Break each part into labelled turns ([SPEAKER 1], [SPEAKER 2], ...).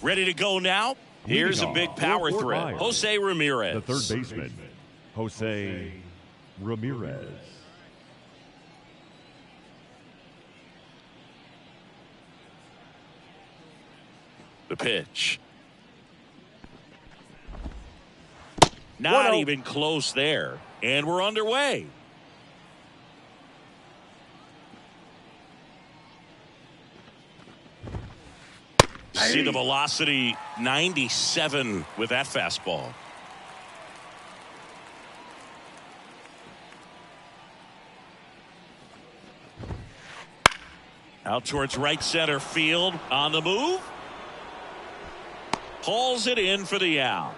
[SPEAKER 1] Ready to go now? Here's a big power threat. Jose Ramirez.
[SPEAKER 2] The third baseman, Jose Ramirez.
[SPEAKER 1] The pitch. Not even close there. And we're underway. See the velocity, 97 with that fastball. Out towards right center field on the move. Hauls it in for the out.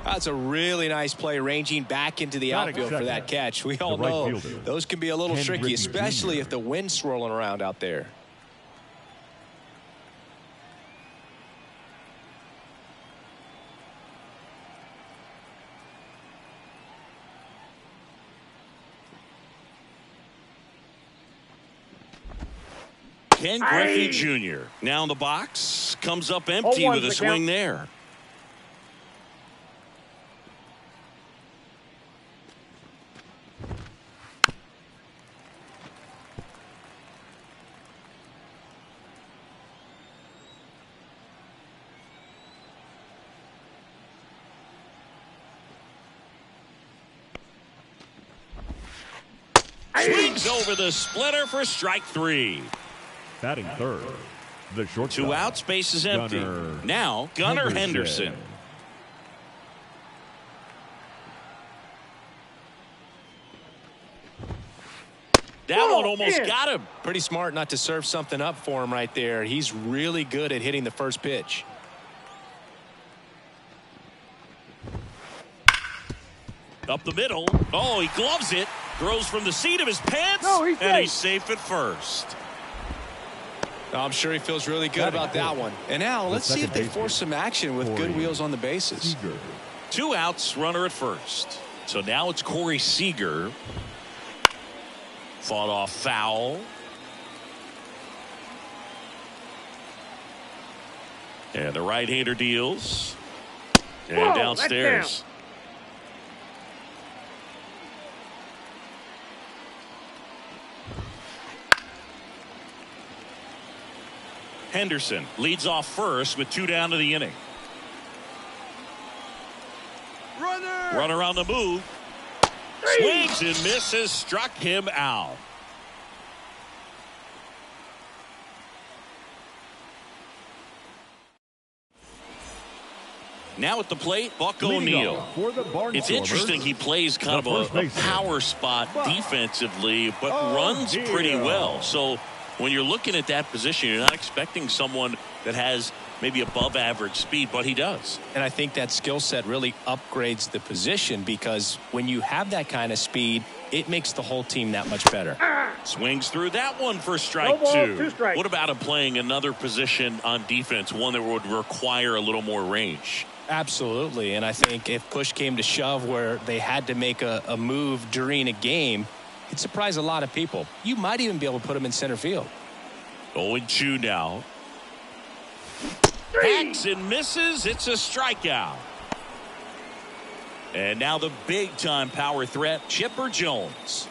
[SPEAKER 3] That's a really nice play, ranging back into the outfield for that catch. We all know those can be a little tricky, especially if the wind's swirling around out there.
[SPEAKER 1] Ken Griffey Jr. now in the box. Comes up empty with a swing there. Swings over the splitter for strike 3.
[SPEAKER 2] Batting third, the shortstop.
[SPEAKER 1] 2 outs, base is empty. Now Gunnar Henderson. That one almost got him.
[SPEAKER 3] Pretty smart not to serve something up for him right there. He's really good at hitting the first pitch.
[SPEAKER 1] Up the middle. Oh, he gloves it. Throws from the seat of his pants. And he's safe at first.
[SPEAKER 3] I'm sure he feels really good about that one. And now let's see if they force some action with good wheels on the bases.
[SPEAKER 1] 2 outs, runner at first. So now it's Corey Seager. Fought off foul. And the right-hander deals. And downstairs. Henderson leads off first with 2 down to the inning. Runner on the move. Swings and misses. Struck him out. Now at the plate, Buck O'Neil. It's interesting he plays kind of a power spot defensively, but runs pretty well. So when you're looking at that position, you're not expecting someone that has maybe above average speed, but he does.
[SPEAKER 3] And I think that skill set really upgrades the position, because when you have that kind of speed, it makes the whole team that much better.
[SPEAKER 1] Swings through that one for strike 2. What about him playing another position on defense, one that would require a little more range?
[SPEAKER 3] Absolutely. And I think if push came to shove where they had to make a move during a game, it'd surprise a lot of people. You might even be able to put him in center field.
[SPEAKER 1] 0-2 now. Hacks and misses. It's a strikeout. And now the big-time power threat, Chipper Jones.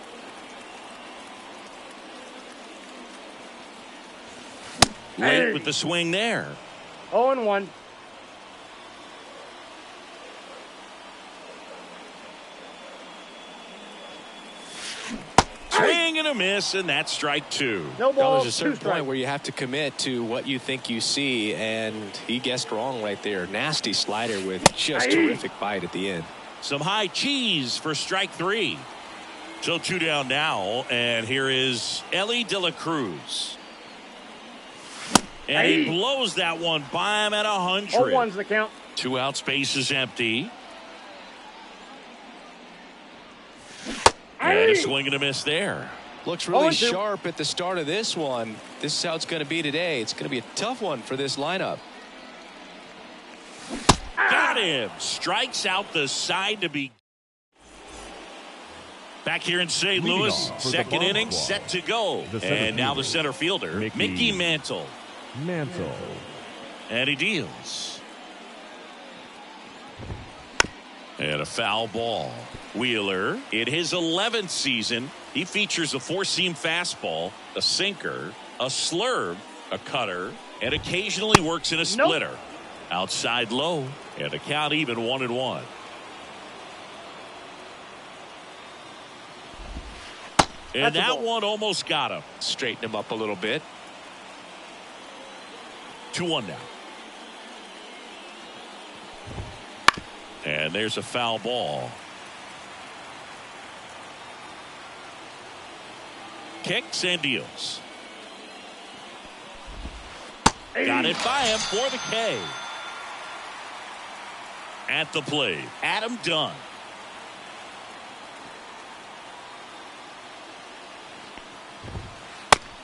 [SPEAKER 1] Late with the swing there.
[SPEAKER 4] 0-1.
[SPEAKER 1] Swing and a miss, and that's strike 2.
[SPEAKER 4] No ball.
[SPEAKER 3] There's a certain point where you have to commit to what you think you see, and he guessed wrong right there. Nasty slider with just terrific bite at the end.
[SPEAKER 1] Some high cheese for strike 3. So 2 down now, and here is Ellie De La Cruz. And he blows that one by him at 100.
[SPEAKER 4] 0-1's the count.
[SPEAKER 1] 2 outs, base is empty. And a swing and a miss there.
[SPEAKER 3] Looks really sharp at the start of this one. This is how it's going to be today. It's going to be a tough one for this lineup.
[SPEAKER 1] Got him. Strikes out the side to be. Back here in St. Louis, second inning set to go. And now the center fielder, Mickey Mantle. And he deals. And a foul ball. Wheeler, in his 11th season, he features a four-seam fastball, a sinker, a slurve, a cutter, and occasionally works in a splitter. Outside low, and the count even 1-1. And that one almost got him.
[SPEAKER 3] Straighten him up a little bit.
[SPEAKER 1] 2-1 now. And there's a foul ball. Kicks and deals. Got it by him for the K. At the plate, Adam Dunn.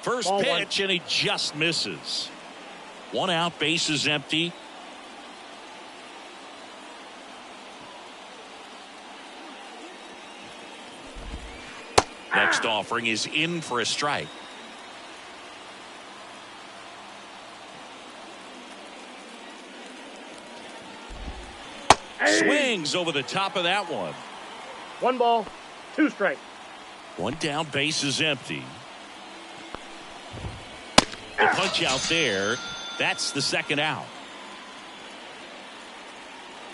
[SPEAKER 1] First pitch, and he just misses. 1 out, bases empty. Next offering is in for a strike. Swings over the top of that one.
[SPEAKER 4] 1 ball, 2 strikes.
[SPEAKER 1] 1 down, bases empty. The punch out there. That's the 2nd out.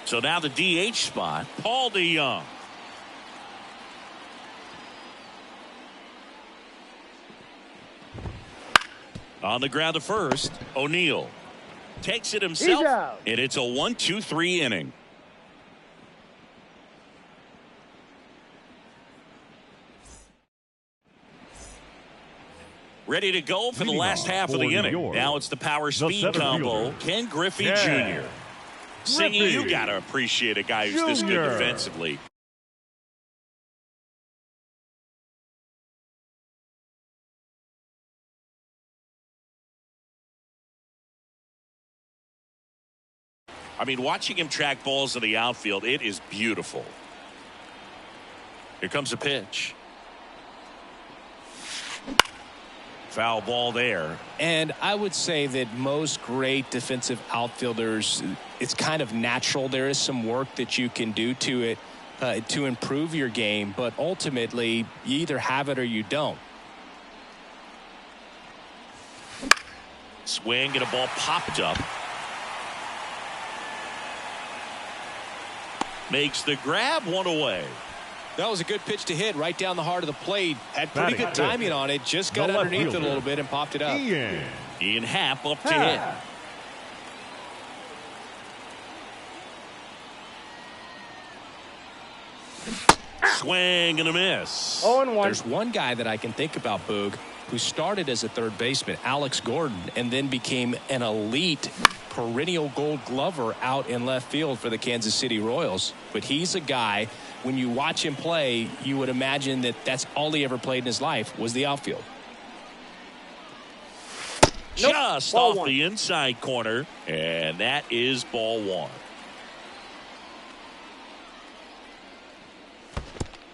[SPEAKER 1] So now the DH spot, Paul DeYoung. On the ground to first, O'Neill takes it himself, and it's a 1-2-3 inning. Ready to go for the last half of the inning. Now it's the power speed combo. Ken Griffey Jr. Singing, you got to appreciate a guy who's this good defensively. I mean, watching him track balls in the outfield, it is beautiful. Here comes a pitch. Foul ball there.
[SPEAKER 3] And I would say that most great defensive outfielders, it's kind of natural. There is some work that you can do to it to improve your game, but ultimately you either have it or you don't.
[SPEAKER 1] Swing and a ball popped up. Makes the grab, 1 away.
[SPEAKER 3] That was a good pitch to hit right down the heart of the plate. Had pretty good timing on it. Just got underneath it a little bit and popped it up.
[SPEAKER 1] Ian Happ up to hit. Swing and a miss.
[SPEAKER 4] 0-1.
[SPEAKER 3] There's one guy that I can think about, Boog, who started as a third baseman, Alex Gordon, and then became an elite perennial Gold Glover out in left field for the Kansas City Royals. But he's a guy, when you watch him play, you would imagine that that's all he ever played in his life was the outfield.
[SPEAKER 1] Just off the inside corner, and that is ball 1.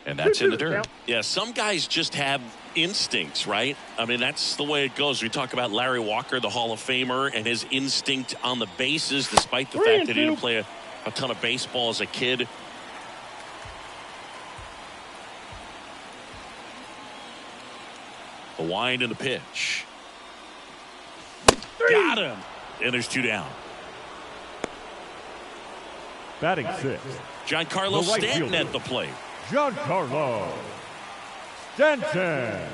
[SPEAKER 1] And that's in the dirt. Yeah, some guys just have instincts, right? I mean, that's the way it goes. We talk about Larry Walker, the Hall of Famer, and his instinct on the bases, despite the fact that he didn't play a ton of baseball as a kid. The wind and the pitch. Got him. And there's 2 down.
[SPEAKER 2] Batting 6th.
[SPEAKER 1] Giancarlo Stanton at the plate.
[SPEAKER 2] Giancarlo Stanton.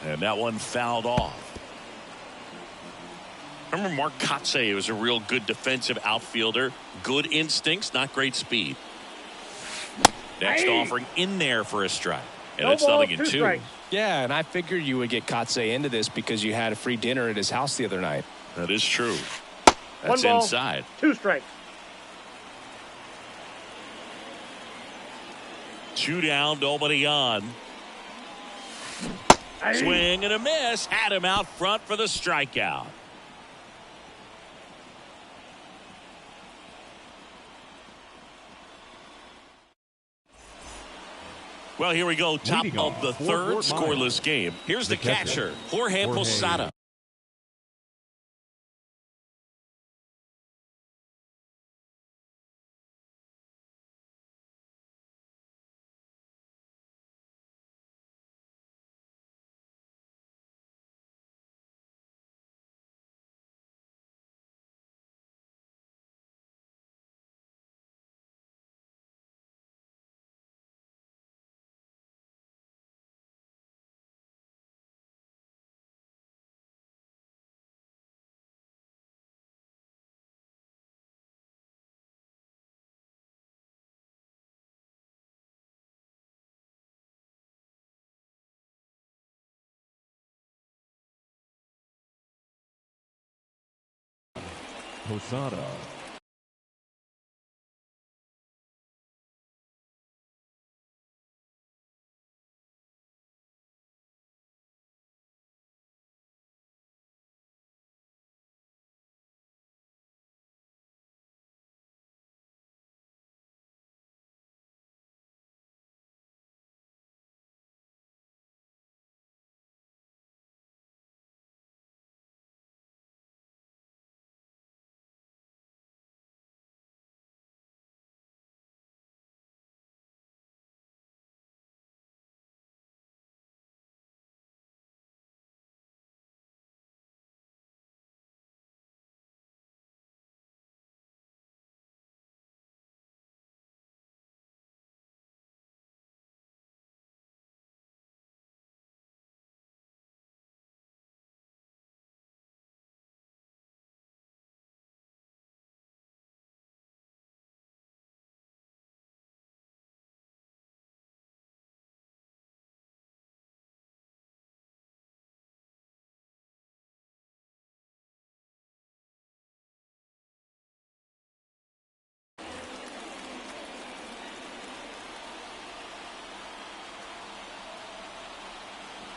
[SPEAKER 1] And that one fouled off. Remember Mark Kotsay was a real good defensive outfielder. Good instincts, not great speed. Next offering in there for a strike. And it's nothing in 2.
[SPEAKER 3] Yeah, and I figured you would get Kotsay into this because you had a free dinner at his house the other night.
[SPEAKER 1] That is true.
[SPEAKER 4] 1
[SPEAKER 1] That's
[SPEAKER 4] ball,
[SPEAKER 1] inside.
[SPEAKER 4] 2 strikes.
[SPEAKER 1] 2 down, nobody on. Swing and a miss. Had him out front for the strikeout. Well, here we go. Top of the 3rd, scoreless game. Here's the catcher, Jorge Posada.
[SPEAKER 2] Posada.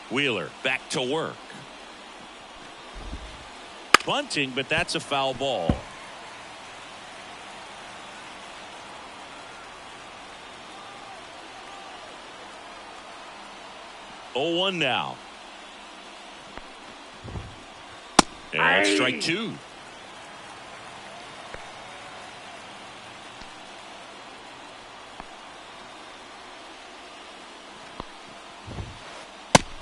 [SPEAKER 1] Wheeler back to work. Bunting, but that's a foul ball. Oh, 1 now. And strike 2.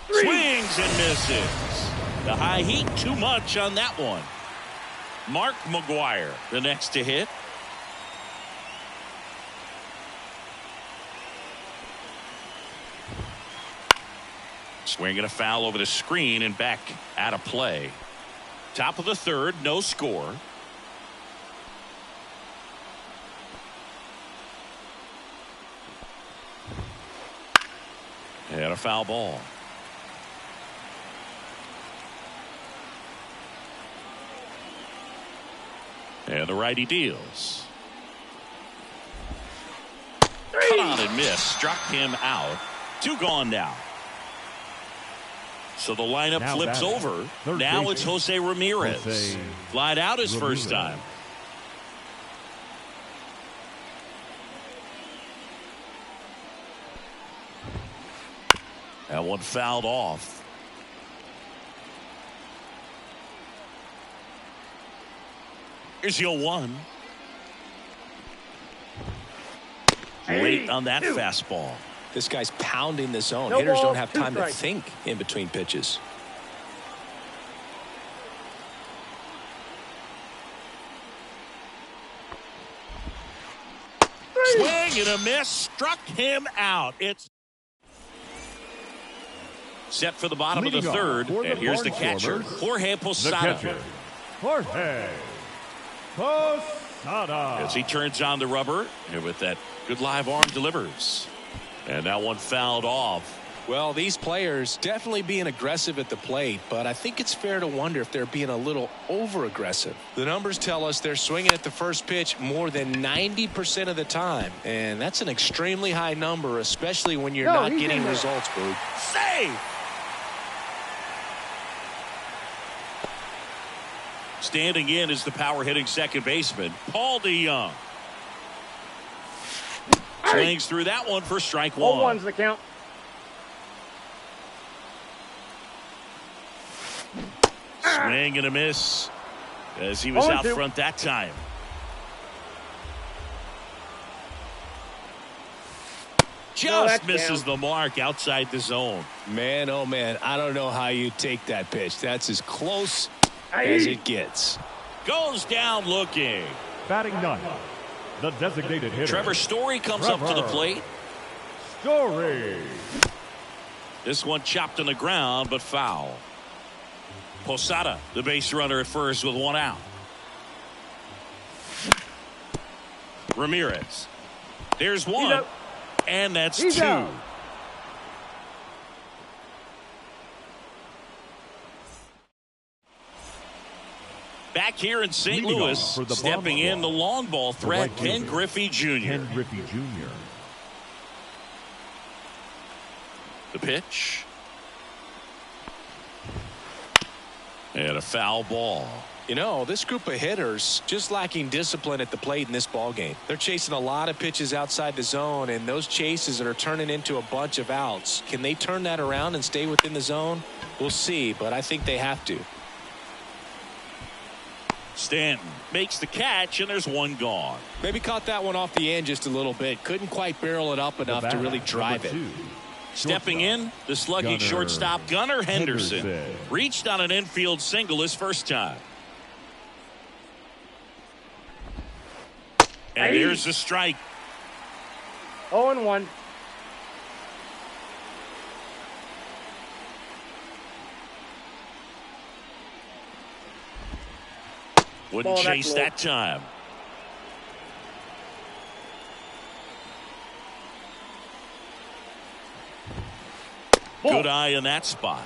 [SPEAKER 1] Swings and misses. The high heat too much on that one. Mark McGuire, the next to hit. Swinging a foul over the screen and back out of play. Top of the third, no score. And a foul ball. And the righty deals. Cut on and miss. Struck him out. 2 gone now. So the lineup
[SPEAKER 2] Now
[SPEAKER 1] flips over. Now it's Jose Ramirez. Flied out his first time. That one fouled off. Here's your 1. Late on that fastball.
[SPEAKER 3] This guy's pounding the zone.
[SPEAKER 4] No
[SPEAKER 3] Hitters
[SPEAKER 4] ball,
[SPEAKER 3] don't have
[SPEAKER 4] 2
[SPEAKER 3] time to
[SPEAKER 4] strikes.
[SPEAKER 3] think in between pitches.
[SPEAKER 1] Swing and a miss. Struck him out. It's set for the bottom
[SPEAKER 2] Leading
[SPEAKER 1] of the
[SPEAKER 2] off
[SPEAKER 1] third.
[SPEAKER 2] for the
[SPEAKER 1] And here's the catcher,
[SPEAKER 2] Barnstormers,
[SPEAKER 1] Jorge
[SPEAKER 2] The
[SPEAKER 1] Posada.
[SPEAKER 2] catcher, Jorge Posada.
[SPEAKER 1] As he turns on the rubber, and with that good live arm delivers. And that one fouled off.
[SPEAKER 3] Well, these players definitely being aggressive at the plate, but I think it's fair to wonder if they're being a little over-aggressive. The numbers tell us they're swinging at the first pitch more than 90% of the time, and that's an extremely high number, especially when you're not getting results, Boog.
[SPEAKER 1] Save! Standing in is the power-hitting second baseman, Paul DeYoung. Swings through that one for strike 1.
[SPEAKER 4] 0-1's the count.
[SPEAKER 1] Swing and a miss as he was out
[SPEAKER 4] 0-2.
[SPEAKER 1] front that time. Just misses the mark outside the zone.
[SPEAKER 3] Man, oh man, I don't know how you take that pitch. That's as close as it gets.
[SPEAKER 1] Goes down looking.
[SPEAKER 2] Batting 9, the designated hitter,
[SPEAKER 1] Trevor Story comes up to the plate.
[SPEAKER 2] Story.
[SPEAKER 1] This one chopped on the ground, but foul. Posada, the base runner at first with 1 out. Ramirez. There's 1. And that's 2.
[SPEAKER 4] Out.
[SPEAKER 1] Back here in St. Louis, stepping in the long ball threat, Ken Griffey Jr.
[SPEAKER 2] Ken Griffey Jr.
[SPEAKER 1] The pitch. And a foul ball.
[SPEAKER 3] You know, this group of hitters just lacking discipline at the plate in this ball game. They're chasing a lot of pitches outside the zone, and those chases are turning into a bunch of outs. Can they turn that around and stay within the zone? We'll see, but I think they have to.
[SPEAKER 1] Stanton makes the catch, and there's one gone.
[SPEAKER 3] Maybe caught that one off the end just a little bit. Couldn't quite barrel it up enough to really drive it.
[SPEAKER 1] Stepping in, the slugging shortstop Gunnar Henderson. Reached on an infield single his first time. And here's the strike.
[SPEAKER 4] 0-1.
[SPEAKER 1] Wouldn't chase that time. Good eye in that spot.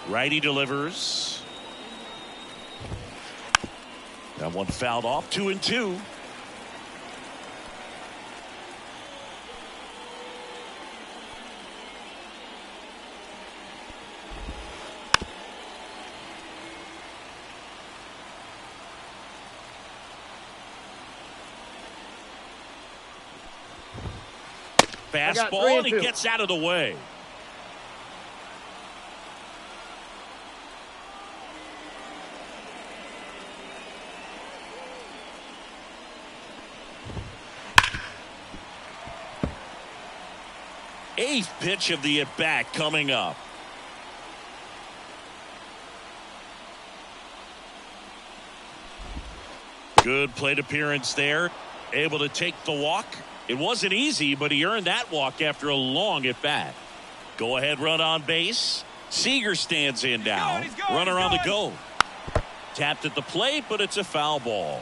[SPEAKER 1] Righty delivers. That one fouled off. 2-2. Fastball, and he gets out of the way. Eighth pitch of the at-bat coming up. Good plate appearance there. Able to take the walk. It wasn't easy, but he earned that walk after a long at-bat. Go-ahead run on base. Seager stands in now. Runner on the go. Tapped at the plate, but it's a foul ball.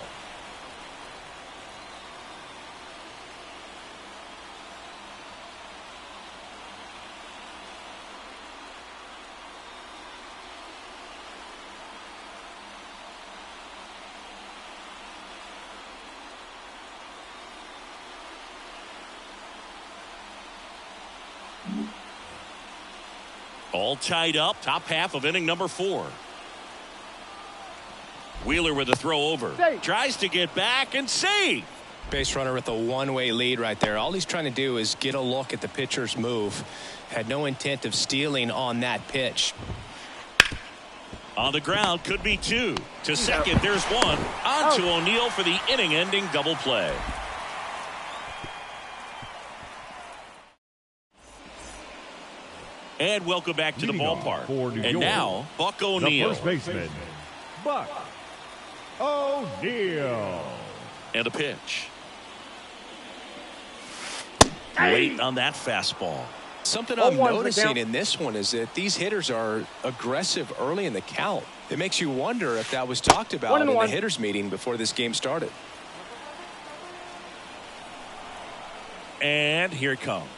[SPEAKER 1] All tied up, top half of inning number 4. Wheeler with a throw over. Tries to get back and save.
[SPEAKER 3] Base runner with a one-way lead right there. All he's trying to do is get a look at the pitcher's move. Had no intent of stealing on that pitch.
[SPEAKER 1] On the ground, could be 2. To second, there's 1. On to O'Neill for the inning-ending double play. And welcome back to the ballpark. And now, Buck O'Neill.
[SPEAKER 2] The first baseman, Buck O'Neill.
[SPEAKER 1] And a pitch. Late on that fastball.
[SPEAKER 3] Something I'm noticing in this one is that these hitters are aggressive early in the count. It makes you wonder if that was talked about in the hitters meeting before this game started.
[SPEAKER 1] And here it comes.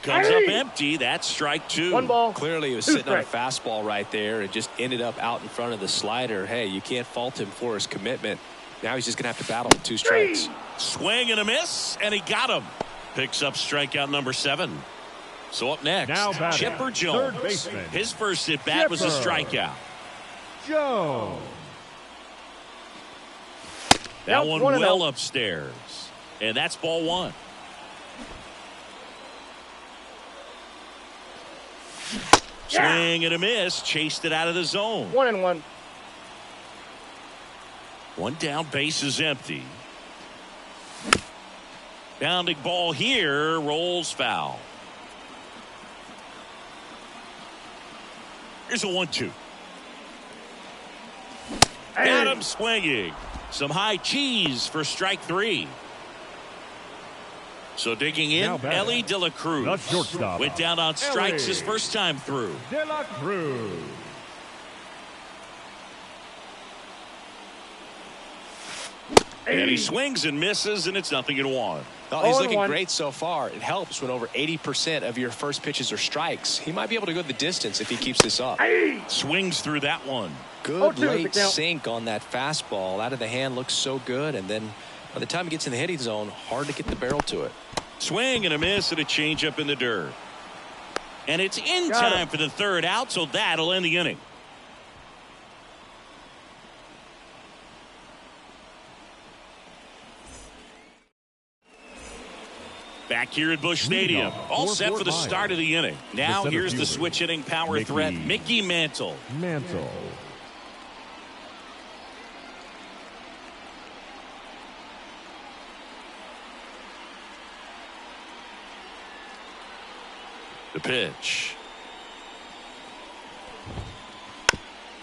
[SPEAKER 1] Comes up empty. That's strike 2.
[SPEAKER 4] 1 ball.
[SPEAKER 3] Clearly, he was sitting on a fastball right there. It just ended up out in front of the slider. Hey, you can't fault him for his commitment. Now he's just going to have to battle with 2 strikes.
[SPEAKER 1] Swing and a miss, and he got him. Picks up strikeout number 7. So up next, Chipper Jones. His first at bat was a strikeout.
[SPEAKER 2] Jones.
[SPEAKER 1] That one well upstairs, and that's ball 1. Swing and a miss, chased it out of the zone.
[SPEAKER 4] 1-1.
[SPEAKER 1] 1 down, base is empty. Bounding ball here, rolls foul. Here's a 1-2. Got him swinging. Some high cheese for strike 3. So digging in, Ellie De La Cruz went down on strikes his first time through.
[SPEAKER 2] De La Cruz.
[SPEAKER 1] And he swings and misses, and it's 0-1.
[SPEAKER 3] Oh, he's looking great so far. It helps when over 80% of your first pitches are strikes. He might be able to go the distance if he keeps this up.
[SPEAKER 1] Swings through that one.
[SPEAKER 3] Good late sink on that fastball. Out of the hand looks so good, and then by the time he gets in the hitting zone, hard to get the barrel to it.
[SPEAKER 1] Swing and a miss and a changeup in the dirt. And it's in time for the third out, so that'll end the inning. Back here at Busch Stadium, all set for the start of the inning. Now here's the switch hitting power threat, Mickey Mantle. The pitch.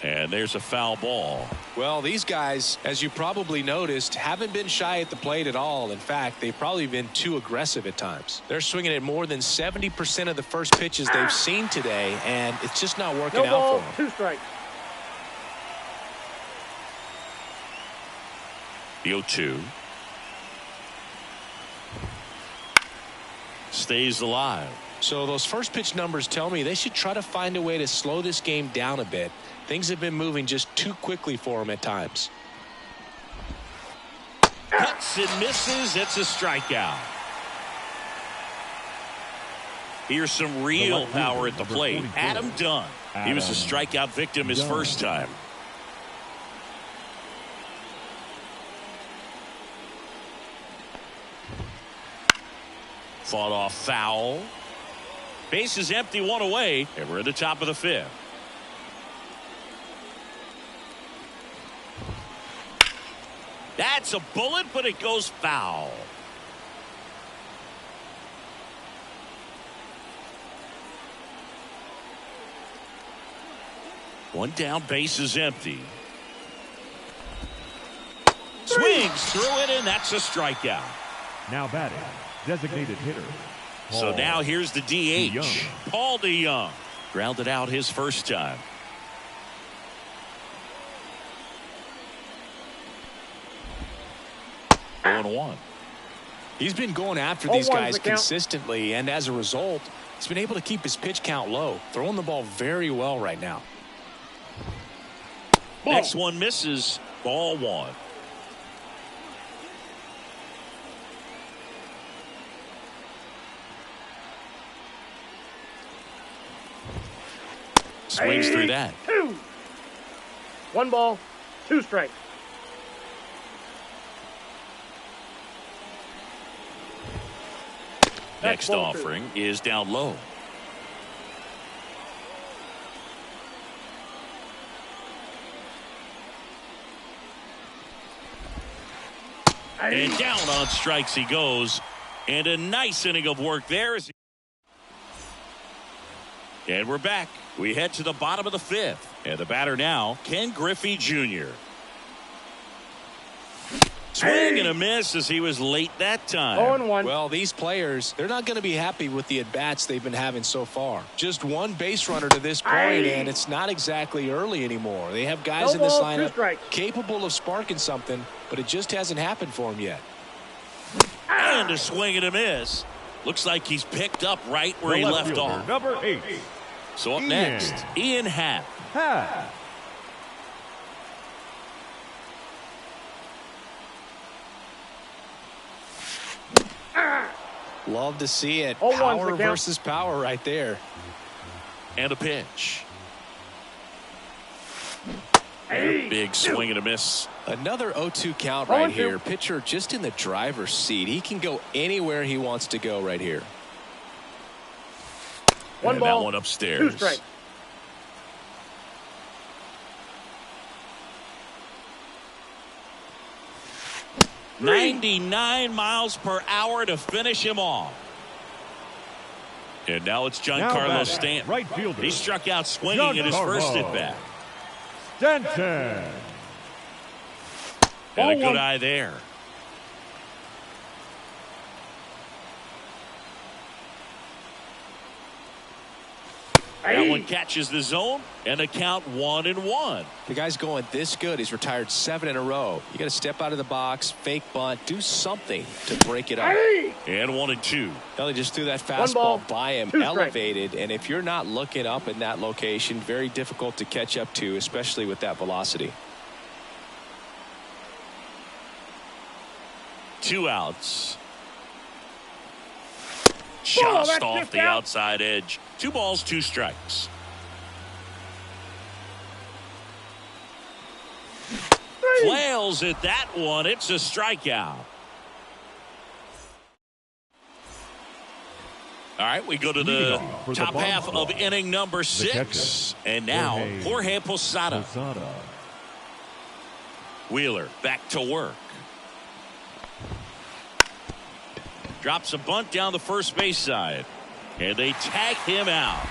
[SPEAKER 1] And there's a foul ball.
[SPEAKER 3] Well, these guys, as you probably noticed, haven't been shy at the plate at all. In fact, they've probably been too aggressive at times. They're swinging at more than 70% of the first pitches they've seen today, and it's just not working out for them.
[SPEAKER 4] 2 strikes.
[SPEAKER 1] The 0-2. Stays alive.
[SPEAKER 3] So those first pitch numbers tell me they should try to find a way to slow this game down a bit. Things have been moving just too quickly for him at times.
[SPEAKER 1] Cuts and misses. It's a strikeout. Here's some real power at the plate. Adam Dunn. He was a strikeout victim his first time. Fought off foul. Base is empty, 1 away, and we're at the top of the 5th. That's a bullet, but it goes foul. One down, base is empty. Swings through it, and that's a strikeout.
[SPEAKER 2] Now batting, designated hitter.
[SPEAKER 1] So now here's the DH, Paul DeYoung. Grounded out his first time. One.
[SPEAKER 3] He's been going after these guys consistently, and as a result, he's been able to keep his pitch count low, throwing the ball very well right now.
[SPEAKER 1] Next one misses. Ball 1. Swings through that.
[SPEAKER 4] 2. 1 ball, 2 strikes.
[SPEAKER 1] Next offering is down low. And down on strikes he goes. And a nice inning of work there. And we're back. We head to the bottom of the 5th. And the batter now, Ken Griffey Jr. Swing and a miss as he was late that time.
[SPEAKER 4] 0-1.
[SPEAKER 3] Well, these players, they're not going to be happy with the at-bats they've been having so far. Just one base runner to this point, and it's not exactly early anymore. They have guys in this lineup capable of sparking something, but it just hasn't happened for them yet.
[SPEAKER 1] And a swing and a miss. Looks like he's picked up right where he left off.
[SPEAKER 2] Number 8.
[SPEAKER 1] So up next, Ian Happ.
[SPEAKER 3] Love to see it. Power versus power right there.
[SPEAKER 1] And a pitch. Big swing and a miss.
[SPEAKER 3] Another 0-2 count right here. Pitcher just in the driver's seat. He can go anywhere he wants to go right here.
[SPEAKER 1] And that one upstairs.
[SPEAKER 4] 2 strikes.
[SPEAKER 1] .99 miles per hour to finish him off. And now it's Giancarlo Stanton.
[SPEAKER 2] Right fielder.
[SPEAKER 1] He struck out swinging in his first at bat.
[SPEAKER 2] Stanton.
[SPEAKER 1] And a good eye there. That one catches the zone, and the count 1-1.
[SPEAKER 3] The guy's going this good. He's retired 7 in a row. You got to step out of the box, fake bunt, do something to break it up.
[SPEAKER 1] And 1-2.
[SPEAKER 3] Well, he just threw that fastball by him, elevated, and if you're not looking up in that location, very difficult to catch up to, especially with that velocity.
[SPEAKER 1] 2 outs. Just off the outside edge. 2 balls, 2 strikes. Flails at that one. It's a strikeout. All right, we go to the top half of inning number 6. And now, Jorge Posada. Wheeler back to work. Drops a bunt down the first base side. And they tag him out.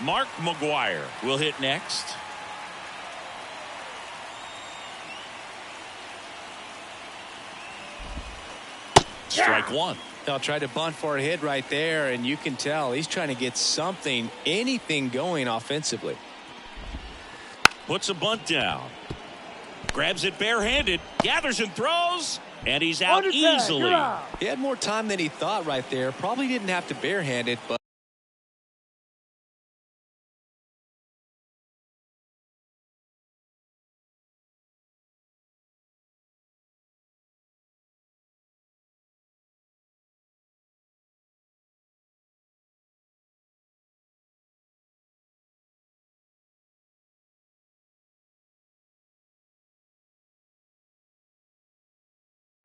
[SPEAKER 1] Mark McGuire will hit next. Strike 1.
[SPEAKER 3] They'll try to bunt for a hit right there, and you can tell he's trying to get something, anything going offensively.
[SPEAKER 1] Puts a bunt down. Grabs it barehanded. Gathers and throws. And he's out easily.
[SPEAKER 3] He had more time than he thought right there. Probably didn't have to barehand it, but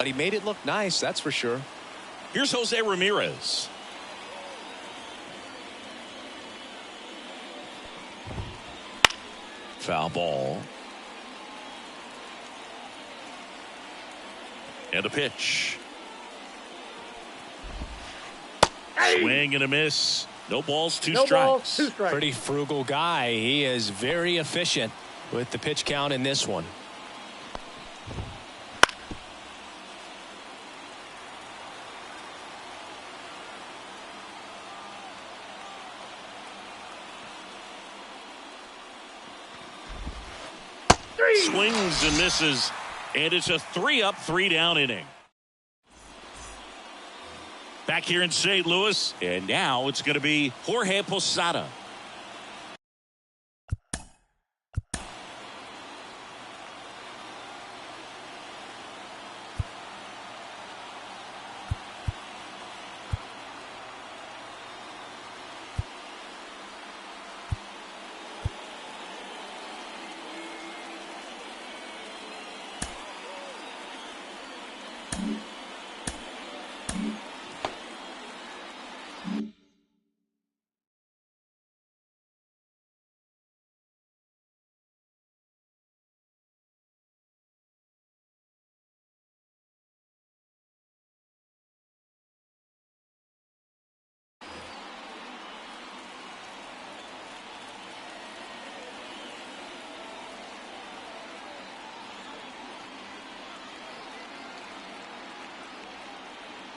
[SPEAKER 3] he made it look nice, that's for sure.
[SPEAKER 1] Here's Jose Ramirez. Foul ball. And a pitch. Swing and a miss. No balls, 2 strikes.
[SPEAKER 3] Pretty frugal guy. He is very efficient with the pitch count in this one.
[SPEAKER 1] Swings and misses, and it's a 3-up, 3-down inning. Back here in St. Louis, and now it's going to be Jorge Posada.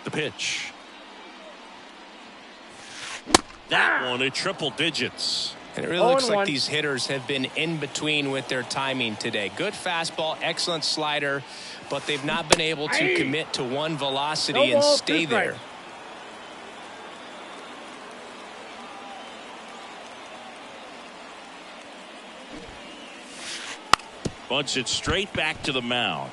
[SPEAKER 1] The pitch. That one at triple digits.
[SPEAKER 3] And it really looks like these hitters have been in between with their timing today. Good fastball, excellent slider, but they've not been able to commit to one velocity and stay there.
[SPEAKER 1] Bunts it straight back to the mound.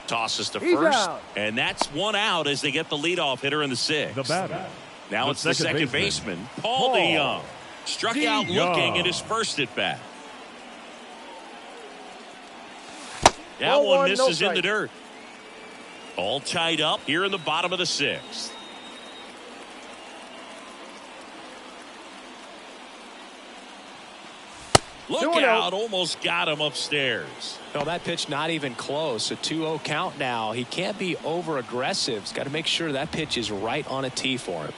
[SPEAKER 1] Tosses to first, and that's 1 out as they get the leadoff hitter in the 6th.
[SPEAKER 2] The batter.
[SPEAKER 1] Now it's the second baseman, Paul DeYoung. Struck out looking at his first at bat. That one misses in the dirt. All tied up here in the bottom of the 6th. Look out, almost got him upstairs.
[SPEAKER 3] No, that pitch not even close. A 2-0 count now. He can't be over aggressive. He's got to make sure that pitch is right on a tee for him.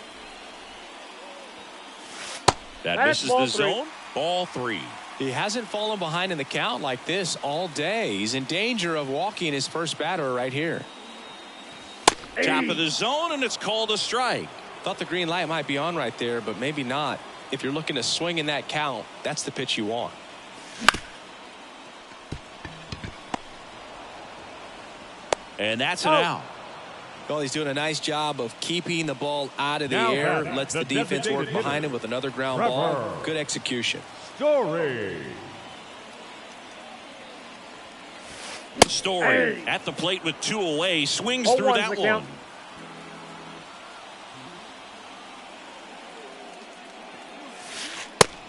[SPEAKER 1] That misses the zone. Ball 3.
[SPEAKER 3] He hasn't fallen behind in the count like this all day. He's in danger of walking his first batter right here.
[SPEAKER 1] Top of the zone, and it's called a strike.
[SPEAKER 3] Thought the green light might be on right there, but maybe not. If you're looking to swing in that count, that's the pitch you want.
[SPEAKER 1] And that's an out.
[SPEAKER 3] Well, he's doing a nice job of keeping the ball out of the air. Lets the defense work behind him with another ground ball. Good execution.
[SPEAKER 1] Story at the plate with 2 away. Swings through that one.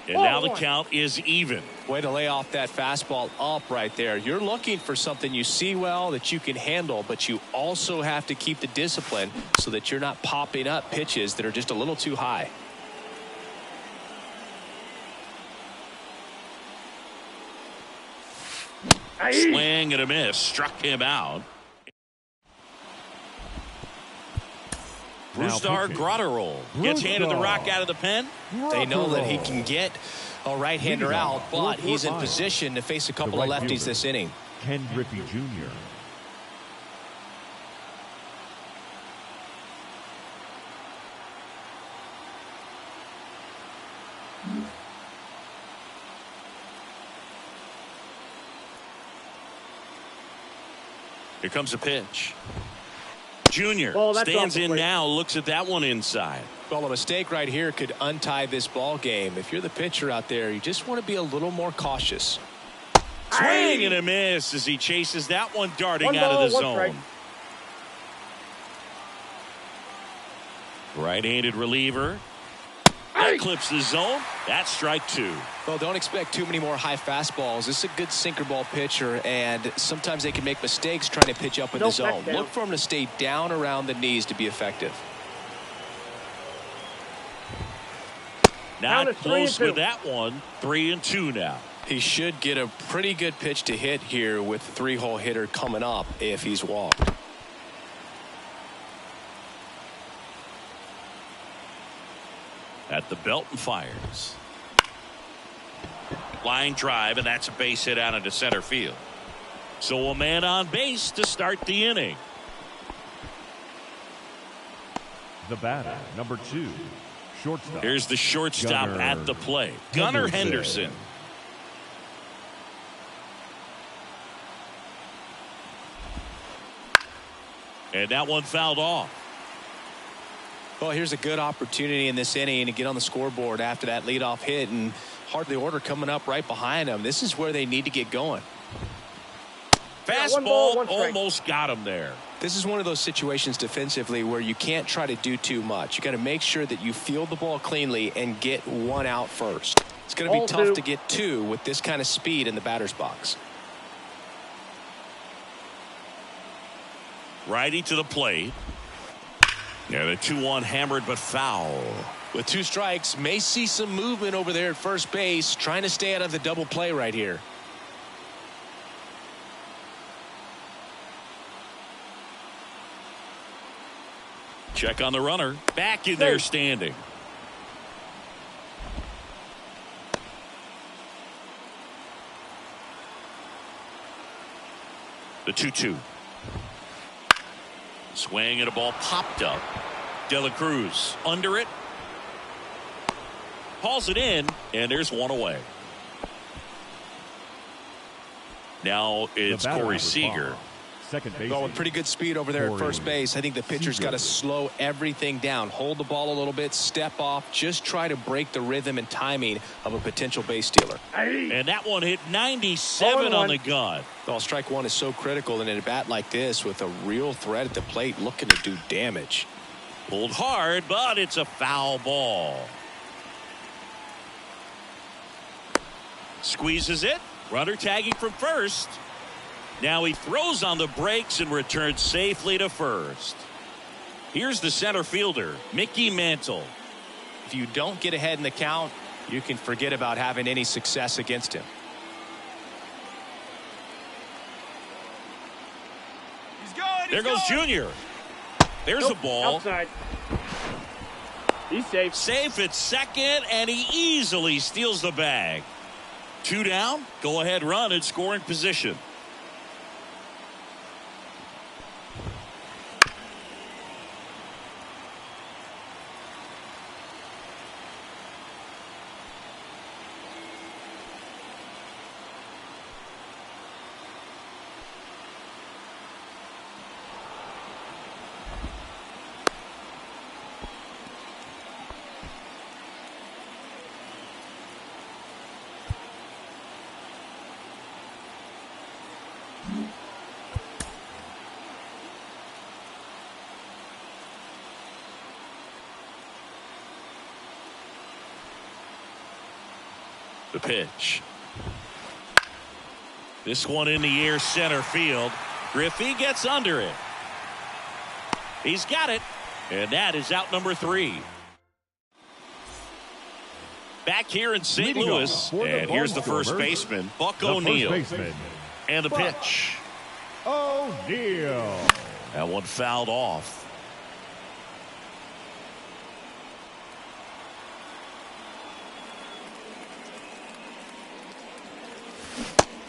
[SPEAKER 1] And now the count is even.
[SPEAKER 3] Way to lay off that fastball up right there. You're looking for something you see well that you can handle, but you also have to keep the discipline so that you're not popping up pitches that are just a little too high.
[SPEAKER 1] Swing and a miss. Struck him out. Brusdar Gratterol gets handed the rock out of the pen.
[SPEAKER 3] They know that he can get a right-hander out, but he's in position to face a couple of lefties this inning.
[SPEAKER 2] Ken Griffey Jr.
[SPEAKER 1] Here comes a pitch. Junior stands in now, looks at that one inside.
[SPEAKER 3] Well, a mistake right here could untie this ball game. If you're the pitcher out there, you just want to be a little more cautious.
[SPEAKER 1] Swing and a miss as he chases that one darting out of the zone. Right-handed reliever. That clips the zone. That's strike 2.
[SPEAKER 3] Well, don't expect too many more high fastballs. This is a good sinker ball pitcher, and sometimes they can make mistakes trying to pitch up in the zone. Look for him to stay down around the knees to be effective.
[SPEAKER 1] Not close with that one. 3-2 now.
[SPEAKER 3] He should get a pretty good pitch to hit here with the 3-hole hitter coming up if he's walked.
[SPEAKER 1] At the belt and fires. Line drive, and that's a base hit out into center field. So a man on base to start the inning.
[SPEAKER 2] The batter, number 2, shortstop.
[SPEAKER 1] Here's the shortstop
[SPEAKER 2] Gunnar
[SPEAKER 1] at the plate. Gunnar Henderson. And that one fouled off.
[SPEAKER 3] Well, here's a good opportunity in this inning to get on the scoreboard after that leadoff hit, and hardly order coming up right behind them. This is where they need to get going.
[SPEAKER 1] Fastball almost got him there.
[SPEAKER 3] This is one of those situations defensively where you can't try to do too much. You got to make sure that you field the ball cleanly and get one out first. It's going to be tough to get 2 with this kind of speed in the batter's box.
[SPEAKER 1] Righty to the plate. Yeah, the 2-1 hammered but foul.
[SPEAKER 3] With 2 strikes, may see some movement over there at first base, trying to stay out of the double play right here.
[SPEAKER 1] Check on the runner. Back in there standing. The 2-2. Swing and a ball popped up. De La Cruz under it. Hauls it in, and there's one away. Now it's Corey Seager.
[SPEAKER 2] Second base.
[SPEAKER 3] Well, with pretty good speed over there at first base. I think the pitcher's got to slow everything down. Hold the ball a little bit, step off, just try to break the rhythm and timing of a potential base stealer.
[SPEAKER 1] And that one hit 97 on the gun.
[SPEAKER 3] Well, strike 1 is so critical in a bat like this with a real threat at the plate looking to do damage.
[SPEAKER 1] Pulled hard, but it's a foul ball. Squeezes it. Runner tagging from first. Now he throws on the brakes and returns safely to first. Here's the center fielder, Mickey Mantle.
[SPEAKER 3] If you don't get ahead in the count, you can forget about having any success against him.
[SPEAKER 1] There goes Junior. There's a ball.
[SPEAKER 4] Outside. He's safe.
[SPEAKER 1] Safe at second, and he easily steals the bag. 2 down. Go ahead run in scoring position. The pitch. This one in the air, center field. Griffey gets under it. He's got it. And that is out number 3. Back here in St. Louis. And here's the first baseman, Buck O'Neill. And the pitch.
[SPEAKER 2] O'Neill.
[SPEAKER 1] That one fouled off.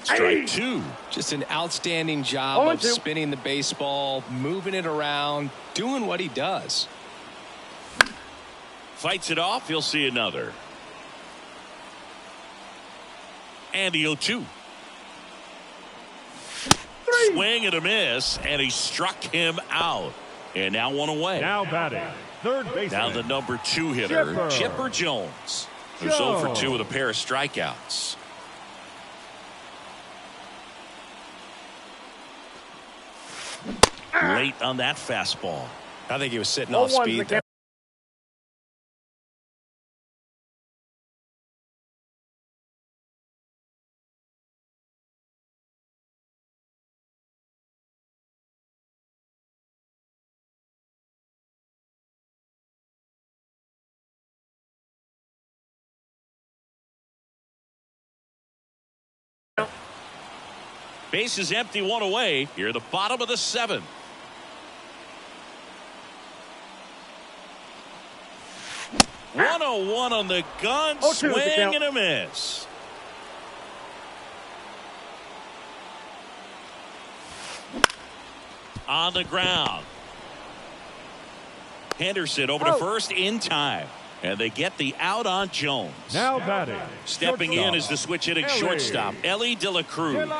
[SPEAKER 1] Strike 2.
[SPEAKER 3] Just an outstanding job of spinning the baseball, moving it around, doing what he does.
[SPEAKER 1] Fights it off. He'll see another. And the 0-2. Swing and a miss, and he struck him out. And now one away.
[SPEAKER 2] Now batting, third baseman.
[SPEAKER 1] Now the number 2 hitter, Chipper Jones, who's 0 for 2 with a pair of strikeouts. Late on that fastball.
[SPEAKER 3] I think he was sitting off speed there.
[SPEAKER 1] Base is empty, one away. Here, the bottom of the 7th. One on the gun, swing and a miss. On the ground. Henderson over to first in time. And they get the out on Jones.
[SPEAKER 2] Now batting.
[SPEAKER 1] Stepping in is the switch hitting shortstop, Ellie De La Cruz.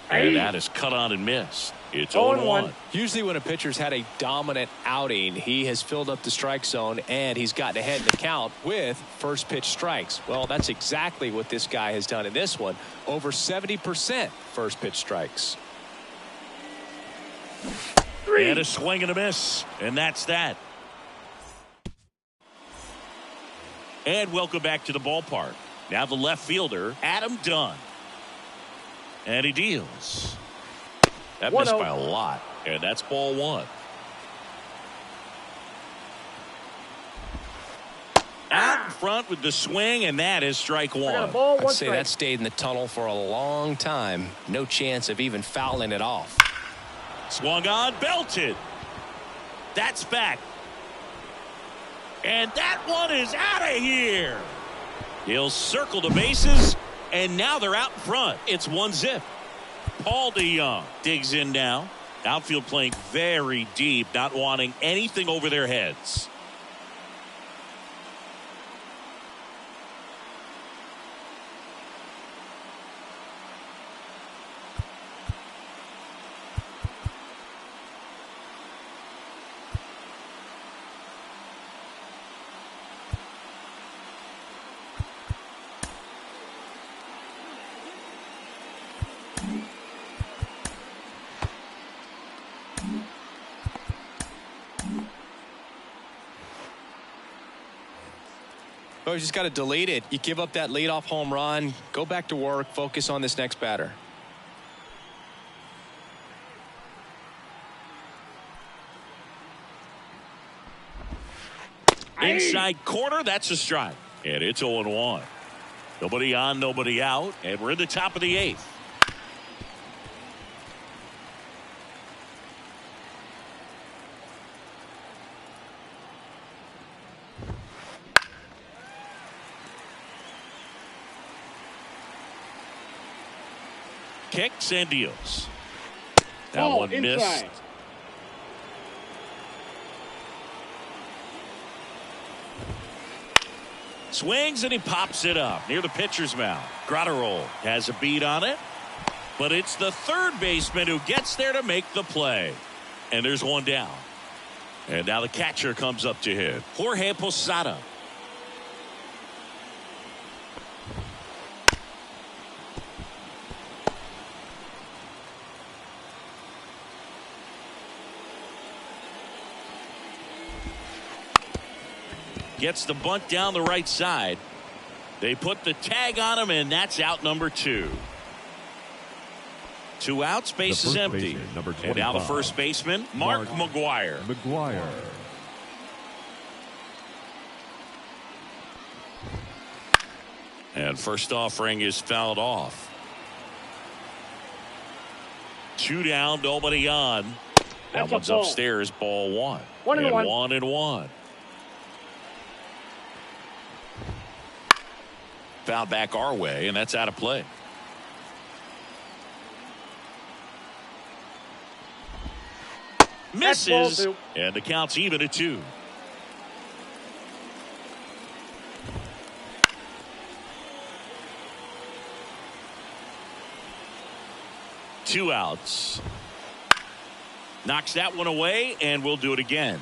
[SPEAKER 1] And that is cut on and missed. It's 0-1.
[SPEAKER 3] Usually when a pitcher's had a dominant outing, he has filled up the strike zone and he's gotten ahead in the count with first pitch strikes. Well, that's exactly what this guy has done in this one. Over 70% first pitch strikes.
[SPEAKER 1] And a swing and a miss. And that's that. And welcome back to the ballpark. Now the left fielder, Adam Dunn. And he deals. That missed by a lot. And that's ball 1. Out in front with the swing, and that is strike 1.
[SPEAKER 3] I'd say that stayed in the tunnel for a long time. No chance of even fouling it off.
[SPEAKER 1] Swung on, belted. That's back. And that one is out of here. He'll circle the bases, and now they're out in front. It's 1-0. Paul DeYoung digs in now. Outfield playing very deep, not wanting anything over their heads.
[SPEAKER 3] Oh, you just got to delete it. You give up that leadoff home run. Go back to work. Focus on this next batter.
[SPEAKER 1] Inside corner, that's a strike. And it's 0-1. Nobody on, nobody out. And we're in the top of the 8th. Kicks and deals. That one missed. Swings and he pops it up near the pitcher's mound. Grotterol has a beat on it, but it's the third baseman who gets there to make the play. And there's one down. And now the catcher comes up to hit. Jorge Posada. gets the bunt down the right side. They put the tag on him, and that's out number 2. 2 outs, base is empty. And now the first baseman, Mark McGwire. And first offering is fouled off. 2 down, nobody on. That one's upstairs, ball 1. 1-1. Foul back our way, and that's out of play. Misses, and the count's even at 2. Two outs. Knocks that one away, and we'll do it again.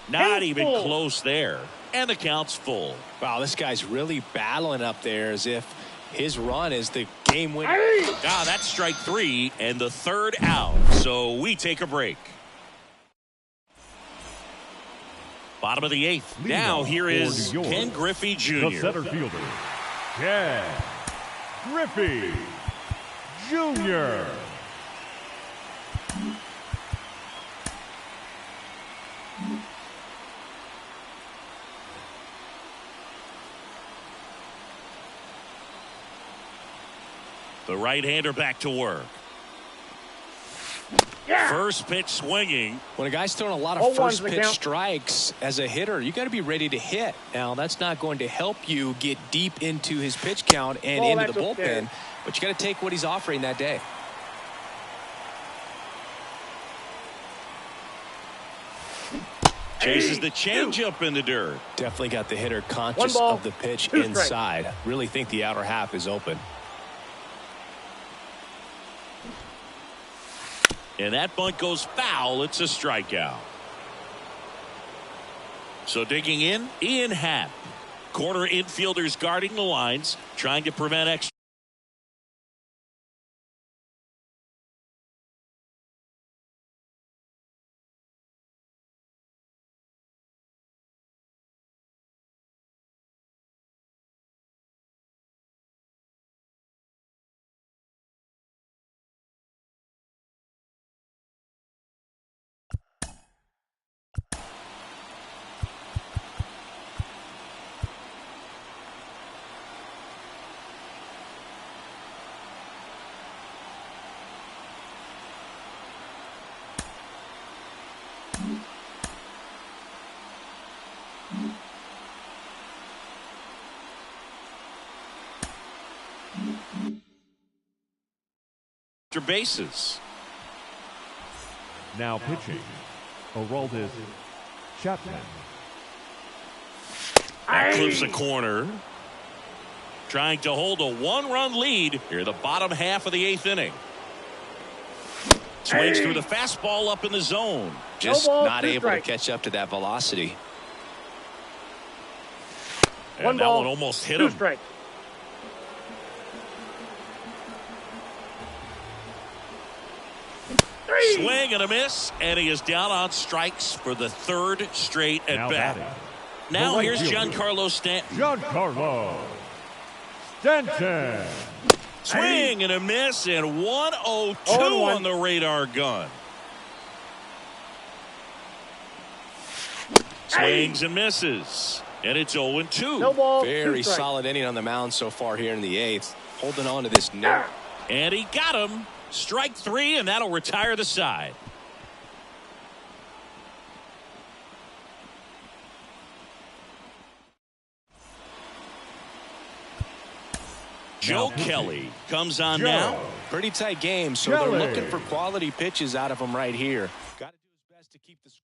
[SPEAKER 1] Not even close there. And the count's full.
[SPEAKER 3] Wow, this guy's really battling up there as if his run is the game winner.
[SPEAKER 1] That's strike 3 and the 3rd out. So we take a break. Bottom of the 8th. Now here is Ken Griffey Jr.
[SPEAKER 2] The center fielder, Ken Griffey Jr.
[SPEAKER 1] The right-hander back to work. First pitch swinging.
[SPEAKER 3] When a guy's throwing a lot of first pitch strikes as a hitter, you got to be ready to hit. Now that's not going to help you get deep into his pitch count and into the bullpen, but you got to take what he's offering that day.
[SPEAKER 1] Chases the changeup in the dirt.
[SPEAKER 3] Definitely got the hitter conscious of the pitch inside. Really think the outer half is open.
[SPEAKER 1] And that bunt goes foul. It's a strikeout. So digging in, Ian Happ. Corner infielders guarding the lines, trying to prevent extra. Bases.
[SPEAKER 2] Now pitching, Aroldis Chapman.
[SPEAKER 1] That clips the corner. Trying to hold a 1-run lead here, the bottom half of the 8th inning. Swings through the fastball up in the zone.
[SPEAKER 3] Just not able to catch up to that velocity.
[SPEAKER 1] And that one almost hit him. Swing and a miss, and he is down on strikes for the 3rd straight at bat. Now here's Giancarlo Stanton.
[SPEAKER 2] Giancarlo Stanton.
[SPEAKER 1] Swing and a miss, and 1-0-2 on the radar gun. Swings and misses, and it's 0-2.
[SPEAKER 3] Very solid inning on the mound so far here in the 8th. Holding on to this note.
[SPEAKER 1] And he got him. Strike 3, and that'll retire the side. Joe Kelly comes on now.
[SPEAKER 3] Pretty tight game, so they're looking for quality pitches out of him right here. Got to do his best to keep the score.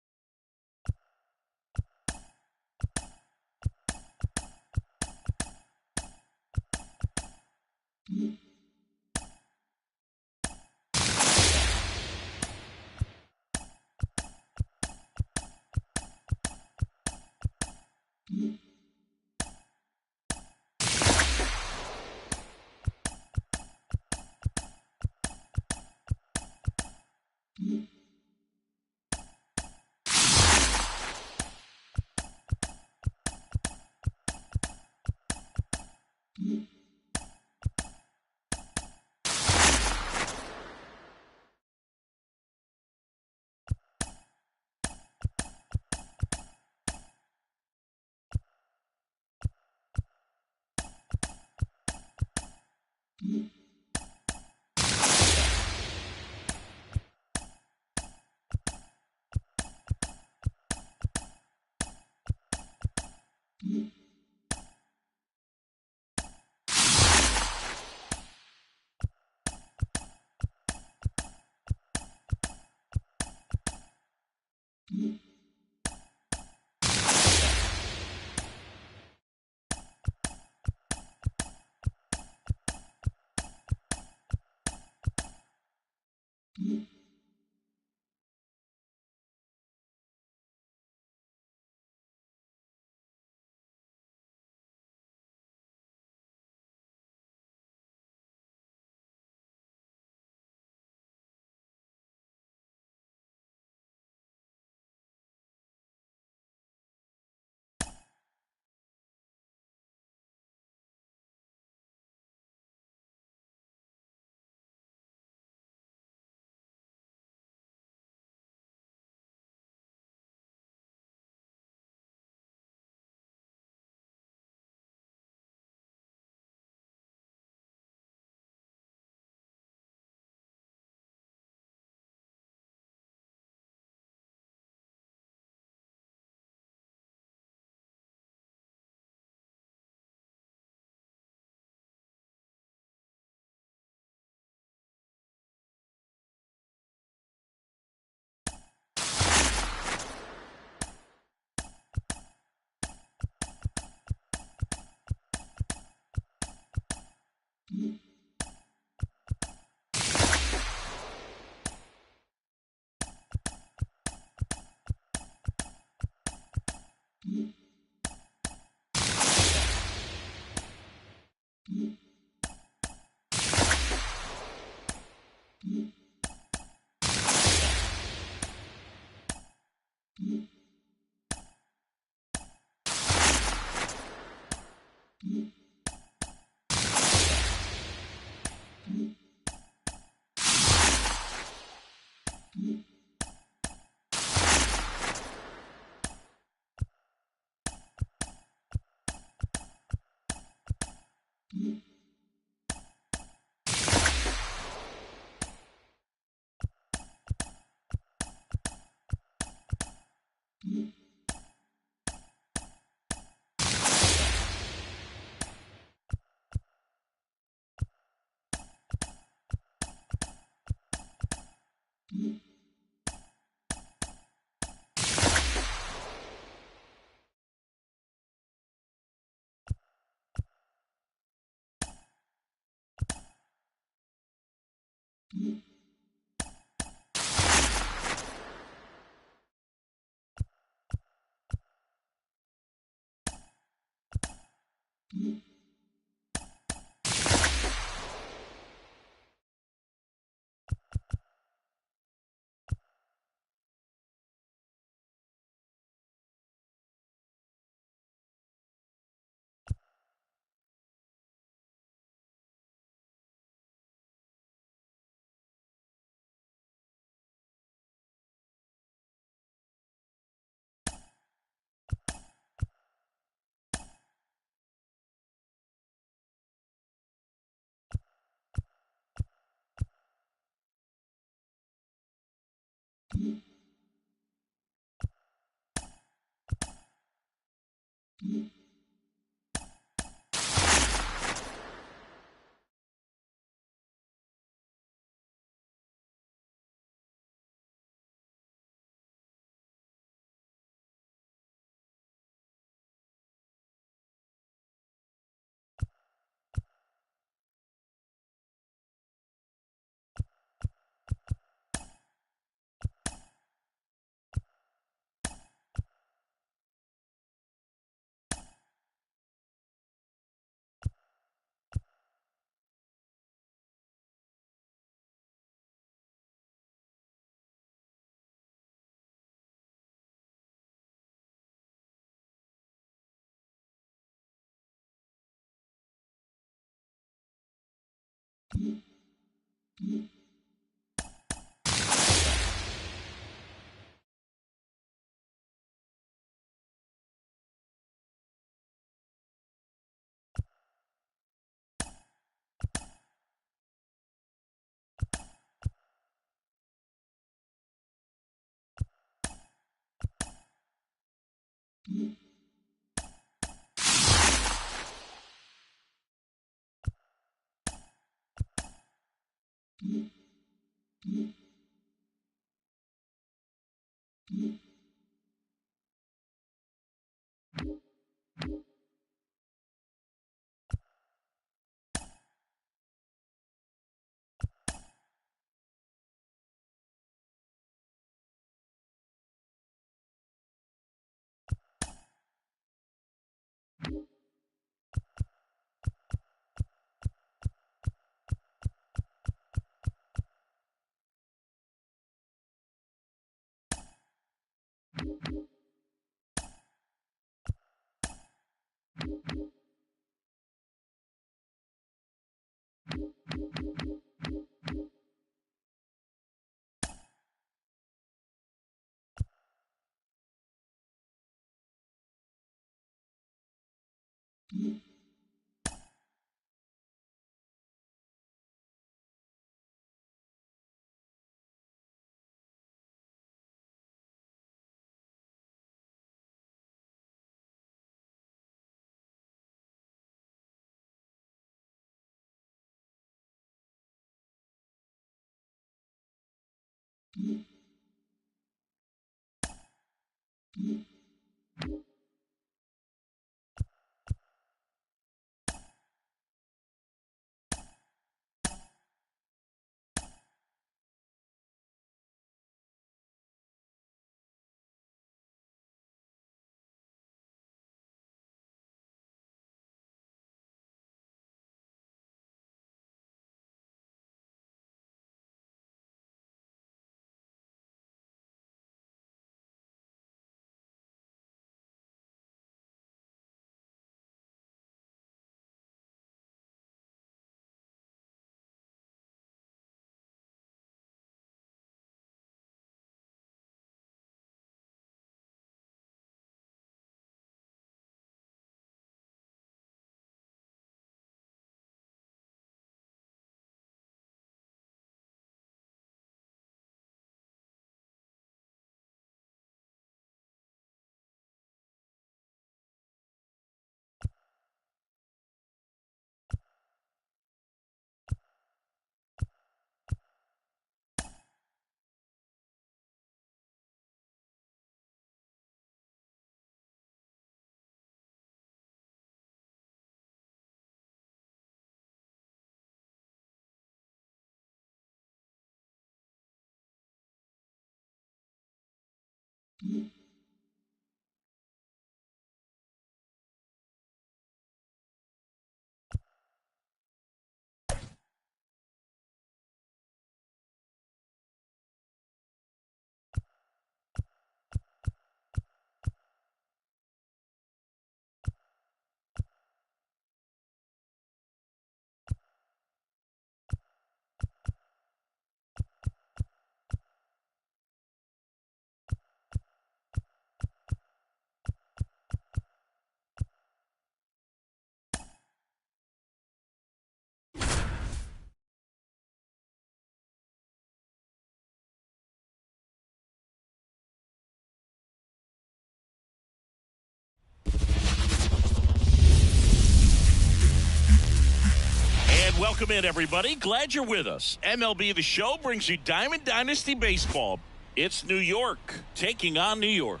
[SPEAKER 1] Welcome in, everybody. Glad you're with us. MLB The Show brings you Diamond Dynasty Baseball. It's New York taking on New York.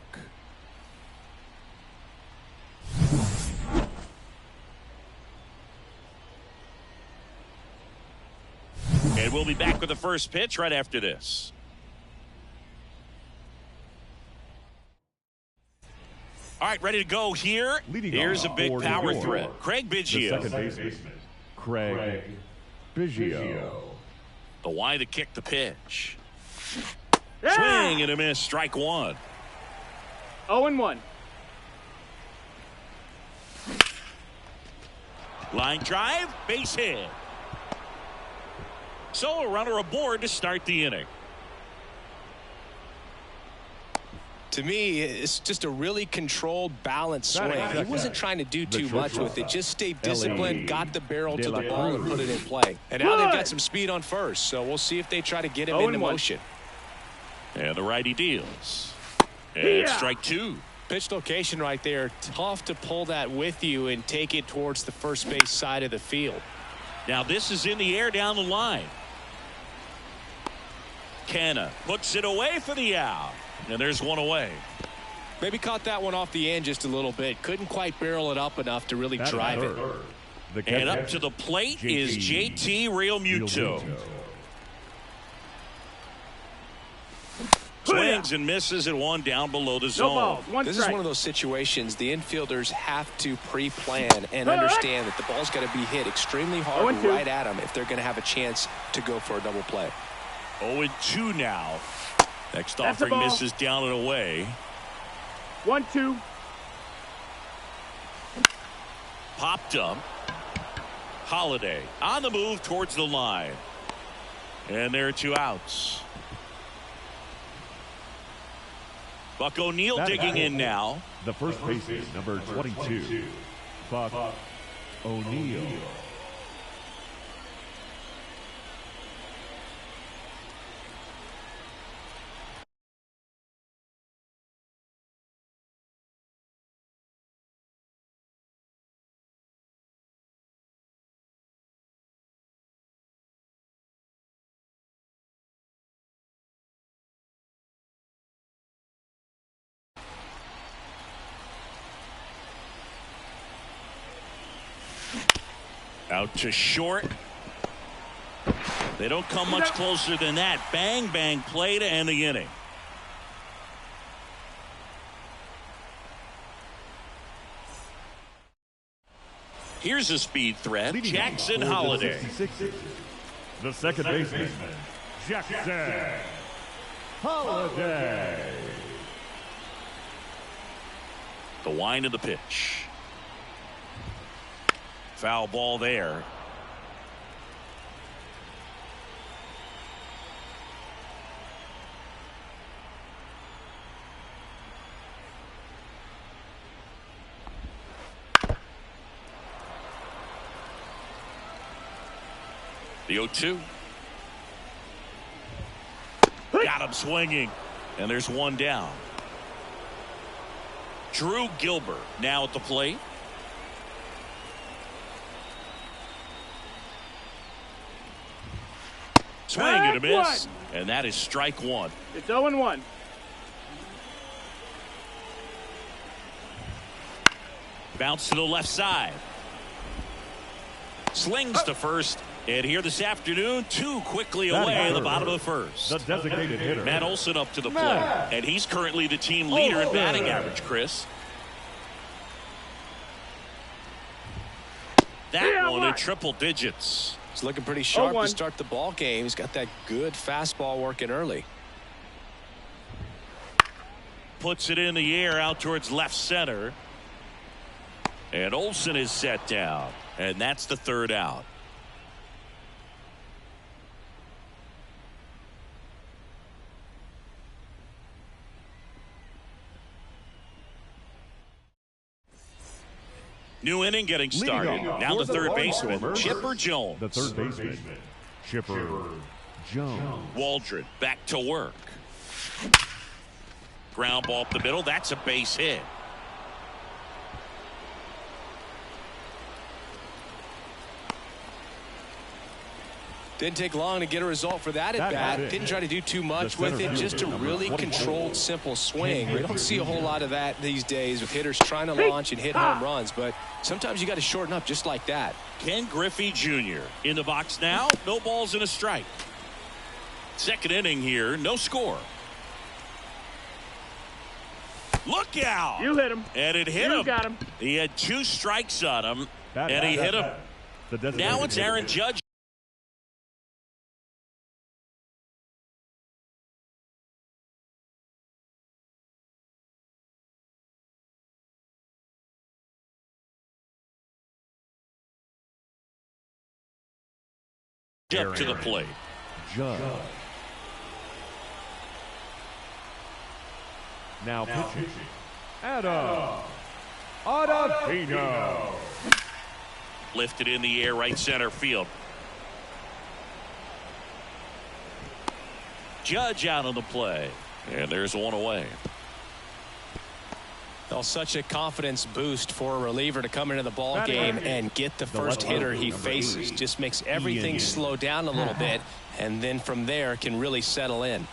[SPEAKER 1] And we'll be back with the first pitch right after this. All right, ready to go here. Here's a big power threat. Craig Biggio.
[SPEAKER 2] The second baseman, Craig Biggio.
[SPEAKER 1] The wide to kick the pitch. Swing and a miss. Strike one.
[SPEAKER 4] 0-1.
[SPEAKER 1] Line drive. Base hit. So a runner aboard to start the inning.
[SPEAKER 3] To me, it's just a really controlled, balanced swing. He wasn't trying to do too much with it. Just stayed disciplined, got the barrel to the ball, and put it in play. And now they've got some speed on first, so we'll see if they try to get him into motion.
[SPEAKER 1] And the righty deals. And strike two.
[SPEAKER 3] Pitch location right there. Tough to pull that with you and take it towards the first base side of the field.
[SPEAKER 1] Now this is in the air down the line. Canna puts it away for the out. And there's one away.
[SPEAKER 3] Maybe caught that one off the end just a little bit. Couldn't quite barrel it up enough to really drive it.
[SPEAKER 1] And up to the plate is JT Realmuto. Swings and misses at one down below the zone.
[SPEAKER 3] This is one of those situations the infielders have to pre-plan and understand that the ball's got to be hit extremely hard right at them if they're going to have a chance to go for a double play.
[SPEAKER 1] 0-2 now. Next offering misses down and away.
[SPEAKER 4] 1-2.
[SPEAKER 1] Popped up. Holiday on the move towards the line. And there are two outs. Buck O'Neil digging in now.
[SPEAKER 2] The first baseman, number 22, Buck O'Neil.
[SPEAKER 1] Out to short. They don't come much closer than that. Bang, bang play to end the inning. Here's a speed threat. Jackson Holiday.
[SPEAKER 2] The second baseman, Jackson Holiday.
[SPEAKER 1] The wind of the pitch. Foul ball there. The 0-2. Got him swinging. And there's one down. Drew Gilbert now at the plate. Swing and a miss. And that is strike one.
[SPEAKER 4] It's 0-1.
[SPEAKER 1] Bounce to the left side. Slings to first. And here this afternoon, 2 quickly away in the bottom of the first.
[SPEAKER 2] The designated hitter,
[SPEAKER 1] Matt Olson up to the plate. And he's currently the team leader in batting average, Chris. That one in triple digits.
[SPEAKER 3] He's looking pretty sharp to start the ball game. He's got that good fastball working early.
[SPEAKER 1] Puts it in the air out towards left center. And Olson is set down. And that's the 3rd out. New inning getting started. Now the 3rd baseman, Chipper Jones.
[SPEAKER 2] The 3rd baseman, Chipper Jones.
[SPEAKER 1] Waldron back to work. Ground ball up the middle. That's a base hit.
[SPEAKER 3] Didn't take long to get a result for that at bat. Didn't try to do too much with it. Just a really controlled, simple swing. We don't see a whole lot of that these days with hitters trying to launch and hit home runs. But sometimes you got to shorten up just like that.
[SPEAKER 1] Ken Griffey Jr. in the box now. No balls and a strike. 2nd inning here. No score. Look out!
[SPEAKER 4] You hit him.
[SPEAKER 1] And it hit him.
[SPEAKER 4] You got him.
[SPEAKER 1] He had 2 strikes on him, and he hit him. Now it's Aaron Judge. Up to the plate.
[SPEAKER 2] Judge. Now pitching. Adam Ottavino.
[SPEAKER 1] Lifted in the air, right center field. Judge out on the play. And there's one away.
[SPEAKER 3] Well, such a confidence boost for a reliever to come into the ball game and get the first hitter he faces. Just makes everything slow down a little bit, and then from there can really settle in.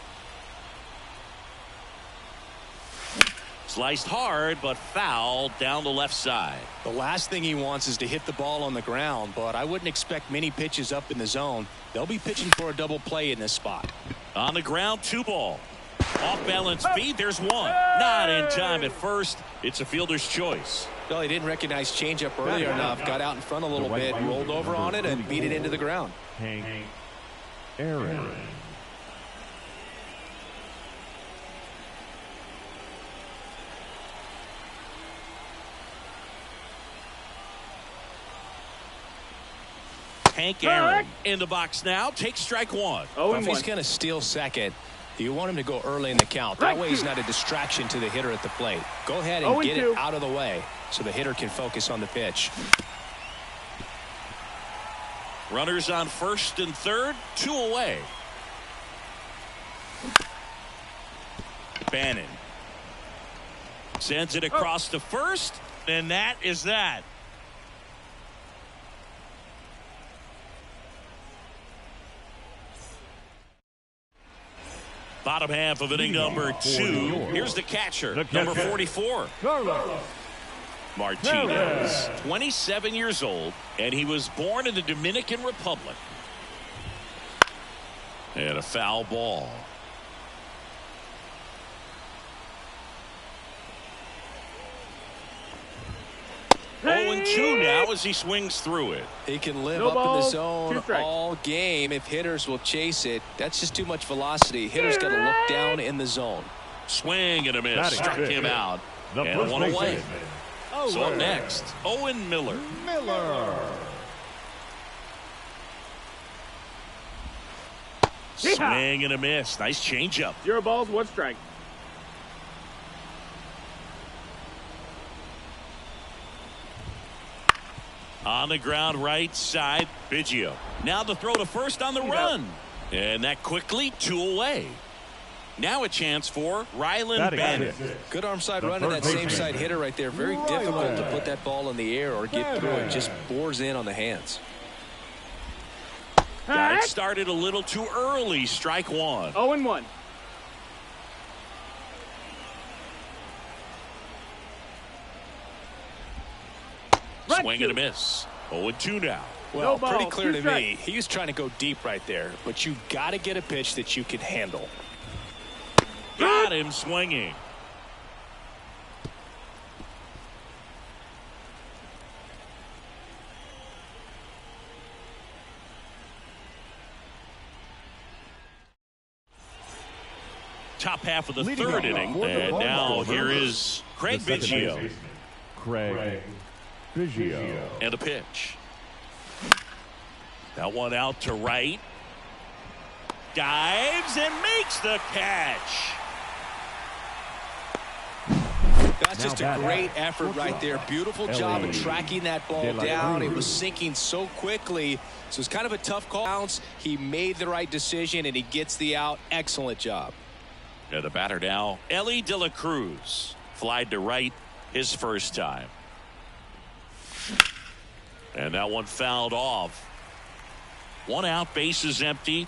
[SPEAKER 1] Sliced hard, but foul down the left side.
[SPEAKER 3] The last thing he wants is to hit the ball on the ground, but I wouldn't expect many pitches up in the zone. They'll be pitching for a double play in this spot.
[SPEAKER 1] On the ground, 2 ball. Off balance feed, there's 1. Not in time at first. It's a fielder's choice.
[SPEAKER 3] Well, he didn't recognize changeup earlier enough. Got out in front a little bit, rolled over on it, and beat it into the ground.
[SPEAKER 2] Hank Aaron.
[SPEAKER 1] Hank Aaron in the box now. Takes strike 1.
[SPEAKER 3] If he's going to steal second, you want him to go early in the count. That way he's not a distraction to the hitter at the plate. Go ahead and get it out of the way so the hitter can focus on the pitch.
[SPEAKER 1] Runners on 1st and 3rd. 2 away. Bannon sends it across to 1st, and that is that. Bottom half of inning number 2. Here's the catcher, number 44. Martinez, 27 years old, and he was born in the Dominican Republic. And a foul ball. Hey! 0-2 now as he swings through it.
[SPEAKER 3] He can live up in the zone all game if hitters will chase it. That's just too much velocity. Hitters got to look down in the zone.
[SPEAKER 1] Swing and a miss. Struck him out. And 1 away. So up next, Owen Miller. Swing and a miss. Nice changeup.
[SPEAKER 4] 0 balls, 1 strike.
[SPEAKER 1] On the ground, right side, Biggio. Now the throw to 1st on the run. And that quickly, 2 away. Now a chance for Ryland Bannon.
[SPEAKER 3] Good arm side run to that same side hitter right there. Very difficult to put that ball in the air or get through it. Just bores in on the hands.
[SPEAKER 1] Got it started a little too early. Strike 1.
[SPEAKER 4] 0-1.
[SPEAKER 1] Swing and a miss. 0-2 now.
[SPEAKER 3] Well, pretty clear to me. He was trying to go deep right there, but you got to get a pitch that you can handle.
[SPEAKER 1] Got him swinging. Top half of the third inning, and now here is Craig Biggio.
[SPEAKER 2] Craig Biggio.
[SPEAKER 1] And a pitch. That one out to right. Dives and makes the catch.
[SPEAKER 3] That's just a great effort right there. Beautiful job of tracking that ball down. It was sinking so quickly. So it's kind of a tough call. He made the right decision, and he gets the out. Excellent job.
[SPEAKER 1] And the batter now, Ellie De La Cruz. Flied to right his first time. And that one fouled off. One out, bases empty.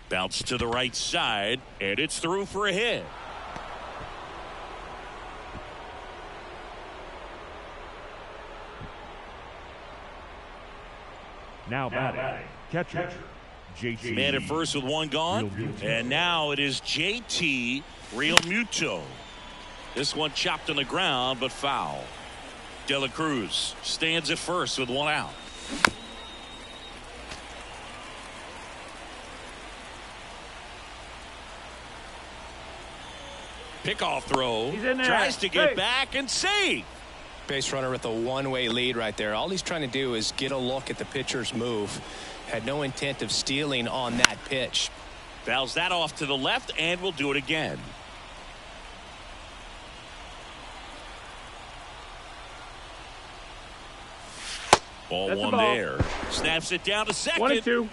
[SPEAKER 1] Bounce to the right side, and it's through for a hit.
[SPEAKER 2] Now batting, catcher, JT.
[SPEAKER 1] Man at first with one gone, and now it is JT Realmuto. This one chopped on the ground, but foul. De La Cruz stands at first with one out. Pickoff throw. Tries to get back and save.
[SPEAKER 3] Base runner with a one-way lead right there. All he's trying to do is get a look at the pitcher's move. Had no intent of stealing on that pitch.
[SPEAKER 1] Fouls that off to the left, and will do it again. Ball one there. Snaps it down to second.
[SPEAKER 4] 1-2.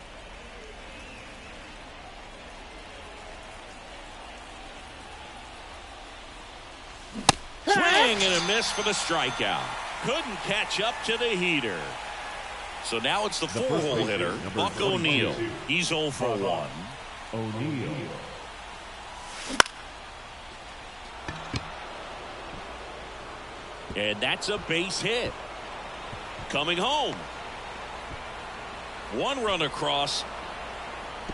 [SPEAKER 1] Swing and a miss for the strikeout. Couldn't catch up to the heater. So now it's the four-hole hitter, Buck O'Neil. He's 0 for 1.
[SPEAKER 2] O'Neil.
[SPEAKER 1] And that's a base hit. Coming home. One run across.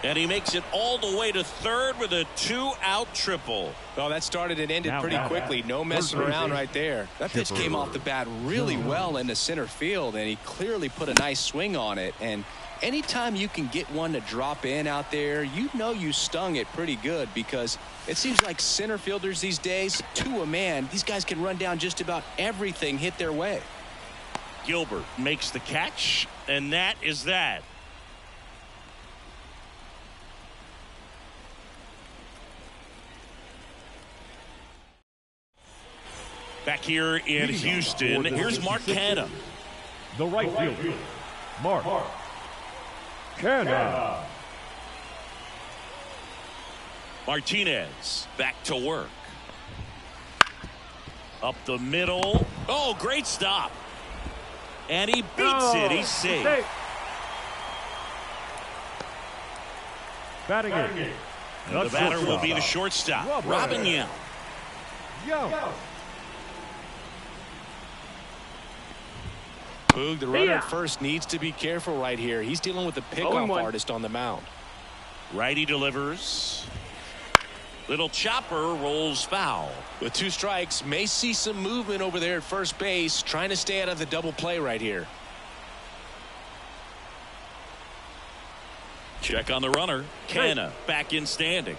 [SPEAKER 1] And he makes it all the way to third with a 2-out triple.
[SPEAKER 3] Well, that started and ended pretty quickly. No messing around right there. That pitch came off the bat really well into center field, and he clearly put a nice swing on it. And anytime you can get one to drop in out there, you know you stung it pretty good, because it seems like center fielders these days, to a man, these guys can run down just about everything hit their way.
[SPEAKER 1] Gilbert makes the catch, and that is that. Back here in Houston, here's Mark Canha.
[SPEAKER 2] The right fielder, Mark Canha.
[SPEAKER 1] Martinez back to work. Up the middle. Oh, great stop. And he beats it. He's safe.
[SPEAKER 2] Batting in.
[SPEAKER 1] The batter will be the shortstop, Robin Yount.
[SPEAKER 3] Boog, the runner at first needs to be careful right here. He's dealing with the pickoff artist on the mound.
[SPEAKER 1] Righty delivers. Little chopper rolls foul.
[SPEAKER 3] With 2 strikes, may see some movement over there at first base, trying to stay out of the double play right here.
[SPEAKER 1] Check on the runner. Canha back in standing.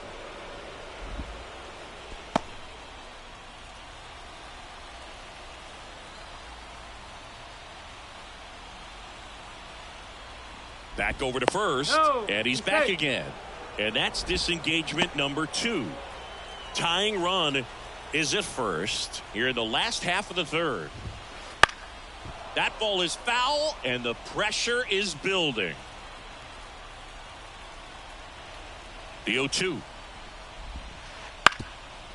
[SPEAKER 1] Back over to first, and he's back again. And that's disengagement number 2. Tying run is at first here in the last half of the third. That ball is foul, and the pressure is building. The 0-2.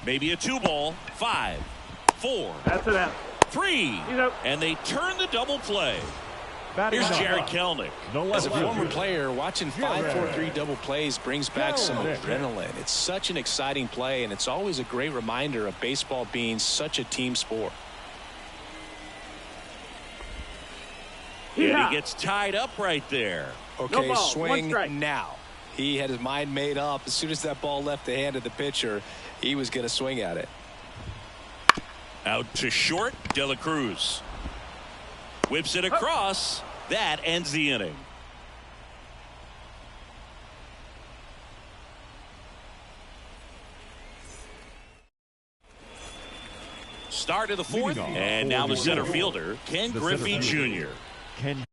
[SPEAKER 1] Maybe a 2-ball. 5, 4,
[SPEAKER 4] That's it out.
[SPEAKER 1] 3, and they turn the double play. Here's Jared Kelenic.
[SPEAKER 3] As a former player, watching 5-4-3 double plays brings back some adrenaline. It's such an exciting play, and it's always a great reminder of baseball being such a team sport.
[SPEAKER 1] And he gets tied up right there.
[SPEAKER 3] Okay,
[SPEAKER 4] No ball,
[SPEAKER 3] swing now. He had his mind made up. As soon as that ball left the hand of the pitcher, he was going to swing at it.
[SPEAKER 1] Out to short, De La Cruz. Whips it across. That ends the inning. Start of the fourth, and now the center fielder, Ken Griffey Jr.
[SPEAKER 2] Ken.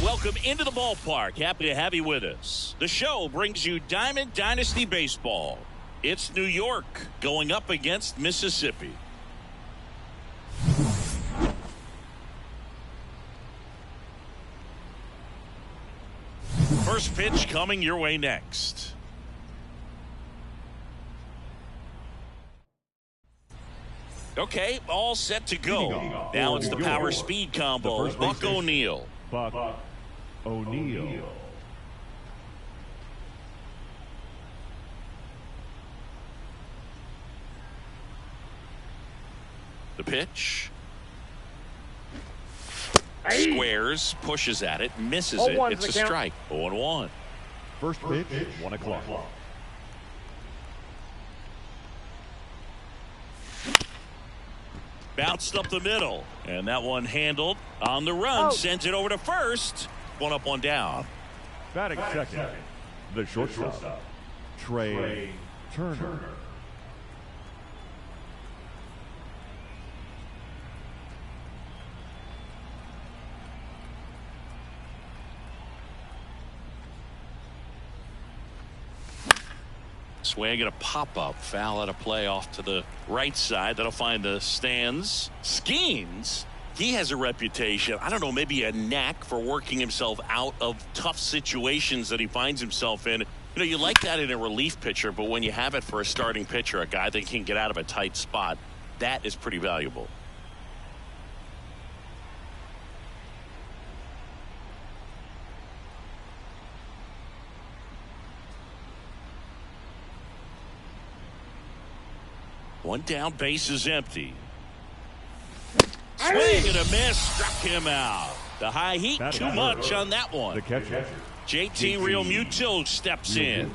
[SPEAKER 1] Welcome into the ballpark. Happy to have you with us. The show brings you Diamond Dynasty Baseball. It's New York going up against Mississippi. First pitch coming your way next. Okay, all set to go. Now it's the power speed combo. Buck O'Neil.
[SPEAKER 2] Buck O'Neil.
[SPEAKER 1] The pitch. Squares, pushes at it, misses it. It's a strike. 0-1.
[SPEAKER 2] First pitch, 1 o'clock.
[SPEAKER 1] Bounced up the middle, and that one handled on the run. Sends it over to first. 1 up, 1 down.
[SPEAKER 2] Batting second, the shortstop, Trey Turner.
[SPEAKER 1] Swing and a pop-up. Foul out of play off to the right side. That'll find the stands. Skeens, he has a reputation, I don't know, maybe a knack for working himself out of tough situations that he finds himself in. You know, you like that in a relief pitcher, but when you have it for a starting pitcher, a guy that can get out of a tight spot, that is pretty valuable. One down, base is empty. Swing and a miss, struck him out. The high heat, too much on that one.
[SPEAKER 2] The catcher,
[SPEAKER 1] JT Realmuto steps in.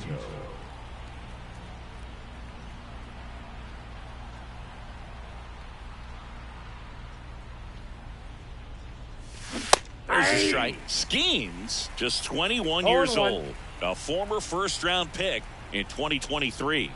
[SPEAKER 1] There's a strike. Skeens, just 21 years old. A former first-round pick in 2023.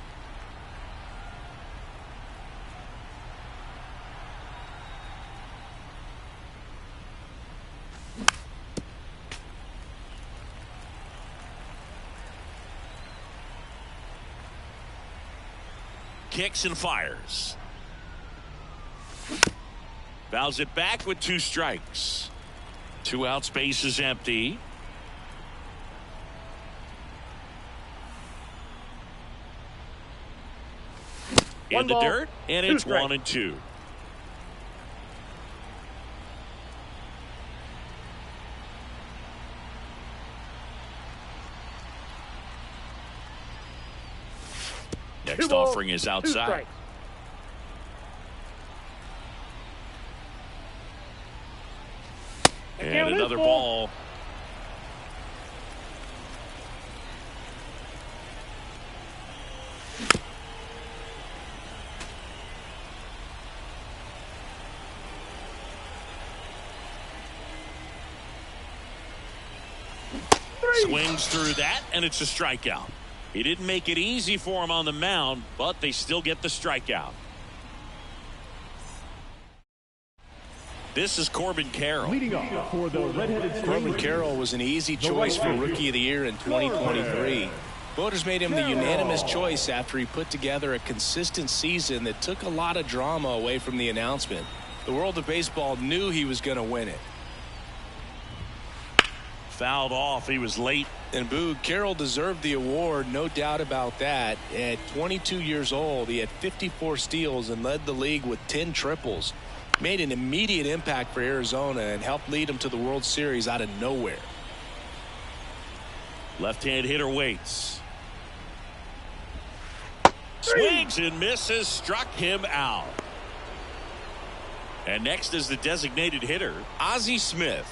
[SPEAKER 1] Kicks and fires. Fouls it back with 2 strikes. 2 outs, base is empty. In the dirt, and it's 1-2. Next offering is outside. And another ball. Swings through that, and it's a strikeout. He didn't make it easy for him on the mound, but they still get the strikeout. This is Corbin Carroll.
[SPEAKER 2] Leading off for the red-headed
[SPEAKER 3] Corbin Carroll was an easy choice for Rookie of the Year in 2023. Voters made him the unanimous choice after he put together a consistent season that took a lot of drama away from the announcement. The world of baseball knew he was going to win it.
[SPEAKER 1] Fouled off. He was late.
[SPEAKER 3] And Boog, Carroll deserved the award, no doubt about that. At 22 years old, he had 54 steals and led the league with 10 triples. Made an immediate impact for Arizona and helped lead them to the World Series out of nowhere.
[SPEAKER 1] Left-hand hitter waits. Swings and misses. Struck him out. And next is the designated hitter, Ozzie Smith.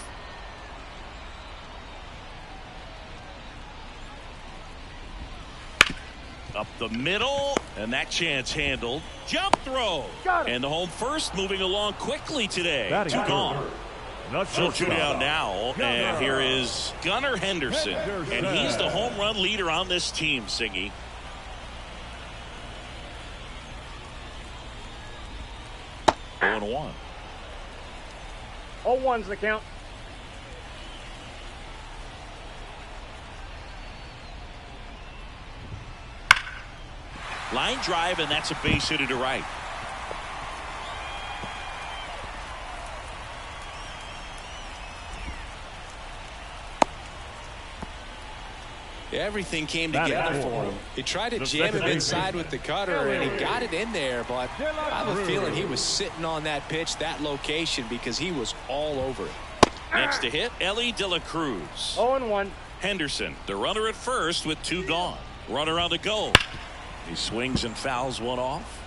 [SPEAKER 1] Up the middle, and that chance handled. Jump throw. And the home first moving along quickly today. Two gone. So two down now. And here is Gunnar Henderson. And he's the home run leader on this team, Singy. Oh, 1.
[SPEAKER 4] 0-1's the count.
[SPEAKER 1] Line drive, and that's a base hit to right.
[SPEAKER 3] Everything came together for him. He tried to jam him inside with the cutter, and he got it in there, but I have a feeling he was sitting on that pitch, that location, because he was all over it.
[SPEAKER 1] Next to hit, Ellie De La Cruz.
[SPEAKER 4] 0-1.
[SPEAKER 1] Henderson, the runner at first with 2 gone. Runner on the go. He swings and fouls one off.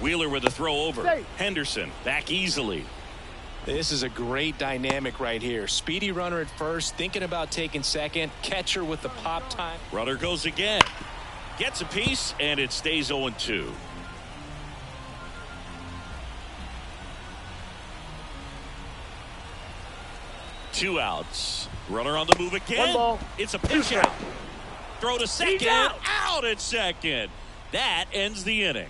[SPEAKER 1] Wheeler with a throw over. Henderson back easily.
[SPEAKER 3] This is a great dynamic right here. Speedy runner at first, thinking about taking second. Catcher with the pop time.
[SPEAKER 1] Runner goes again. Gets a piece, and it stays 0-2. Two outs. Runner on the move again.
[SPEAKER 4] 1 ball.
[SPEAKER 1] It's a pitch out. Throw to second. Out at second. That ends the inning.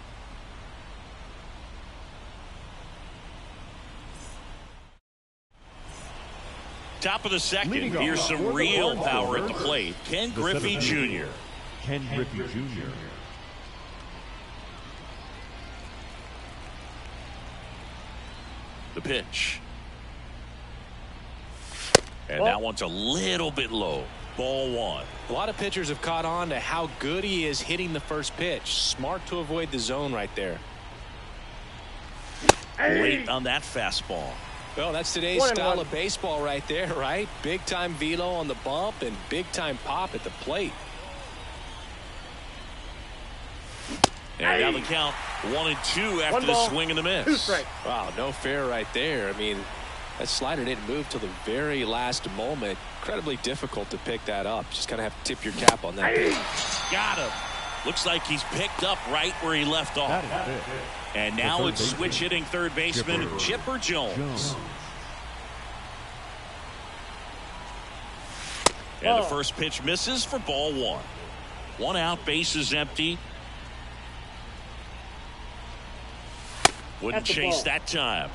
[SPEAKER 1] Top of the second. Here's some real power at the plate. Ken Griffey Jr.
[SPEAKER 2] Ken Griffey Jr.
[SPEAKER 1] The pitch. And that one's a little bit low. Ball 1.
[SPEAKER 3] A lot of pitchers have caught on to how good he is hitting the first pitch. Smart to avoid the zone right there.
[SPEAKER 1] Late on that fastball.
[SPEAKER 3] Well, that's today's style of baseball right there, right? Big time velo on the bump and big time pop at the plate.
[SPEAKER 1] And now the count 1-2 after the swing and the miss.
[SPEAKER 4] 2 strikes.
[SPEAKER 3] Wow, no fair right there. I mean, that slider didn't move till the very last moment. Incredibly difficult to pick that up. Just kind of have to tip your cap on that.
[SPEAKER 1] Got him. Looks like he's picked up right where he left off. And now it's switch hitting third baseman Chipper Jones. And the first pitch misses for ball 1. 1 out, bases empty. Wouldn't chase that time.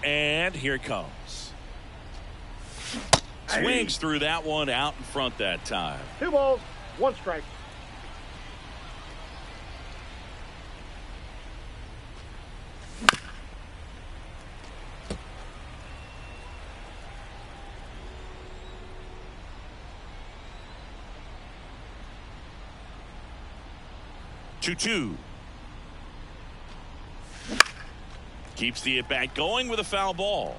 [SPEAKER 1] And here it comes. Swings through that one, out in front that time.
[SPEAKER 4] 2 balls, 1 strike.
[SPEAKER 1] Two. Keeps the at-bat going with a foul ball.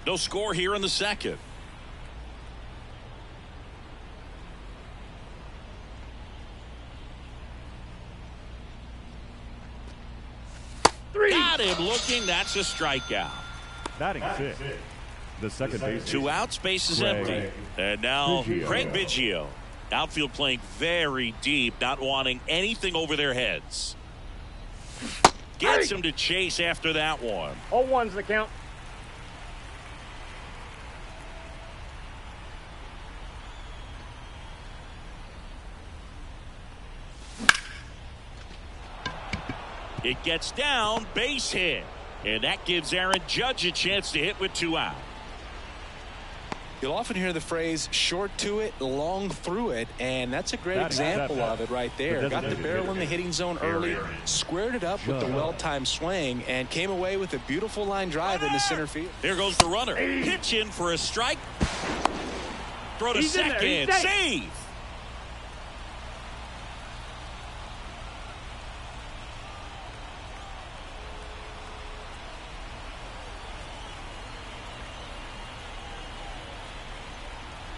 [SPEAKER 1] No score here in the second. Got him looking. That's a strikeout.
[SPEAKER 2] Batting 6. The second base.
[SPEAKER 1] 2 outs, base is empty. And now Craig Biggio. Outfield playing very deep, not wanting anything over their heads. Gets him to chase after that one.
[SPEAKER 4] 0-1's the count.
[SPEAKER 1] It gets down, base hit. And that gives Aaron Judge a chance to hit with 2 out.
[SPEAKER 3] You'll often hear the phrase short to it, long through it, and that's a great example of it right there. Got the barrel in the hitting zone early, squared it up with the well-timed swing, and came away with a beautiful line drive in the center field.
[SPEAKER 1] There goes the runner. Pitch in for a strike. Throw to second. Save.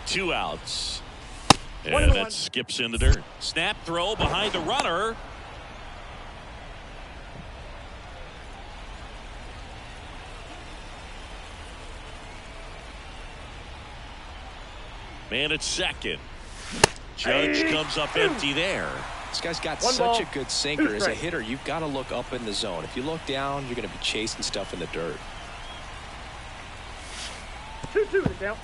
[SPEAKER 1] Two outs. And that skips in the dirt. Snap throw behind the runner. Man at second. Judge comes up empty there.
[SPEAKER 3] This guy's got such a good sinker. As a hitter, you've got to look up in the zone. If you look down, you're going to be chasing stuff in the dirt.
[SPEAKER 4] 2-2 to count.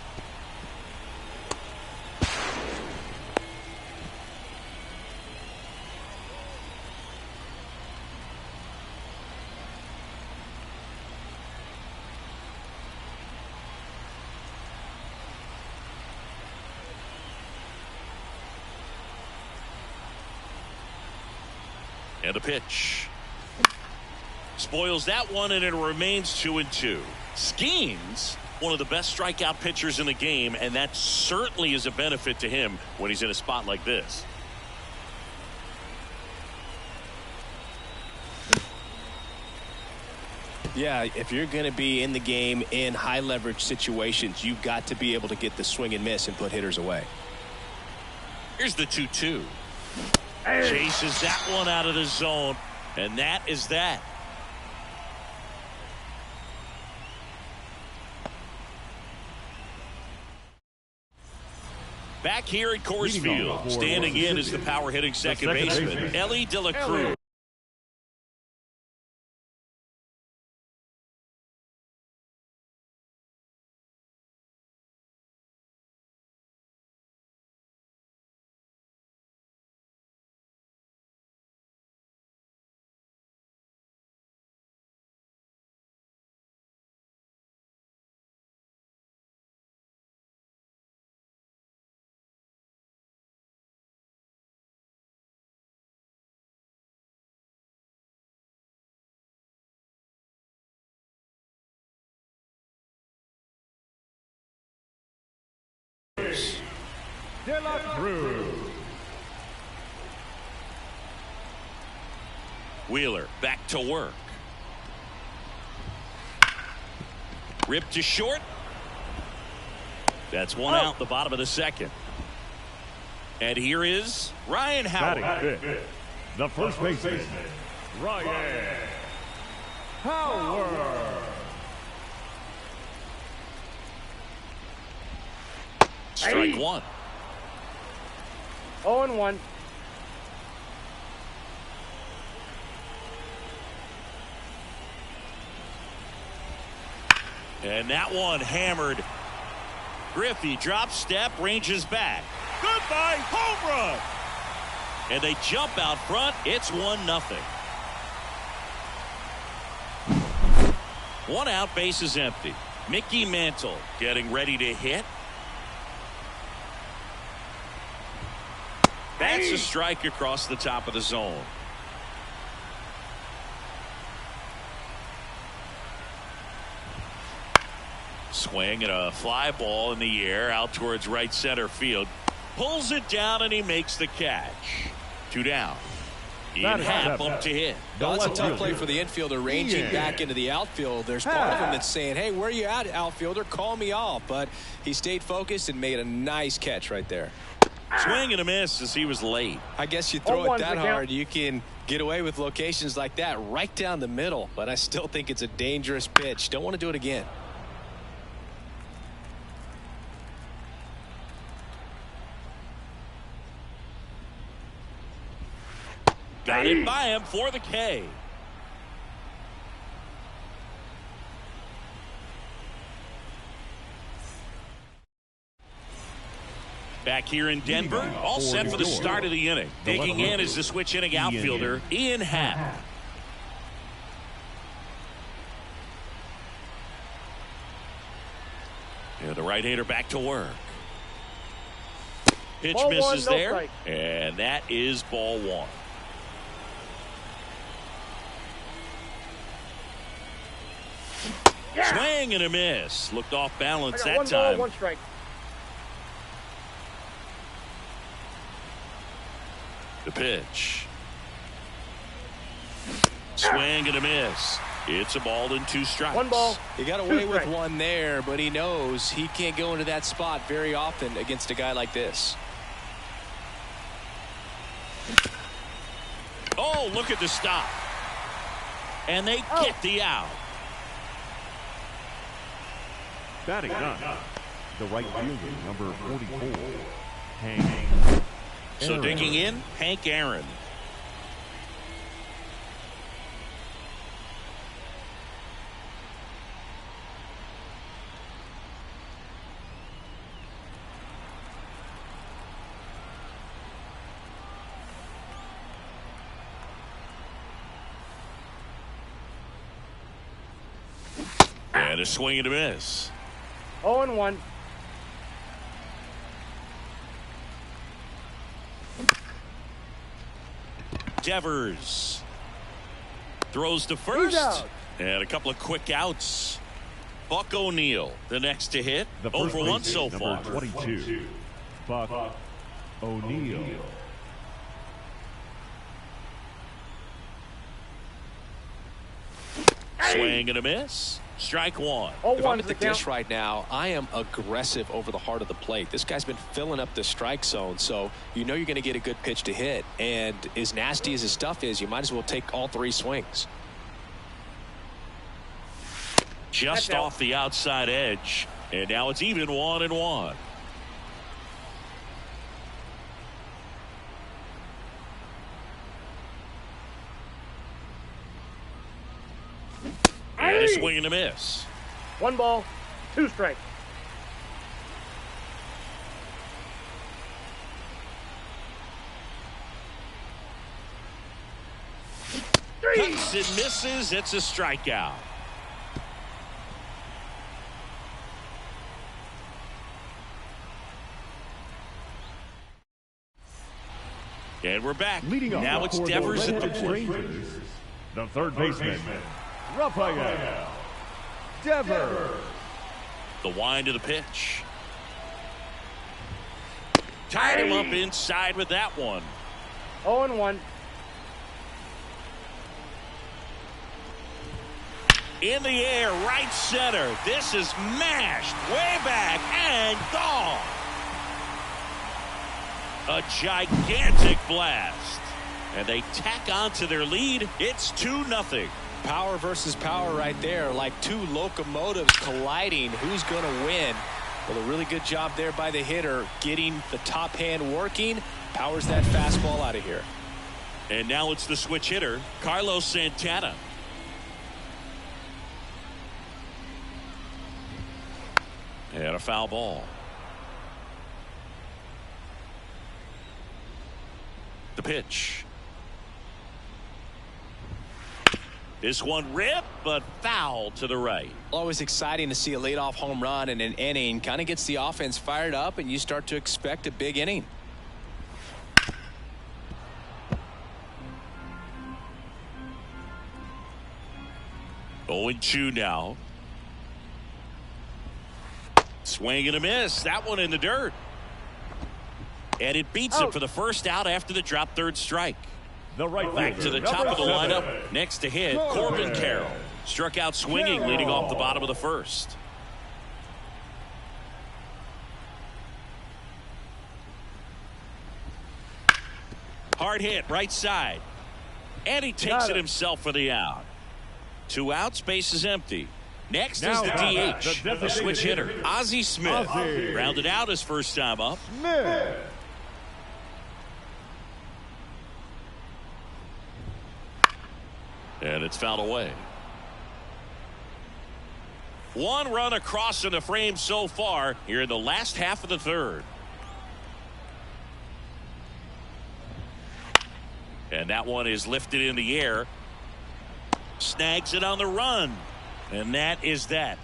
[SPEAKER 1] And a pitch. Spoils that one, and it remains 2-2. Skeens, one of the best strikeout pitchers in the game, and that certainly is a benefit to him when he's in a spot like this.
[SPEAKER 3] Yeah, if you're going to be in the game in high leverage situations, you've got to be able to get the swing and miss and put hitters away.
[SPEAKER 1] Here's the 2-2. Chases that one out of the zone, and that is that. Back here at Coors Field, standing in is the power hitting second baseman, Ellie De La Cruz.
[SPEAKER 2] De La Cruz.
[SPEAKER 1] Wheeler back to work. Ripped to short. That's one out, the bottom of the second. And here is Ryan Howard.
[SPEAKER 2] The first baseman, Ryan Howard.
[SPEAKER 1] Strike one.
[SPEAKER 4] 0-1.
[SPEAKER 1] And that one hammered. Griffey drop step, ranges back. Goodbye, home run. And they jump out front. It's 1-0. One out, base is empty. Mickey Mantle getting ready to hit. That's a strike across the top of the zone. Swing and a fly ball in the air out towards right center field. Pulls it down and he makes the catch. 2 down. Ian Happ up to hit.
[SPEAKER 3] Well, that's a tough play for the infielder ranging back into the outfield. There's part of him that's saying, hey, where you at, outfielder? Call me off. But he stayed focused and made a nice catch right there.
[SPEAKER 1] Swing and a miss as he was late.
[SPEAKER 3] I guess you throw it that hard, you can get away with locations like that right down the middle. But I still think it's a dangerous pitch. Don't want to do it again.
[SPEAKER 1] Got it by him for the K. Back here in Denver, all set for the start of the inning. Digging in is the switch inning outfielder, Ian Happ. And the right-hander back to work. Pitch
[SPEAKER 4] Ball
[SPEAKER 1] misses
[SPEAKER 4] one, no
[SPEAKER 1] there,
[SPEAKER 4] strike.
[SPEAKER 1] and that is ball one.
[SPEAKER 4] Yeah.
[SPEAKER 1] Swing and a miss. Looked off balance that
[SPEAKER 4] one
[SPEAKER 1] time.
[SPEAKER 4] ball, one strike.
[SPEAKER 1] The pitch. Swing and a miss. It's a ball and 2 strikes.
[SPEAKER 4] One ball.
[SPEAKER 3] He got away with one there, but he knows he can't go into that spot very often against a guy like this.
[SPEAKER 1] Oh, look at the stop. And they get the out.
[SPEAKER 2] Batting up, the right fielder, number 44, Hank.
[SPEAKER 1] So digging in, Hank Aaron. And a swing and a miss.
[SPEAKER 4] 0-1.
[SPEAKER 1] Devers throws to first, and a couple of quick outs. Buck O'Neil, the next to hit.
[SPEAKER 2] The
[SPEAKER 1] 0 for 1 so
[SPEAKER 2] number
[SPEAKER 1] far.
[SPEAKER 2] 22, Buck O'Neil.
[SPEAKER 1] Swing and a miss. Strike one.
[SPEAKER 3] If I'm at the dish right now, I am aggressive over the heart of the plate. This guy's been filling up the strike zone, so you know you're going to get a good pitch to hit. And as nasty as his stuff is, you might as well take all 3 swings.
[SPEAKER 1] Just off the outside edge, and now it's even 1-1. And a swing and a miss.
[SPEAKER 4] 1 ball, 2 strikes.
[SPEAKER 1] Cuts and misses. It's a strikeout. And we're back. Now it's Devers at the plate.
[SPEAKER 2] The third baseman, Rafael Devers.
[SPEAKER 1] The wind of the pitch. Tied him up inside with that one.
[SPEAKER 4] 0-1.
[SPEAKER 1] In the air, right center. This is mashed way back and gone. A gigantic blast. And they tack on to their lead. It's 2-0.
[SPEAKER 3] Power versus power right there, like 2 locomotives colliding. Who's going to win? Well, a really good job there by the hitter, getting the top hand working. Powers that fastball out of here.
[SPEAKER 1] And now it's the switch hitter, Carlos Santana. And a foul ball. The pitch. This one ripped, but foul to the right.
[SPEAKER 3] Always exciting to see a leadoff home run in an inning. Kind of gets the offense fired up, and you start to expect a big inning.
[SPEAKER 1] Oh, 0-2 now. Swing and a miss. That one in the dirt. And it beats him for the first out after the drop third strike.
[SPEAKER 2] The right
[SPEAKER 1] Back to the top of the lineup. Next to hit, Corbin Carroll. Struck out swinging, leading off the bottom of the first. Hard hit, right side. And he takes it himself for the out. 2 outs, base is empty. Next is the DH, the switch hitter, Ozzie Smith. Rounded out his first time up. And it's fouled away. One run across in the frame so far here in the last half of the third. And that one is lifted in the air. Snags it on the run. And that is that.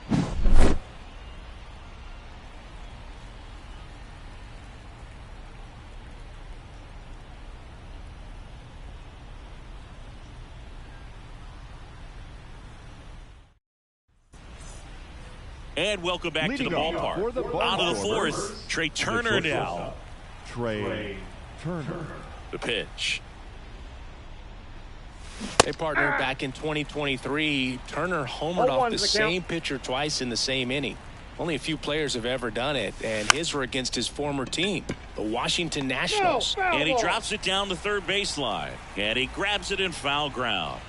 [SPEAKER 1] And welcome back to the ballpark. Out of the fourth, Trey Turner now.
[SPEAKER 2] Trey Turner.
[SPEAKER 1] The pitch.
[SPEAKER 3] Hey, partner, back in 2023, Turner homered off the same pitcher twice in the same inning. Only a few players have ever done it, and his were against his former team, the Washington Nationals.
[SPEAKER 1] And he drops it down the third baseline, and he grabs it in foul ground.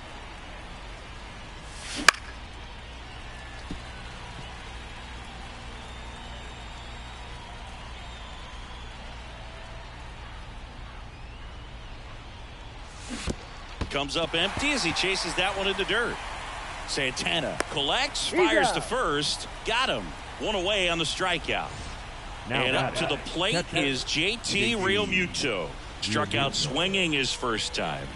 [SPEAKER 1] Comes up empty as he chases that one in the dirt. Santana collects, fires to first, got him. One away on the strikeout. And up to the plate is JT Realmuto. Struck out swinging his first time.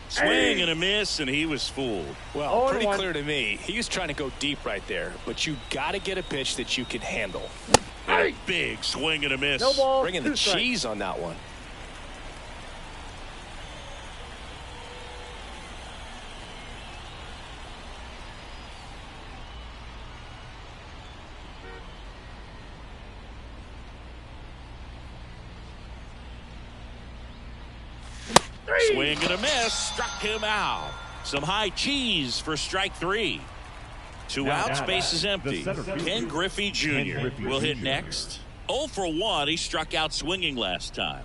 [SPEAKER 1] Swing and a miss, and he was fooled.
[SPEAKER 3] Well, pretty clear to me. He was trying to go deep right there, but you got to get a pitch that you can handle.
[SPEAKER 1] A big swing and a miss.
[SPEAKER 4] No ball,
[SPEAKER 3] bringing the cheese on that one.
[SPEAKER 1] Swing and a miss, struck him out. Some high cheese for strike three. Two outs, base is empty. Ken Griffey Jr. will hit next. 0 for 1. He struck out swinging last time.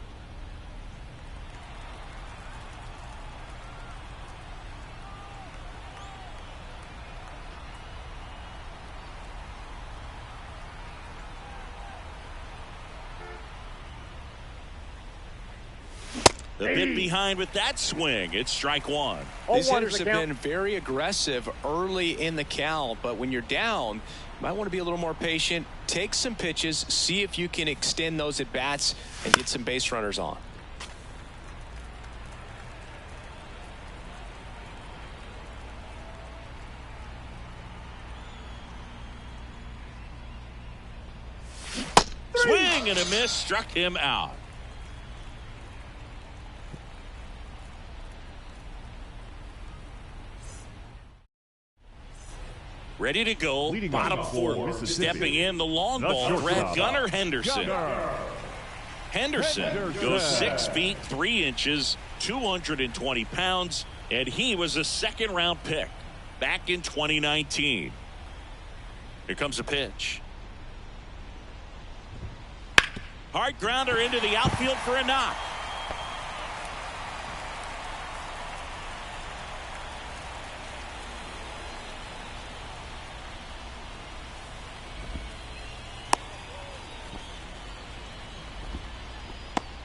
[SPEAKER 1] A bit behind with that swing. It's strike one.
[SPEAKER 3] These hitters have been very aggressive early in the count, but when you're down, you might want to be a little more patient. Take some pitches, see if you can extend those at bats and get some base runners on.
[SPEAKER 1] Swing and a miss, struck him out. Ready to go.
[SPEAKER 2] Leading
[SPEAKER 1] Bottom four. Stepping in the long ball threat, Gunnar Henderson. Henderson goes 6 feet 3 inches, 220 pounds, and he was a second-round pick back in 2019. Here comes a pitch. Hard grounder into the outfield for a knock.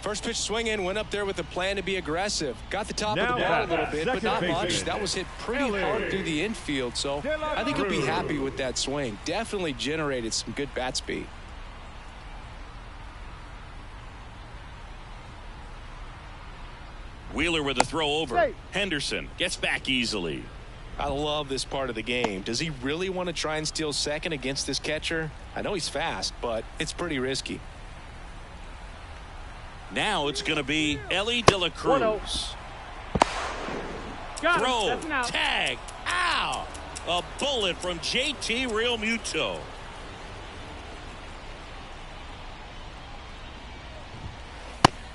[SPEAKER 3] First pitch swinging, went up there with a plan to be aggressive. Got the top of the ball a little bit, but not much. That was hit pretty hard through the infield, so I think he'll be happy with that swing. Definitely generated some good bat speed.
[SPEAKER 1] Wheeler with a throw over. Henderson gets back easily.
[SPEAKER 3] I love this part of the game. Does he really want to try and steal second against this catcher? I know he's fast, but it's pretty risky.
[SPEAKER 1] Now it's going to be Ellie De La Cruz. Throw, tag, ow! A bullet from JT Realmuto.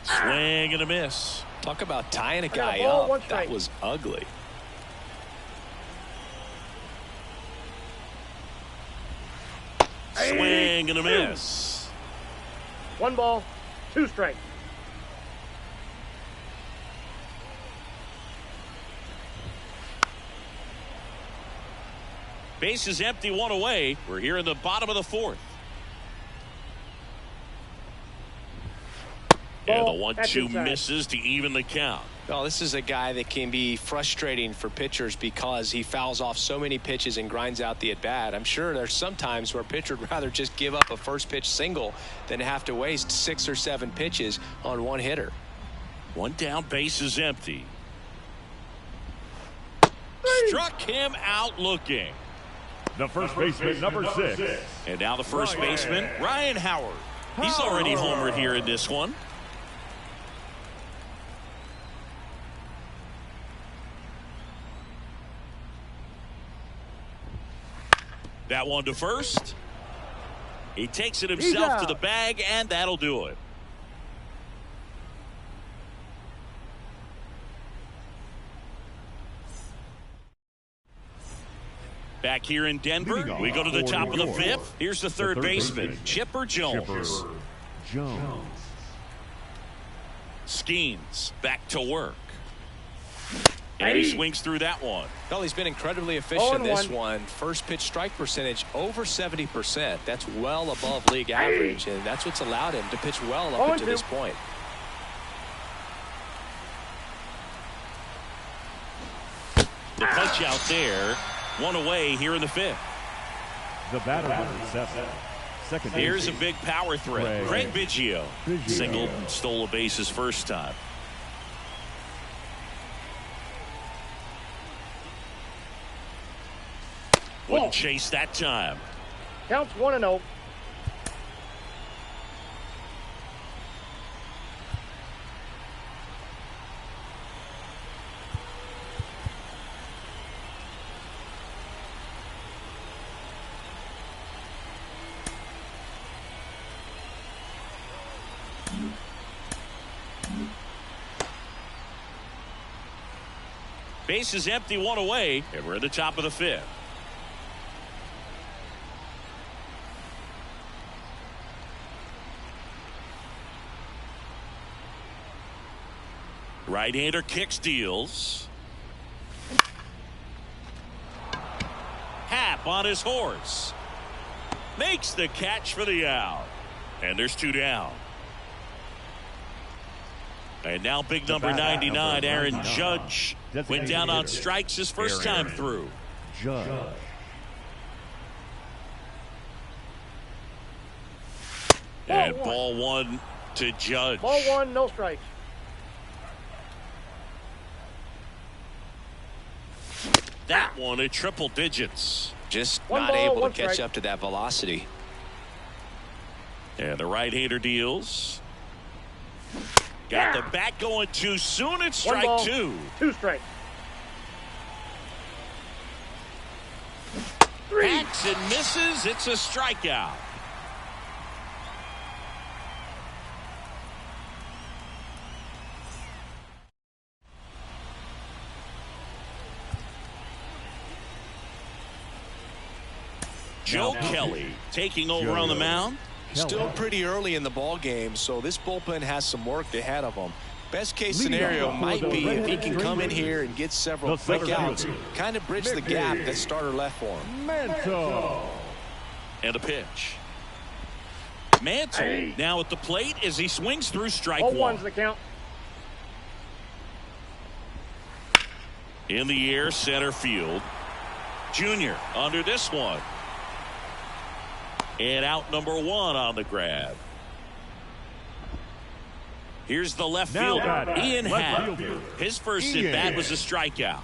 [SPEAKER 1] Swing and a miss.
[SPEAKER 3] Talk about tying a guy up. That was ugly.
[SPEAKER 1] Swing and a miss.
[SPEAKER 4] 1 ball, 2 strikes.
[SPEAKER 1] Base is empty, 1 away. We're here in the bottom of the fourth. And the 1-2 misses to even the count.
[SPEAKER 3] Well, this is a guy that can be frustrating for pitchers because he fouls off so many pitches and grinds out the at-bat. I'm sure there's some times where a pitcher would rather just give up a first pitch single than have to waste 6 or 7 pitches on one hitter.
[SPEAKER 1] 1 down, base is empty. Struck him out looking.
[SPEAKER 2] The first baseman, number 6.
[SPEAKER 1] And now the first baseman, Ryan Howard. He's already homered here in this one. That one to first. He takes it himself to the bag, and that'll do it. Back here in Denver, we go to the top of the 5th. Here's the third baseman, Chipper Jones. Skeens back to work. And he swings through that one.
[SPEAKER 3] Well, he's been incredibly efficient this one. First pitch strike percentage over 70%. That's well above league average, and that's what's allowed him to pitch well up to this point.
[SPEAKER 1] The punch out there. 1 away here in the 5th.
[SPEAKER 2] The batter, number 7. Second.
[SPEAKER 1] Here's a big power threat. Craig Biggio. Singled and stole a base his first time. Wouldn't chase that time.
[SPEAKER 4] Counts 1-0.
[SPEAKER 1] Base is empty, 1 away, and we're at the top of the 5th. Right-hander kicks, deals. Happ on his horse. Makes the catch for the out. And there's 2 down. And now big number 99, Aaron Judge, went down on strikes his first time through.
[SPEAKER 2] Judge.
[SPEAKER 1] And ball 1 to Judge.
[SPEAKER 4] Ball 1, no strikes.
[SPEAKER 1] That one at triple digits.
[SPEAKER 3] Just
[SPEAKER 4] One
[SPEAKER 3] not
[SPEAKER 4] ball,
[SPEAKER 3] able to
[SPEAKER 4] one
[SPEAKER 3] catch
[SPEAKER 4] strike.
[SPEAKER 3] up to that velocity.
[SPEAKER 1] And the right-hander deals. Got the bat going too soon. It's strike 2.
[SPEAKER 4] 2 strikes.
[SPEAKER 1] Hacks and misses. It's a strikeout. Joe Kelly taking over on the mound.
[SPEAKER 3] Still pretty early in the ball game, so this bullpen has some work ahead of them. Best case scenario might be if he can come in here and get several quick outs, kind of bridge the gap that starter left for him.
[SPEAKER 1] And a pitch. Mantle now at the plate as he swings through strike
[SPEAKER 4] Ball
[SPEAKER 1] 1.
[SPEAKER 4] 1's the count.
[SPEAKER 1] In the air, center field. Junior under this one. And out number 1 on the grab. Here's the left fielder, Ian Happ. His first at bat was a strikeout.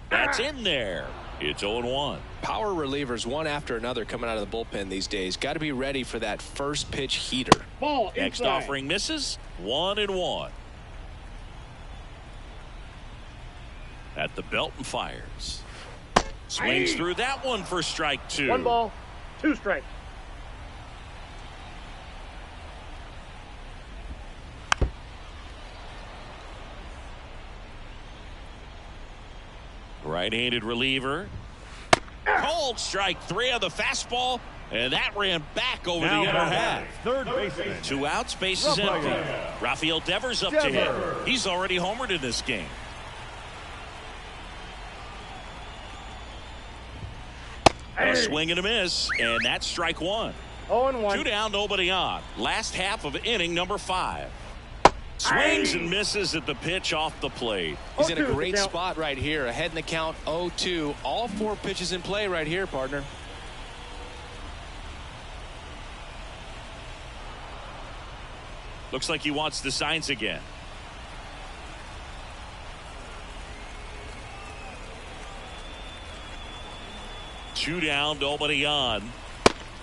[SPEAKER 1] That's in there. It's 0-1.
[SPEAKER 3] Power relievers one after another coming out of the bullpen these days. Got to be ready for that first pitch heater.
[SPEAKER 4] Ball
[SPEAKER 1] Next
[SPEAKER 4] inside.
[SPEAKER 1] offering misses. 1-1. At the belt and fires. Swings through that one for strike 2.
[SPEAKER 4] 1 ball, 2 strikes.
[SPEAKER 1] Right-handed reliever. Called strike 3 on the fastball, and that ran back over the inner half.
[SPEAKER 2] Third baseman.
[SPEAKER 1] 2 outs, base is empty. Rafael Devers up to hit. He's already homered in this game. A swing and a miss, and that's strike one.
[SPEAKER 4] 0-1.
[SPEAKER 1] 2 down, nobody on. Last half of inning number 5. Swings and misses at the pitch off the plate.
[SPEAKER 3] He's in a great spot right here. Ahead in the count, 0-2. All 4 pitches in play right here, partner.
[SPEAKER 1] Looks like he wants the signs again. Two down, nobody on.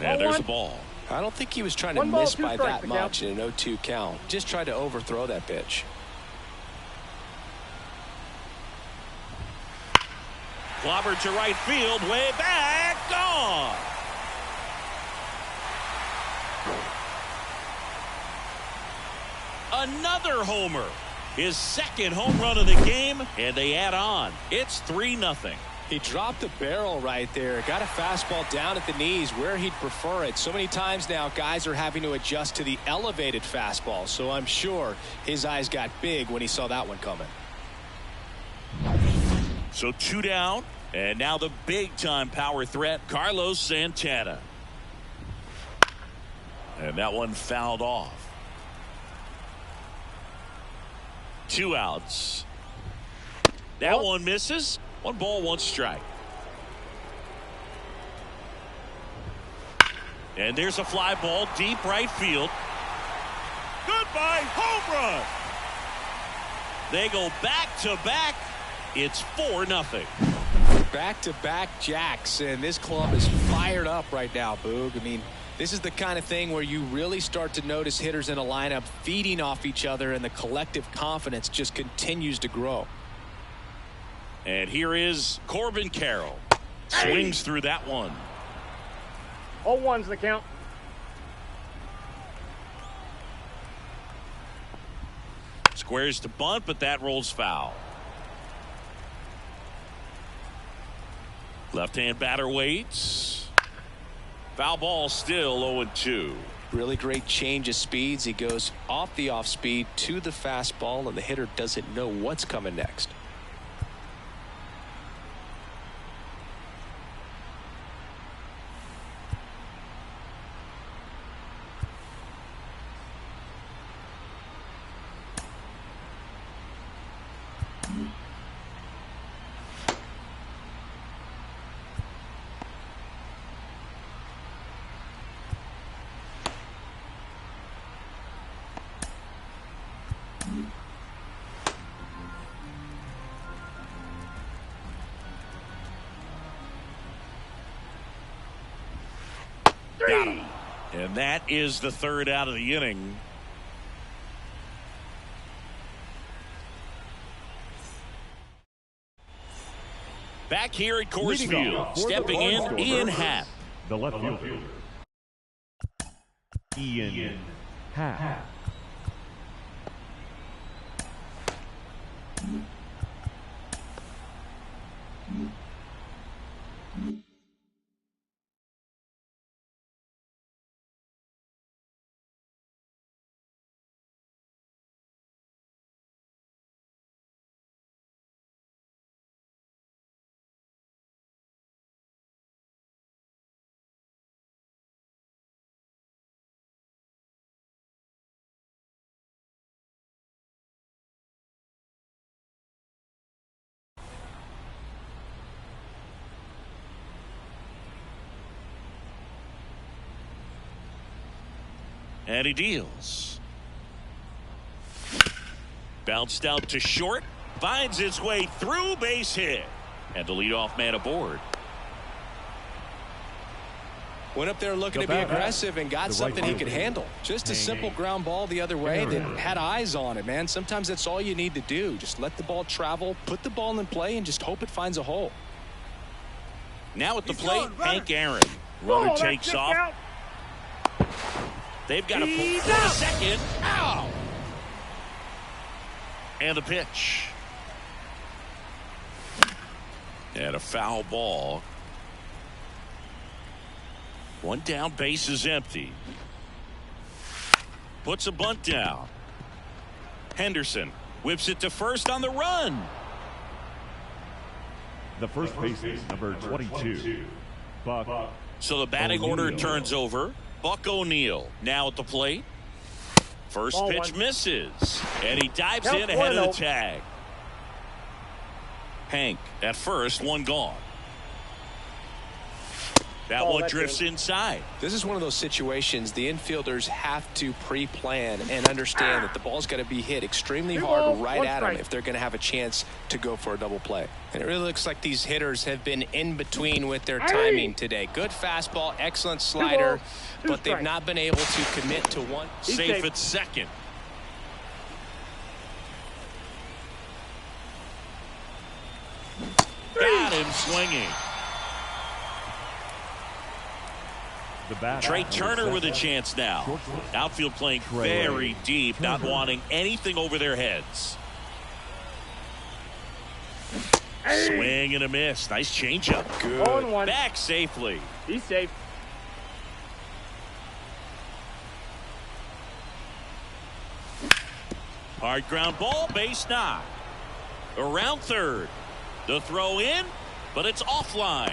[SPEAKER 1] And there's a ball.
[SPEAKER 3] I don't think he was trying to miss by that much in an 0-2 count. Just tried to overthrow that pitch.
[SPEAKER 1] Clobbered to right field, way back, gone. Another homer. His second home run of the game, and they add on. It's 3-0.
[SPEAKER 3] He dropped the barrel right there. Got a fastball down at the knees where he'd prefer it. So many times now guys are having to adjust to the elevated fastball. So I'm sure his eyes got big when he saw that one coming.
[SPEAKER 1] So 2 down, and now the big-time power threat, Carlos Santana. And that one fouled off. 2 outs. That one misses. 1 ball, 1 strike. And there's a fly ball deep right field. Goodbye, home run. They go back to back. It's 4-0.
[SPEAKER 3] Back-to-back jacks, and this club is fired up right now, Boog. I mean, this is the kind of thing where you really start to notice hitters in a lineup feeding off each other, and the collective confidence just continues to grow.
[SPEAKER 1] And here is Corbin Carroll. Swings through that one.
[SPEAKER 4] 0-1's the count.
[SPEAKER 1] Squares to bunt, but that rolls foul. Left-hand batter waits. Foul ball, still 0-2.
[SPEAKER 3] Really great change of speeds. He goes off the off-speed to the fastball, and the hitter doesn't know what's coming next.
[SPEAKER 1] Got him. And that is the 3rd out of the inning. Back here at Coors Field, stepping in, Ian Happ.
[SPEAKER 2] The left fielder, Ian Happ.
[SPEAKER 1] And he deals. Bounced out to short. Finds its way through, base hit. And the leadoff man aboard.
[SPEAKER 3] Went up there looking to be aggressive and got something he could handle. Just a simple ground ball the other way that had eyes on it, man. Sometimes that's all you need to do. Just let the ball travel, put the ball in play, and just hope it finds a hole.
[SPEAKER 1] Now at the plate, Hank Aaron. Runner takes off. They've got to pull for a second. Ow! And the pitch. And a foul ball. 1 down, base is empty. Puts a bunt down. Henderson whips it to first on the run.
[SPEAKER 2] The first baseman, number 22, Buck.
[SPEAKER 1] So the batting order turns over. Buck O'Neil now at the plate. First
[SPEAKER 4] Ball
[SPEAKER 1] pitch
[SPEAKER 4] one.
[SPEAKER 1] misses, and he dives
[SPEAKER 4] Count
[SPEAKER 1] in ahead of the
[SPEAKER 4] 1-0.
[SPEAKER 1] tag. Hank at first, one gone. That
[SPEAKER 4] Oh,
[SPEAKER 1] one
[SPEAKER 4] that's
[SPEAKER 1] drifts
[SPEAKER 4] in.
[SPEAKER 1] inside.
[SPEAKER 3] This is one of those situations the infielders have to pre-plan and understand that the ball's got to be hit extremely
[SPEAKER 4] Two
[SPEAKER 3] hard
[SPEAKER 4] balls,
[SPEAKER 3] right
[SPEAKER 4] one
[SPEAKER 3] at them
[SPEAKER 4] strike.
[SPEAKER 3] if they're going to have a chance to go for a double play.
[SPEAKER 5] And it really looks like these hitters have been in between with their
[SPEAKER 4] Hey!
[SPEAKER 5] timing today. Good fastball, excellent slider,
[SPEAKER 4] balls, two
[SPEAKER 5] but they've
[SPEAKER 4] strikes.
[SPEAKER 5] not been able to commit to one.
[SPEAKER 4] He's
[SPEAKER 1] Safe
[SPEAKER 4] safe.
[SPEAKER 1] at second. Got him swinging.
[SPEAKER 2] The bat.
[SPEAKER 1] Trey Turner with a chance now. Outfield playing very deep, not wanting anything over their heads. Swing and a miss. Nice changeup.
[SPEAKER 3] Good.
[SPEAKER 4] 0-1.
[SPEAKER 1] Back safely.
[SPEAKER 4] He's safe.
[SPEAKER 1] Hard ground ball, base knock. Around third. The throw in, but it's offline.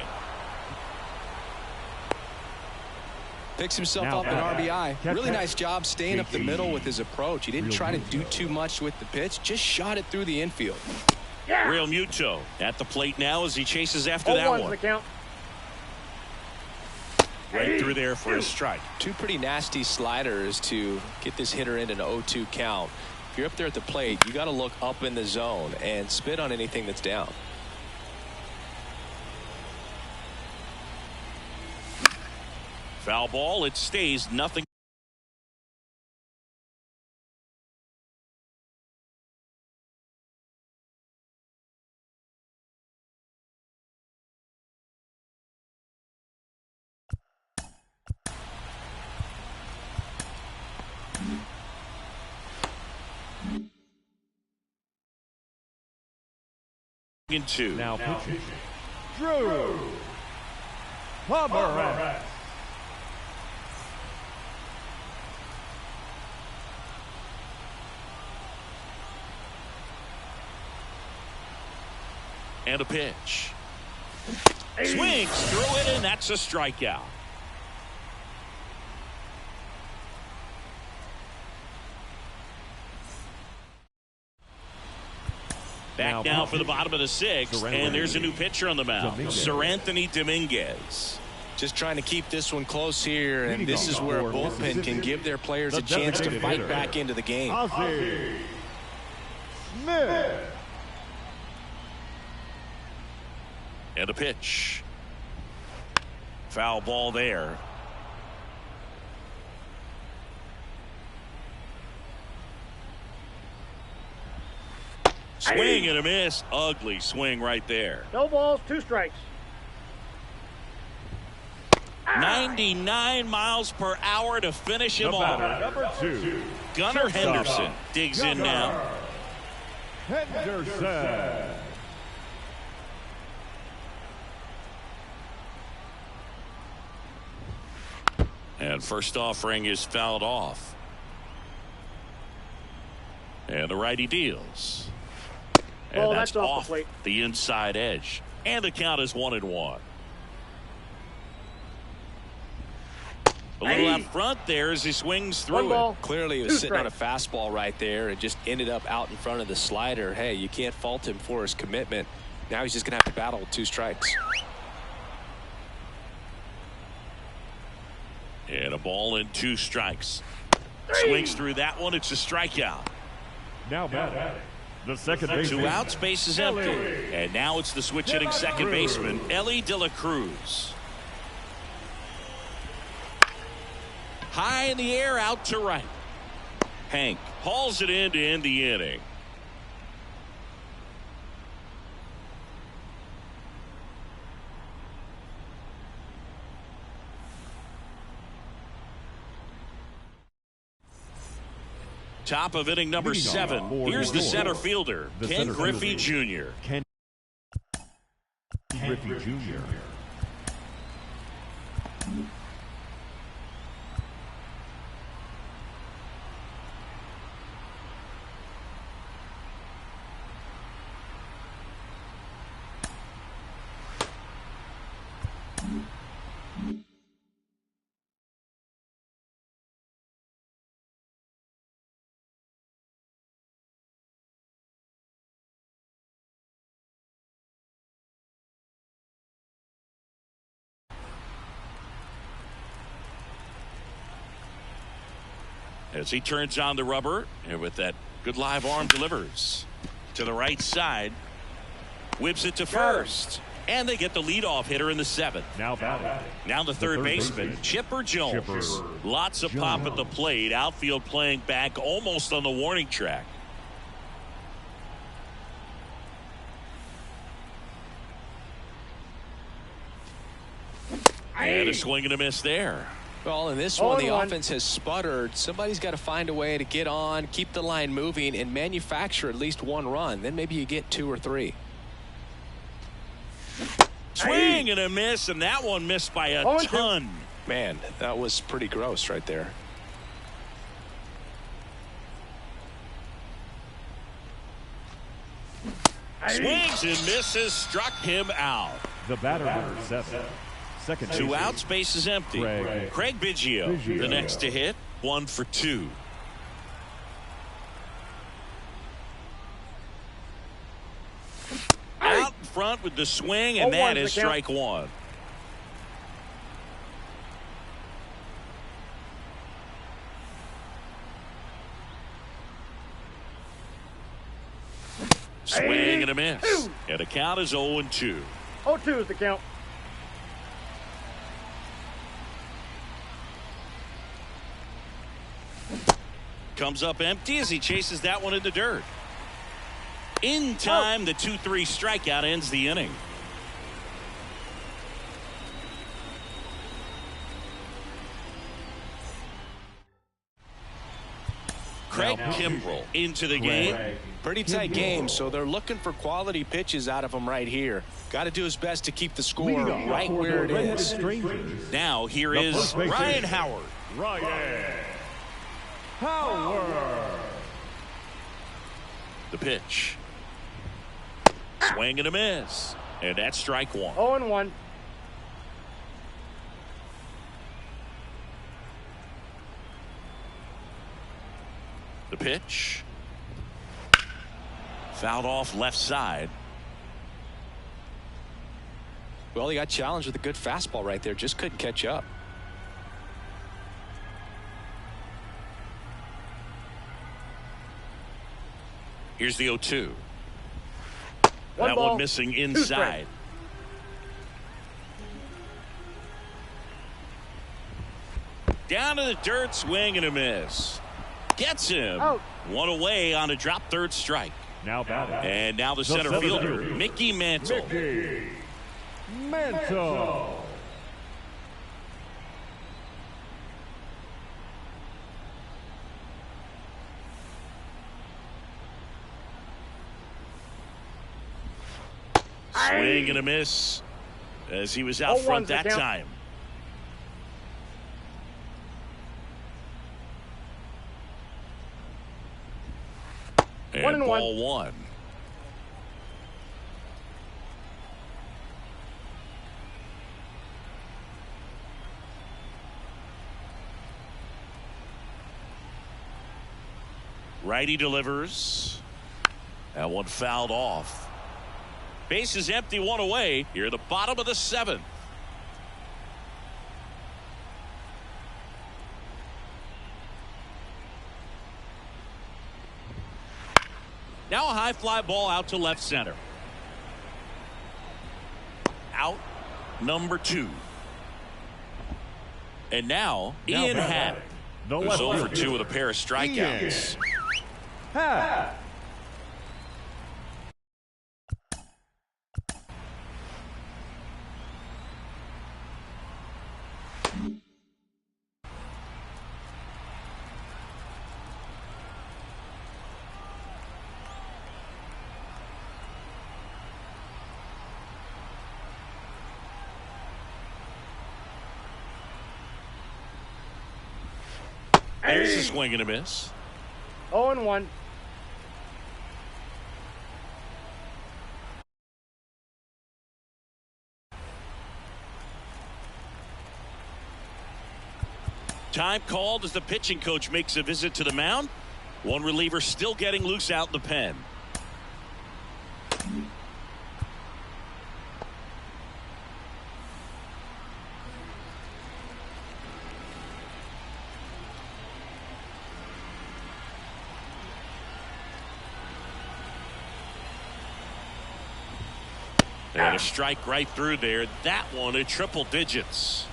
[SPEAKER 3] Picks himself
[SPEAKER 2] Now
[SPEAKER 3] up an
[SPEAKER 2] back.
[SPEAKER 3] RBI.
[SPEAKER 2] Catch
[SPEAKER 3] Really
[SPEAKER 2] it.
[SPEAKER 3] nice job staying up the middle with his approach. He didn't try to do too much with the pitch, just shot it through the infield.
[SPEAKER 4] Yeah.
[SPEAKER 1] Real Muto at the plate now as he chases after that
[SPEAKER 4] 0-1's
[SPEAKER 1] one.
[SPEAKER 4] the count.
[SPEAKER 1] Right through there for a strike.
[SPEAKER 3] Two pretty nasty sliders to get this hitter in an 0-2 count. If you're up there at the plate, you got to look up in the zone and spit on anything that's down.
[SPEAKER 1] Foul ball, it stays nothing. In two.
[SPEAKER 2] Now pitching. Drew Pomeranz.
[SPEAKER 1] And a pitch. Swings through it, and that's a strikeout. Back now for the bottom of the sixth, and there's a new pitcher on the mound, Sir Anthony Dominguez.
[SPEAKER 5] Just trying to keep this one close here, and
[SPEAKER 2] Leading
[SPEAKER 5] this is
[SPEAKER 2] off
[SPEAKER 5] where a
[SPEAKER 2] for
[SPEAKER 5] bullpen can
[SPEAKER 2] Mississippi,
[SPEAKER 5] give their players
[SPEAKER 2] the
[SPEAKER 5] a chance to
[SPEAKER 2] designated
[SPEAKER 5] fight
[SPEAKER 2] hitter,
[SPEAKER 5] back into the game.
[SPEAKER 2] Ozzie Smith.
[SPEAKER 1] And a pitch. Foul ball there. Swing and a miss. Ugly swing right there.
[SPEAKER 4] No balls, 2 strikes.
[SPEAKER 1] 99 miles per hour to finish
[SPEAKER 2] The
[SPEAKER 1] him off.
[SPEAKER 2] batter, number 2.
[SPEAKER 1] Gunnar Henderson digs in now.
[SPEAKER 2] Henderson.
[SPEAKER 1] And first offering is fouled off. And the righty deals. And
[SPEAKER 4] Oh,
[SPEAKER 1] that's
[SPEAKER 4] that's off
[SPEAKER 1] off
[SPEAKER 4] the plate.
[SPEAKER 1] the inside edge. And the count is 1-1. A little up front there as he swings through
[SPEAKER 4] 1
[SPEAKER 1] it.
[SPEAKER 4] ball.
[SPEAKER 3] Clearly, he
[SPEAKER 4] 2
[SPEAKER 3] was sitting on a
[SPEAKER 4] strikes.
[SPEAKER 3] fastball right there and just ended up out in front of the slider. Hey, you can't fault him for his commitment. Now he's just going to have to battle with 2 strikes.
[SPEAKER 1] And a ball and 2 strikes. Swings through that one. It's a strikeout.
[SPEAKER 2] Now batting. The second baseman.
[SPEAKER 1] 2 outs, base is empty. And now it's the switch hitting second baseman, Ellie De La Cruz. High in the air, out to right. Hank hauls it in to end the inning. Top of inning number
[SPEAKER 2] Leading off
[SPEAKER 1] 7.
[SPEAKER 2] for
[SPEAKER 1] Here's the
[SPEAKER 2] New York,
[SPEAKER 1] center fielder,
[SPEAKER 2] the
[SPEAKER 1] Ken
[SPEAKER 2] center
[SPEAKER 1] Griffey
[SPEAKER 2] fielder.
[SPEAKER 1] Jr.
[SPEAKER 2] Ken Griffey Jr.
[SPEAKER 1] as he turns on the rubber, and with that good live arm delivers to the right side, whips it to first, and they get the leadoff hitter in the 7th.
[SPEAKER 2] Now batting.
[SPEAKER 1] Now the third baseman, Chipper Jones. Lots of pop at the plate. Outfield playing back almost on the warning track. And a swing and a miss there.
[SPEAKER 3] Well, in this one, the offense has sputtered. Somebody's got to find a way to get on, keep the line moving, and manufacture at least one run. Then maybe you get 2 or 3.
[SPEAKER 1] Swing and a miss, and that one missed by a ton.
[SPEAKER 3] Man, that was pretty gross right there.
[SPEAKER 1] Swings and misses, struck him out.
[SPEAKER 2] The batter number 7. Second
[SPEAKER 1] 2 outs, base is empty. Craig Biggio, the next to hit, 1 for 2. Out in front with the swing, and that is strike 1. Swing and a miss. And the count is 0-2.
[SPEAKER 4] 0-2 is the count.
[SPEAKER 1] Comes up empty as he chases that one in the dirt. In time, the 2-3 strikeout ends the inning. Craig Kimbrell into the game.
[SPEAKER 3] Pretty tight game, so they're looking for quality pitches out of him right here. Got to do his best to keep the score right where it is.
[SPEAKER 1] Now here is Ryan Howard. The pitch. Swing and a miss. And that's strike 1.
[SPEAKER 4] 0-1.
[SPEAKER 1] The pitch. Fouled off left side.
[SPEAKER 3] Well, he got challenged with a good fastball right there. Just couldn't catch up.
[SPEAKER 1] Here's the 0-2.
[SPEAKER 4] That
[SPEAKER 1] one missing inside. Down to the dirt, swing and a miss. Gets him.
[SPEAKER 4] Out.
[SPEAKER 1] 1 away on a drop third strike.
[SPEAKER 2] Now batting.
[SPEAKER 1] And now the center fielder, Mickey Mantle. Swing and a miss as he was out front that time. And ball 1. Righty delivers. That one fouled off. Base is empty, 1 away. Here at the bottom of the 7th. Now a high fly ball out to left center. Out number 2. And now Ian Happ, who's 0 for 2 with a pair of strikeouts. There's a swing and a miss.
[SPEAKER 4] 0-1.
[SPEAKER 1] Time called as the pitching coach makes a visit to the mound. One reliever still getting loose out in the pen. And a strike right through there. That one at triple digits.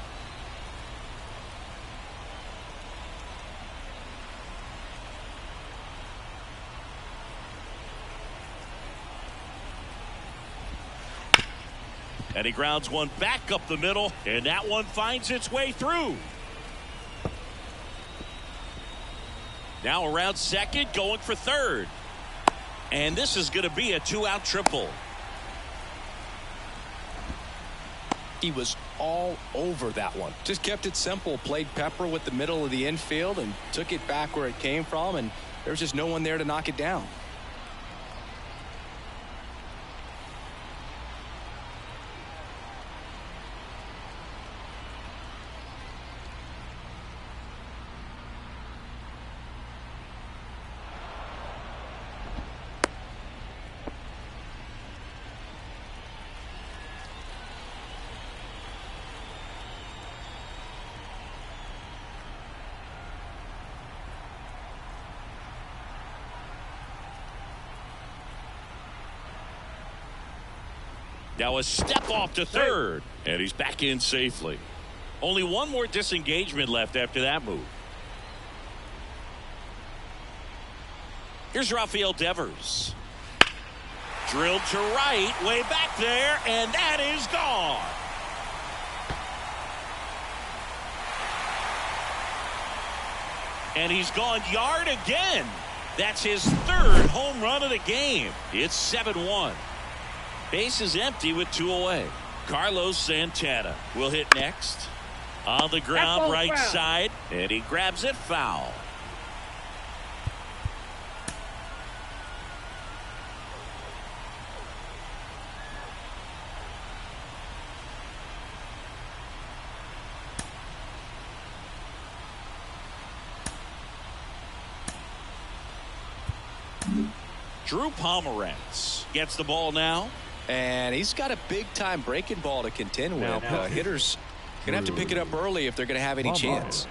[SPEAKER 1] And he grounds one back up the middle, and that one finds its way through. Now around second, going for third. And this is going to be a 2-out triple.
[SPEAKER 3] He was all over that one. Just kept it simple, played pepper with the middle of the infield and took it back where it came from, and there's just no one there to knock it down.
[SPEAKER 1] Now a step off to third, and he's back in safely. Only one more disengagement left after that move. Here's Rafael Devers. Drilled to right, way back there, and that is gone. And he's gone yard again. That's his third home run of the game. It's 7-1. Base is empty with 2 away. Carlos Santana will hit next. On the ground, right side, and he grabs it foul. Drew Pomeranz gets the ball now.
[SPEAKER 3] And he's got a big-time breaking ball to contend with. Hitters going to have to pick it up early if they're going to have any chance.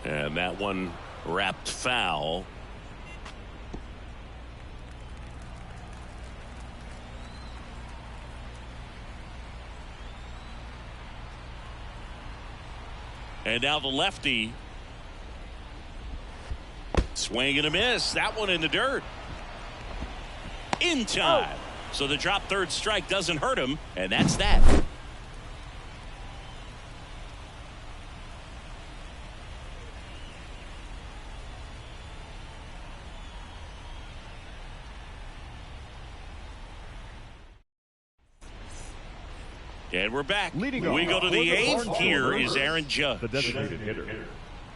[SPEAKER 1] And that one wrapped foul. And now the lefty. Swing and a miss. That one in the dirt. In time. So the drop third strike doesn't hurt him. And that's that. And we're back. We go to the 8th. Here is Aaron Judge.
[SPEAKER 2] The designated hitter,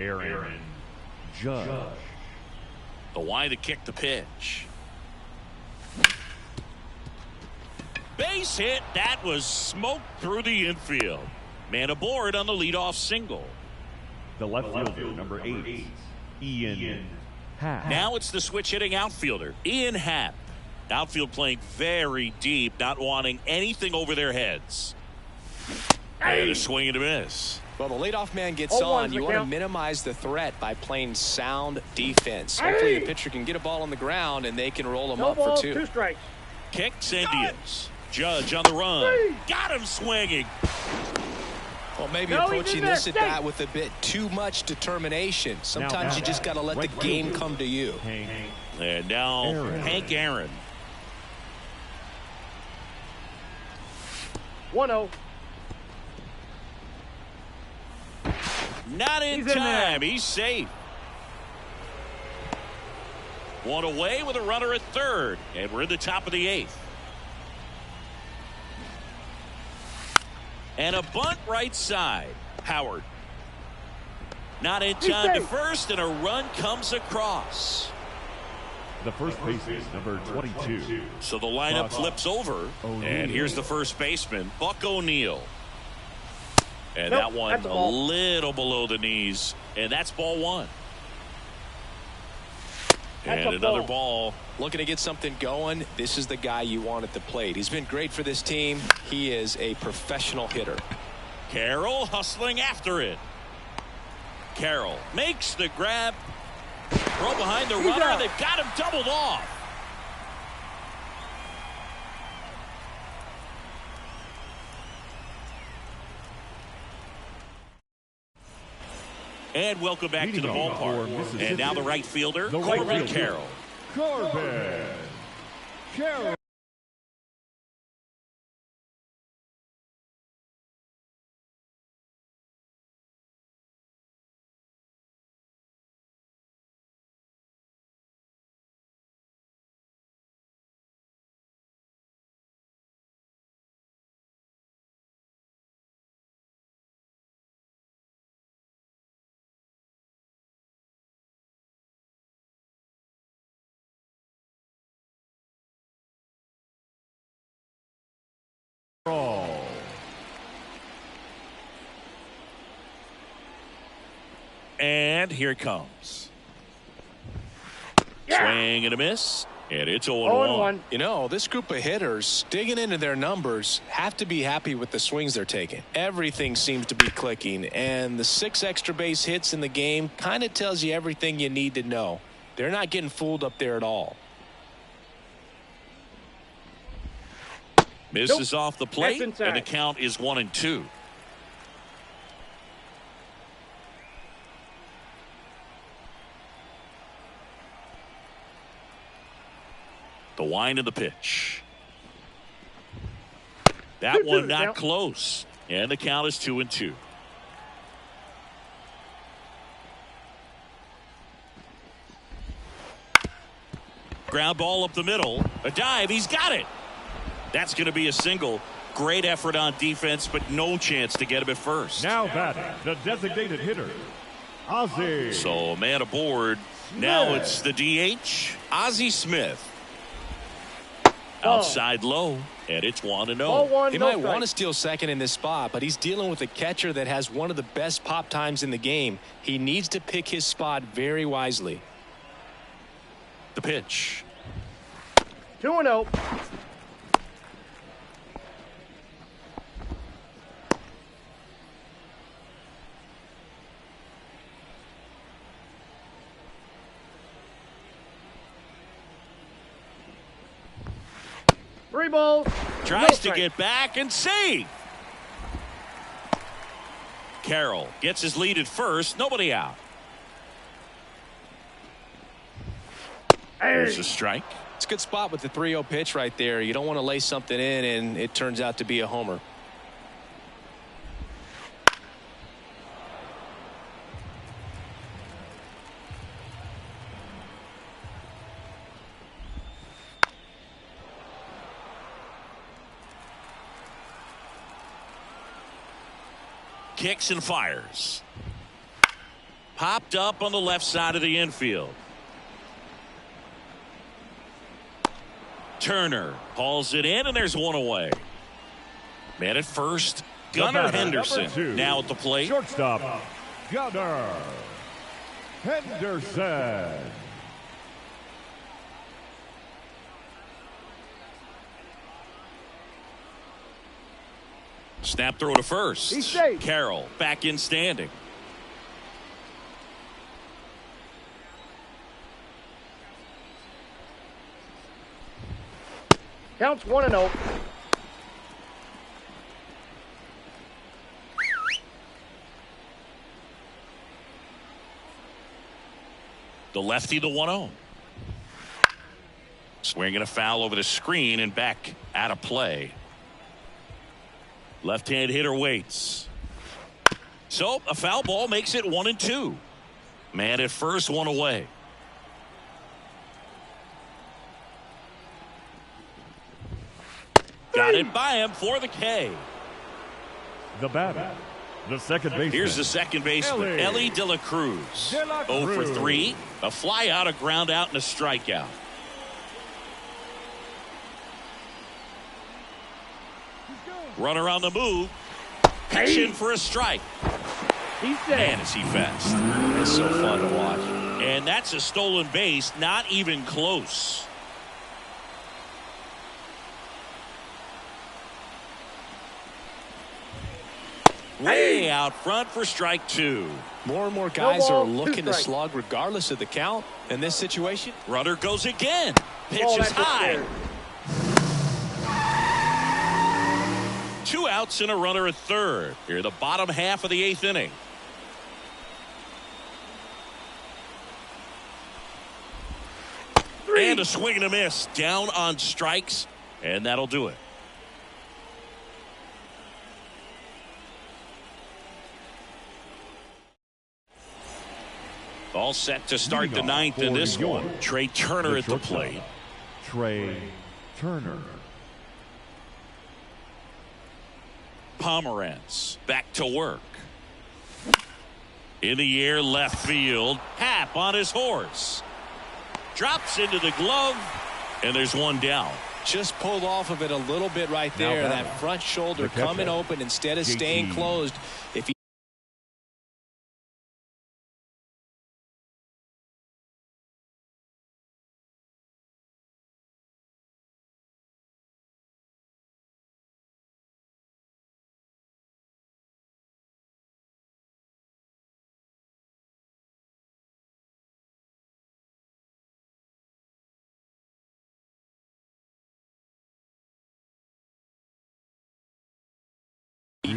[SPEAKER 2] Aaron Judge.
[SPEAKER 1] The wide to kick the pitch. Base hit. That was smoked through the infield. Man aboard on the leadoff single.
[SPEAKER 2] The left fielder, number 8, Ian Happ.
[SPEAKER 1] Now it's the switch hitting outfielder, Ian Happ. Outfield playing very deep, not wanting anything over their heads. And a swing and a miss.
[SPEAKER 3] Well, the leadoff man gets on. You want to minimize the threat by playing sound defense. Hopefully the pitcher can get a ball on the ground and they can roll him up for 2.
[SPEAKER 4] 2 strikes.
[SPEAKER 1] Kicks Indians. Judge on the run. Got him swinging.
[SPEAKER 3] Well, maybe approaching this at bat with a bit too much determination. Sometimes you just got to let the game come to you.
[SPEAKER 1] And now Hank Aaron.
[SPEAKER 4] 1-0.
[SPEAKER 1] Not in time. He's safe. One away with a runner at third. And we're in the top of the 8th. And a bunt right side. Howard. Not in time to first, and a run comes across.
[SPEAKER 2] The first baseman, number 22.
[SPEAKER 1] So the lineup flips over. And here's the first baseman, Buck O'Neil. And that one a little below the knees. And that's ball 1. And another ball.
[SPEAKER 3] Looking to get something going. This is the guy you want at the plate. He's been great for this team. He is a professional hitter.
[SPEAKER 1] Carroll hustling after it. Carroll makes the grab. Throw behind the runner. They've got him doubled off. And welcome back to the ballpark. And now the right fielder, Corbin Carroll.
[SPEAKER 2] Corbin Carroll.
[SPEAKER 1] And here it comes. Swing and a miss. And it's 0-1.
[SPEAKER 3] You know, this group of hitters, digging into their numbers, have to be happy with the swings they're taking. Everything seems to be clicking, and the 6 extra base hits in the game kind of tells you everything you need to know. They're not getting fooled up there at all.
[SPEAKER 1] Misses off the plate, and the count is 1-2. The wind of the pitch. That one not close. And the count is 2-2. Ground ball up the middle. A dive. He's got it. That's going to be a single. Great effort on defense, but no chance to get him at first.
[SPEAKER 2] Now batting, the designated hitter, Ozzie.
[SPEAKER 1] So a man aboard. Now it's the DH, Ozzie Smith. Outside low, and it's 1-0.
[SPEAKER 3] He might want to steal second in this spot, but he's dealing with a catcher that has one of the best pop times in the game. He needs to pick his spot very wisely.
[SPEAKER 1] The pitch.
[SPEAKER 4] 2-0. Three balls.
[SPEAKER 1] Tries to get back and save. Carroll gets his lead at first. Nobody out. There's a strike.
[SPEAKER 3] It's a good spot with the 3-0 pitch right there. You don't want to lay something in, and it turns out to be a homer.
[SPEAKER 1] Kicks and fires. Popped up on the left side of the infield. Turner hauls it in, and there's one away. Man at first, Gunnar Henderson now at the plate.
[SPEAKER 2] Shortstop, Gunnar Henderson.
[SPEAKER 1] Snap throw to first.
[SPEAKER 4] He's safe.
[SPEAKER 1] Carroll back in standing.
[SPEAKER 4] Counts 1-0.
[SPEAKER 1] The lefty, the 1-0. Swinging a foul over the screen and back out of play. Left-hand hitter waits. So a foul ball makes it 1-2. Man at first, one away. Got it by him for the K.
[SPEAKER 2] The batter, the second baseman.
[SPEAKER 1] Here's the second baseman, Ellie De La Cruz. 0 for 3. A fly out, a ground out, and a strikeout. Runner on the move. Pitch in for a strike. Man, is he fast.
[SPEAKER 3] It's so fun to watch.
[SPEAKER 1] And that's a stolen base, not even close. way out front for strike 2.
[SPEAKER 3] More and more guys are looking to slug regardless of the count. In this situation,
[SPEAKER 1] runner goes again. Pitch is high. 2 outs and a runner at third. Here, the bottom half of the 8th inning. And a swing and a miss. Down on strikes, and that'll do it. All set to start the 9th in this one. Trey Turner at the plate.
[SPEAKER 2] Trey Turner.
[SPEAKER 1] Pomerantz back to work. In the air, left field. Happ on his horse. Drops into the glove, and there's one down.
[SPEAKER 3] Just pulled off of it a little bit right there. That front shoulder coming open instead of staying closed. If he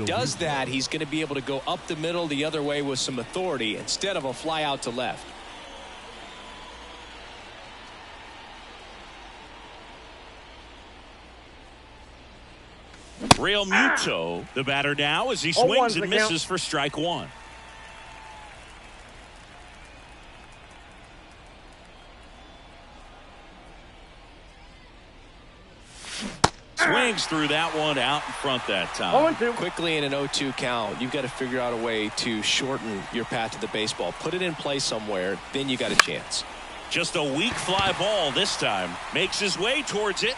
[SPEAKER 3] does that, he's going to be able to go up the middle the other way with some authority instead of a fly out to left.
[SPEAKER 1] Real Muto, the batter now, as he swings and misses for strike 1. Swings through that one out in front that time.
[SPEAKER 3] Quickly in an 0-2 count, you've got to figure out a way to shorten your path to the baseball. Put it in play somewhere, then you got a chance.
[SPEAKER 1] Just a weak fly ball this time. Makes his way towards it,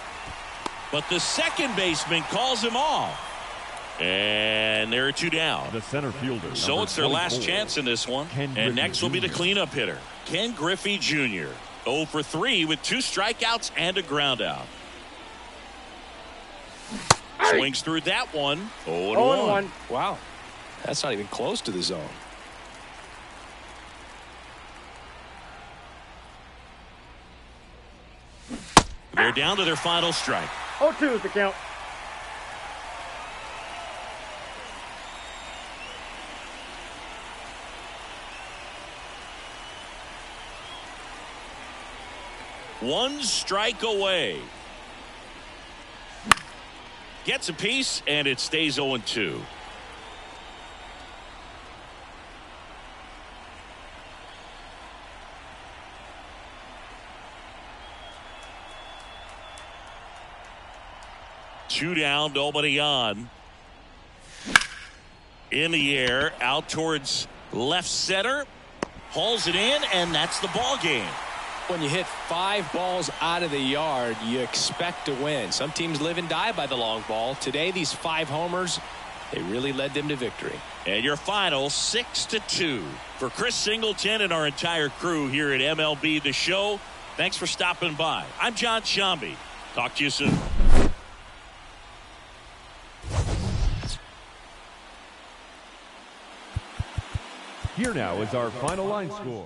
[SPEAKER 1] but the second baseman calls him off. And there are 2 down.
[SPEAKER 2] The center fielder.
[SPEAKER 1] So it's their last chance in this one. And next will be the cleanup hitter, Ken Griffey Jr. 0 for 3 with 2 strikeouts and a ground out. Swings through that one. 0-1.
[SPEAKER 3] Wow. That's not even close to the zone.
[SPEAKER 1] They're down to their final strike.
[SPEAKER 4] 0-2 is the count.
[SPEAKER 1] One strike away. Gets a piece, and it stays 0-2. Two down, nobody on. In the air, out towards left center. Hauls it in, and that's the ball game.
[SPEAKER 3] When you hit 5 balls out of the yard, you expect to win. Some teams live and die by the long ball. Today, these 5 homers, they really led them to victory.
[SPEAKER 1] And your final 6-2. For Chris Singleton and our entire crew here at MLB The Show, thanks for stopping by. I'm John Shambi. Talk to you soon.
[SPEAKER 2] Here now is our final line score.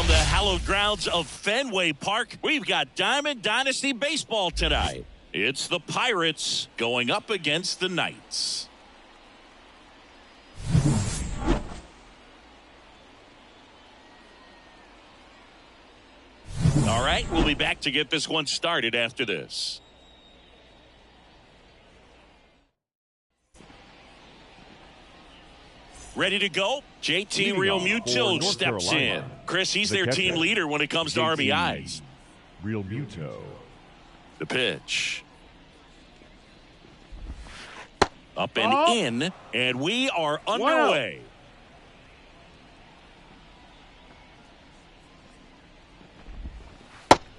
[SPEAKER 1] the hallowed grounds of Fenway Park, we've got Diamond Dynasty Baseball tonight. It's the Pirates going up against the Knights. All right, we'll be back to get this one started after this. Ready to go? JT Realmuto steps in. Chris, he's their team leader when it comes to RBIs.
[SPEAKER 2] Realmuto.
[SPEAKER 1] The pitch. Up and in, and we are underway.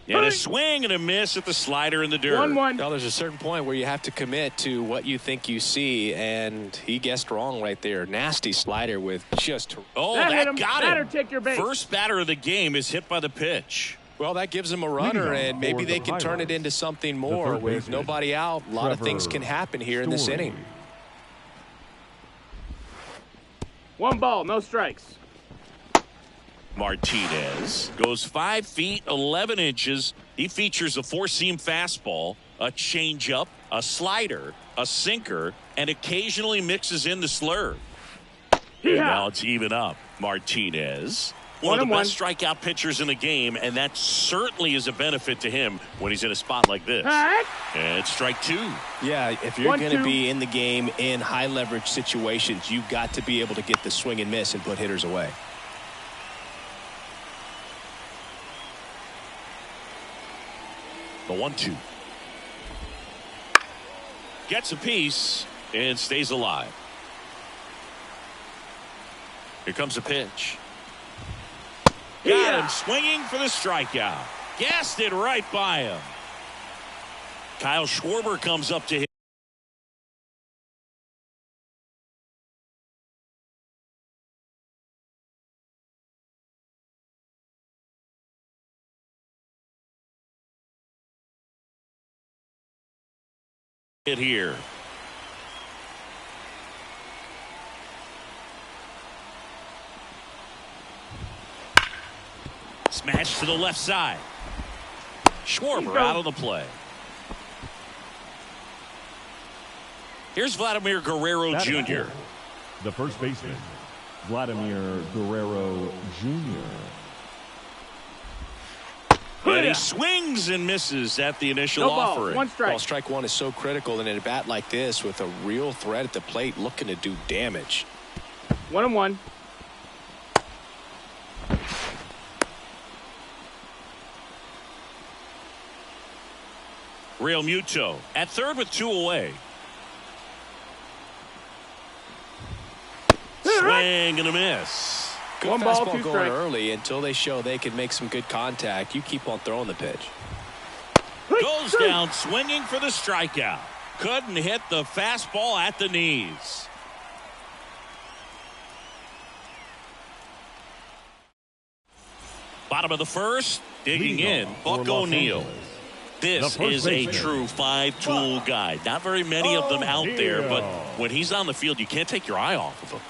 [SPEAKER 1] And a swing and a miss at the slider in the dirt.
[SPEAKER 4] 1-1.
[SPEAKER 3] Now, there's a certain point where you have to commit to what you think you see, and he guessed wrong right there. Nasty slider with just...
[SPEAKER 1] Oh, that got him.
[SPEAKER 4] Batter, take your base.
[SPEAKER 1] First batter of the game is hit by the pitch.
[SPEAKER 3] Well, that gives him a runner, and maybe they can turn it into something more. With nobody out, a lot of things can happen here in this inning.
[SPEAKER 4] 1 ball, no strikes.
[SPEAKER 1] Martinez goes 5 feet 11 inches. He features a 4-seam fastball, a changeup, a slider, a sinker, and occasionally mixes in the slurve. And now it's even up. Martinez, one of the best strikeout pitchers in the game, and that certainly is a benefit to him when he's in a spot like this. And strike 2.
[SPEAKER 3] Yeah, if you're going to be in the game in high leverage situations, you've got to be able to get the swing and miss and put hitters away.
[SPEAKER 1] The 1-2. Gets a piece and stays alive. Here comes a pitch. Got him swinging for the strikeout. Gassed it right by him. Kyle Schwarber comes up to him. Here. Smash to the left side. Schwarber out of the play. Here's Vladimir Guerrero Jr.
[SPEAKER 2] The first baseman, Vladimir Guerrero Jr.
[SPEAKER 1] And he swings and misses at the initial offering.
[SPEAKER 4] 1 strike.
[SPEAKER 3] Well, strike 1 is so critical in a bat like this with a real threat at the plate looking to do damage.
[SPEAKER 4] 1-1.
[SPEAKER 1] Realmuto at third with 2 away. Swing and a miss.
[SPEAKER 3] Good
[SPEAKER 4] 1 ball,
[SPEAKER 3] fastball
[SPEAKER 4] 2
[SPEAKER 3] going
[SPEAKER 4] strikes.
[SPEAKER 3] early until they show they can make some good contact. You keep on throwing the pitch.
[SPEAKER 1] Goes down swinging for the strikeout. Couldn't hit the fastball at the knees. Bottom of the first, digging in, Buck O'Neil. This is a true 5-tool guy. Not very many of them out there, but when he's on the field, you can't take your eye off of him.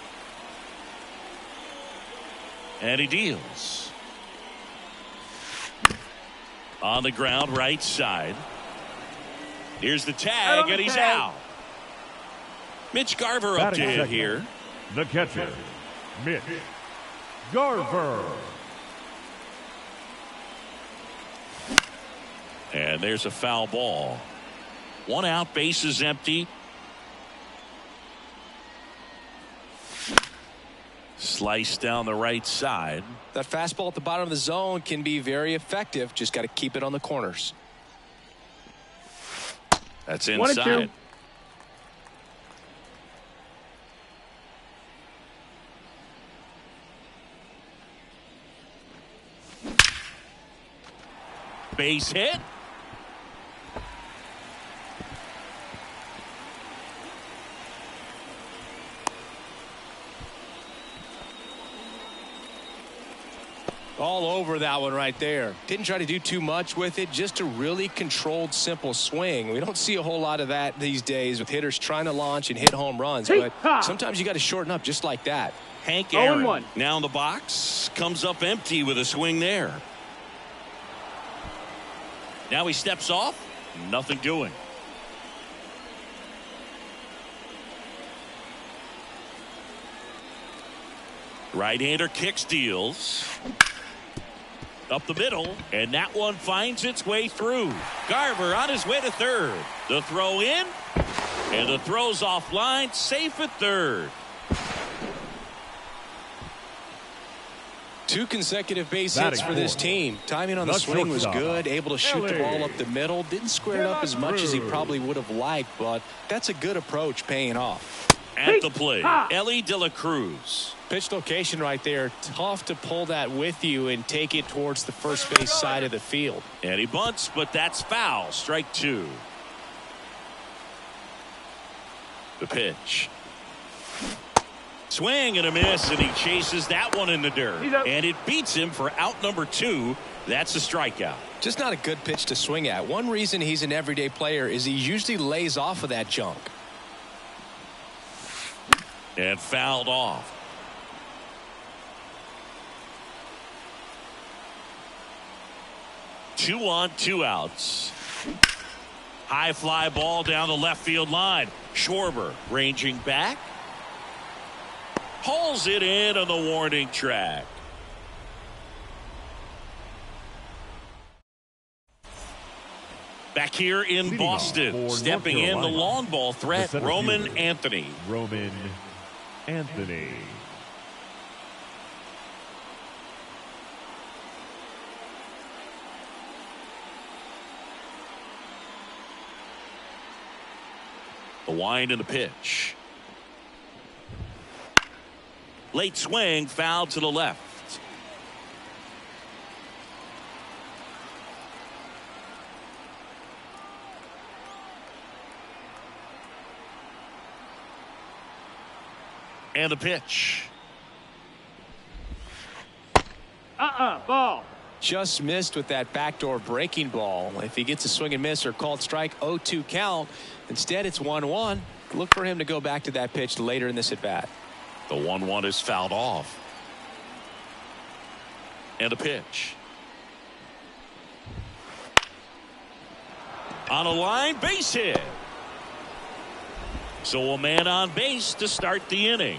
[SPEAKER 1] And he deals. On the ground, right side. Here's the tag, and he's out. Mitch Garver up to hit here.
[SPEAKER 2] The catcher, Mitch Garver.
[SPEAKER 1] And there's a foul ball. 1 out, bases empty. Slice down the right side.
[SPEAKER 3] That fastball at the bottom of the zone can be very effective. Just got to keep it on the corners.
[SPEAKER 1] That's inside.
[SPEAKER 4] 1-2.
[SPEAKER 1] Base hit.
[SPEAKER 3] All over that one right there. Didn't try to do too much with it. Just a really controlled, simple swing. We don't see a whole lot of that these days with hitters trying to launch and hit home runs. But sometimes you got to shorten up just like that.
[SPEAKER 1] Hank Aaron.
[SPEAKER 4] 0-1.
[SPEAKER 1] Now in the box, comes up empty with a swing there. Now he steps off, nothing doing. Right-hander kicks, deals. Up the middle, and that one finds its way through. Garver on his way to third. The throw in, and the throw's offline, safe at third.
[SPEAKER 3] 2 consecutive base hits for this team. Timing on the swing was good, able to shoot the ball up the middle. Didn't square it up as much as he probably would have liked, but that's a good approach paying off.
[SPEAKER 1] At the plate, Ellie De La Cruz.
[SPEAKER 3] Pitch location right there. Tough to pull that with you and take it towards the first base side of the field.
[SPEAKER 1] And he bunts, but that's foul. Strike 2. The pitch. Swing and a miss, and he chases that one in the dirt. And it beats him for out number 2. That's a strikeout.
[SPEAKER 3] Just not a good pitch to swing at. One reason he's an everyday player is he usually lays off of that junk.
[SPEAKER 1] And fouled off. Two on, 2 outs. High fly ball down the left field line. Schwarber ranging back. Hauls it in on the warning track. Back here in Boston, stepping in the long ball threat, Roman Anthony.
[SPEAKER 2] Roman Anthony.
[SPEAKER 1] The wind and the pitch. Late swing, foul to the left. And the pitch.
[SPEAKER 4] Ball.
[SPEAKER 3] Just missed with that backdoor breaking ball. If he gets a swing and miss or called strike, 0-2 count. Instead, it's 1-1. Look for him to go back to that pitch later in this at bat.
[SPEAKER 1] The 1-1 is fouled off. And a pitch. On a line, base hit. So a man on base to start the inning.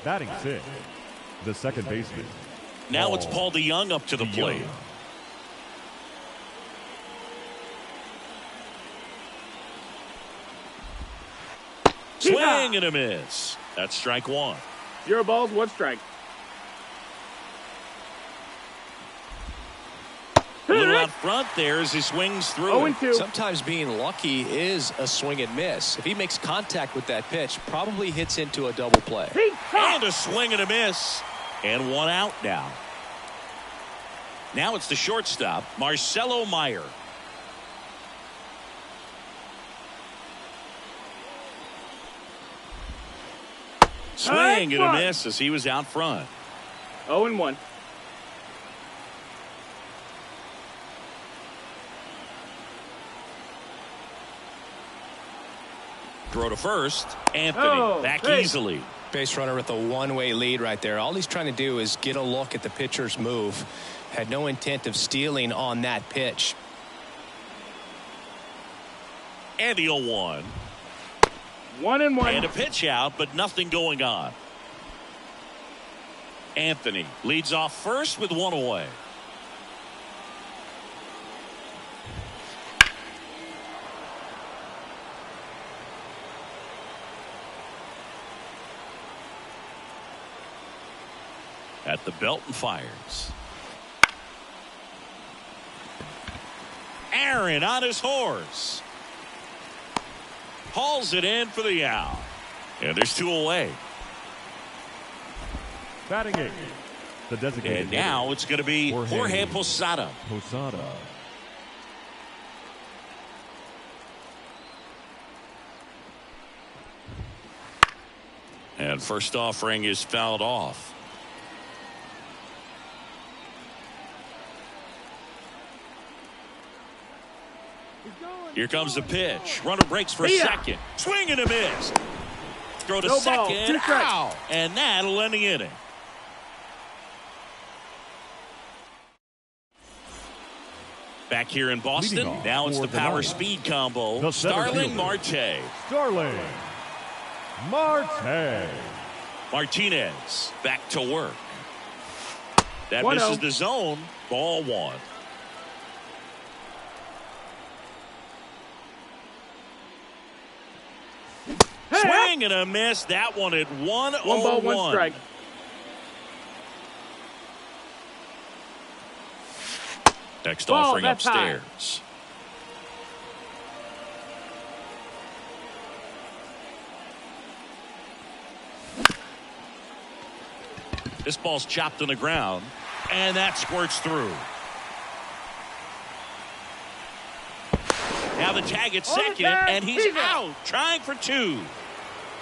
[SPEAKER 2] Batting 6th, the second baseman.
[SPEAKER 1] Now it's Paul DeYoung up to the plate. Swing and a miss. That's strike 1.
[SPEAKER 4] 0 balls, 1 strike.
[SPEAKER 1] A little out front there as he swings through.
[SPEAKER 4] 0-2.
[SPEAKER 3] Sometimes being lucky is a swing and miss. If he makes contact with that pitch, probably hits into a double play.
[SPEAKER 1] And a swing and a miss. And 1 out now. Now it's the shortstop, Marcelo Meyer. Swing and a miss as he was out front.
[SPEAKER 4] 0-1.
[SPEAKER 1] Throw to first. Anthony back easily.
[SPEAKER 3] Base runner with a one-way lead right there. All he's trying to do is get a look at the pitcher's move. Had no intent of stealing on that pitch.
[SPEAKER 1] And the 0-1.
[SPEAKER 4] 1-1.
[SPEAKER 1] And a pitch out, but nothing going on. Anthony leads off first with 1 away. At the belt and fires. Aaron on his horse. Hauls it in for the out. And there's 2 away.
[SPEAKER 2] Batting 8th, the designated.
[SPEAKER 1] And now it's going to be Jorge Posada.
[SPEAKER 2] Posada.
[SPEAKER 1] And first offering is fouled off. Here comes the pitch. Runner breaks for second. Swing and a miss. throw to
[SPEAKER 4] No
[SPEAKER 1] second.
[SPEAKER 4] ball, 2 strikes.
[SPEAKER 1] Ow! And that'll end the inning. Back here in Boston, now it's the power speed combo. Starling Marte.
[SPEAKER 2] Starling Marte.
[SPEAKER 1] Martinez back to work. That
[SPEAKER 4] 1-0.
[SPEAKER 1] misses the zone. Ball 1.
[SPEAKER 4] Hey,
[SPEAKER 1] Swing and a miss. That one at 1-0-1.
[SPEAKER 4] 1 ball, 1 strike.
[SPEAKER 1] Next
[SPEAKER 4] Ball,
[SPEAKER 1] offering
[SPEAKER 4] that's high.
[SPEAKER 1] upstairs. This ball's chopped on the ground, and that squirts through. Now the tag at second, and he's out, trying for 2.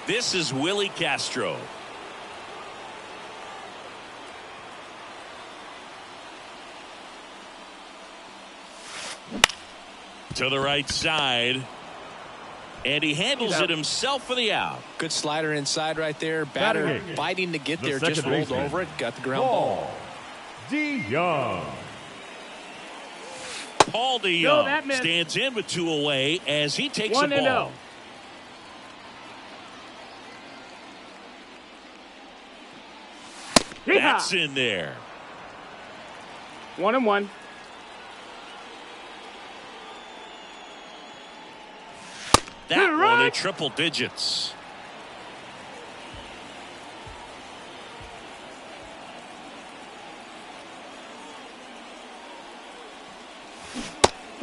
[SPEAKER 1] This is Willie Castro. To the right side, and he handles it himself for the out.
[SPEAKER 3] Good slider inside right there. Batter fighting to get there. Just rolled over it. Got the ground ball.
[SPEAKER 2] DeYoung.
[SPEAKER 1] Paul DeYoung stands in with 2 away as he takes the ball.
[SPEAKER 4] 1-0.
[SPEAKER 1] That's in there.
[SPEAKER 4] 1-1.
[SPEAKER 1] That one at triple digits.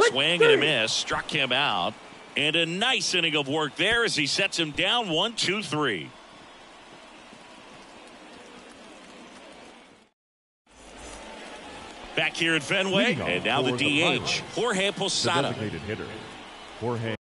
[SPEAKER 1] Swing and a miss. Struck him out. And a nice inning of work there as he sets him down 1-2-3. Back here at Fenway, and now the DH, Jorge Posada.
[SPEAKER 2] Designated hitter, Jorge.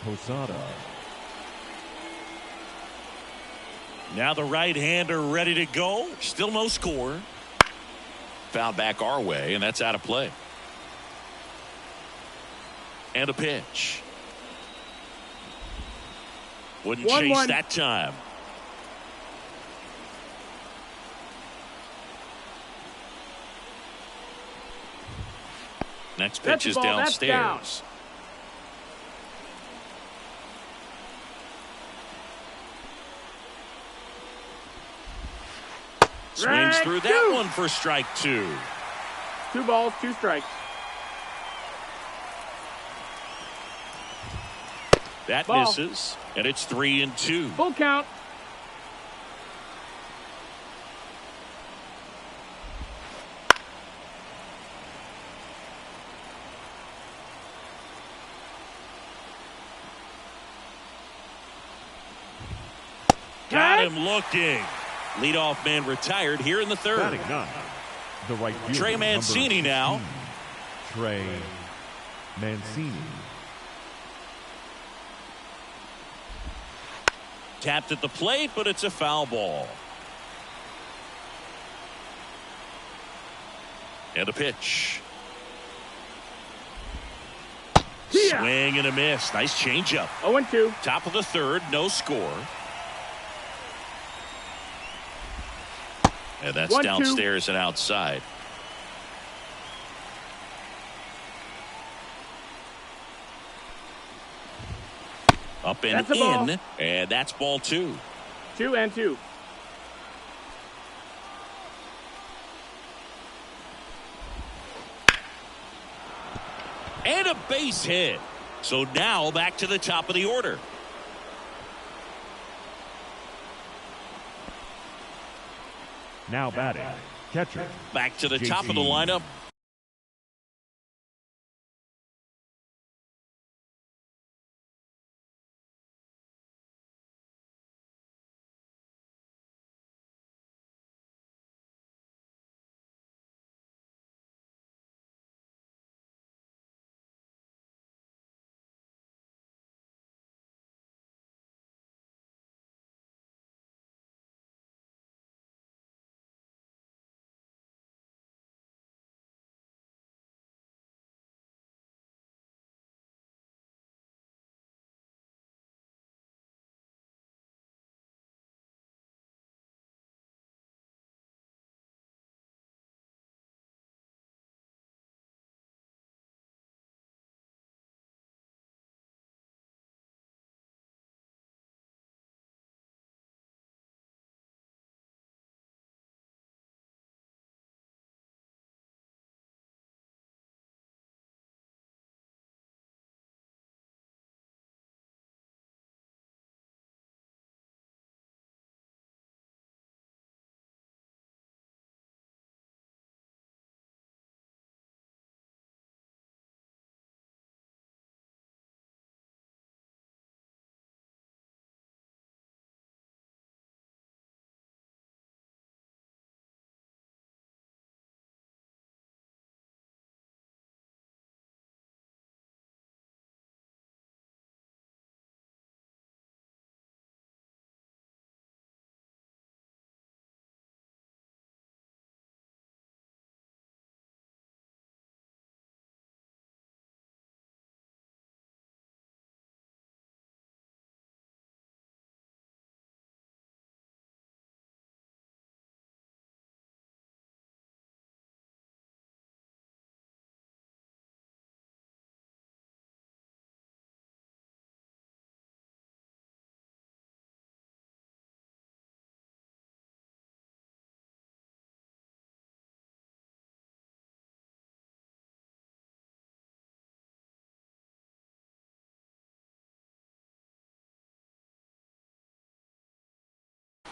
[SPEAKER 2] Posada.
[SPEAKER 1] Now the right-hander ready to go. Still no score. Foul back our way, and that's out of play. And a pitch. Wouldn't chase that time. Next pitch is downstairs. Swings through that one for strike 2.
[SPEAKER 4] 2 balls, 2 strikes.
[SPEAKER 1] That misses, and it's 3-2.
[SPEAKER 4] Full count.
[SPEAKER 1] Got him looking. Leadoff man retired here in the third.
[SPEAKER 2] Batting ninth, the right fielder,
[SPEAKER 1] Trey Mancini now.
[SPEAKER 2] Trey Mancini.
[SPEAKER 1] Tapped at the plate, but it's a foul ball. And a pitch.
[SPEAKER 4] Yeah.
[SPEAKER 1] Swing and a miss. Nice changeup.
[SPEAKER 4] 0-2.
[SPEAKER 1] Top of the third, no score. And that's
[SPEAKER 4] 1-2.
[SPEAKER 1] downstairs and outside. Up and
[SPEAKER 4] That's a ball.
[SPEAKER 1] in, and that's ball 2.
[SPEAKER 4] 2-2.
[SPEAKER 1] And a base hit. So now back to the top of the order.
[SPEAKER 2] Now batting, catcher.
[SPEAKER 1] Back to the top of the
[SPEAKER 2] JT.
[SPEAKER 1] lineup.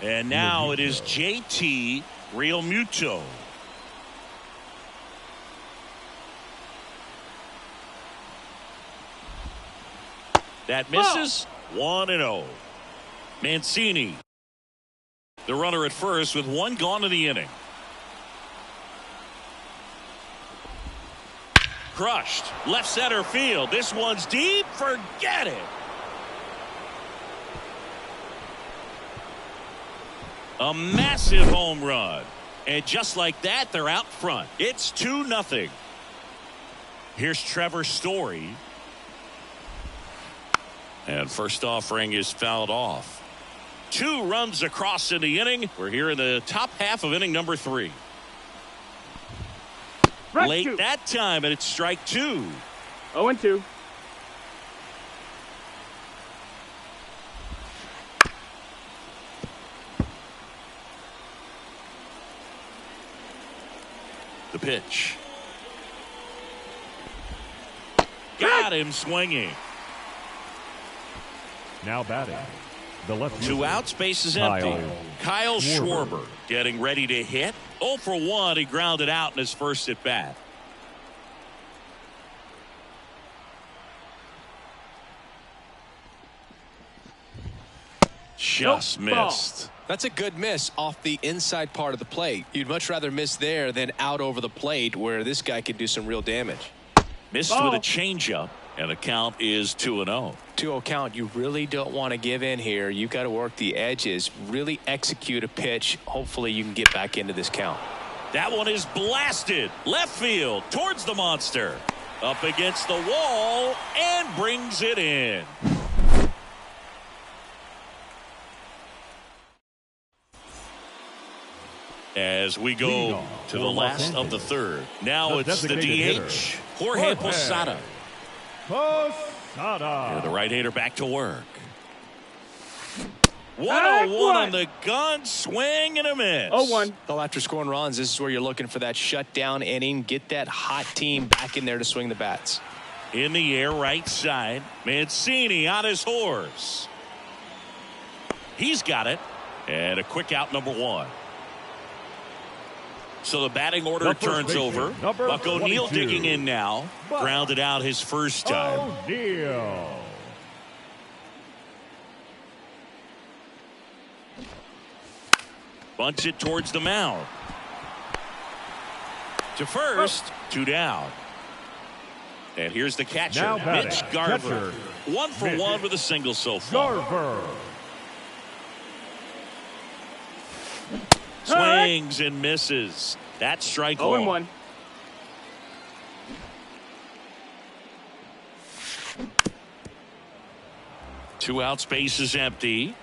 [SPEAKER 1] And now it is JT Realmuto. That misses. 1-0. Mancini, the runner at first with one gone in the inning. Crushed. Left center field. This one's deep. Forget it. A massive home run. And just like that, they're out front. It's 2-0. Here's Trevor Story. And first offering is fouled off. 2 runs across in the inning. We're here in the top half of inning number 3. Late that time, and it's strike 2.
[SPEAKER 4] 0-2.
[SPEAKER 1] The pitch. Got him swinging.
[SPEAKER 2] Now batting, the left
[SPEAKER 1] 2 outs, base is empty. Kyle Schwarber getting ready to hit. 0 for 1. He grounded out in his first at bat. just missed.
[SPEAKER 3] That's a good miss off the inside part of the plate. You'd much rather miss there than out over the plate where this guy could do some real damage.
[SPEAKER 1] Missed with a changeup, and the count is 2-0.
[SPEAKER 3] 2-0 count. You really don't want to give in here. You've got to work the edges, really execute a pitch. Hopefully you can get back into this count.
[SPEAKER 1] That one is blasted left field towards the monster. Up against the wall and brings it in. As we go to the last of the third. Now it's the DH, Jorge Posada. And the right-hander back to work. 1-0-1 on the gun, swing and a miss.
[SPEAKER 4] 0-1.
[SPEAKER 3] Well, after scoring runs, this is where you're looking for that shutdown inning. Get that hot team back in there to swing the bats.
[SPEAKER 1] In the air, right side. Mancini on his horse. He's got it. And a quick out, number 1. So the batting order turns over. Buck O'Neil digging in now. Grounded out his first time.
[SPEAKER 2] O'Neil.
[SPEAKER 1] Bunts it towards the mound. To first, 2 down. And here's the catcher, Mitch Garver. 1 for 1 with a single so far.
[SPEAKER 2] Garver.
[SPEAKER 1] Swings and misses. That's strike 1.
[SPEAKER 4] 0-1.
[SPEAKER 1] Two outs, base is empty.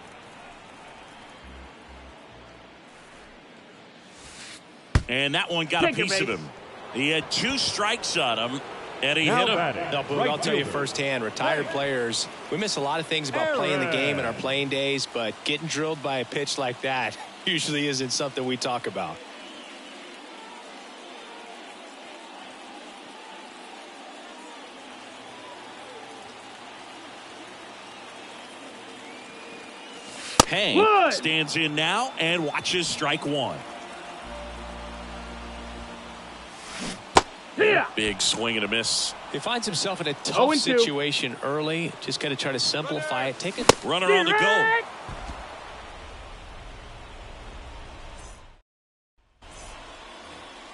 [SPEAKER 1] And that one got a piece of him. He had 2 strikes on him, and he hit him.
[SPEAKER 3] No, Boog, I'll tell you firsthand, retired players, we miss a lot of things about playing the game in our playing days, but getting drilled by a pitch like that usually isn't something we talk about.
[SPEAKER 1] Hank stands in now and watches strike 1. Big swing and a miss.
[SPEAKER 3] He finds himself in a tough situation early. Just got to try to simplify it. Take it.
[SPEAKER 1] Runner on the go.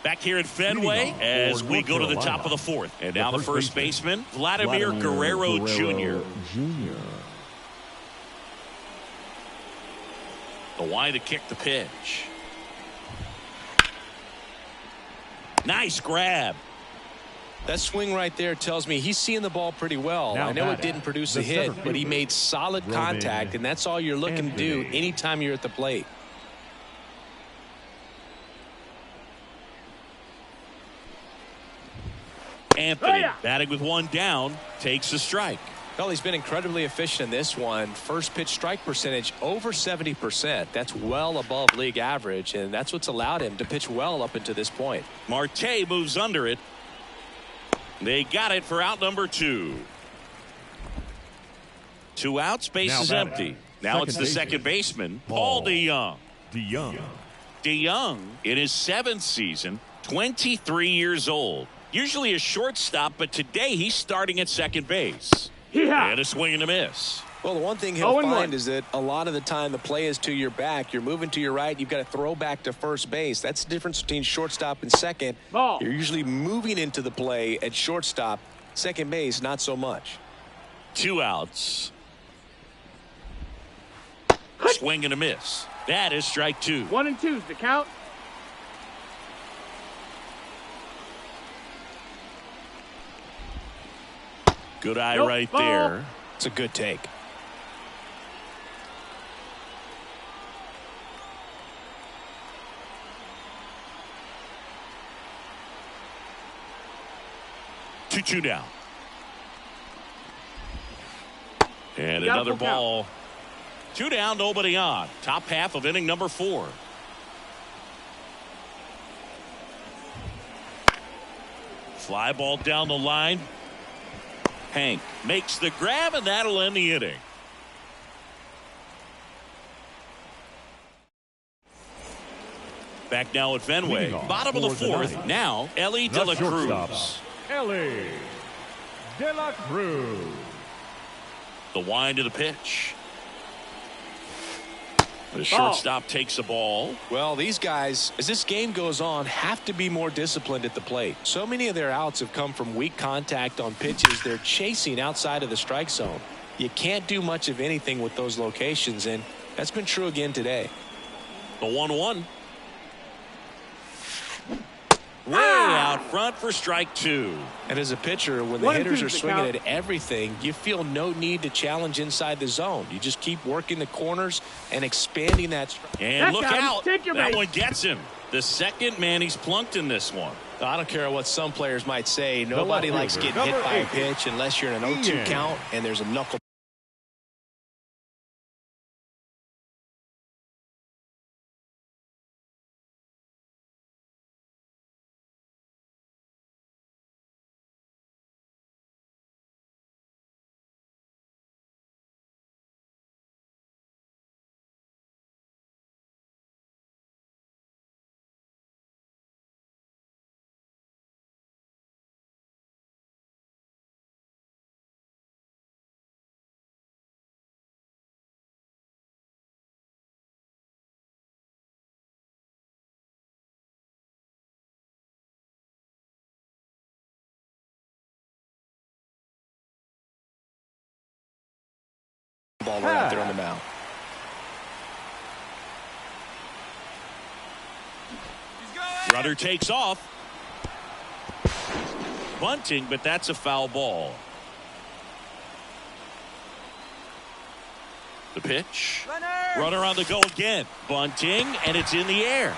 [SPEAKER 1] Back here at Fenway as we go to the top of the 4th. And now the first baseman, Vladimir Guerrero Jr. The wide to kick the pitch. Nice grab.
[SPEAKER 3] That swing right there tells me he's seeing the ball pretty well. I know it didn't produce a hit, but he made solid contact, and that's all you're looking to do anytime you're at the plate.
[SPEAKER 1] Anthony batting with 1 down, takes a strike.
[SPEAKER 3] Well, he's been incredibly efficient in this one. First pitch strike percentage over 70%. That's well above league average, and that's what's allowed him to pitch well up until this point.
[SPEAKER 1] Marte moves under it. They got it for out number 2. 2 outs, base is empty. Now it's the second baseman, Paul DeJong. DeJong in his 7th season, 23 years old. Usually a shortstop, but today he's starting at second base. And a swing and a miss.
[SPEAKER 3] Well, the one thing he'll find is that a lot of the time the play is to your back. You're moving to your right. You've got to throw back to first base. That's the difference between shortstop and second. You're usually moving into the play at shortstop. Second base, not so much.
[SPEAKER 1] 2 outs. Swing and a miss. That is strike 2.
[SPEAKER 4] 1 and 2's the count.
[SPEAKER 1] Good eye right there.
[SPEAKER 3] It's a good take.
[SPEAKER 1] Two down. And another ball. 2 down, nobody on. Top half of inning number 4. Fly ball down the line. Hank makes the grab, and that'll end the inning. Back now at Fenway. Bottom of the 4th. Now, Ellie De La Cruz.
[SPEAKER 2] Ellie De La Cruz.
[SPEAKER 1] The wind of the pitch. The shortstop takes the ball.
[SPEAKER 3] Well, these guys, as this game goes on, have to be more disciplined at the plate. So many of their outs have come from weak contact on pitches they're chasing outside of the strike zone. You can't do much of anything with those locations, and that's been true again today.
[SPEAKER 1] The 1-1. Way out front for strike 2.
[SPEAKER 3] And as a pitcher, when the hitters are swinging at everything, you feel no need to challenge inside the zone. You just keep working the corners and expanding that.
[SPEAKER 1] And look out. That one gets him. The second man he's plunked in this one.
[SPEAKER 3] I don't care what some players might say. Nobody likes getting hit by a pitch unless you're in an 0-2 count and there's a knuckle. Ball right out there on the mound.
[SPEAKER 1] Runner takes off. Bunting, but that's a foul ball. The pitch. Runner on the go again. Bunting, and it's in the air.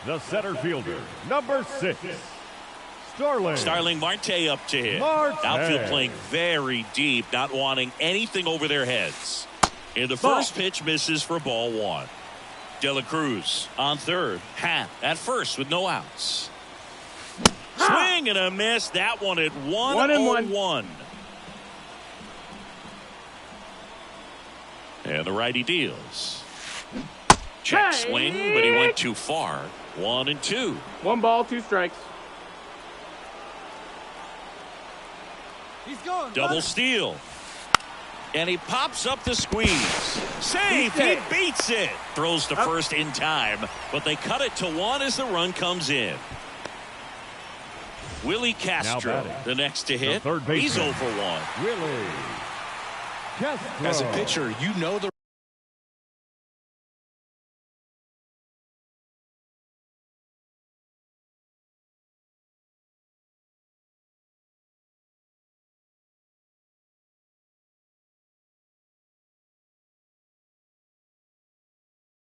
[SPEAKER 2] The center fielder, number 6, Starling.
[SPEAKER 1] Starling Marte up to hit.
[SPEAKER 2] Marte.
[SPEAKER 1] Outfield playing very deep, not wanting anything over their heads. And the first pitch misses for ball 1. De La Cruz on third. Happ at first with no outs. Swing and a miss. That one at 1-0-1. And the righty deals. Check swing, but he went too far. 1-2.
[SPEAKER 4] 1 ball, 2 strikes.
[SPEAKER 6] He's going.
[SPEAKER 1] Double steal. And he pops up the squeeze. Safe. He beats it. Throws to first in time, but they cut it to 1 as the run comes in. Willie Castro, the next to hit. He's 0 for 1.
[SPEAKER 2] Willie Castro.
[SPEAKER 3] As a pitcher, you know the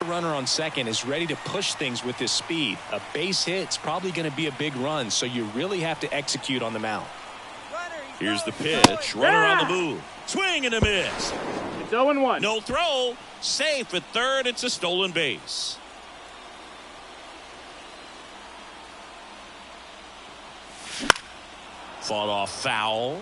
[SPEAKER 3] runner on second is ready to push things with his speed. A base hit's probably going to be a big run, so you really have to execute on the mound.
[SPEAKER 1] Here's the pitch. Runner on the move. Swing and a miss.
[SPEAKER 4] It's 0-1.
[SPEAKER 1] No throw. Safe at third. It's a stolen base. Fought off foul.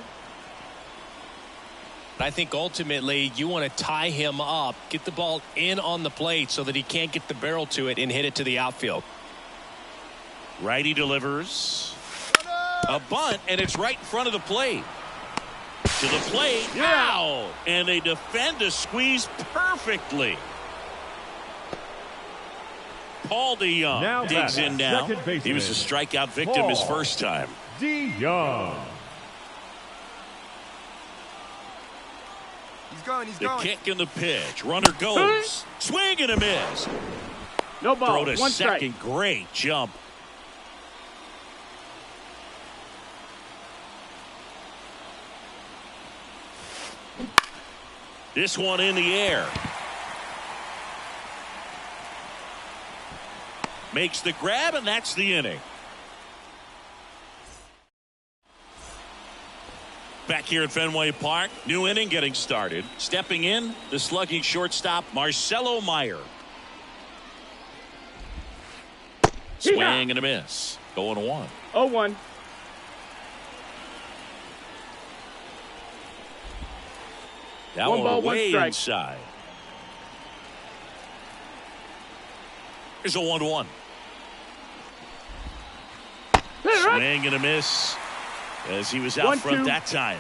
[SPEAKER 3] I think ultimately you want to tie him up, get the ball in on the plate so that he can't get the barrel to it and hit it to the outfield.
[SPEAKER 1] Righty delivers. A bunt, and it's right in front of the plate. To the plate. Out. And they defend a squeeze perfectly. Paul DeYoung
[SPEAKER 2] Now
[SPEAKER 1] digs in now. He was a strikeout victim his first time.
[SPEAKER 2] DeYoung.
[SPEAKER 6] He's
[SPEAKER 1] The
[SPEAKER 6] going.
[SPEAKER 1] kick and the pitch. Runner goes. Swing and a miss.
[SPEAKER 4] No ball.
[SPEAKER 1] Throw to
[SPEAKER 4] 1
[SPEAKER 1] second.
[SPEAKER 4] strike.
[SPEAKER 1] Great jump. This one in the air. Makes the grab, and that's the inning. Back here at Fenway Park, new inning getting started. Stepping in, the slugging shortstop, Marcelo Meyer. Swing and a miss. Going 1.
[SPEAKER 4] 0-1.
[SPEAKER 1] That
[SPEAKER 4] One
[SPEAKER 1] one
[SPEAKER 4] ball, 1
[SPEAKER 1] way
[SPEAKER 4] strike.
[SPEAKER 1] inside. Here's a 1-1. Swing Swing and a miss as he was out front that time.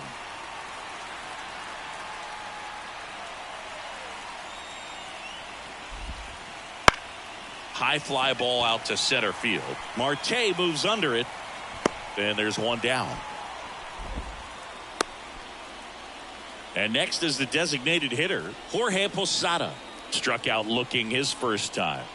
[SPEAKER 1] High fly ball out to center field. Marte moves under it. And there's one down. And next is the designated hitter, Jorge Posada. Struck out looking his first time.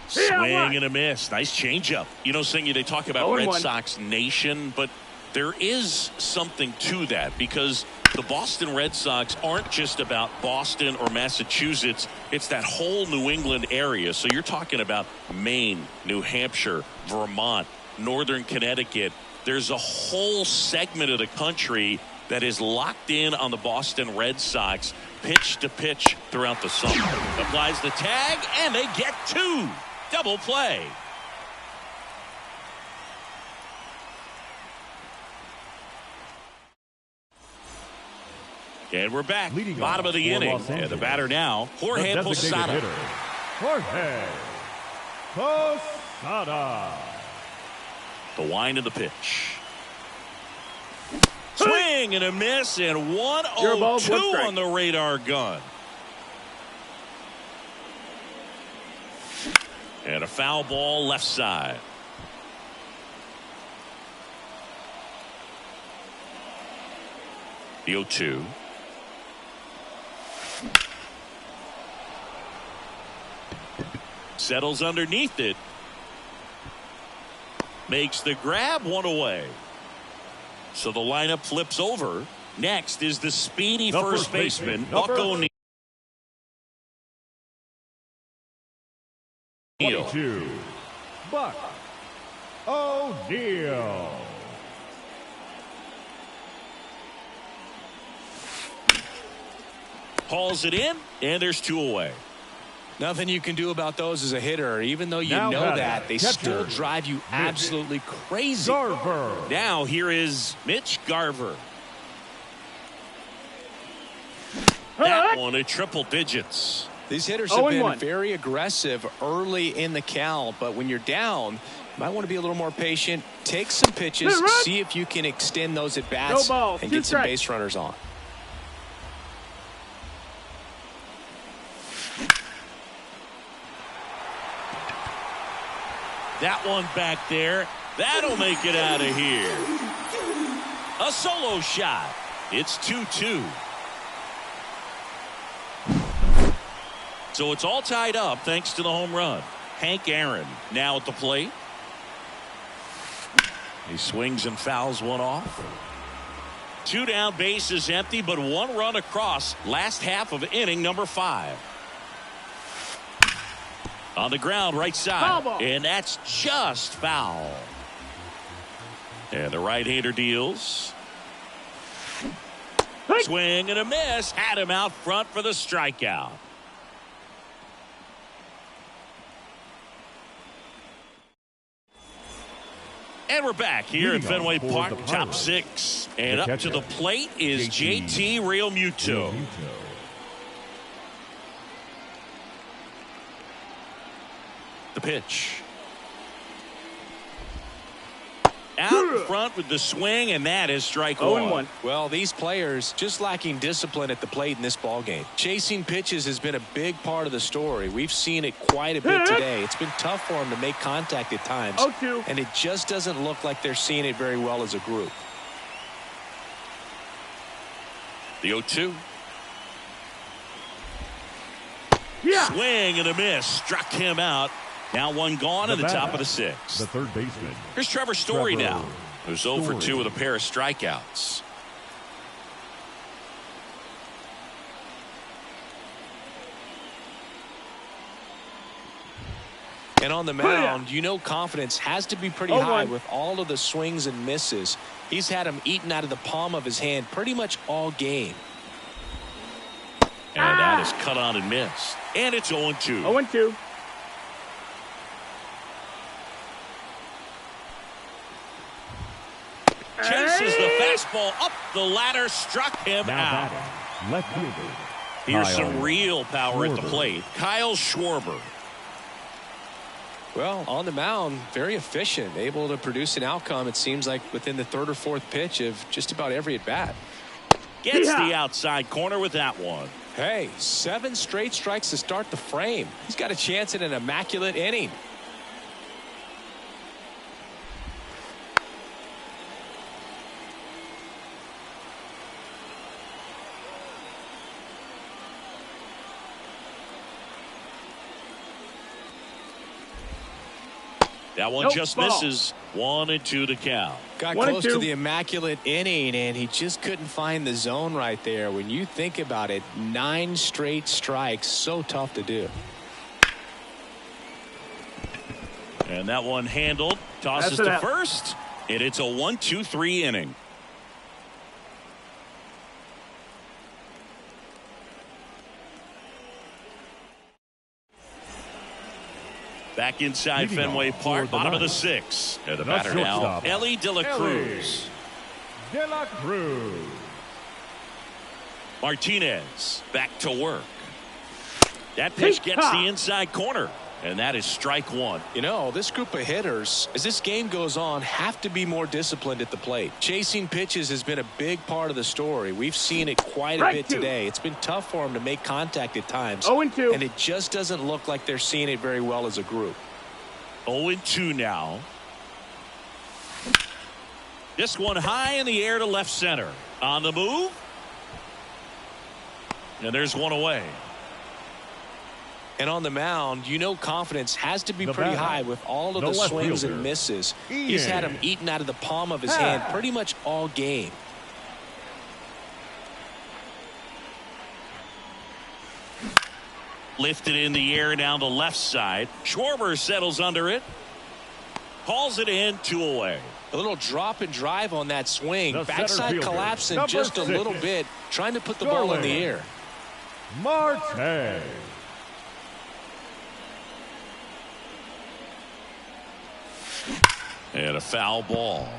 [SPEAKER 1] Swing and a miss. Nice changeup. You know, Singy, they talk about Red Sox Nation, but there is something to that because the Boston Red Sox aren't just about Boston or Massachusetts. It's that whole New England area. So you're talking about Maine, New Hampshire, Vermont, Northern Connecticut. There's a whole segment of the country that is locked in on the Boston Red Sox pitch to pitch throughout the summer. Applies the tag, and they get two. Double play. And we're back. Bottom of the inning. And the batter now, Jorge Posada.
[SPEAKER 2] Jorge Posada.
[SPEAKER 1] The wind of the pitch. Swing and a miss, and 1-0-2 on the radar gun. And a foul ball left side. The 0-2. Settles underneath it. Makes the grab, one away. So the lineup flips over. Next is the speedy first baseman, Buck O'Neil.
[SPEAKER 2] 22, Buck O'Neil.
[SPEAKER 1] Hauls it in, and there's two away.
[SPEAKER 3] Nothing you can do about those as a hitter, even though you know that. They still drive you absolutely crazy.
[SPEAKER 2] Garver.
[SPEAKER 1] Now here is Mitch Garver. That one at triple digits.
[SPEAKER 3] These hitters have been very aggressive early in the count, but when you're down, you might want to be a little more patient. Take some pitches, see if you can extend those at bats and get some base runners on.
[SPEAKER 1] That one back there. That'll make it out of here. A solo shot. It's 2-2. So it's all tied up thanks to the home run. Hank Aaron now at the plate. He swings and fouls one off. Two down, bases empty, but one run across. Last half of inning number 5. On the ground, right side. And that's just foul. And the right-hander deals. Swing and a miss. Had him out front for the strikeout. And we're back here at Fenway Park, top 6. And up to the plate is JT Realmuto. The pitch. Out in front with the swing, and that is strike one.
[SPEAKER 3] Well, these players just lacking discipline at the plate in this ballgame. Chasing pitches has been a big part of the story. We've seen it quite a bit today. It's been tough for them to make contact at times, and it just doesn't look like they're seeing it very well as a group.
[SPEAKER 1] The 0-2. Swing and a miss. Struck him out. Now one gone at the top of the 6th.
[SPEAKER 2] The third baseman.
[SPEAKER 1] Here's Trevor Story now, who's 0 for 2 with a pair of strikeouts.
[SPEAKER 3] And on the mound, you know confidence has to be pretty high with all of the swings and misses. He's had them eaten out of the palm of his hand pretty much all game.
[SPEAKER 1] And that is cut on and missed. And it's 0-2.
[SPEAKER 4] 0-2.
[SPEAKER 1] Chases the fastball up the ladder, struck him out.
[SPEAKER 2] Left fielder.
[SPEAKER 1] Here's some real power at the plate. Kyle Schwarber.
[SPEAKER 3] Well, on the mound, very efficient, able to produce an outcome, it seems like, within the third or fourth pitch of just about every at-bat.
[SPEAKER 1] Gets the outside corner with that one.
[SPEAKER 3] Hey, 7 straight strikes to start the frame. He's got a chance at an immaculate inning.
[SPEAKER 1] That one just misses. 1-2 to count.
[SPEAKER 3] Got close to the immaculate inning, and he just couldn't find the zone right there. When you think about it, 9 straight strikes, so tough to do.
[SPEAKER 1] And that one handled. Tosses to first, and it's a 1-2-3 inning. Back inside Fenway Park, bottom of the 6th. And the batter now, Ellie De La Cruz.
[SPEAKER 2] De La Cruz.
[SPEAKER 1] Martinez back to work. That pitch gets the inside corner, and that is strike 1.
[SPEAKER 3] You know, this group of hitters, as this game goes on, have to be more disciplined at the plate. Chasing pitches has been a big part of the story. We've seen it quite a bit today. It's been tough for them to make contact at times.
[SPEAKER 4] 0-2.
[SPEAKER 3] And it just doesn't look like they're seeing it very well as a group.
[SPEAKER 1] 0-2 now. This one high in the air to left center. On the move. And there's one away.
[SPEAKER 3] And on the mound, you know, confidence has to be pretty high with all of the swings and misses. He's had them eaten out of the palm of his hand pretty much all game.
[SPEAKER 1] Lifted in the air down the left side. Schwarber settles under it. Calls it in, 2 away.
[SPEAKER 3] A little drop and drive on that swing. Backside collapsing just a little bit, trying to put the ball in the air.
[SPEAKER 2] Marte.
[SPEAKER 1] And a foul ball.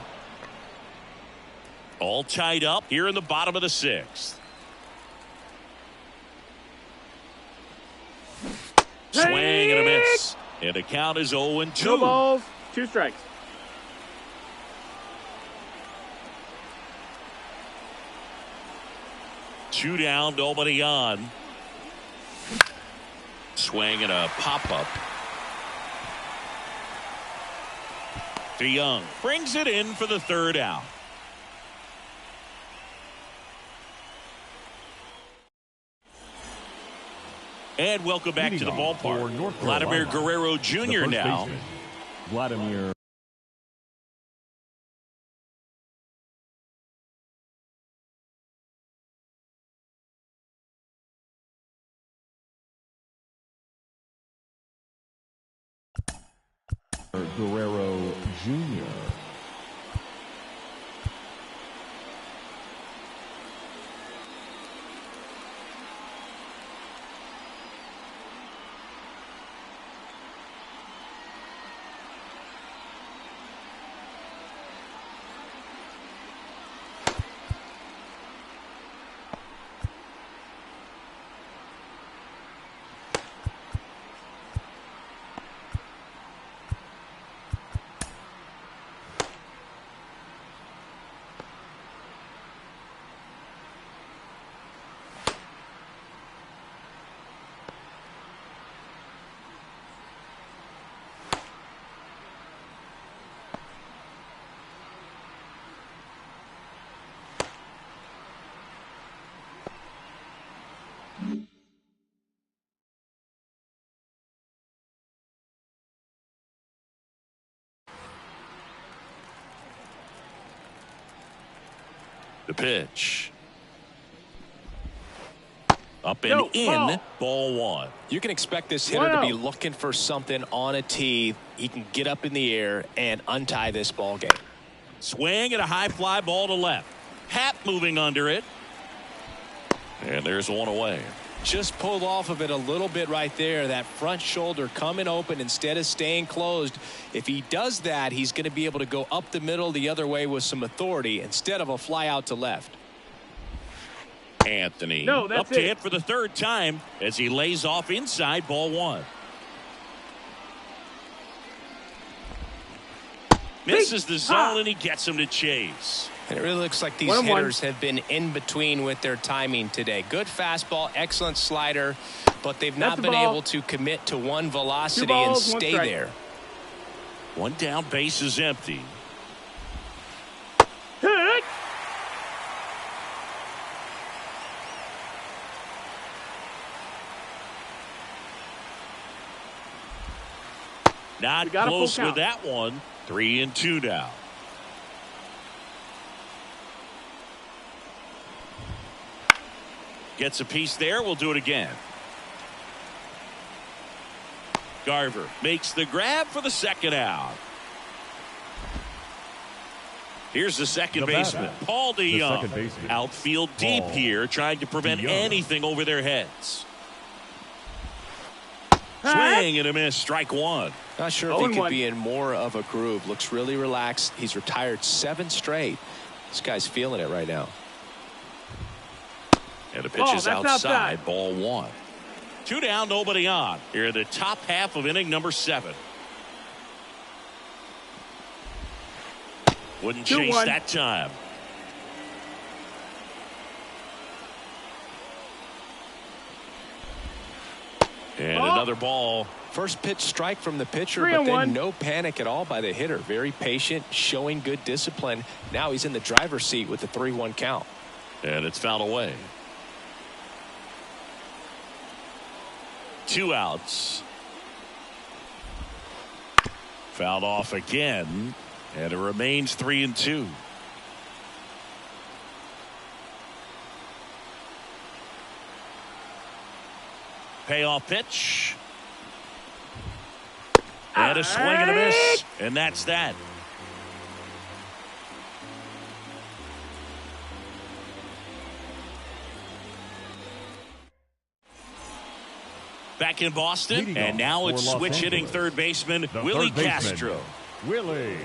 [SPEAKER 1] All tied up here in the bottom of the 6th. Swing and a miss. And the count is 0-2.
[SPEAKER 4] 2 balls, 2 strikes.
[SPEAKER 1] Two down, nobody on. Swing and a pop-up. DeYoung brings it in for the 3rd out. And welcome back to the ballpark. Vladimir Guerrero Jr. now.
[SPEAKER 2] Vladimir Guerrero Jr.
[SPEAKER 1] The pitch. Up and in. Ball 1.
[SPEAKER 3] You can expect this hitter to be looking for something on a tee. He can get up in the air and untie this ball game.
[SPEAKER 1] Swing and a high fly ball to left. Happ moving under it. And there's one away.
[SPEAKER 3] Just pulled off of it a little bit right there. That front shoulder coming open instead of staying closed. If he does that, he's going to be able to go up the middle the other way with some authority instead of a fly out to left.
[SPEAKER 1] Anthony up to hit for the 3rd time as he lays off inside. Ball 1. Misses the zone, and he gets him to chase.
[SPEAKER 5] And it really looks like these hitters have been in between with their timing today. Good fastball, excellent slider, but they've not been able to commit to one velocity and stay there.
[SPEAKER 1] One down, base is empty.
[SPEAKER 4] Hit!
[SPEAKER 1] Not close with that one. 3-2 now. Gets a piece there. We'll do it again. Garver makes the grab for the second out. Here's the second baseman, Paul DeYoung. Outfield deep here, trying to prevent anything over their heads. Swing and a miss, strike one.
[SPEAKER 3] Not sure if he could be in more of a groove. Looks really relaxed. He's retired 7 straight. This guy's feeling it right now.
[SPEAKER 1] And the pitch is outside, ball 1. 2 down, nobody on. Here in the top half of inning number 7. Wouldn't chase that time. And another ball.
[SPEAKER 3] First pitch strike from the pitcher, but then no panic at all by the hitter. Very patient, showing good discipline. Now he's in the driver's seat with the 3-1 count.
[SPEAKER 1] And it's fouled away. 2 outs. Fouled off again, and it remains 3-2. Payoff pitch. And a swing and a miss. And that's that. Back in Boston, and now it's switch hitting third baseman Willie Castro.
[SPEAKER 2] Willie.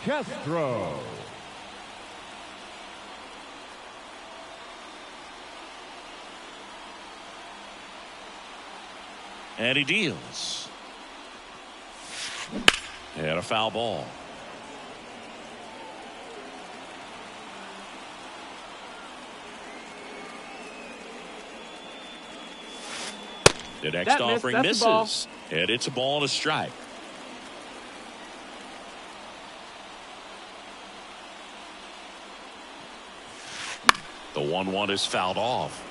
[SPEAKER 2] Castro.
[SPEAKER 1] And he deals. And a foul ball. The next offering misses. And it's a ball and a strike. The 1-1 is fouled off.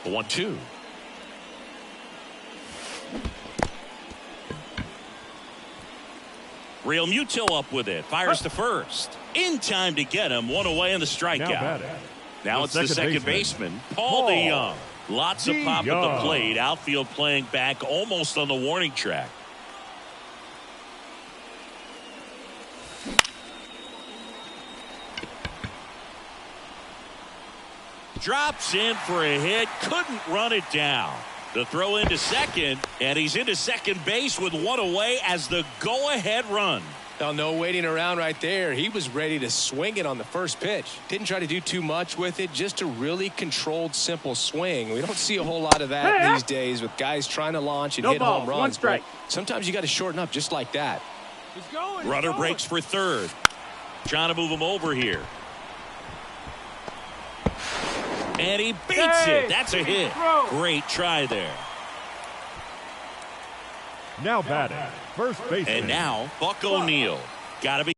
[SPEAKER 1] The 1-2. Real Muto up with it. Fires to first. In time to get him. One away in the strikeout. Now it's the second baseman, Paul DeYoung. Lots of pop at the plate. Outfield playing back almost on the warning track. Drops in for a hit. Couldn't run it down. The throw into second, and he's into second base with one away as the go-ahead run.
[SPEAKER 3] Well, no waiting around right there. He was ready to swing it on the first pitch. Didn't try to do too much with it. Just a really controlled, simple swing. We don't see a whole lot of that these days with guys trying to launch and hit home runs.
[SPEAKER 4] One strike.
[SPEAKER 3] Sometimes you got to shorten up just like that.
[SPEAKER 6] He's going.
[SPEAKER 1] Runner breaks for third. Trying to move him over here. And he beats it. That's a hit. Great try there.
[SPEAKER 2] Now batting, first baseman.
[SPEAKER 1] And now Buck O'Neil. Got to be.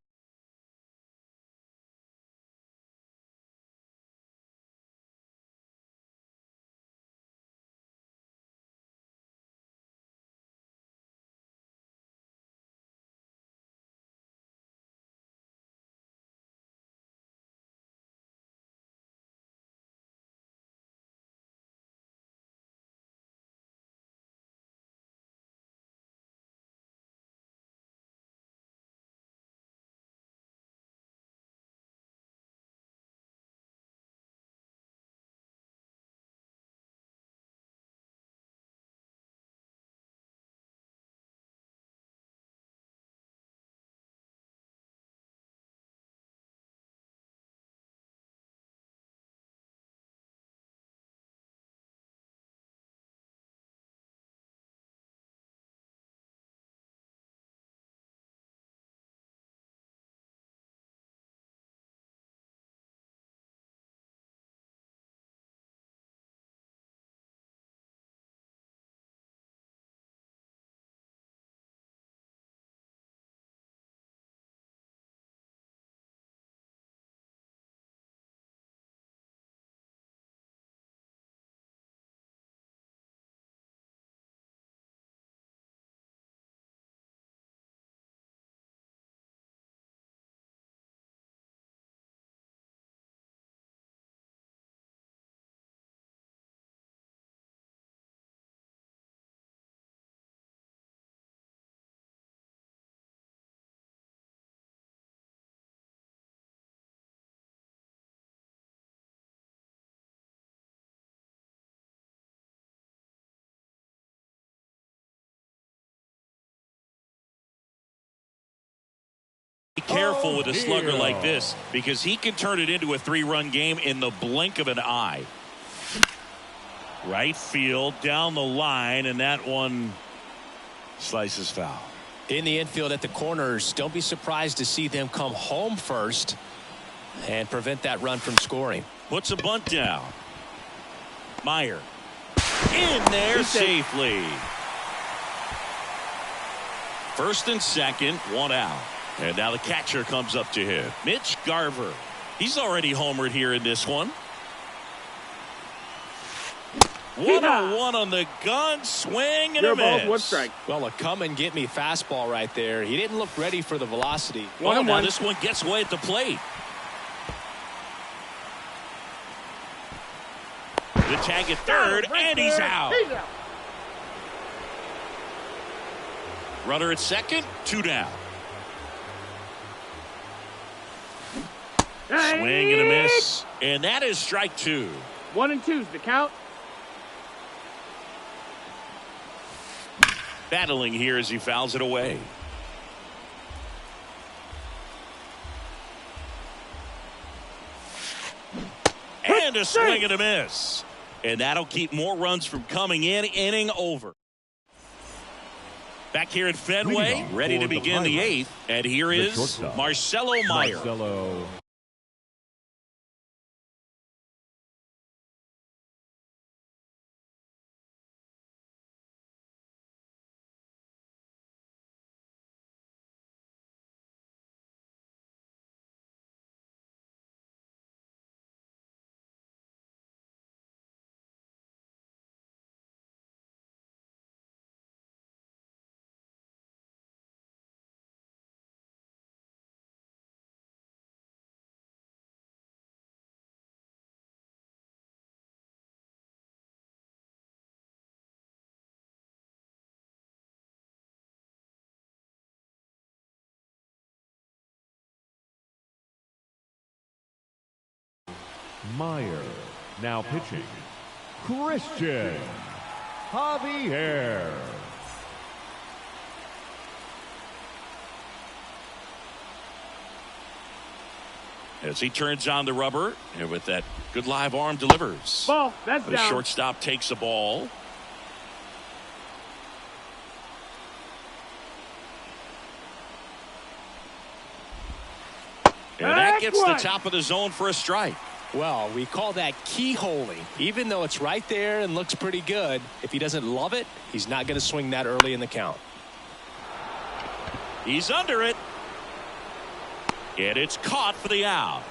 [SPEAKER 1] Be careful with a slugger like this because he can turn it into a 3-run game in the blink of an eye. Right field down the line, and that one slices foul.
[SPEAKER 3] In the infield at the corners, don't be surprised to see them come home first and prevent that run from scoring.
[SPEAKER 1] Puts a bunt down. Meyer in there safely. First and second, one out. And now the catcher comes up to him. Mitch Garver. He's already homered here in this one. 1-on-1 on the gun. Swing and a miss.
[SPEAKER 4] One strike.
[SPEAKER 3] Well, a come and get me fastball right there. He didn't look ready for the velocity.
[SPEAKER 1] Oh, now this one gets away at the plate. The tag at third, and he's out. Runner at second, 2 down. Swing and a miss. And that is strike 2.
[SPEAKER 4] 1 and 2's the count.
[SPEAKER 1] battling here as he fouls it away. And a swing and a miss. And that'll keep more runs from coming in. Inning over. Back here at Fenway, ready to begin the 8th. And here is Marcelo Meyer.
[SPEAKER 2] Meyer. Now pitching, Christian Javier.
[SPEAKER 1] As he turns on the rubber, and with that good live arm delivers.
[SPEAKER 4] Ball, that's
[SPEAKER 1] the
[SPEAKER 4] down.
[SPEAKER 1] Shortstop takes the ball. And that gets the top of the zone for a strike.
[SPEAKER 3] Well, we call that keyholing. Even though it's right there and looks pretty good, if he doesn't love it, he's not going to swing that early in the count.
[SPEAKER 1] He's under it. And it's caught for the out.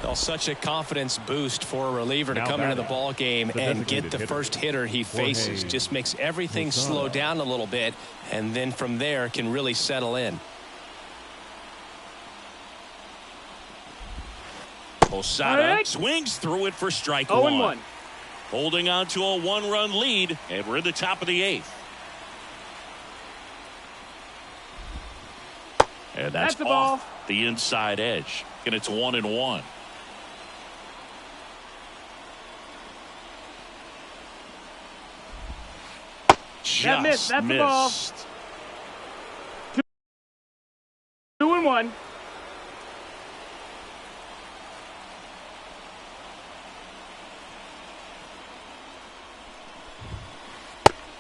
[SPEAKER 3] Well, such a confidence boost for a reliever to come into the ball game and get the first hitter he faces. Just makes everything slow down a little bit, and then from there can really settle in.
[SPEAKER 1] Posada swings through it for strike 1. Holding on to a 1-run lead, and we're in the top of the 8th. And that's off the inside edge, and it's 1-1. Just missed.
[SPEAKER 4] That's the ball. 2-1.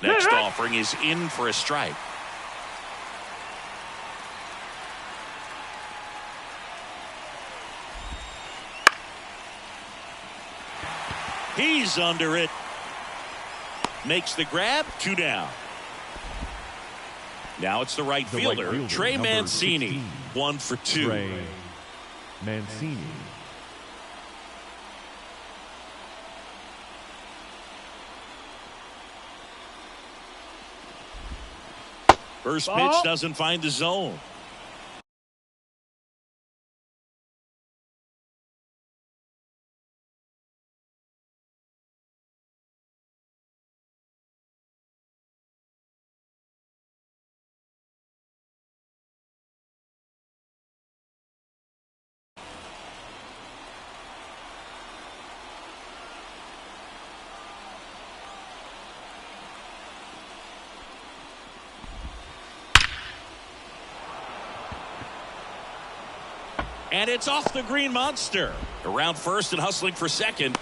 [SPEAKER 1] Next offering is in for a strike. He's under it. Makes the grab. 2 down. Now it's the right fielder, Trey Mancini. 1 for 2.
[SPEAKER 2] Trey Mancini.
[SPEAKER 1] First pitch doesn't find the zone. And it's off the green monster. Around first and hustling for second.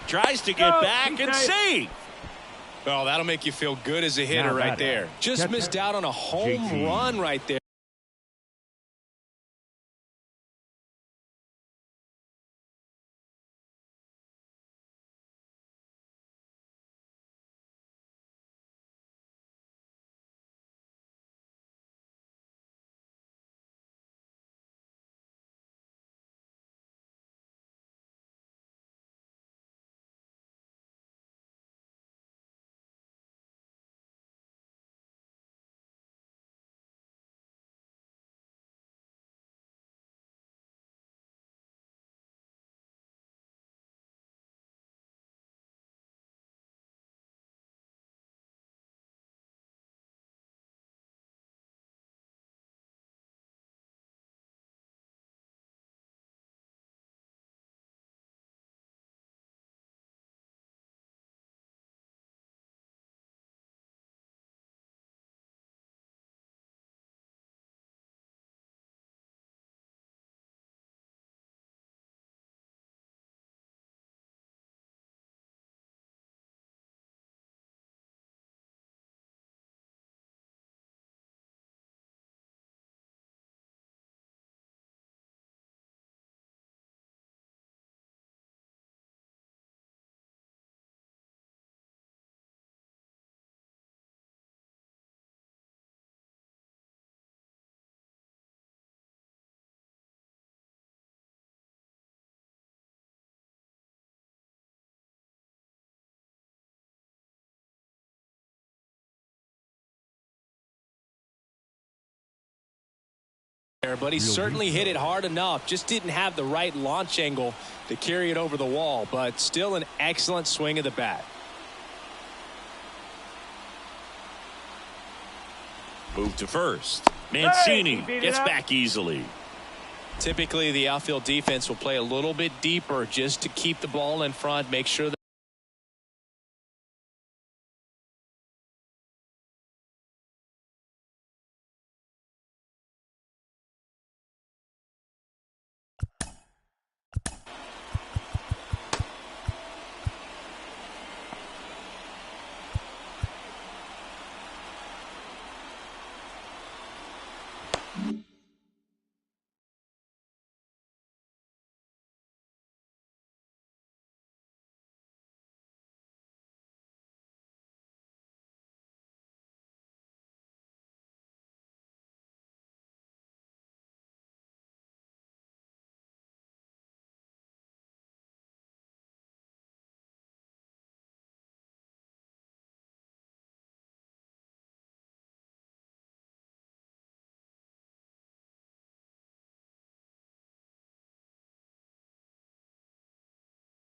[SPEAKER 1] Tries to get back and save.
[SPEAKER 3] Well, that'll make you feel good as a hitter right there. Just missed out on a home run right there. there, but he certainly hit it hard enough. Just didn't have the right launch angle to carry it over the wall, but still an excellent swing of the bat.
[SPEAKER 1] Move to first. Mancini gets back easily.
[SPEAKER 3] Typically, the outfield defense will play a little bit deeper just to keep the ball in front, make sure that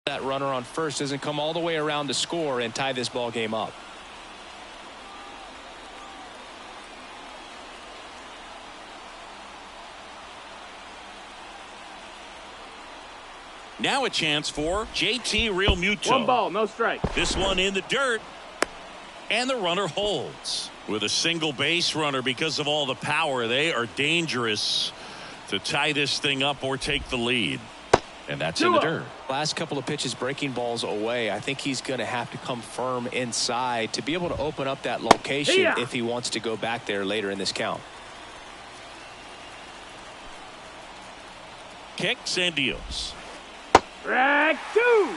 [SPEAKER 3] that runner on first doesn't come all the way around to score and tie this ball game up.
[SPEAKER 1] Now a chance for JT Realmuto.
[SPEAKER 4] 1 ball, no strike.
[SPEAKER 1] This one in the dirt. And the runner holds. With a single base runner, because of all the power, they are dangerous to tie this thing up or take the lead. And that's in the dirt.
[SPEAKER 3] Last couple of pitches breaking balls away. I think he's going to have to come firm inside to be able to open up that location if he wants to go back there later in this count.
[SPEAKER 1] Kicks and deals.
[SPEAKER 4] Strike 2.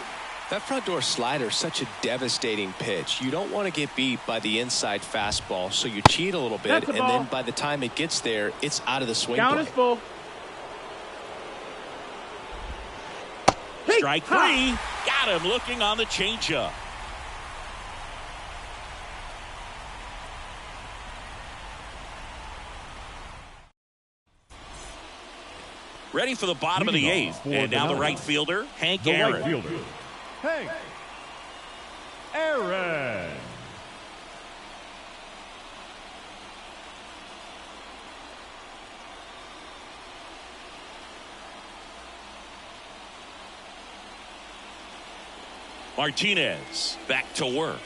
[SPEAKER 3] That front door slider is such a devastating pitch. You don't want to get beat by the inside fastball, so you cheat a little bit, and then by the time it gets there, it's out of the swing
[SPEAKER 4] Count
[SPEAKER 3] play.
[SPEAKER 4] is full.
[SPEAKER 1] Strike 3. Got him looking on the changeup. Ready for the bottom of the 8th. And now the right fielder, Hank Aaron.
[SPEAKER 2] Right fielder, Hank Aaron.
[SPEAKER 1] Martinez back to work.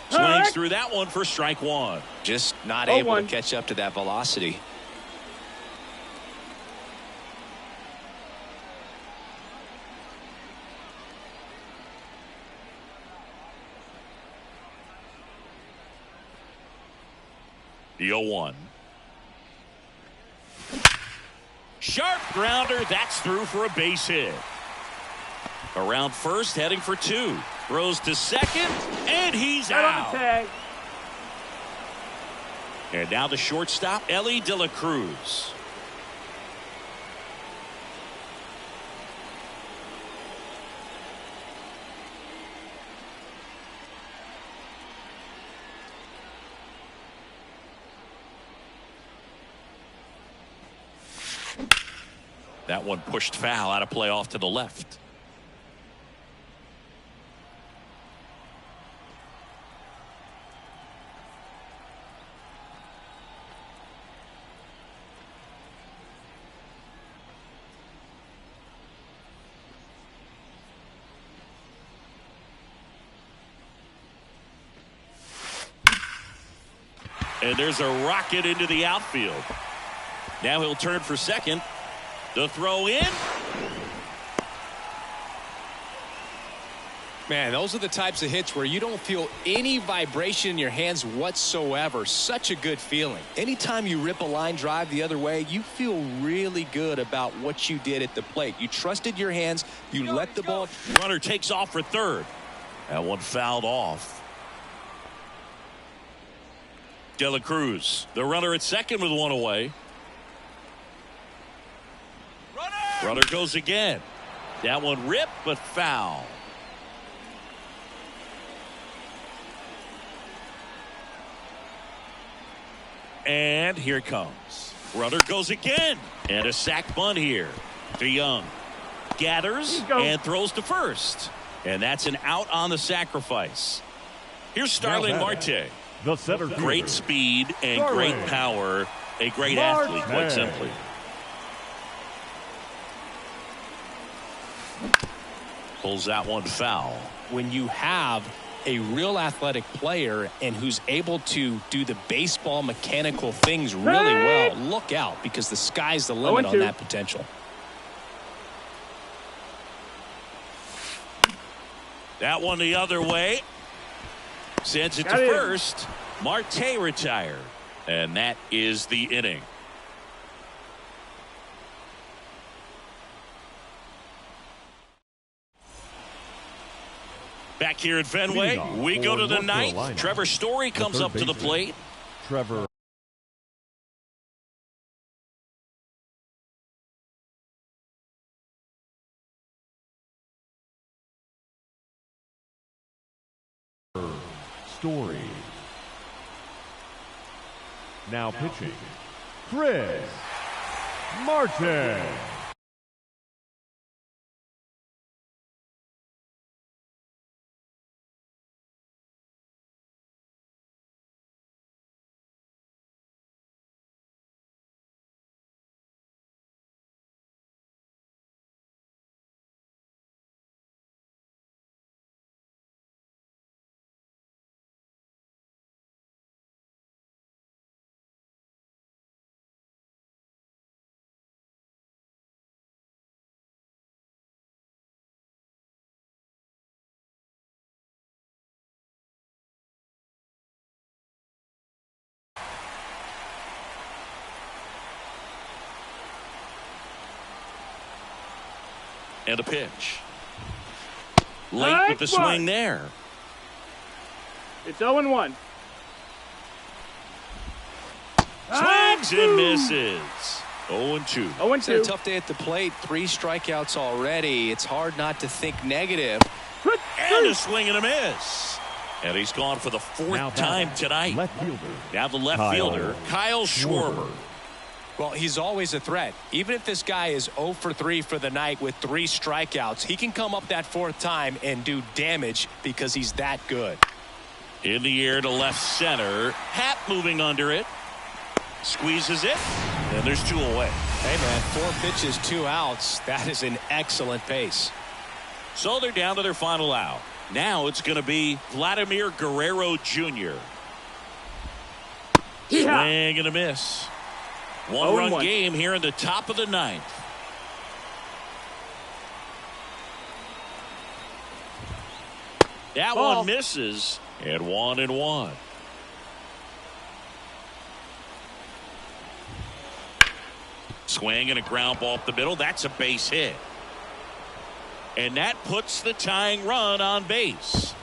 [SPEAKER 1] Swings through that one for strike 1.
[SPEAKER 3] Just not able to catch up to that velocity.
[SPEAKER 1] The 0-1. Sharp grounder. That's through for a base hit. Around first, heading for 2. Throws to second, and he's out. And now the shortstop, Ellie De La Cruz. That one pushed foul out of play off to the left. And there's a rocket into the outfield. Now he'll turn for second. The throw in.
[SPEAKER 3] Man, those are the types of hits where you don't feel any vibration in your hands whatsoever. Such a good feeling. Anytime you rip a line drive the other way, you feel really good about what you did at the plate. You trusted your hands. You let the ball.
[SPEAKER 1] Runner takes off for third. That one fouled off. De La Cruz, the runner at second with one away. Runner goes again. That one ripped, but foul. And here it comes. Runner goes again. And a sac bunt here. DeYoung gathers and throws to first. And that's an out on the sacrifice. Here's Starling Marte.
[SPEAKER 2] The center
[SPEAKER 1] great
[SPEAKER 2] fielder,
[SPEAKER 1] speed and
[SPEAKER 2] Starling
[SPEAKER 1] great power. A great athlete, quite simply. Pulls that one foul.
[SPEAKER 3] When you have a real athletic player and who's able to do the baseball mechanical things really well, look out, because the sky's the limit on that potential.
[SPEAKER 1] That one the other way. Sends it to first. Marte retired. And that is the inning. Back here at Fenway, we go to the ninth. Trevor Story comes up to the plate.
[SPEAKER 2] Trevor Story. Now pitching, Chris Martin.
[SPEAKER 1] And a pitch. Late with the swing there.
[SPEAKER 4] It's 0-1.
[SPEAKER 1] Swings and misses. 0-2.
[SPEAKER 4] 0-2.
[SPEAKER 3] It's a tough day at the plate. 3 strikeouts already. It's hard not to think negative.
[SPEAKER 1] And a swing and a miss. And he's gone for the 4th time tonight.
[SPEAKER 2] Left fielder.
[SPEAKER 1] Now the left fielder, Kyle Schwarber.
[SPEAKER 3] Well, he's always a threat. Even if this guy is 0 for 3 for the night with 3 strikeouts, he can come up that 4th time and do damage because he's that good.
[SPEAKER 1] In the air to left center. Happ moving under it. Squeezes it. And there's 2 away.
[SPEAKER 3] Hey, man, 4 pitches, 2 outs. That is an excellent pace.
[SPEAKER 1] So they're down to their final out. Now it's going to be Vladimir Guerrero Jr. Swing and a miss. 1-run game here in the top of the 9th. That one misses. And 1-1. Swing and a ground ball up the middle. That's a base hit. And that puts the tying run on base.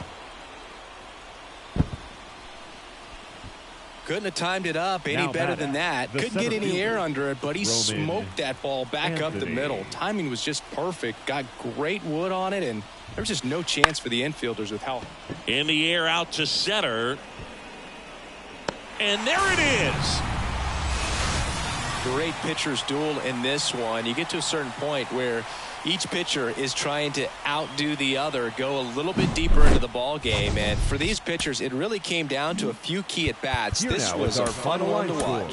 [SPEAKER 3] Couldn't have timed it up any better than that. Couldn't get any air under it, but he smoked that ball back up the middle. Timing was just perfect. Got great wood on it, and there's just no chance for the infielders with help.
[SPEAKER 1] In the air out to center. And there it is.
[SPEAKER 3] Great pitcher's duel in this one. You get to a certain point where each pitcher is trying to outdo the other, go a little bit deeper into the ball game, and for these pitchers it really came down to a few key at bats. This was a fun one to watch.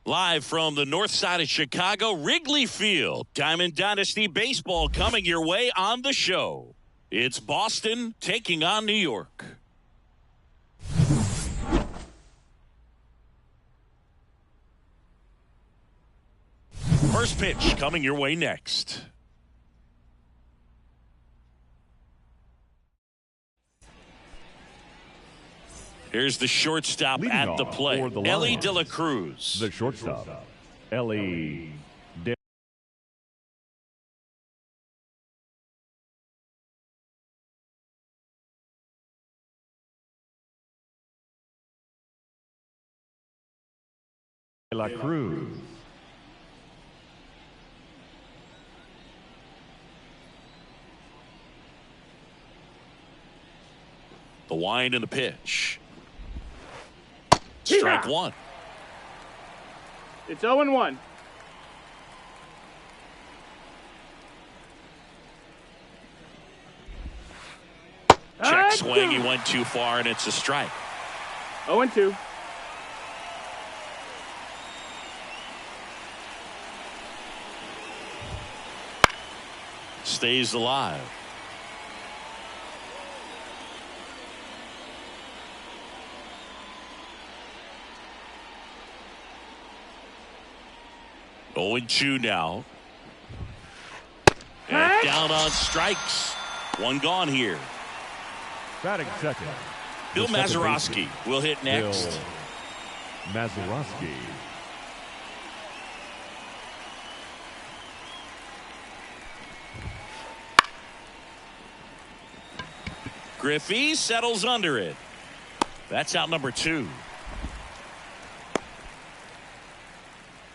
[SPEAKER 1] Live from the north side of Chicago, Wrigley Field. Diamond Dynasty Baseball coming your way on the show. It's Boston taking on New York. First pitch coming your way next. Here's the shortstop
[SPEAKER 2] Leading
[SPEAKER 1] at the plate, Ellie De La Cruz.
[SPEAKER 2] The shortstop, Ellie De La Cruz.
[SPEAKER 1] The wind and the pitch. Strike one.
[SPEAKER 4] It's 0-1.
[SPEAKER 1] Check swing. He went too far, and it's a strike.
[SPEAKER 4] 0-2.
[SPEAKER 1] Stays alive. Oh, 0-2 now. And down on strikes. One gone here.
[SPEAKER 2] Batting second.
[SPEAKER 1] Bill Mazeroski will hit next.
[SPEAKER 2] Bill Mazeroski.
[SPEAKER 1] Griffey settles under it. That's out number 2.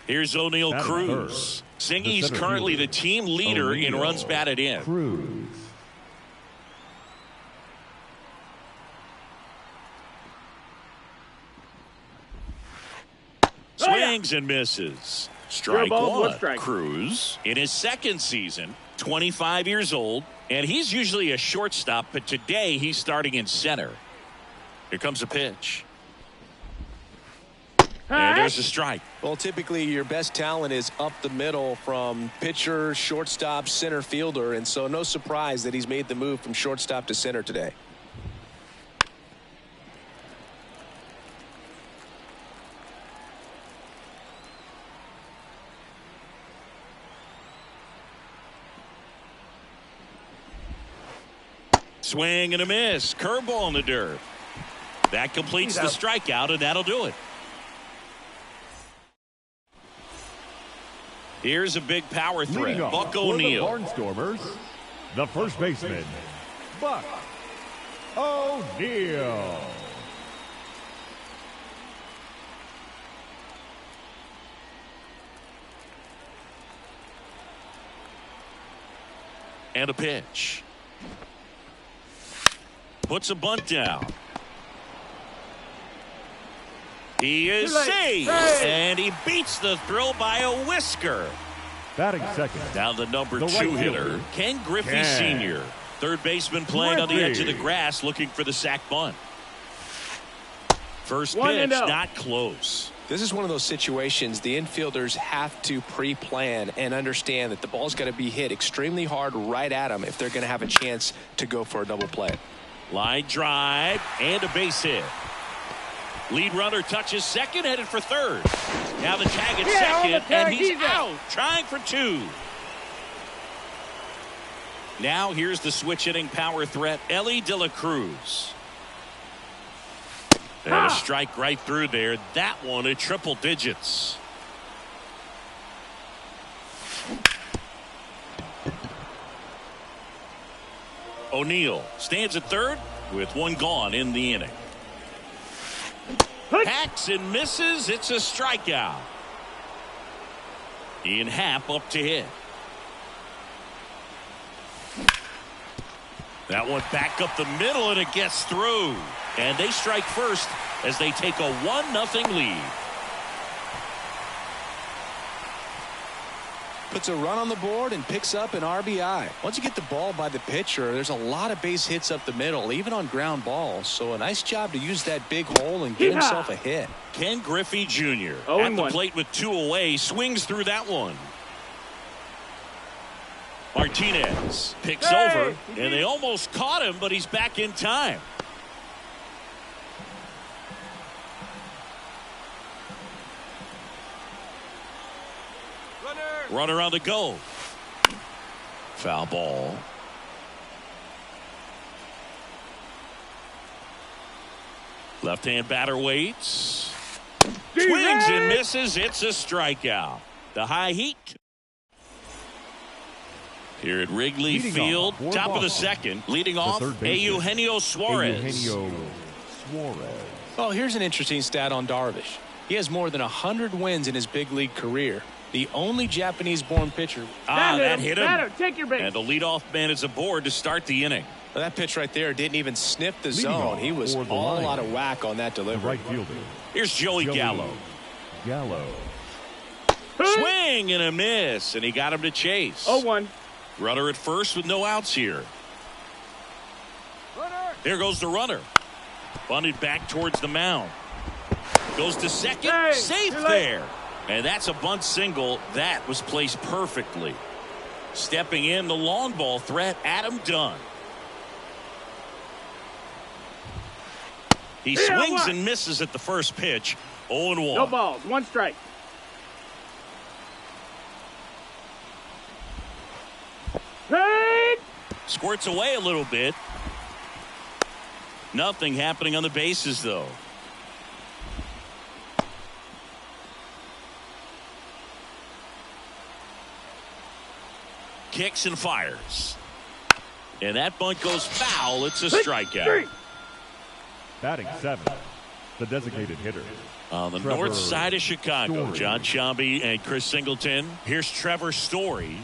[SPEAKER 1] Here's O'Neill Cruz. Singy's currently the team leader in runs batted in.
[SPEAKER 2] Cruz.
[SPEAKER 1] Swings and misses. Strike one.
[SPEAKER 4] Strike.
[SPEAKER 1] Cruz in his second season, 25 years old, and he's usually a shortstop, but today he's starting in center. Here comes a pitch. And there's a strike.
[SPEAKER 3] Well, typically your best talent is up the middle from pitcher, shortstop, center fielder, and so no surprise that he's made the move from shortstop to center today.
[SPEAKER 1] Swing and a miss. Curveball in the dirt. That completes the strikeout, and that'll do it. Here's a big power threat. Buck O'Neill.
[SPEAKER 2] The Barnstormers, the first baseman, Buck O'Neill.
[SPEAKER 1] And a pitch. Puts a bunt down. He is safe, and he beats the throw by a whisker.
[SPEAKER 2] Batting second.
[SPEAKER 1] Now the number 2 hitter, Ken Griffey Sr. Third baseman playing on the edge of the grass looking for the sac bunt. First pitch, not close.
[SPEAKER 3] This is one of those situations the infielders have to pre-plan and understand that the ball's got to be hit extremely hard right at them if they're going to have a chance to go for a double play.
[SPEAKER 1] Line drive and a base hit. Lead runner touches second, headed for third. Now the tag at second, and he's out, trying for 2. Now here's the switch hitting power threat, Ellie De La Cruz. And a strike right through there. That one at triple digits. O'Neill stands at third with one gone in the inning. Hacks and misses. It's a strikeout. Ian Happ up to hit. That one back up the middle, and it gets through. And they strike first as they take a 1-0 lead.
[SPEAKER 3] puts a run on the board and picks up an RBI. Once you get the ball by the pitcher, there's a lot of base hits up the middle, even on ground balls. So a nice job to use that big hole and get himself a hit.
[SPEAKER 1] Ken Griffey Jr. at the plate with 2 away, swings through that one. Martinez picks over, and they almost caught him, but he's back in time. Runner on the go. Foul ball. Left-hand batter waits. Swings and misses. It's a strikeout. The high heat. Here at Wrigley Field, top of the second, leading off Eugenio Suarez.
[SPEAKER 3] Oh, here's an interesting stat on Darvish. He has more than 100 wins in his big league career. The only Japanese-born pitcher.
[SPEAKER 1] That hit him.
[SPEAKER 4] Take your base.
[SPEAKER 1] And the leadoff man is aboard to start the inning.
[SPEAKER 3] Well, that pitch right there didn't even sniff the zone. He was all out of whack on that delivery.
[SPEAKER 1] Here's Joey Gallo. Swing and a miss, and he got him to chase.
[SPEAKER 4] 0-1.
[SPEAKER 1] Runner at first with no outs here. There goes the runner. Bunted back towards the mound. Goes to second. Safe there. And that's a bunt single. That was placed perfectly. Stepping in, the long ball threat, Adam Dunn. He swings and misses at the first pitch. 0-1.
[SPEAKER 4] No balls. 1 strike.
[SPEAKER 1] Squirts away a little bit. Nothing happening on the bases, though. Kicks and fires. And that bunt goes foul. It's a strikeout.
[SPEAKER 2] Batting 7th, the designated hitter.
[SPEAKER 1] On the north side of Chicago, John Sciambi and Chris Singleton. Here's Trevor Story.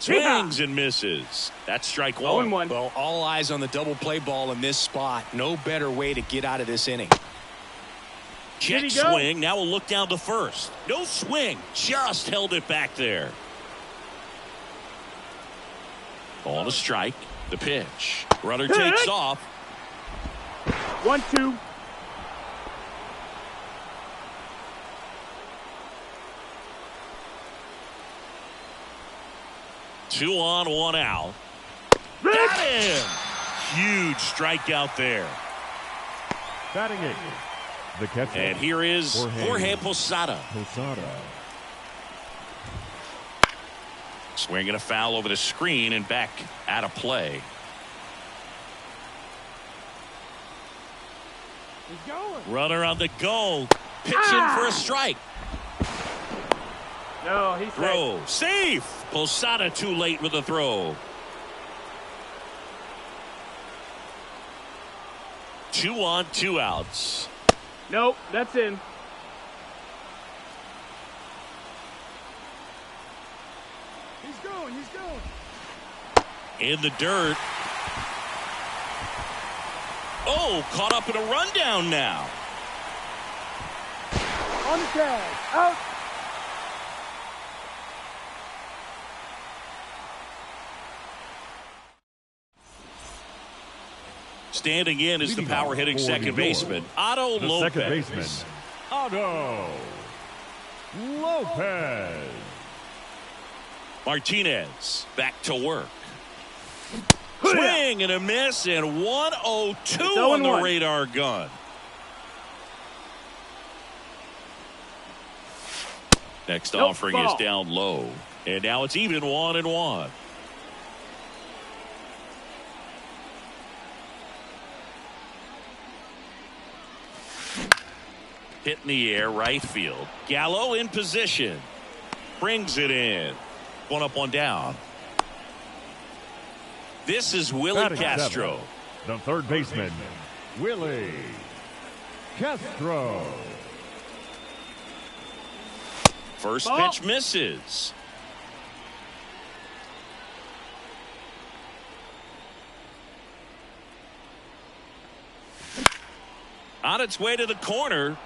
[SPEAKER 1] Swings and misses. That's strike 1.
[SPEAKER 4] 0-1.
[SPEAKER 3] Well, all eyes on the double play ball in this spot. No better way to get out of this inning.
[SPEAKER 1] Check swing. Now we'll look down to first. No swing. Just held it back there. On a strike. The pitch. Runner takes off.
[SPEAKER 4] 1-2.
[SPEAKER 1] Two on, 1 out. Got him. Huge strikeout there.
[SPEAKER 2] Batting 8th, the catcher.
[SPEAKER 1] And here is Jorge Posada. Swinging a foul over the screen and back out of play.
[SPEAKER 4] He's going.
[SPEAKER 1] Runner on the go. Pitching for a strike.
[SPEAKER 4] No, he's
[SPEAKER 1] throw. Safe. Posada too late with the throw. 2 on, 2 outs.
[SPEAKER 4] Nope, that's in.
[SPEAKER 6] He's going.
[SPEAKER 1] In the dirt. Oh, caught up in a rundown now.
[SPEAKER 4] On the tag. Out.
[SPEAKER 1] Standing in is the power hitting second baseman, Otto Lopez.
[SPEAKER 2] Second baseman, Otto Lopez.
[SPEAKER 1] Martinez back to work. Swing and a miss, and 1-0-2 on the radar gun. Next offering is down low, and now it's even 1-1. Hit in the air, right field. Gallo in position. Brings it in. 1 up, 1 down. This is Willie Castro.
[SPEAKER 2] 7, the third baseman, Willie Castro.
[SPEAKER 1] First pitch misses. On its way to the corner.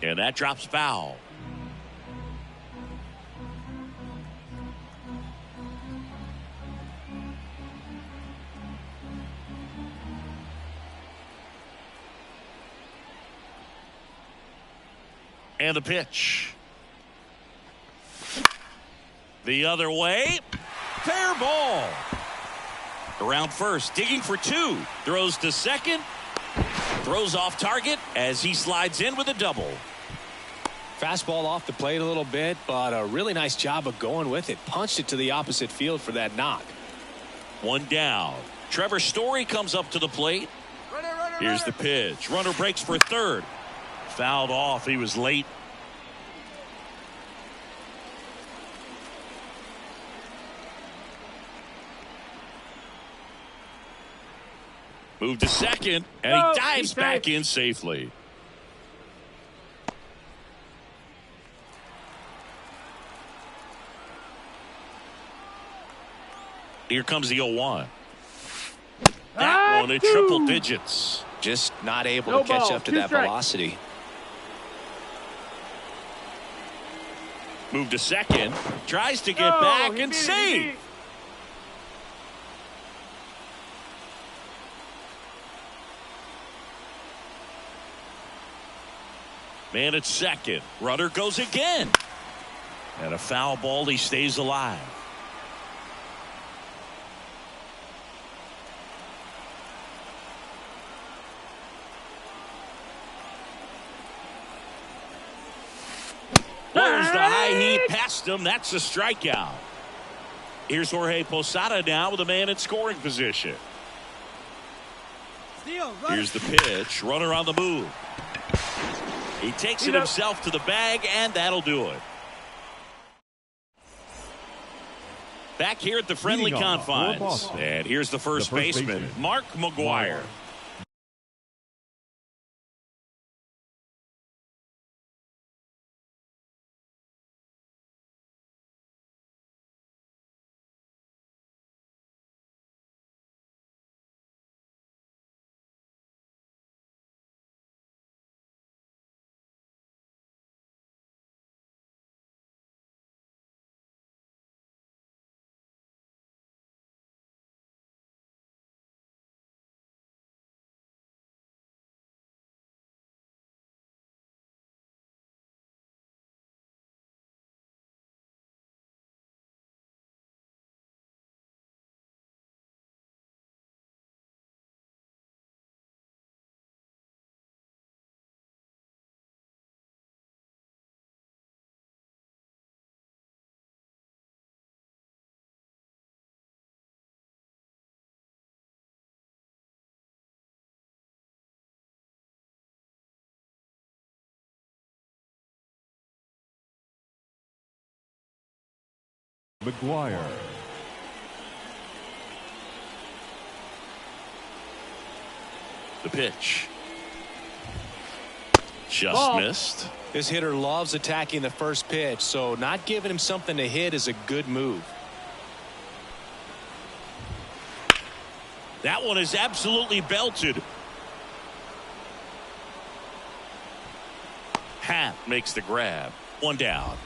[SPEAKER 1] And that drops foul. And the pitch. The other way. Fair ball. Around first, digging for two. Throws to second. Throws off target as he slides in with a double.
[SPEAKER 3] Fastball off the plate a little bit, but a really nice job of going with it. Punched it to the opposite field for that knock.
[SPEAKER 1] One down. Trevor Story comes up to the plate. Here's the pitch. Runner breaks for third. Fouled off. He was late. Move to second, and he dives back in safely. Here comes the 0-1. That one at triple digits.
[SPEAKER 3] Just not able to catch up to that velocity.
[SPEAKER 1] Move to second. Tries to get back and save. Man at second. Runner goes again. And a foul ball. He stays alive. There's the high heat past him. That's a strikeout. Here's Jorge Posada now with a man in scoring position. Here's the pitch. Runner on the move. He takes it himself to the bag, and that'll do it. Back here at the friendly confines. And here's the first baseman, Mark McGwire.
[SPEAKER 2] McGwire.
[SPEAKER 1] The pitch. Just missed.
[SPEAKER 3] This hitter loves attacking the first pitch, so not giving him something to hit is a good move.
[SPEAKER 1] That one is absolutely belted. Happ makes the grab. One down.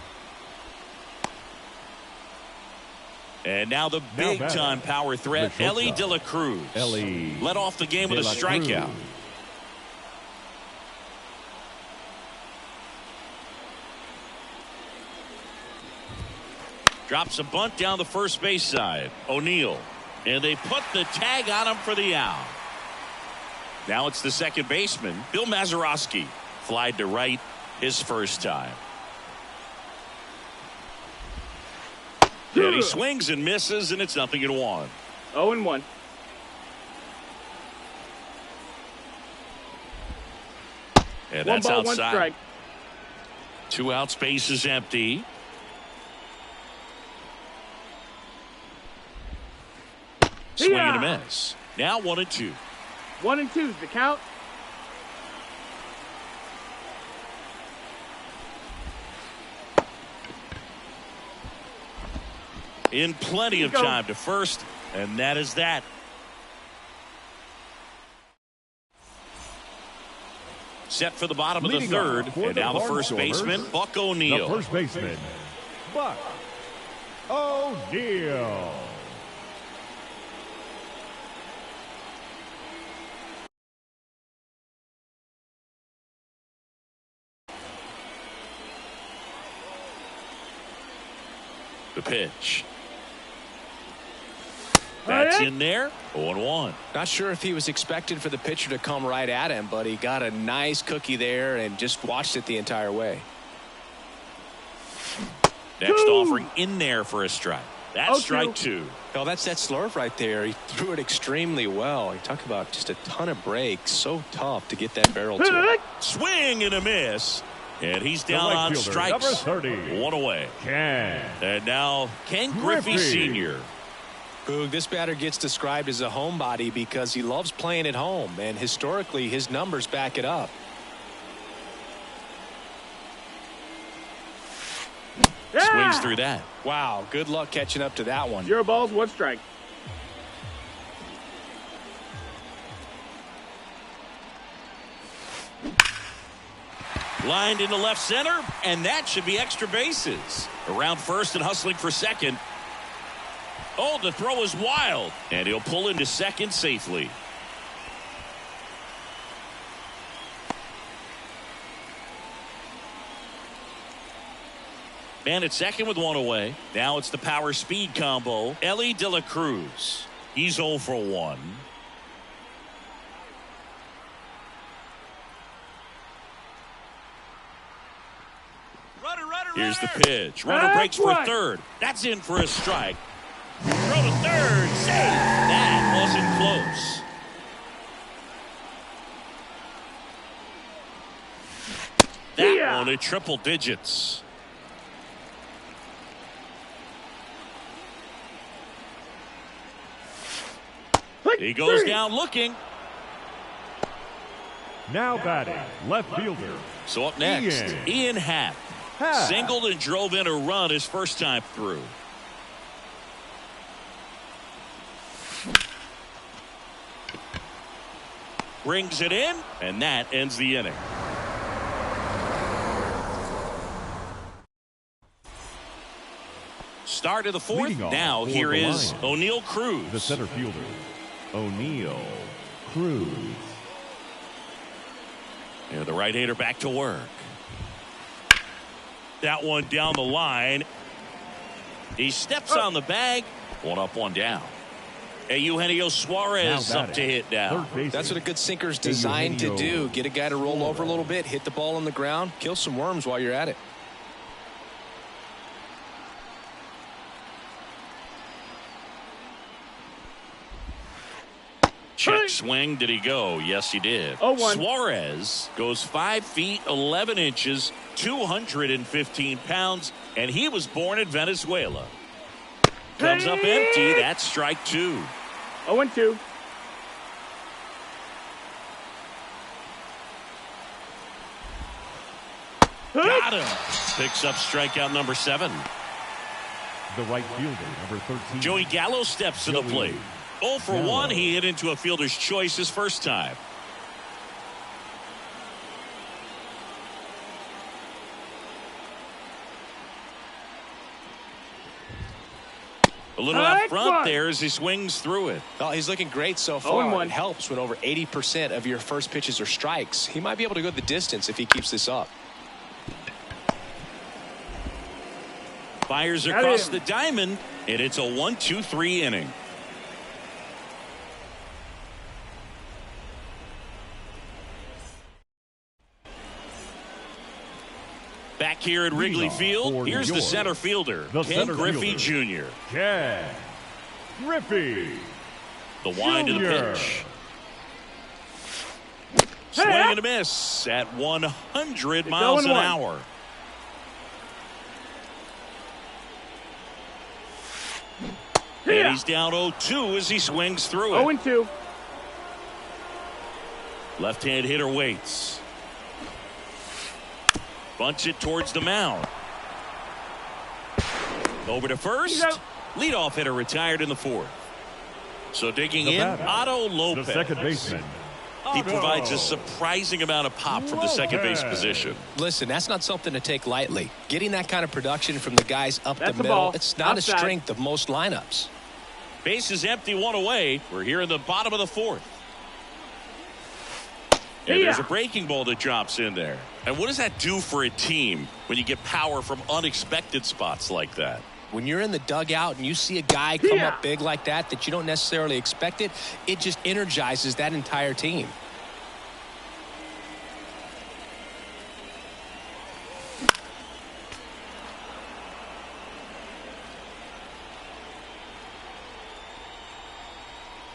[SPEAKER 1] And now the big-time power threat, Ellie De La Cruz. Led off the game with a strikeout. Drops a bunt down the first base side. O'Neill. And they put the tag on him for the out. Now it's the second baseman, Bill Mazeroski. Flied to right his first time. And he swings and misses, and it's 0-1.
[SPEAKER 4] 0-1.
[SPEAKER 1] And that's outside.
[SPEAKER 4] 1 strike.
[SPEAKER 1] 2 outs, base is empty. Swing and a miss. Now 1-2.
[SPEAKER 4] 1-2 is the count.
[SPEAKER 1] In plenty of time to first, and that is that. Set for the bottom of the third, and now the first baseman, Buck O'Neill.
[SPEAKER 2] The first baseman, Buck O'Neill.
[SPEAKER 1] The pitch. That's in there. 0-1.
[SPEAKER 3] Not sure if he was expecting for the pitcher to come right at him, but he got a nice cookie there and just watched it the entire way.
[SPEAKER 1] Next offering in there for a strike. That's strike 2.
[SPEAKER 3] Oh, that's that slurve right there. He threw it extremely well. You talk about just a ton of breaks. So tough to get that barrel to it.
[SPEAKER 1] Swing and a miss. And he's down on strikes.
[SPEAKER 2] Number 30.
[SPEAKER 1] 1 away. And now Ken Griffey Sr.
[SPEAKER 3] Boog, this batter gets described as a homebody because he loves playing at home, and historically his numbers back it up.
[SPEAKER 1] Swings through that.
[SPEAKER 3] Wow, good luck catching up to that one.
[SPEAKER 4] 0 balls, 1 strike.
[SPEAKER 1] Lined into left center, and that should be extra bases. Around first and hustling for second. Oh, the throw is wild, and he'll pull into second safely. Man at second with 1 away. Now it's the power speed combo. Ellie De La Cruz. He's 0 for 1. Here's the pitch. Runner breaks for third. That's in for a strike. Throw to third. Save. That wasn't close. That one at triple digits. He goes down looking.
[SPEAKER 2] Now batting, left fielder.
[SPEAKER 1] So up next, Ian Happ. Singled and drove in a run his first time through. Brings it in, and that ends the inning. Start of the fourth. Now here is O'Neal Cruz.
[SPEAKER 2] The center fielder, O'Neal Cruz.
[SPEAKER 1] And the right-hander back to work. That one down the line. He steps on the bag. 1 up, 1 down. Eugenio Suarez up to hit now.
[SPEAKER 3] That's what a good sinker's designed to do. Get a guy to roll over a little bit, hit the ball on the ground, kill some worms while you're at it.
[SPEAKER 1] Check swing. Did he go? Yes, he did. Suarez goes 5 feet 11 inches, 215 pounds, and he was born in Venezuela. Comes up empty. That's strike 2.
[SPEAKER 4] 0-2.
[SPEAKER 1] Got him. Picks up strikeout number 7.
[SPEAKER 2] The right fielder, number 13.
[SPEAKER 1] Joey Gallo steps to the plate. 0 for 1. He hit into a fielder's choice his first time. A little out front there as he swings through it.
[SPEAKER 3] Oh, he's looking great so far. It helps when over 80% of your first pitches are strikes. He might be able to go the distance if he keeps this up.
[SPEAKER 1] Fires across the diamond, and it's a 1-2-3 inning. Back here at Wrigley Field, here's the center fielder, Ken Griffey Jr.
[SPEAKER 2] Ken Griffey.
[SPEAKER 1] The wind of the pitch. Swing and a miss at 100 miles an hour. And he's down 0-2 as he swings through it.
[SPEAKER 4] 0-2.
[SPEAKER 1] Left-hand hitter waits. Bunts it towards the mound. Over to first. Leadoff hitter retired in the 4th. So digging in, Otto Lopez.
[SPEAKER 2] The second baseman.
[SPEAKER 1] He provides a surprising amount of pop from the second base position.
[SPEAKER 3] Listen, that's not something to take lightly. Getting that kind of production from the guys up the middle, it's not a strength of most lineups.
[SPEAKER 1] Base is empty, 1 away. We're here in the bottom of the 4th. And there's a breaking ball that drops in there. And what does that do for a team when you get power from unexpected spots like that?
[SPEAKER 3] When you're in the dugout and you see a guy come up big like that you don't necessarily expect it, it just energizes that entire team.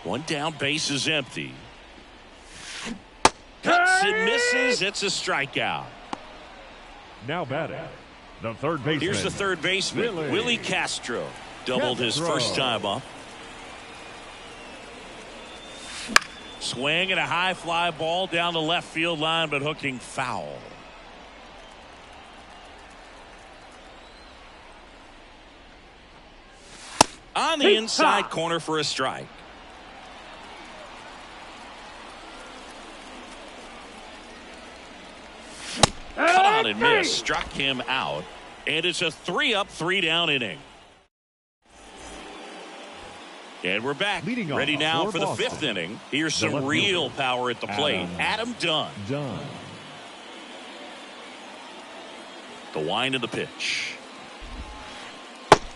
[SPEAKER 1] One down, base is empty. Cuts and misses. It's a strikeout.
[SPEAKER 2] Now batting, the third baseman.
[SPEAKER 1] Here's the third baseman, Willie Castro. Doubled his first time up. Swing and a high fly ball down the left field line, but hooking foul. On the inside corner for a strike. Cut out and missed. Struck him out. And it's a 3-up, 3-down inning. And we're back. Ready now for the fifth inning. Here's some real power at the plate. Adam Dunn. The wind of the pitch.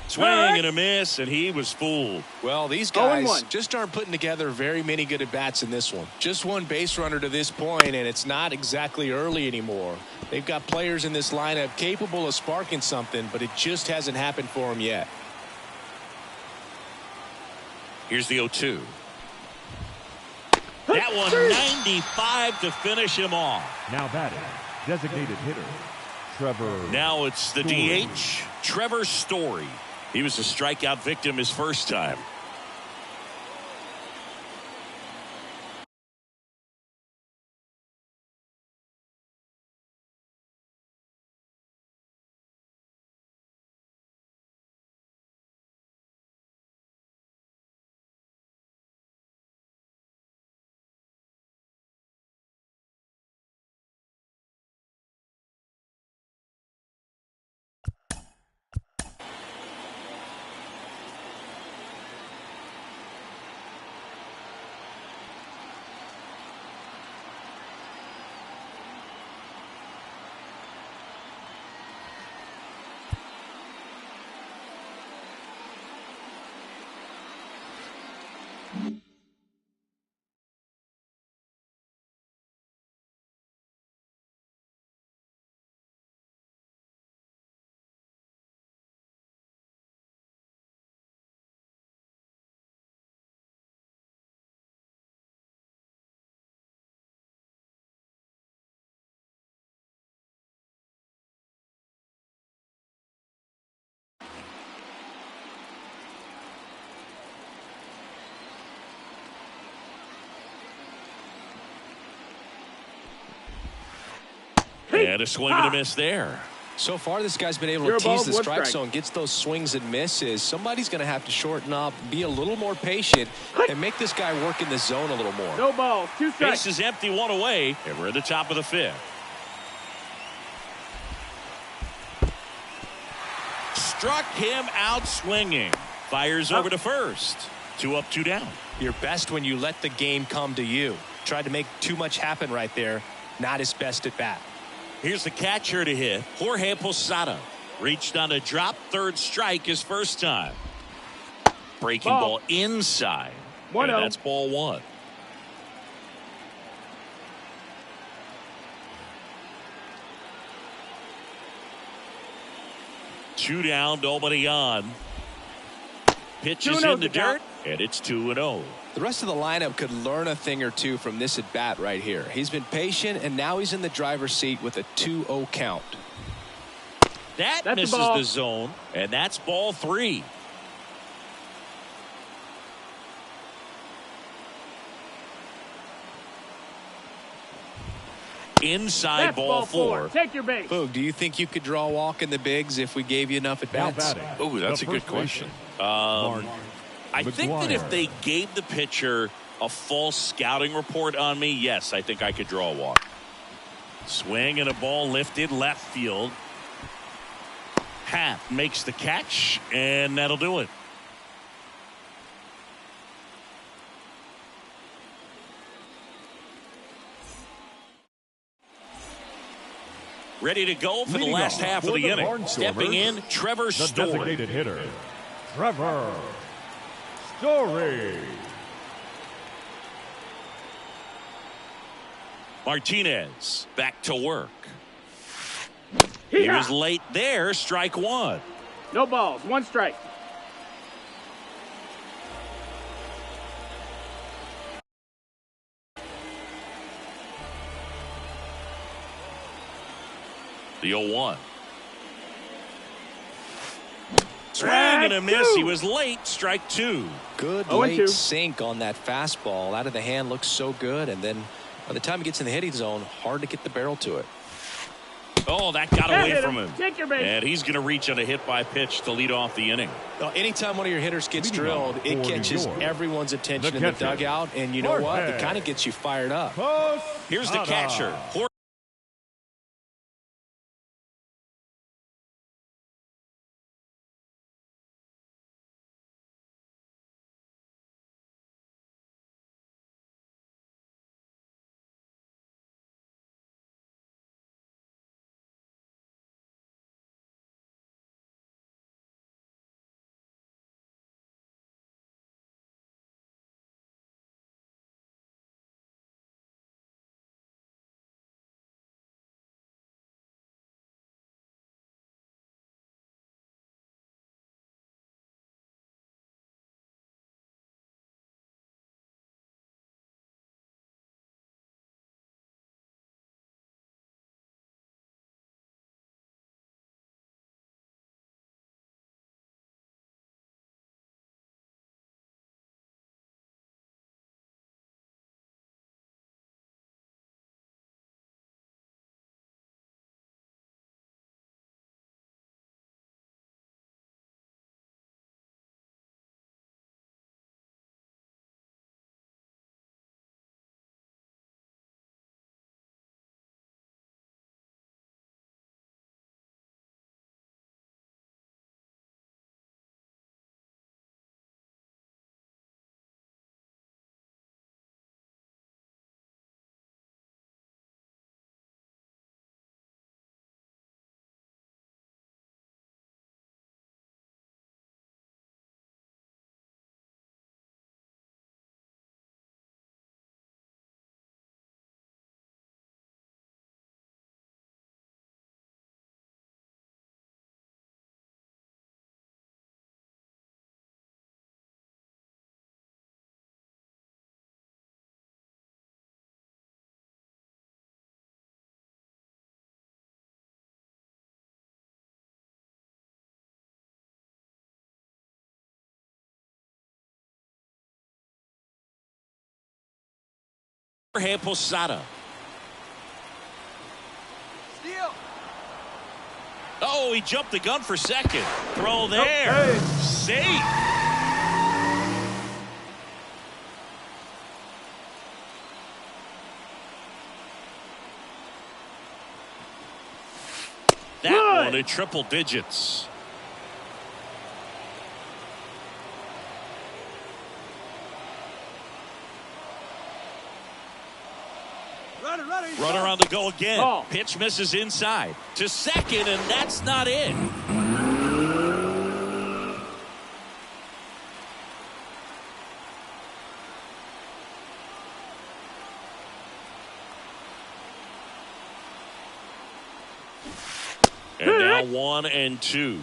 [SPEAKER 1] Swing and a miss, and he was fooled.
[SPEAKER 3] Well, these guys just aren't putting together very many good at-bats in this one. Just one base runner to this point, and it's not exactly early anymore. They've got players in this lineup capable of sparking something, but it just hasn't happened for them yet.
[SPEAKER 1] Here's the 0-2. That one 95 to finish him off.
[SPEAKER 2] Now batting, designated hitter, Trevor.
[SPEAKER 1] Now it's the DH, Trevor Story. He was a strikeout victim his first time. And a swing and a miss there.
[SPEAKER 3] So far, this guy's been able to tease the strike zone, gets those swings and misses. Somebody's going to have to shorten up, be a little more patient, and make this guy work in the zone a little more.
[SPEAKER 4] No ball, 2 strikes.
[SPEAKER 1] Base is empty, one away, and we're at the top of the fifth. Struck him out swinging. Fires over to first. 2 up, 2 down.
[SPEAKER 3] You're best when you let the game come to you. Tried to make too much happen right there. Not his best at bat.
[SPEAKER 1] Here's the catcher to hit, Jorge Posada. Reached on a drop, third strike his first time. Breaking ball inside. And that's ball 1. Two down, nobody on. Pitch is in the dirt, and it's 2-0.
[SPEAKER 3] The rest of the lineup could learn a thing or two from this at bat right here. He's been patient, and now he's in the driver's seat with a 2-0 count.
[SPEAKER 1] That misses the zone, and that's ball 3. Inside
[SPEAKER 4] that's
[SPEAKER 1] ball 4.
[SPEAKER 4] Take your base.
[SPEAKER 3] Boog, do you think you could draw a walk in the bigs if we gave you enough at bats?
[SPEAKER 1] Oh, that's a good question. I think that if they gave the pitcher a false scouting report on me, yes, I think I could draw a walk. Swing and a ball lifted left field. Happ makes the catch, and that'll do it. ready to go for the last half of the inning. Stepping in, Trevor Story.
[SPEAKER 2] Designated hitter, Trevor Story.
[SPEAKER 1] Martinez back to work. He was late there. Strike one.
[SPEAKER 4] No balls. 1 strike.
[SPEAKER 1] The 0-1. Swing and a miss. He was late. Strike two.
[SPEAKER 3] Good late sink on that fastball. Out of the hand, looks so good. And then by the time he gets in the hitting zone, hard to get the barrel to it.
[SPEAKER 1] Oh, that got away from him.
[SPEAKER 4] Take your base.
[SPEAKER 1] And he's going to reach on a hit by pitch to lead off the inning.
[SPEAKER 3] Anytime one of your hitters gets drilled, it catches everyone's attention in the dugout. And you know what? It kind of gets you fired up.
[SPEAKER 1] Here's the catcher. Posada. Oh, he jumped the gun for second. Throw there. Safe. That one in triple digits. Runner on the go again.
[SPEAKER 4] Ball.
[SPEAKER 1] Pitch misses inside to second, and that's not it. And now 1-2.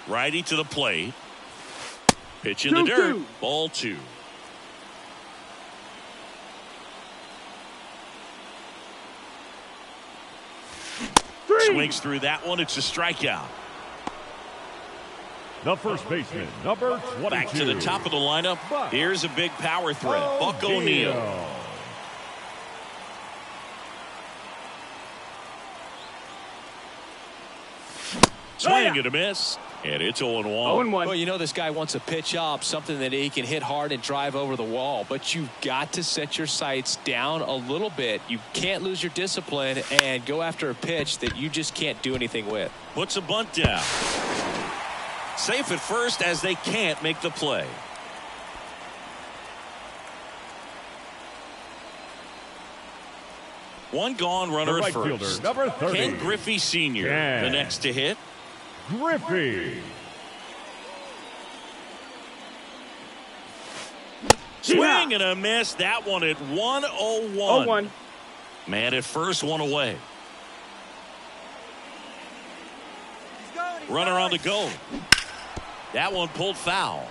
[SPEAKER 1] Righty to the plate. Pitch in the dirt. Ball 2. Swings through that one. It's a strikeout.
[SPEAKER 2] The first baseman, number 22.
[SPEAKER 1] Back to the top of the lineup. Here's a big power threat. Buck O'Neil. Swing and a miss. And it's 0-1.
[SPEAKER 4] 0-1.
[SPEAKER 3] Well, you know this guy wants a pitch up, something that he can hit hard and drive over the wall. But you've got to set your sights down a little bit. You can't lose your discipline and go after a pitch that you just can't do anything with.
[SPEAKER 1] Puts a bunt down. Safe at first as they can't make the play. One gone, runner at first.
[SPEAKER 2] Number 30.
[SPEAKER 1] Ken Griffey Sr. The next to hit.
[SPEAKER 2] Griffey.
[SPEAKER 1] Swing and a miss. That one at 101.
[SPEAKER 4] 0-1.
[SPEAKER 1] Man at first, one away. Runner on the go. That one pulled foul.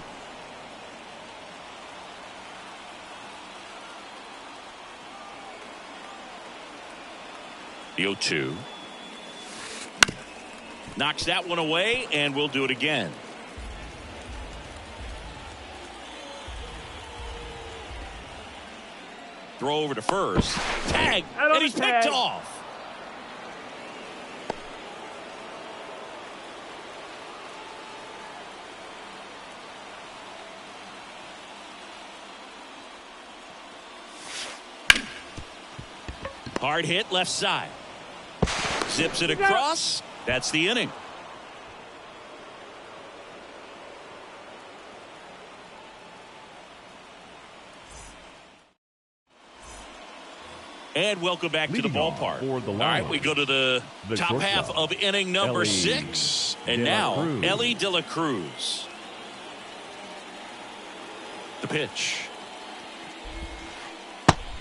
[SPEAKER 1] The 0-2. Knocks that one away, and we'll do it again. Throw over to first. Tag, and he's picked off. Hard hit left side. Zips it across. That's the inning. And welcome back to the ballpark. All right, we go to the top half of inning number 6. And now, Ellie De La Cruz. The pitch.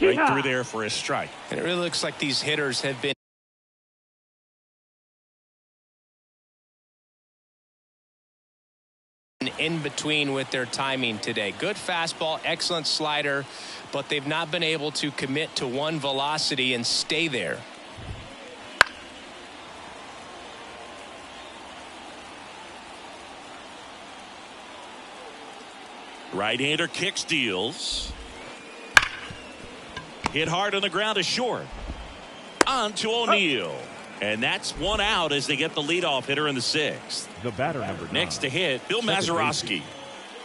[SPEAKER 1] Right through there for a strike.
[SPEAKER 5] And it really looks like these hitters have been in between with their timing today. Good fastball, excellent slider, but they've not been able to commit to one velocity and stay there.
[SPEAKER 1] Right-hander kicks, deals. Hit hard on the ground is short. On to O'Neill. And that's one out as they get the leadoff hitter in the 6th.
[SPEAKER 2] The batter number 9.
[SPEAKER 1] Next to hit, Bill Mazeroski.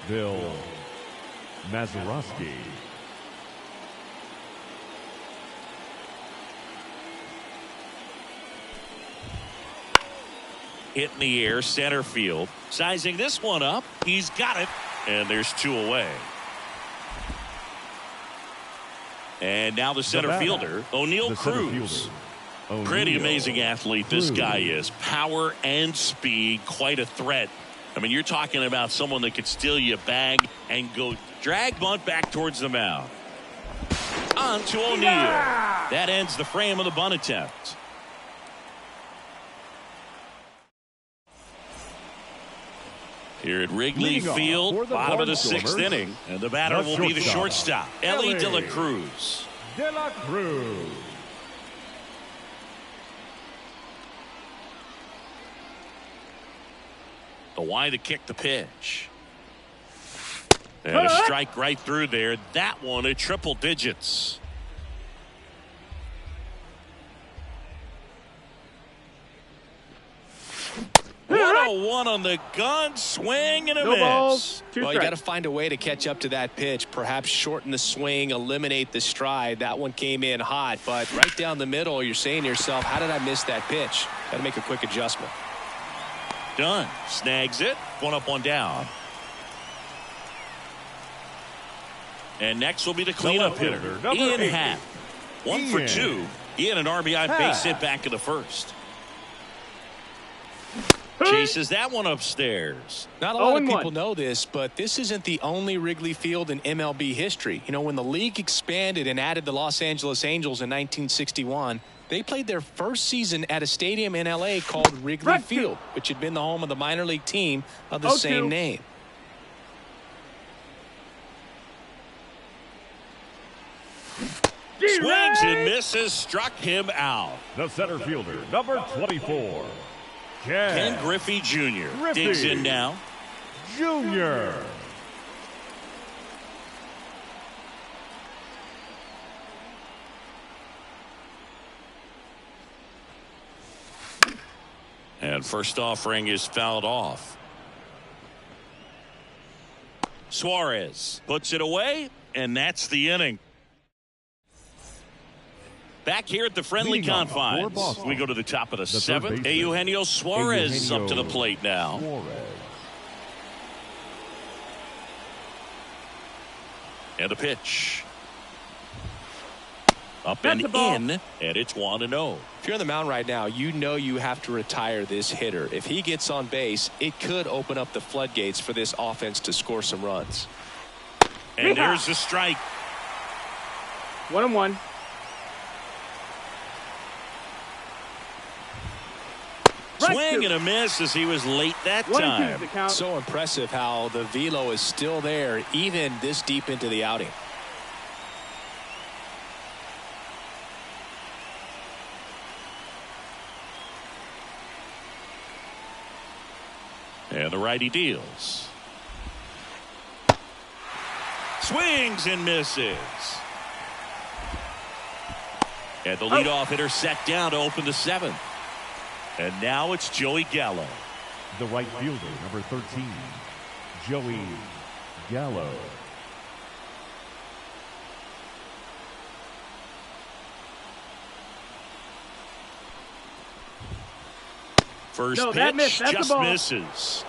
[SPEAKER 2] Bill Mazeroski.
[SPEAKER 1] Hit in the air, center field. Sizing this one up. He's got it. And there's 2 away. And now the center fielder, O'Neill Cruz. Pretty amazing athlete this guy is. Power and speed, quite a threat. I mean, you're talking about someone that could steal you a bag and go drag bunt back towards the mound. On to O'Neill. That ends the frame of the bunt attempt. Here at Wrigley Field, bottom of the 6th inning, and the batter will be the shortstop, Ellie De La Cruz.
[SPEAKER 2] De La Cruz.
[SPEAKER 1] The wide to kick the pitch. And a strike right through there. That one at triple digits. What a one on the gun, swing and a miss.
[SPEAKER 4] Balls,
[SPEAKER 5] well, you got to find a way to catch up to that pitch. Perhaps shorten the swing, eliminate the stride. That one came in hot, but right down the middle, you're saying to yourself, how did I miss that pitch? Got to make a quick adjustment.
[SPEAKER 1] Done. Snags it. One up, one down. And next will be the cleanup hitter, Ian Happ. 1 for 2. Ian an RBI base hit back in the 1st. Chases that one upstairs.
[SPEAKER 5] Not a lot of people know this, but this isn't the only Wrigley Field in MLB history. You know, when the league expanded and added the Los Angeles Angels in 1961, they played their first season at a stadium in L.A. called Wrigley Field, which had been the home of the minor league team of the same name.
[SPEAKER 1] Swings and misses, struck him out.
[SPEAKER 2] The center fielder, number 24.
[SPEAKER 1] Ken Griffey Jr. digs in now.
[SPEAKER 2] Jr.
[SPEAKER 1] And first offering is fouled off. Suarez puts it away, and that's the inning. Back here at the friendly confines, we go to the top of the 7th. Eugenio Suarez is up to the plate now. And a pitch. Up and in, and it's 1-0.
[SPEAKER 3] If you're on the mound right now, you know you have to retire this hitter. If he gets on base, it could open up the floodgates for this offense to score some runs.
[SPEAKER 1] And there's the strike.
[SPEAKER 4] 1-1.
[SPEAKER 1] Swing and a miss as he was late that time.
[SPEAKER 3] So impressive how the velo is still there even this deep into the outing.
[SPEAKER 1] And the righty deals. Swings and misses. And the leadoff hitter set down to open the 7th. And now it's Joey Gallo.
[SPEAKER 2] The right fielder, number 13, Joey Gallo.
[SPEAKER 1] First pitch just misses.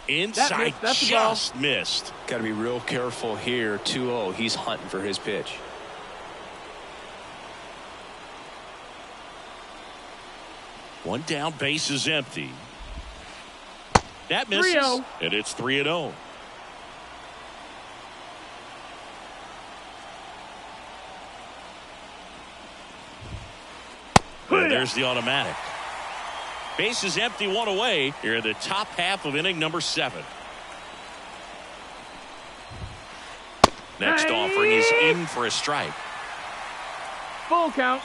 [SPEAKER 1] Inside, just missed.
[SPEAKER 3] Got to be real careful here. 2-0. He's hunting for his pitch.
[SPEAKER 1] One down, base is empty. That misses.
[SPEAKER 4] 3-0.
[SPEAKER 1] And it's 3-0. And there's the automatic. Base is empty, 1 away. Here in the top half of inning number 7. Next offering is in for a strike.
[SPEAKER 4] Full count.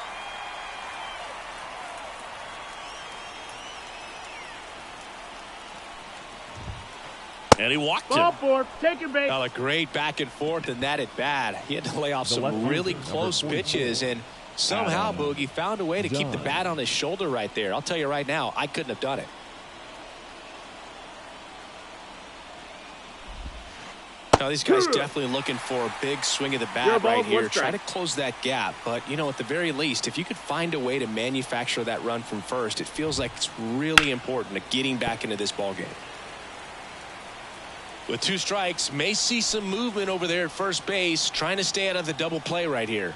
[SPEAKER 1] And he walked him.
[SPEAKER 4] Ball 4, take your base.
[SPEAKER 3] Well, a great back and forth in that at bat. He had to lay off some really close pitches, and somehow Boogie found a way to keep the bat on his shoulder right there. I'll tell you right now, I couldn't have done it. Now, these guys definitely looking for a big swing of the bat right here. Try to close that gap. But, you know, at the very least, if you could find a way to manufacture that run from first, it feels like it's really important to getting back into this ballgame. With 2 strikes, may see some movement over there at first base, trying to stay out of the double play right here.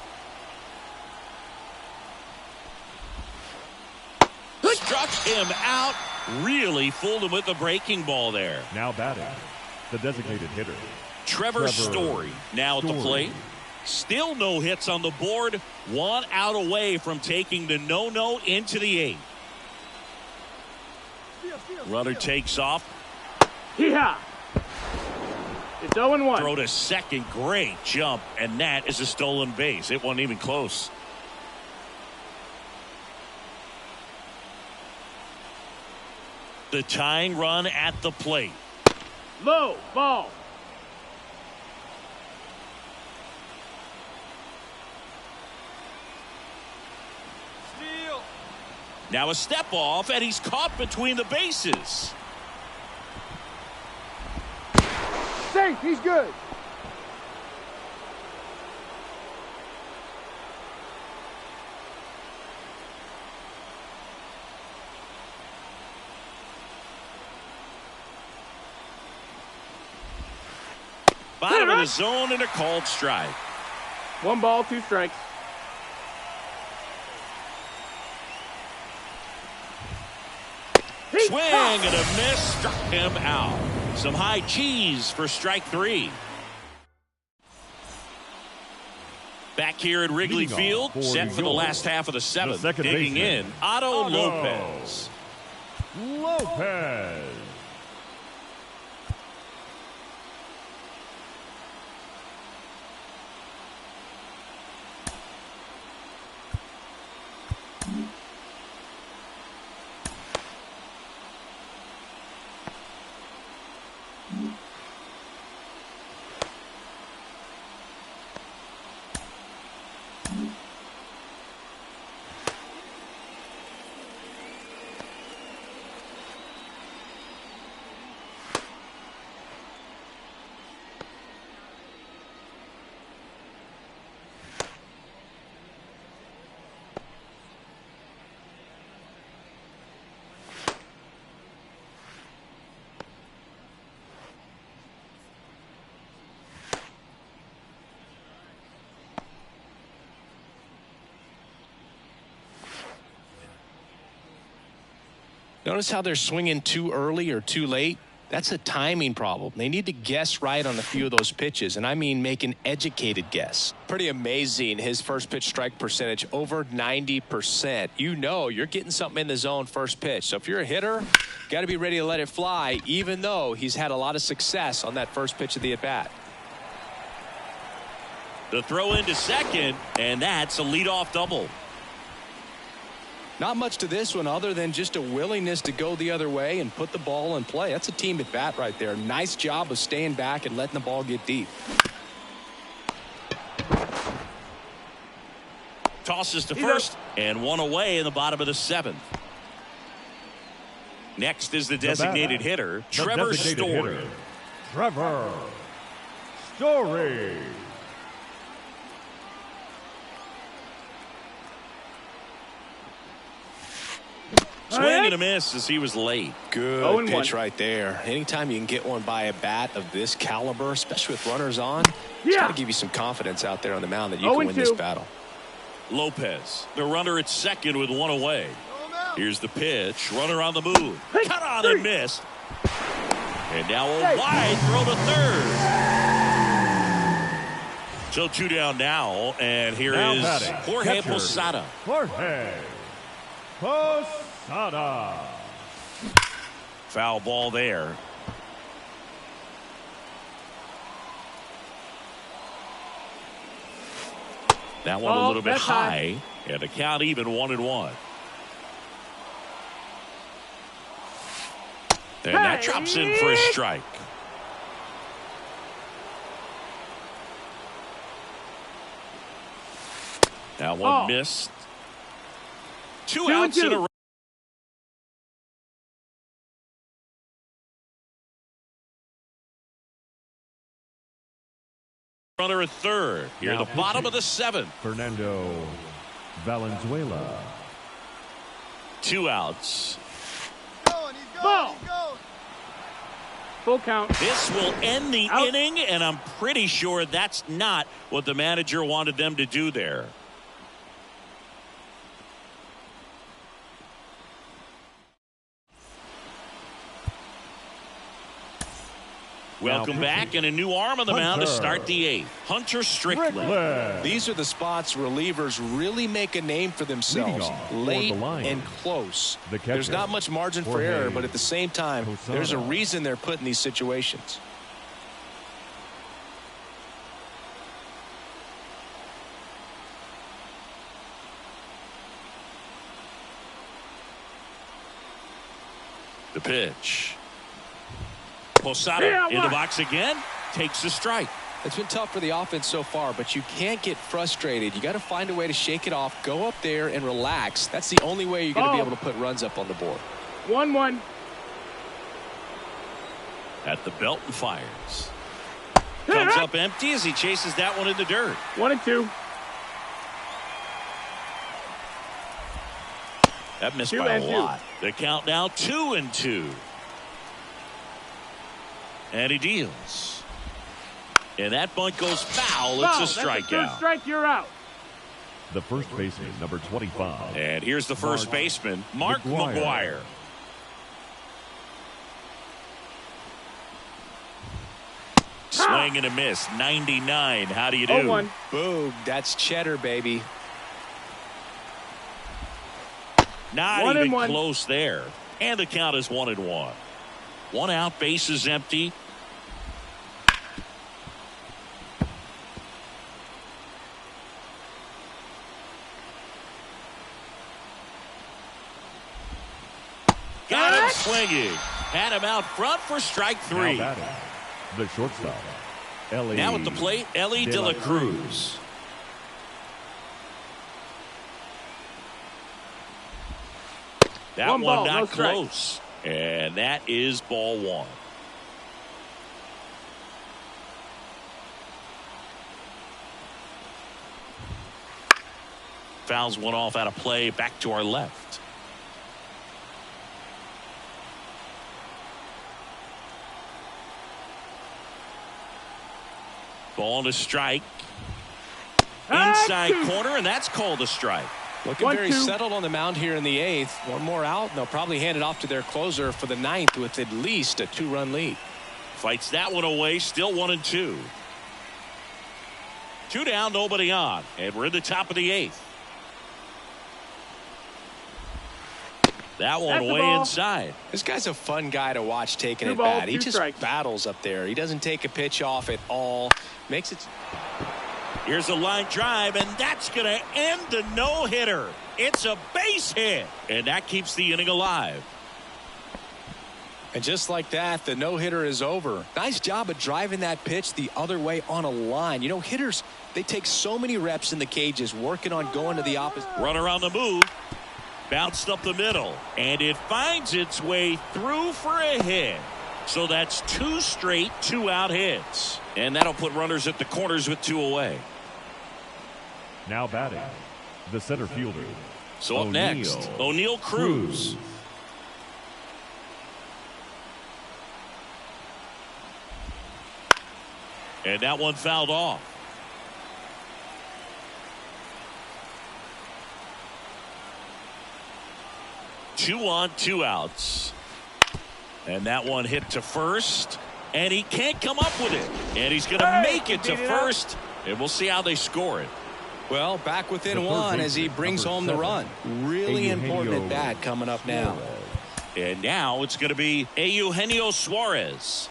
[SPEAKER 1] Struck him out. Really fooled him with the breaking ball there.
[SPEAKER 2] Now batting, the designated hitter,
[SPEAKER 1] Trevor Story now at the plate. Still no hits on the board. 1 out away from taking the no-no into the 8th. Runner takes off.
[SPEAKER 4] Yeah. It's 0-1.
[SPEAKER 1] Throw to second. Great jump. And that is a stolen base. It wasn't even close. The tying run at the plate.
[SPEAKER 4] Low ball.
[SPEAKER 6] Steal.
[SPEAKER 1] Now a step off, and he's caught between the bases.
[SPEAKER 6] Safe. He's good.
[SPEAKER 1] Bottom of the zone and a called strike.
[SPEAKER 4] 1 ball, 2 strikes.
[SPEAKER 1] Swing and a miss. Struck him out. Some high cheese for strike 3. Back here at Wrigley Field, set for the last half of the 7th. Digging in, Otto Lopez.
[SPEAKER 2] Lopez.
[SPEAKER 5] Notice how they're swinging too early or too late? That's a timing problem. They need to guess right on a few of those pitches, and I mean make an educated guess. Pretty amazing, his first pitch strike percentage, over 90%. You know you're getting something in the zone first pitch. So if you're a hitter, got to be ready to let it fly, even though he's had a lot of success on that first pitch of the at-bat.
[SPEAKER 1] The throw into second, and that's a leadoff double.
[SPEAKER 5] Not much to this one other than just a willingness to go the other way and put the ball in play. That's a team at bat right there. Nice job of staying back and letting the ball get deep.
[SPEAKER 1] Tosses to first and one away in the bottom of the seventh. Next is the designated hitter, Trevor Story.
[SPEAKER 2] Trevor Story.
[SPEAKER 1] Swing and a miss as he was late.
[SPEAKER 5] Good pitch right there. Anytime you can get one by a bat of this caliber, especially with runners on, it's got to give you some confidence out there on the mound that you can win this battle.
[SPEAKER 1] Lopez, the runner at second with one away. Here's the pitch. Runner on the move. Cut on and missed. And now a wide throw to third. So two down now, and here is Jorge Posada.
[SPEAKER 2] Jorge Posada.
[SPEAKER 1] Foul ball there. That one a little bit high, and the count even 1-1. And that drops in for a strike. That one missed. Two outs in a row. Runner at third. Here at the bottom of the seventh.
[SPEAKER 2] Fernando Valenzuela.
[SPEAKER 1] Two outs.
[SPEAKER 4] Ball. Full count.
[SPEAKER 1] This will end the inning, and I'm pretty sure that's not what the manager wanted them to do there. Welcome back, and a new arm on the mound to start the eighth. Hunter Strickland.
[SPEAKER 5] These are the spots relievers really make a name for themselves. Late and close. There's not much margin for error, but at the same time, there's a reason they're put in these situations.
[SPEAKER 1] The pitch. Posada in the box again, takes the strike.
[SPEAKER 5] It's been tough for the offense so far, but you can't get frustrated. You got to find a way to shake it off, go up there and relax. That's the only way you're going to be able to put runs up on the board.
[SPEAKER 4] 1-1.
[SPEAKER 1] At the belt and fires. Comes up empty as he chases that one in the dirt.
[SPEAKER 4] 1-2.
[SPEAKER 1] That missed by a lot. The count now 2-2. And he deals. And that bunt goes foul. It's a strikeout.
[SPEAKER 4] Third strike, you're out.
[SPEAKER 2] The first baseman, number 25.
[SPEAKER 1] And here's the first baseman, Mark McGwire. Swing and a miss. 99. How do you do?
[SPEAKER 4] 0-1.
[SPEAKER 5] Boom. That's cheddar, baby.
[SPEAKER 1] Not even close there. And the count is 1-1. One out, base is empty. Got him swinging. Had him out front for strike three.
[SPEAKER 2] The shortstop, Ellie.
[SPEAKER 1] Now at the plate, Ellie De La Cruz. That one not close. And that is ball one. Fouls one off out of play, back to our left. Ball to strike. Inside corner, and that's called a strike.
[SPEAKER 5] Looking very settled on the mound here in the 8th. One more out, and they'll probably hand it off to their closer for the 9th with at least a 2-run lead.
[SPEAKER 1] Fights that one away. Still 1-2. 2 down, nobody on, and we're in the top of the 8th. That one way inside.
[SPEAKER 5] This guy's a fun guy to watch taking it bad. He just battles up there. He doesn't take a pitch off at all. Makes it.
[SPEAKER 1] Here's a line drive, and that's going to end the no-hitter. It's a base hit, and that keeps the inning alive.
[SPEAKER 5] And just like that, the no-hitter is over. Nice job of driving that pitch the other way on a line. You know, hitters, they take so many reps in the cages working on going to the opposite.
[SPEAKER 1] Runner on the move. Bounced up the middle, and it finds its way through for a hit. So that's 2 straight 2-out hits. And that'll put runners at the corners with 2 away.
[SPEAKER 2] Now batting, the center fielder.
[SPEAKER 1] So up next, O'Neal Cruz. And that one fouled off. Two on, 2 outs. And that one hit to first. And he can't come up with it. And he's going to make it to first. And we'll see how they score it.
[SPEAKER 5] Well, back within 1 as he brings home the run. Really important at bat coming up now.
[SPEAKER 1] And now it's going to be Eugenio Suarez.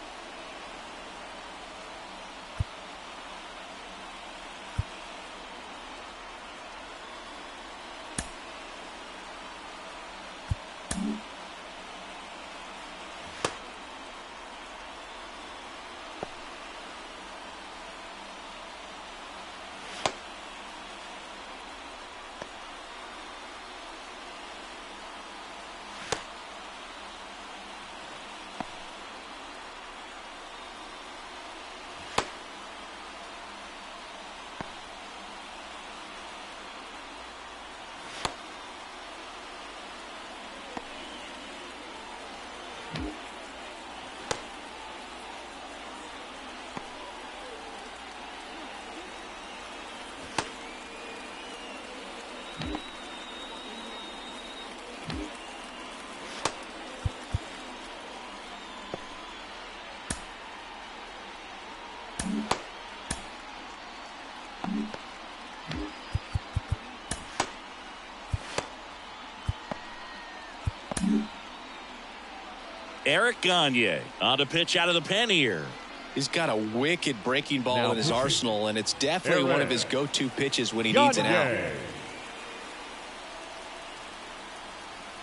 [SPEAKER 1] Eric Gagne on the pitch out of the pen here.
[SPEAKER 5] He's got a wicked breaking ball in his arsenal, and it's definitely one of his go-to pitches when he needs an out.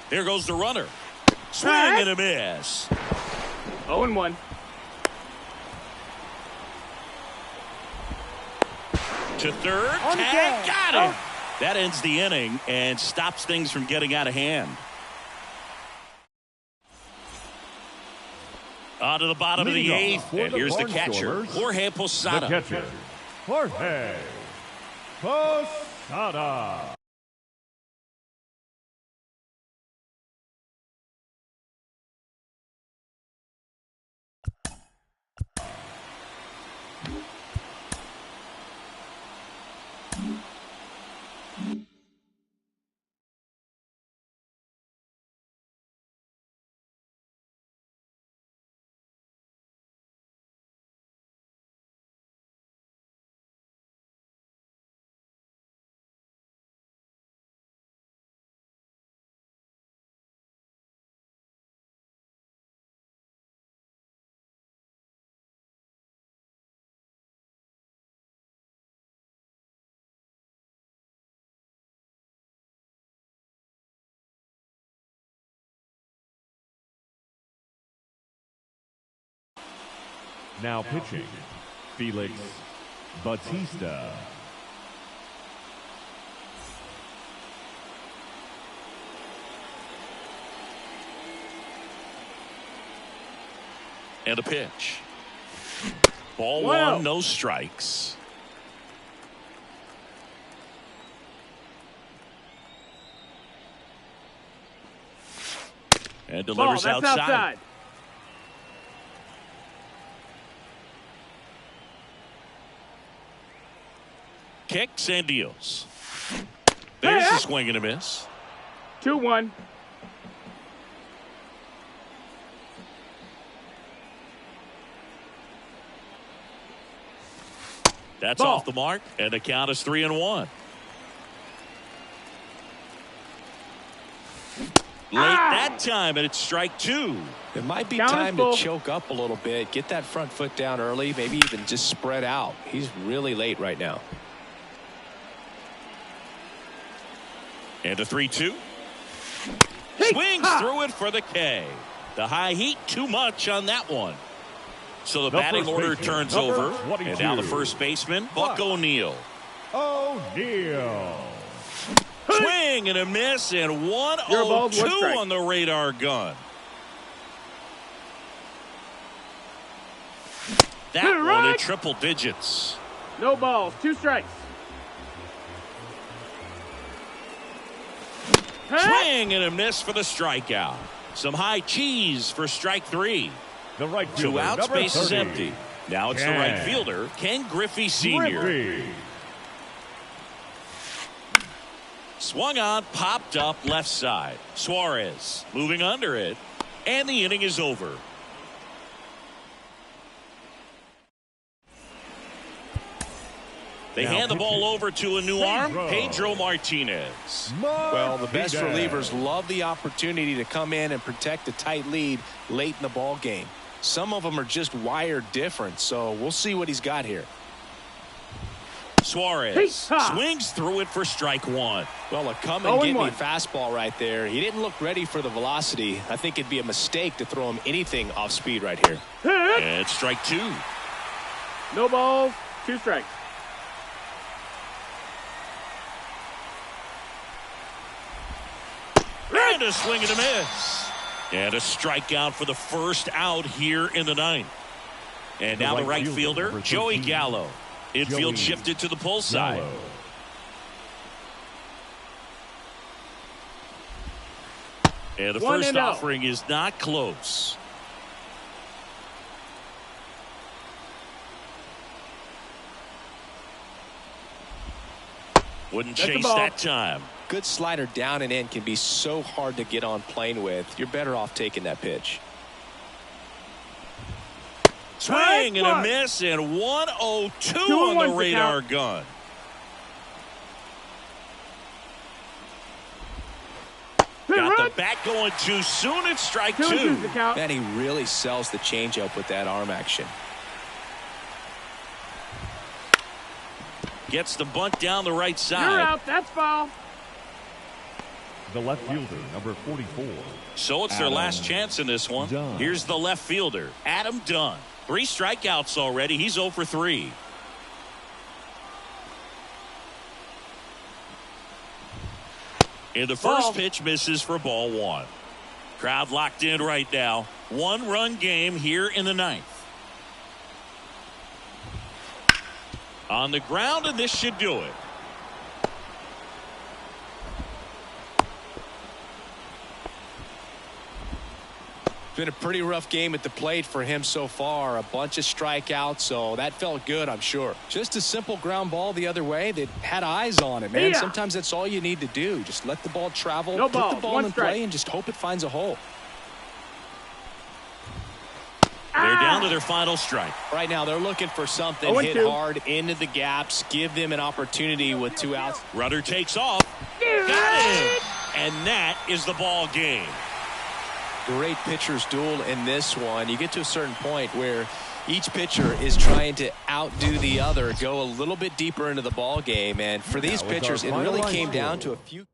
[SPEAKER 1] Here goes the runner. Swing and a miss.
[SPEAKER 4] 0-1.
[SPEAKER 1] To third. Tag. Got it. That ends the inning and stops things from getting out of hand. On to the bottom of the 8th, and here's the catcher, Jorge Posada.
[SPEAKER 2] The catcher, Jorge Posada. Now pitching, Felix Bautista.
[SPEAKER 1] And a pitch. Ball 1, no strikes. And delivers outside. Kicks and deals. There's a swing and a miss.
[SPEAKER 4] 2-1.
[SPEAKER 1] That's
[SPEAKER 4] Ball.
[SPEAKER 1] off the mark, and the count is 3-1. Late that time, and it's strike 2.
[SPEAKER 3] It might be
[SPEAKER 4] Count is
[SPEAKER 3] time to
[SPEAKER 4] full.
[SPEAKER 3] choke up a little bit, get that front foot down early, maybe even just spread out. He's really late right now.
[SPEAKER 1] And a 3-2. Swings through it for the K. The high heat, too much on that one. So the batting order turns over. And now the first baseman, Buck O'Neil.
[SPEAKER 2] O'Neil.
[SPEAKER 1] Swing and a miss, and 1-0-2 on the radar gun. That one in triple digits.
[SPEAKER 4] No balls. 2 strikes.
[SPEAKER 1] Swing and a miss for the strikeout. Some high cheese for strike 3.
[SPEAKER 2] The right
[SPEAKER 1] 2
[SPEAKER 2] fielder,
[SPEAKER 1] outs,
[SPEAKER 2] number
[SPEAKER 1] base is
[SPEAKER 2] 30.
[SPEAKER 1] empty. Now it's the right fielder, Ken Griffey Sr.
[SPEAKER 2] Griffey.
[SPEAKER 1] Swung on, popped up left side. Suarez moving under it, and the inning is over. They hand the ball over to a new arm, Pedro Martinez.
[SPEAKER 3] Well, the best relievers love the opportunity to come in and protect a tight lead late in the ball game. Some of them are just wired different, so we'll see what he's got here.
[SPEAKER 1] Suarez swings through it for strike 1.
[SPEAKER 3] Well, a come and get me fastball right there. He didn't look ready for the velocity. I think it'd be a mistake to throw him anything off speed right here.
[SPEAKER 1] And it's strike 2.
[SPEAKER 4] No balls. 2 strikes.
[SPEAKER 1] And a swing and a miss. And a strikeout for the first out here in the 9th. And now the right fielder, Joey Gallo. Infield shifted to the pull side. And the first offering is not close. Wouldn't chase that time.
[SPEAKER 3] Good slider down and in can be so hard to get on plane with. You're better off taking that pitch.
[SPEAKER 1] Swing and a miss, and 1-0-2 on the radar gun. Got the bat going too soon. It's strike 2.
[SPEAKER 3] Man, he really sells the changeup with that arm action.
[SPEAKER 1] Gets the bunt down the right side.
[SPEAKER 4] You're out. That's foul.
[SPEAKER 2] The left fielder, number 44.
[SPEAKER 1] So it's their last chance in this one.
[SPEAKER 2] Dunn.
[SPEAKER 1] Here's the left fielder, Adam Dunn. 3 strikeouts already. He's 0 for 3. And the first pitch misses for ball 1. Crowd locked in right now. 1-run game here in the 9th. On the ground, and this should do it.
[SPEAKER 3] Been a pretty rough game at the plate for him so far. A bunch of strikeouts, so that felt good, I'm sure. Just a simple ground ball the other way that had eyes on it, man. Sometimes that's all you need to do. Just let the ball travel, put the ball in play, and just hope it finds a hole.
[SPEAKER 1] They're down to their final strike.
[SPEAKER 3] Right now, they're looking for something hit hard into the gaps, give them an opportunity with 2 outs.
[SPEAKER 1] Rudder takes off. Got him. And that is the ball game.
[SPEAKER 3] Great pitcher's duel in this one. You get to a certain point where each pitcher is trying to outdo the other, go a little bit deeper into the ball game. And for these pitchers, it really came down to a few.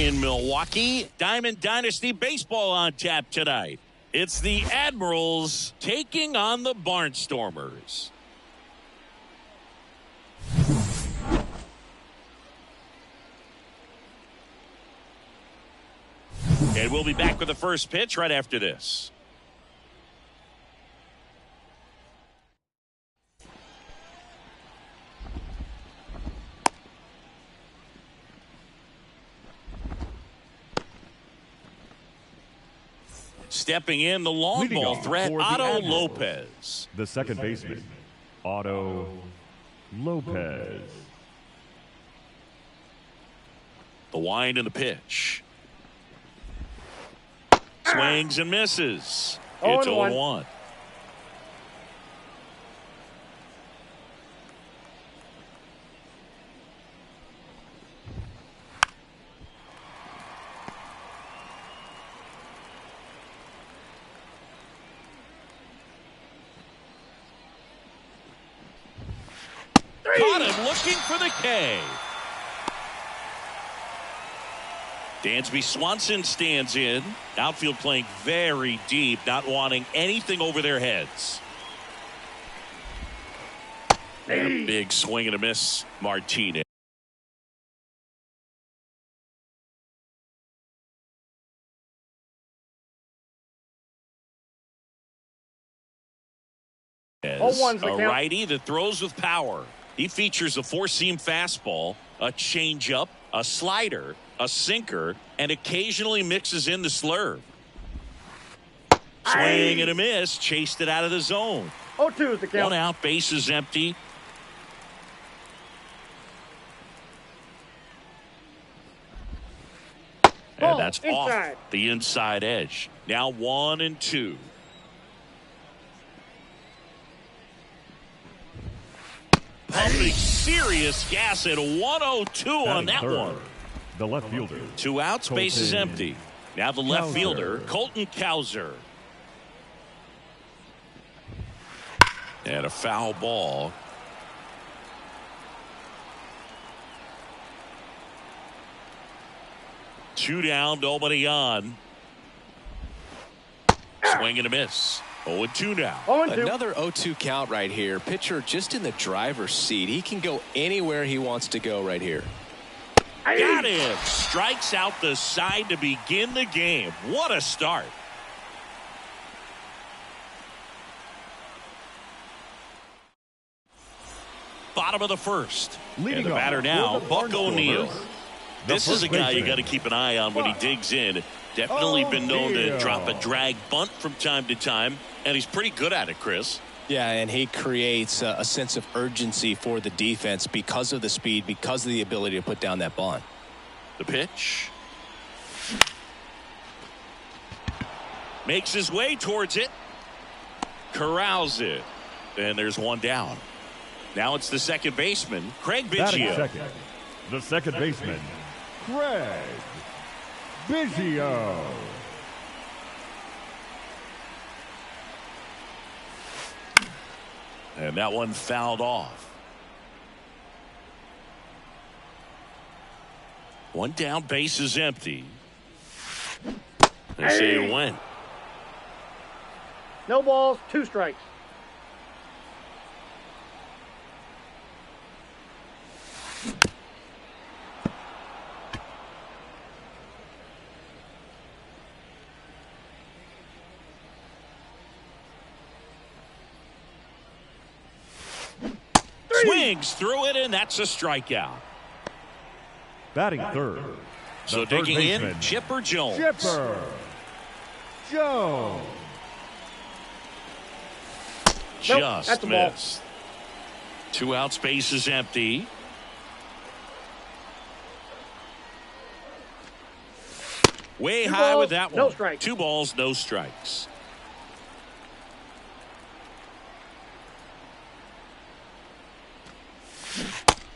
[SPEAKER 1] in Milwaukee. Diamond Dynasty Baseball on tap tonight. It's the Admirals taking on the Barnstormers. And we'll be back with the first pitch right after this. Stepping in, the long ball threat, Otto Lopez.
[SPEAKER 2] The second baseman, Otto Lopez.
[SPEAKER 1] The wind and the pitch. Swings and misses. It's 0-1. Caught him looking for the K. Dansby Swanson stands in. Outfield playing very deep, not wanting anything over their heads. And a big swing and a miss, Martinez. A righty that throws with power. He features a four-seam fastball, a changeup, a slider, a sinker, and occasionally mixes in the slurve. Swing and a miss, chased it out of the zone.
[SPEAKER 4] 0-2 is the count.
[SPEAKER 1] One out, bases empty. And that's
[SPEAKER 4] inside.
[SPEAKER 1] Off the inside edge. Now 1-2. Pumping serious gas at 102 on that one.
[SPEAKER 2] The left fielder.
[SPEAKER 1] 2 outs, bases empty. Now the left fielder, Colton Cowser. And a foul ball. Two down, nobody on. Swing and a miss. 0-2 now.
[SPEAKER 4] 0-2.
[SPEAKER 5] Another 0-2 count right here. Pitcher just in the driver's seat. He can go anywhere he wants to go right here.
[SPEAKER 1] Got him. Strikes out the side to begin the game. What a start. Bottom of the first. And the batter now, Buck O'Neil. This is a guy you got to keep an eye on when he digs in. Definitely been known to drop a drag bunt from time to time, and he's pretty good at it, Chris.
[SPEAKER 5] Yeah, and he creates a sense of urgency for the defense because of the speed, because of the ability to put down that bunt.
[SPEAKER 1] The pitch. Makes his way towards it. Corrals it. And there's one down. Now it's the second baseman, Craig Biggio.
[SPEAKER 2] The second baseman, Craig Biggio.
[SPEAKER 1] And that one fouled off. One down, base is empty. They say it went.
[SPEAKER 4] No balls, 2 strikes.
[SPEAKER 1] Swings through it, and that's a strikeout.
[SPEAKER 2] Batting third.
[SPEAKER 1] So digging in, Chipper Jones.
[SPEAKER 2] Chipper Jones.
[SPEAKER 1] Just missed. 2 outs, base is empty. Way high with that one.
[SPEAKER 4] No strikes.
[SPEAKER 1] 2 balls, no strikes.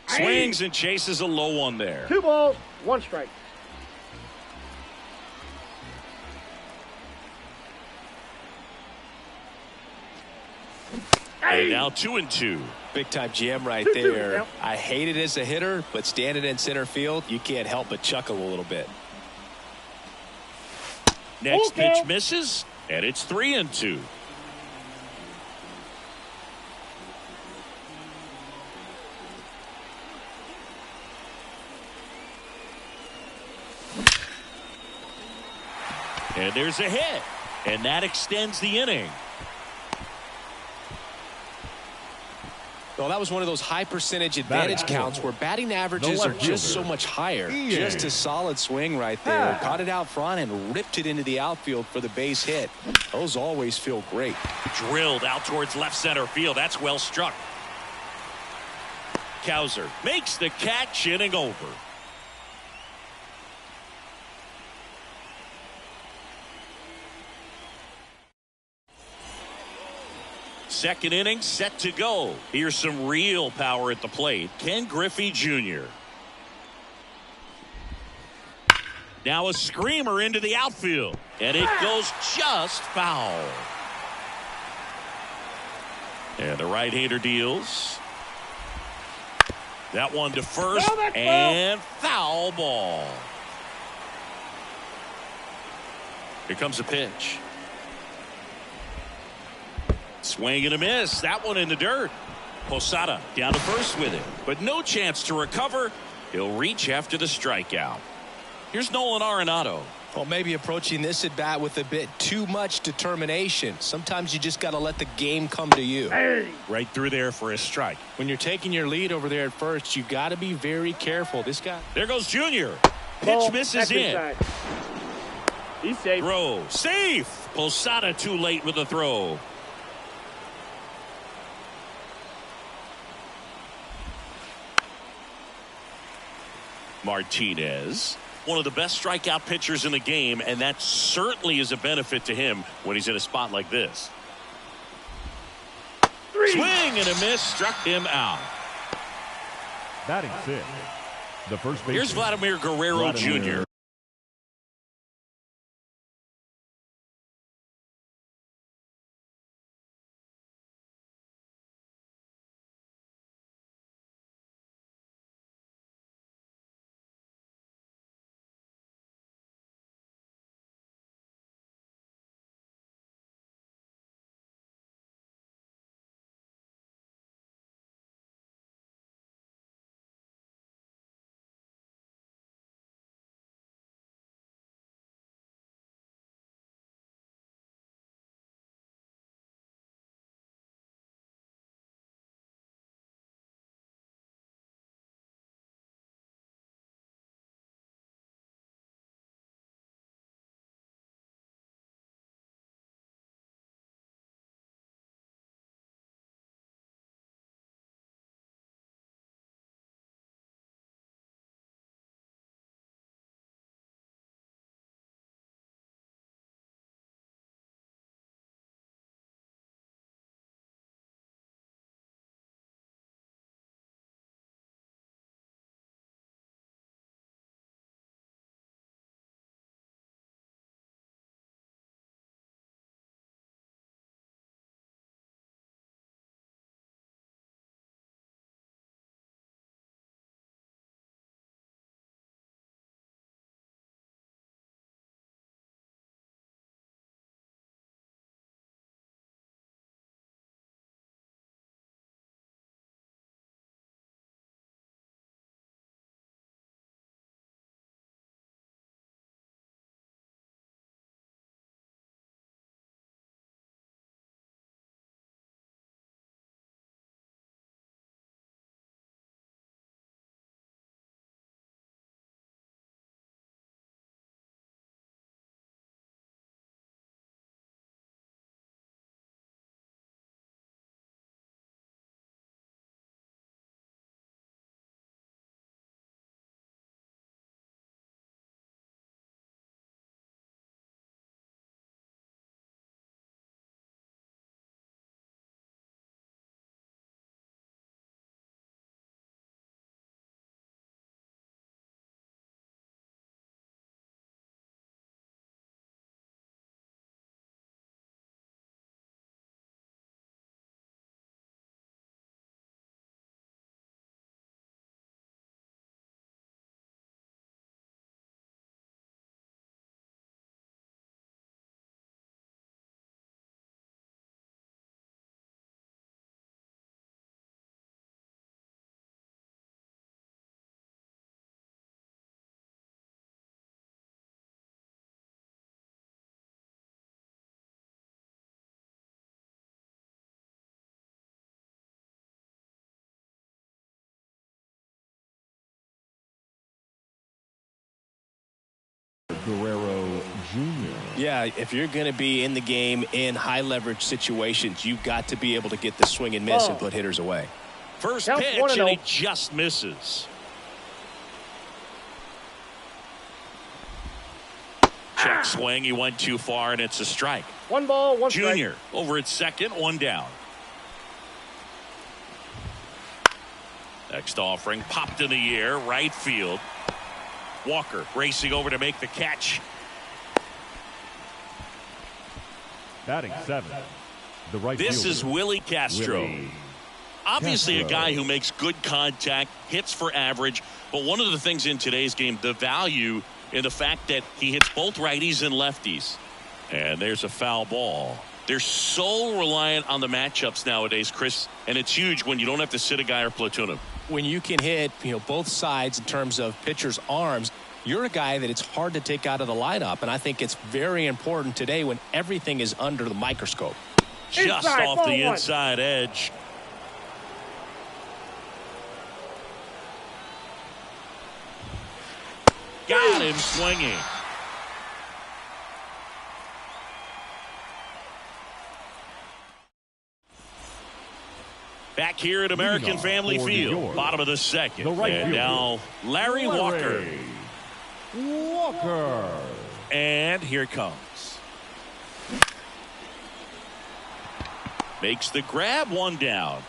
[SPEAKER 1] Swings and chases a low one there.
[SPEAKER 4] 2 balls, 1 strike.
[SPEAKER 1] And now 2-2.
[SPEAKER 5] Big time GM right there. I hate it as a hitter, but standing in center field, you can't help but chuckle a little bit.
[SPEAKER 1] Next pitch misses, and it's 3-2. And there's a hit, and that extends the inning.
[SPEAKER 3] Well, that was one of those high percentage advantage counts where batting averages are just so much higher. Just a solid swing right there. Caught it out front and ripped it into the outfield for the base hit. Those always feel great.
[SPEAKER 1] Drilled out towards left center field. That's well struck. Cowser makes the catch, inning over. Second inning set to go. Here's some real power at the plate. Ken Griffey Jr. Now a screamer into the outfield, and it goes just foul. And the right-hander deals. That one to first, and foul ball. Here comes a pitch. Swing and a miss. That one in the dirt. Posada down to first with it, but no chance to recover. He'll reach after the strikeout. Here's Nolan Arenado.
[SPEAKER 3] Well, maybe approaching this at bat with a bit too much determination. Sometimes you just got to let the game come to you.
[SPEAKER 1] Right through there for a strike.
[SPEAKER 3] When you're taking your lead over there at first, you got to be very careful. This guy.
[SPEAKER 1] There goes Junior. Pitch misses in.
[SPEAKER 4] He's safe.
[SPEAKER 1] Throw safe. Posada too late with the throw. Martinez, one of the best strikeout pitchers in the game, and that certainly is a benefit to him when he's in a spot like this. Swing and a miss, struck him out.
[SPEAKER 2] Batting sixth, the first baseman.
[SPEAKER 1] Here's Vladimir Guerrero Jr.
[SPEAKER 2] Guerrero Jr.
[SPEAKER 3] Yeah, if you're going to be in the game in high leverage situations, you've got to be able to get the swing and miss and put hitters away.
[SPEAKER 1] First pitch, and he just misses. Check swing. He went too far, and it's a strike.
[SPEAKER 4] 1 ball, 1 strike.
[SPEAKER 1] Junior over at second, 1 down. Next offering popped in the air, right field. Walker racing over to make the catch.
[SPEAKER 2] Batting 7th, the right
[SPEAKER 1] This
[SPEAKER 2] fielder,
[SPEAKER 1] is Willie Castro.
[SPEAKER 2] Willie
[SPEAKER 1] Obviously
[SPEAKER 2] Castro.
[SPEAKER 1] a guy who makes good contact, hits for average, but one of the things in today's game, the value in the fact that he hits both righties and lefties. And there's a foul ball. They're so reliant on the matchups nowadays, Chris, and it's huge when you don't have to sit a guy or platoon him.
[SPEAKER 3] When you can hit, both sides in terms of pitchers' arms, you're a guy that it's hard to take out of the lineup, and I think it's very important today when everything is under the microscope.
[SPEAKER 1] Just
[SPEAKER 4] Inside,
[SPEAKER 1] off the
[SPEAKER 4] ball 1.
[SPEAKER 1] inside edge. Got him swinging. Back here at American Family Field, bottom of the second. And now Larry Walker. And here it comes. Makes the grab, 1 down.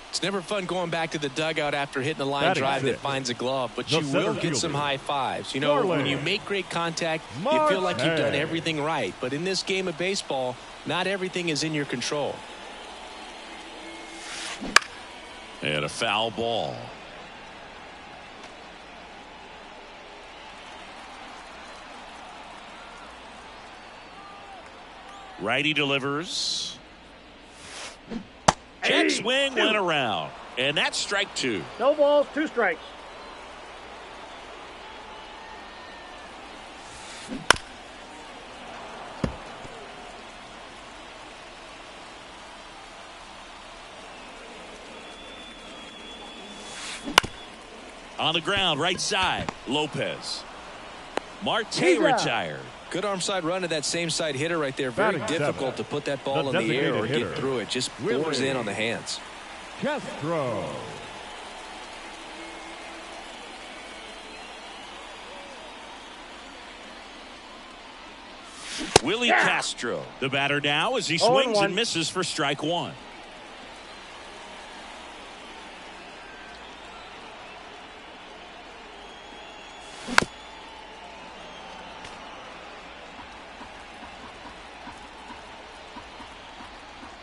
[SPEAKER 3] It's never fun going back to the dugout after hitting a line drive that finds a glove, but you will get some high fives. When you make great contact, you feel like you've done everything right. But in this game of baseball, not everything is in your control.
[SPEAKER 1] And a foul ball. Righty delivers. Check swing went around. And that's strike 2.
[SPEAKER 4] No balls, 2 strikes.
[SPEAKER 1] On the ground, right side, Lopez. Marte retired.
[SPEAKER 3] Good arm side run to that same side hitter right there. Very difficult to put that ball in the air or get through it. Just pours in on the hands.
[SPEAKER 2] Castro.
[SPEAKER 1] Willie Castro, the batter now as he swings and misses for strike 1.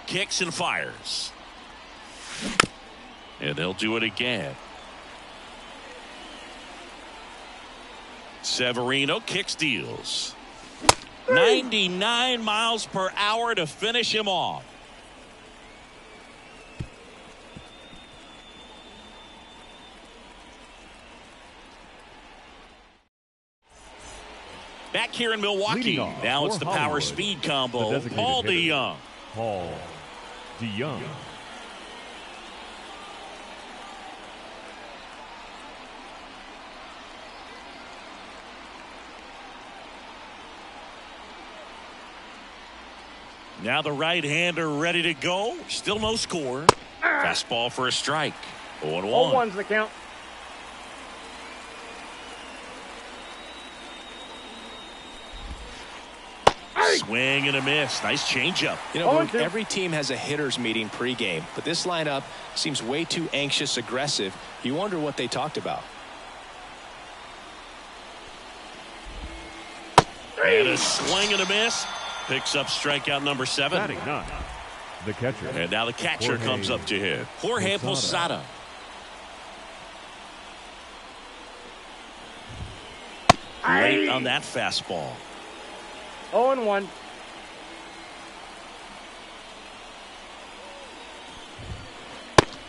[SPEAKER 1] Kicks and fires. And they'll do it again. Severino kicks, deals. 99 miles per hour to finish him off. Back here in Milwaukee. Now it's the power speed combo. Paul DeYoung.
[SPEAKER 2] Paul DeYoung.
[SPEAKER 1] Now the right-hander ready to go. Still no score. Fastball for a strike. 0-1.
[SPEAKER 4] 0-1's the count.
[SPEAKER 1] Swing and a miss. Nice changeup.
[SPEAKER 3] Every team has a hitters meeting pregame, but this lineup seems way too anxious, aggressive. You wonder what they talked about.
[SPEAKER 1] And a swing and a miss. Picks up strikeout number 7.
[SPEAKER 2] Batting 9. The catcher.
[SPEAKER 1] And now the catcher comes up to hit. Jorge Posada. Late on that fastball.
[SPEAKER 4] 0-1.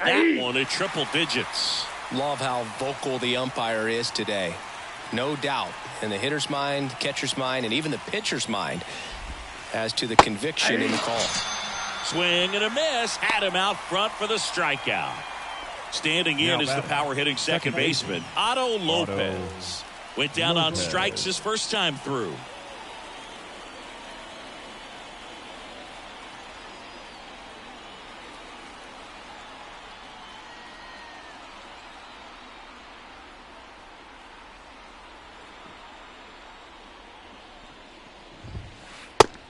[SPEAKER 1] That one at triple digits.
[SPEAKER 3] Love how vocal the umpire is today. No doubt in the hitter's mind, catcher's mind, and even the pitcher's mind as to the conviction in the call.
[SPEAKER 1] Swing and a miss. Had him out front for the strikeout. Standing in is the power hitting second baseman, Otto Lopez. Went down on strikes his first time through.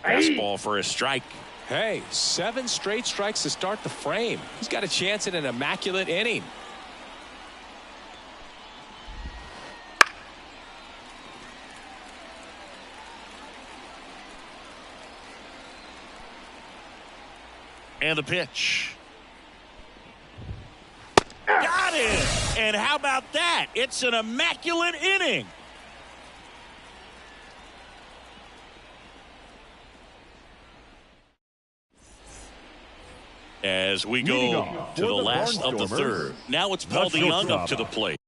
[SPEAKER 1] Fastball for a strike.
[SPEAKER 3] Hey, 7 straight strikes to start the frame. He's got a chance at an immaculate inning.
[SPEAKER 1] And the pitch. Got it! And how about that? It's an immaculate inning. As we go to the last of the third. Now it's Paul DeYoung up to the plate.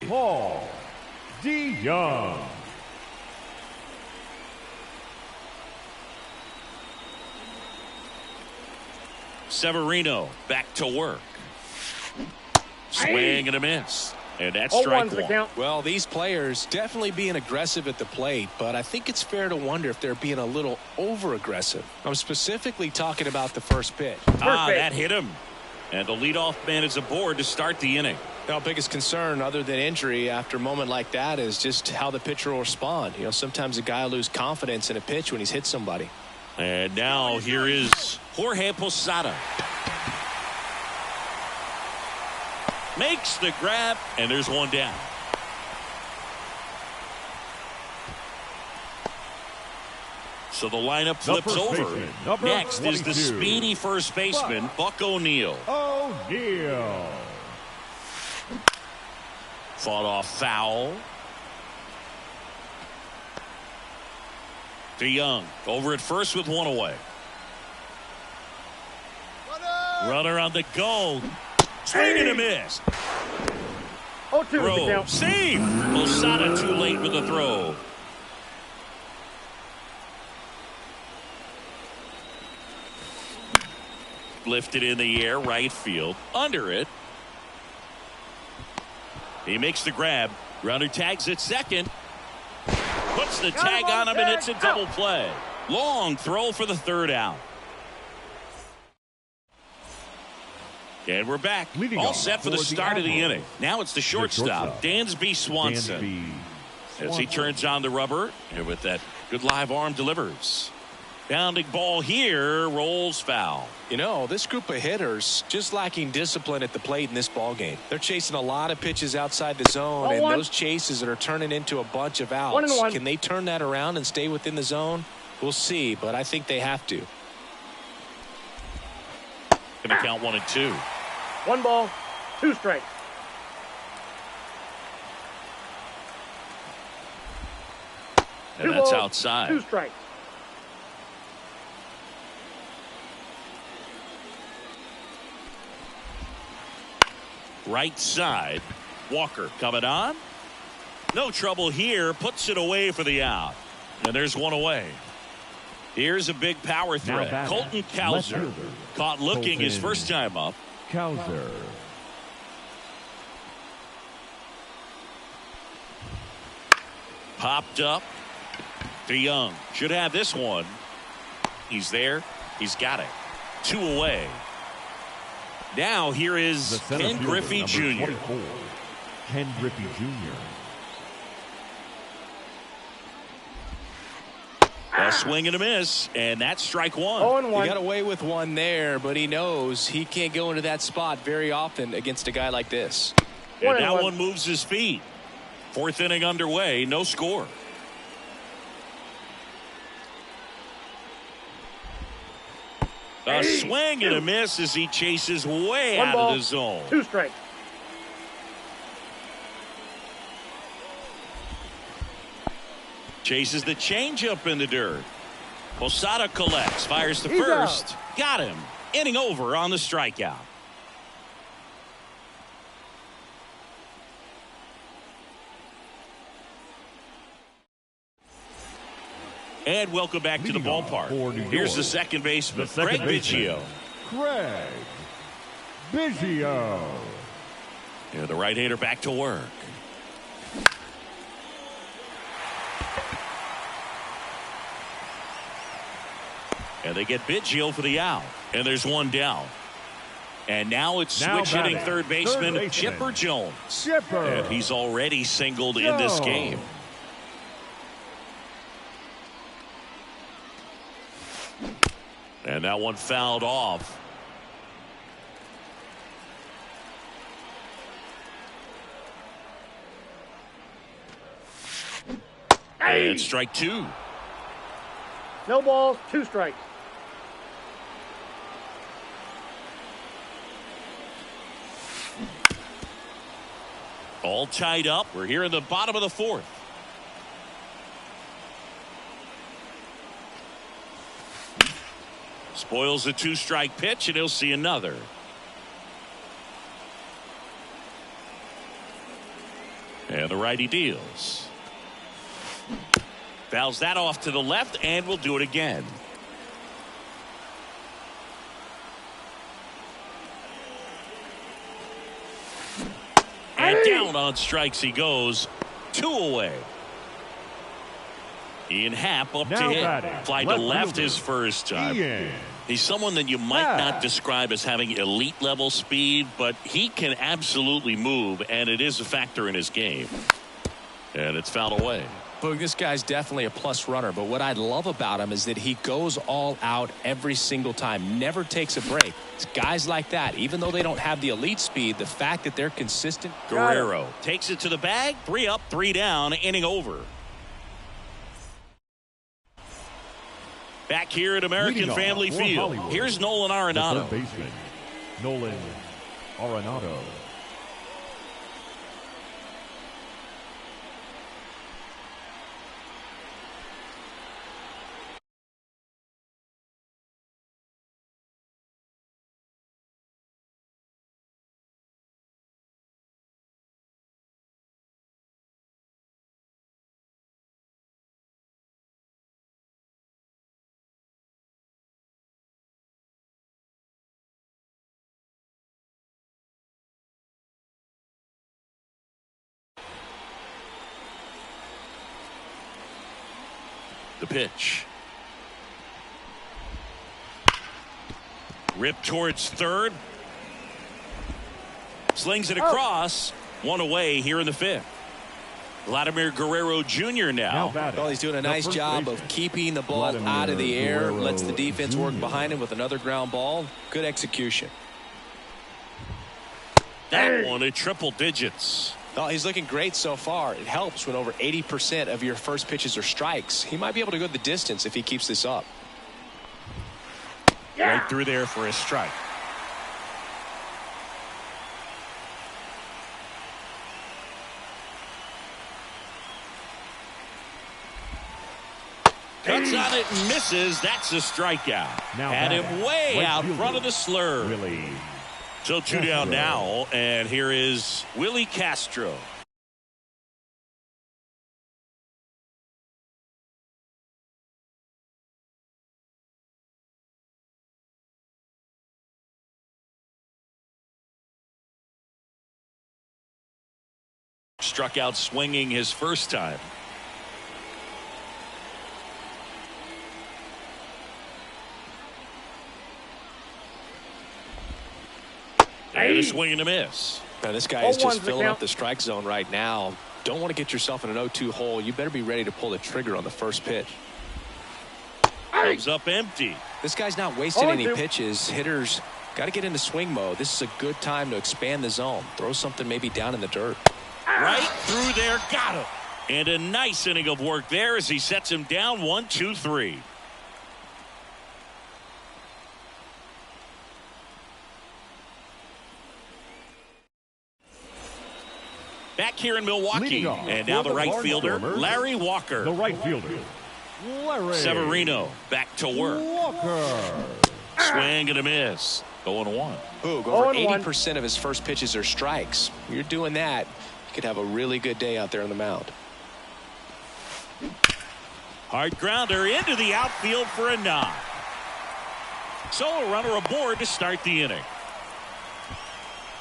[SPEAKER 2] Paul DeYoung.
[SPEAKER 1] Severino back to work. Swing and a miss. And that's strike one.
[SPEAKER 3] Well, these players definitely being aggressive at the plate, but I think it's fair to wonder if they're being a little over-aggressive. I'm specifically talking about the first pitch.
[SPEAKER 1] That hit him. And the leadoff man is aboard to start the inning.
[SPEAKER 3] Now, biggest concern other than injury after a moment like that is just how the pitcher will respond. You know, sometimes a guy will lose confidence in a pitch when he's hit somebody.
[SPEAKER 1] And now here is Jorge Posada. Makes the grab, and there's one down. So the lineup flips over. Next is the speedy first baseman, Buck O'Neil. Fought off foul. DeYoung over at first with one away. Runner on the go. Swing and a miss.
[SPEAKER 4] 0-2 the
[SPEAKER 1] Throw.
[SPEAKER 4] count.
[SPEAKER 1] Save. Posada too late with the throw. Lifted in the air, right field. Under it. He makes the grab. Runner tags at second. Puts the tag on him, and it's a double play. Long throw for the third out. And we're back. All set for the start of the inning. Now it's the shortstop, Dansby Swanson. As he turns on the rubber, and with that good live arm delivers. Bounding ball here, rolls foul.
[SPEAKER 3] You know, this group of hitters just lacking discipline at the plate in this ball game. They're chasing a lot of pitches outside the zone, and those chases are turning into a bunch of outs.
[SPEAKER 4] 1-1.
[SPEAKER 3] Can they turn that around and stay within the zone? We'll see, but I think they have to.
[SPEAKER 1] Going to count 1-2.
[SPEAKER 4] 1 ball, 2 strikes.
[SPEAKER 1] And that's outside.
[SPEAKER 4] 2 strikes.
[SPEAKER 1] Right side. Walker coming on. No trouble here. Puts it away for the out. And there's one away. Here's a big power threat. Colton Cowser caught looking his first time up.
[SPEAKER 2] Cowser.
[SPEAKER 1] Popped up. DeYoung should have this one. He's there. He's got it. 2 away. Now here is Ken Griffey Jr.
[SPEAKER 2] 24, Ken Griffey Jr.
[SPEAKER 1] A swing and a miss, and that's strike 1.
[SPEAKER 4] 0-1.
[SPEAKER 3] He got away with one there, but he knows he can't go into that spot very often against a guy like this.
[SPEAKER 1] And now one moves his feet. 4th inning underway, no score. A swing and a miss as he chases way
[SPEAKER 4] 1
[SPEAKER 1] out
[SPEAKER 4] ball,
[SPEAKER 1] of the zone.
[SPEAKER 4] 2 strikes.
[SPEAKER 1] Chases the changeup in the dirt. Posada collects, fires to
[SPEAKER 4] He's
[SPEAKER 1] first. Got him. Inning over on the strikeout. And welcome back to the ballpark. Here's the second baseman, Craig Biggio.
[SPEAKER 2] Craig Biggio.
[SPEAKER 1] Yeah, the right-hander back to work. And they get Biggio for the out. And there's one down. And now it's switch-hitting third baseman Chipper Jones.
[SPEAKER 2] Chipper.
[SPEAKER 1] And he's already singled in this game. And that one fouled off. And strike 2.
[SPEAKER 4] No balls, 2 strikes.
[SPEAKER 1] All tied up. We're here in the bottom of the 4th. Spoils a 2-strike pitch, and he'll see another. And the righty deals. Fouls that off to the left, and we'll do it again. And down on strikes he goes. 2 away. Ian Happ up
[SPEAKER 2] Now
[SPEAKER 1] to hit.
[SPEAKER 2] batting,
[SPEAKER 1] Fly to
[SPEAKER 2] left
[SPEAKER 1] left
[SPEAKER 2] fielder,
[SPEAKER 1] his first time.
[SPEAKER 2] Ian
[SPEAKER 1] He's someone that you might not describe as having elite level speed, but he can absolutely move, and it is a factor in his game. And it's fouled away.
[SPEAKER 3] Boog, this guy's definitely a plus runner, but what I love about him is that he goes all out every single time, never takes a break. It's guys like that, even though they don't have the elite speed, the fact that they're consistent.
[SPEAKER 1] Guerrero takes it to the bag. 3 up, 3 down, inning over. Back here at American Family Field, here's Nolan Arenado.
[SPEAKER 2] Third baseman, Nolan Arenado.
[SPEAKER 1] The pitch. Ripped towards third. Slings it across. One away here in the fifth. Vladimir Guerrero Jr. now.
[SPEAKER 5] Well, he's doing a nice job of keeping the ball out of the air. Lets the defense work behind him with another ground ball. Good execution.
[SPEAKER 1] That one at triple digits.
[SPEAKER 5] Oh, he's looking great so far. It helps when over 80% of your first pitches are strikes. He might be able to go the distance if he keeps this up.
[SPEAKER 2] Right through there for a strike.
[SPEAKER 1] Cuts on it and misses. That's a strikeout. Had him way out front of the slur. So 2 down now, and here is Willie Castro. Struck out swinging his first time. And a swing and a miss.
[SPEAKER 5] Now, this guy is just filling up the strike zone right now. Don't want to get yourself in an 0-2 hole. You better be ready to pull the trigger on the first pitch.
[SPEAKER 1] Comes up empty.
[SPEAKER 5] This guy's not wasting any pitches. Hitters got to get into swing mode. This is a good time to expand the zone. Throw something maybe down in the dirt.
[SPEAKER 1] Right through there. Got him. And a nice inning of work there as he sets him down 1-2-3. Back here in Milwaukee, and now the right fielder, Larry Walker.
[SPEAKER 2] The right fielder, Larry
[SPEAKER 1] Severino back to work.
[SPEAKER 2] Walker.
[SPEAKER 1] Swing and a miss. 0-1.
[SPEAKER 5] Boog, over 80% of his first pitches are strikes. You're doing that, you could have a really good day out there on the mound.
[SPEAKER 1] Hard grounder into the outfield for a knock. So a runner aboard to start the inning.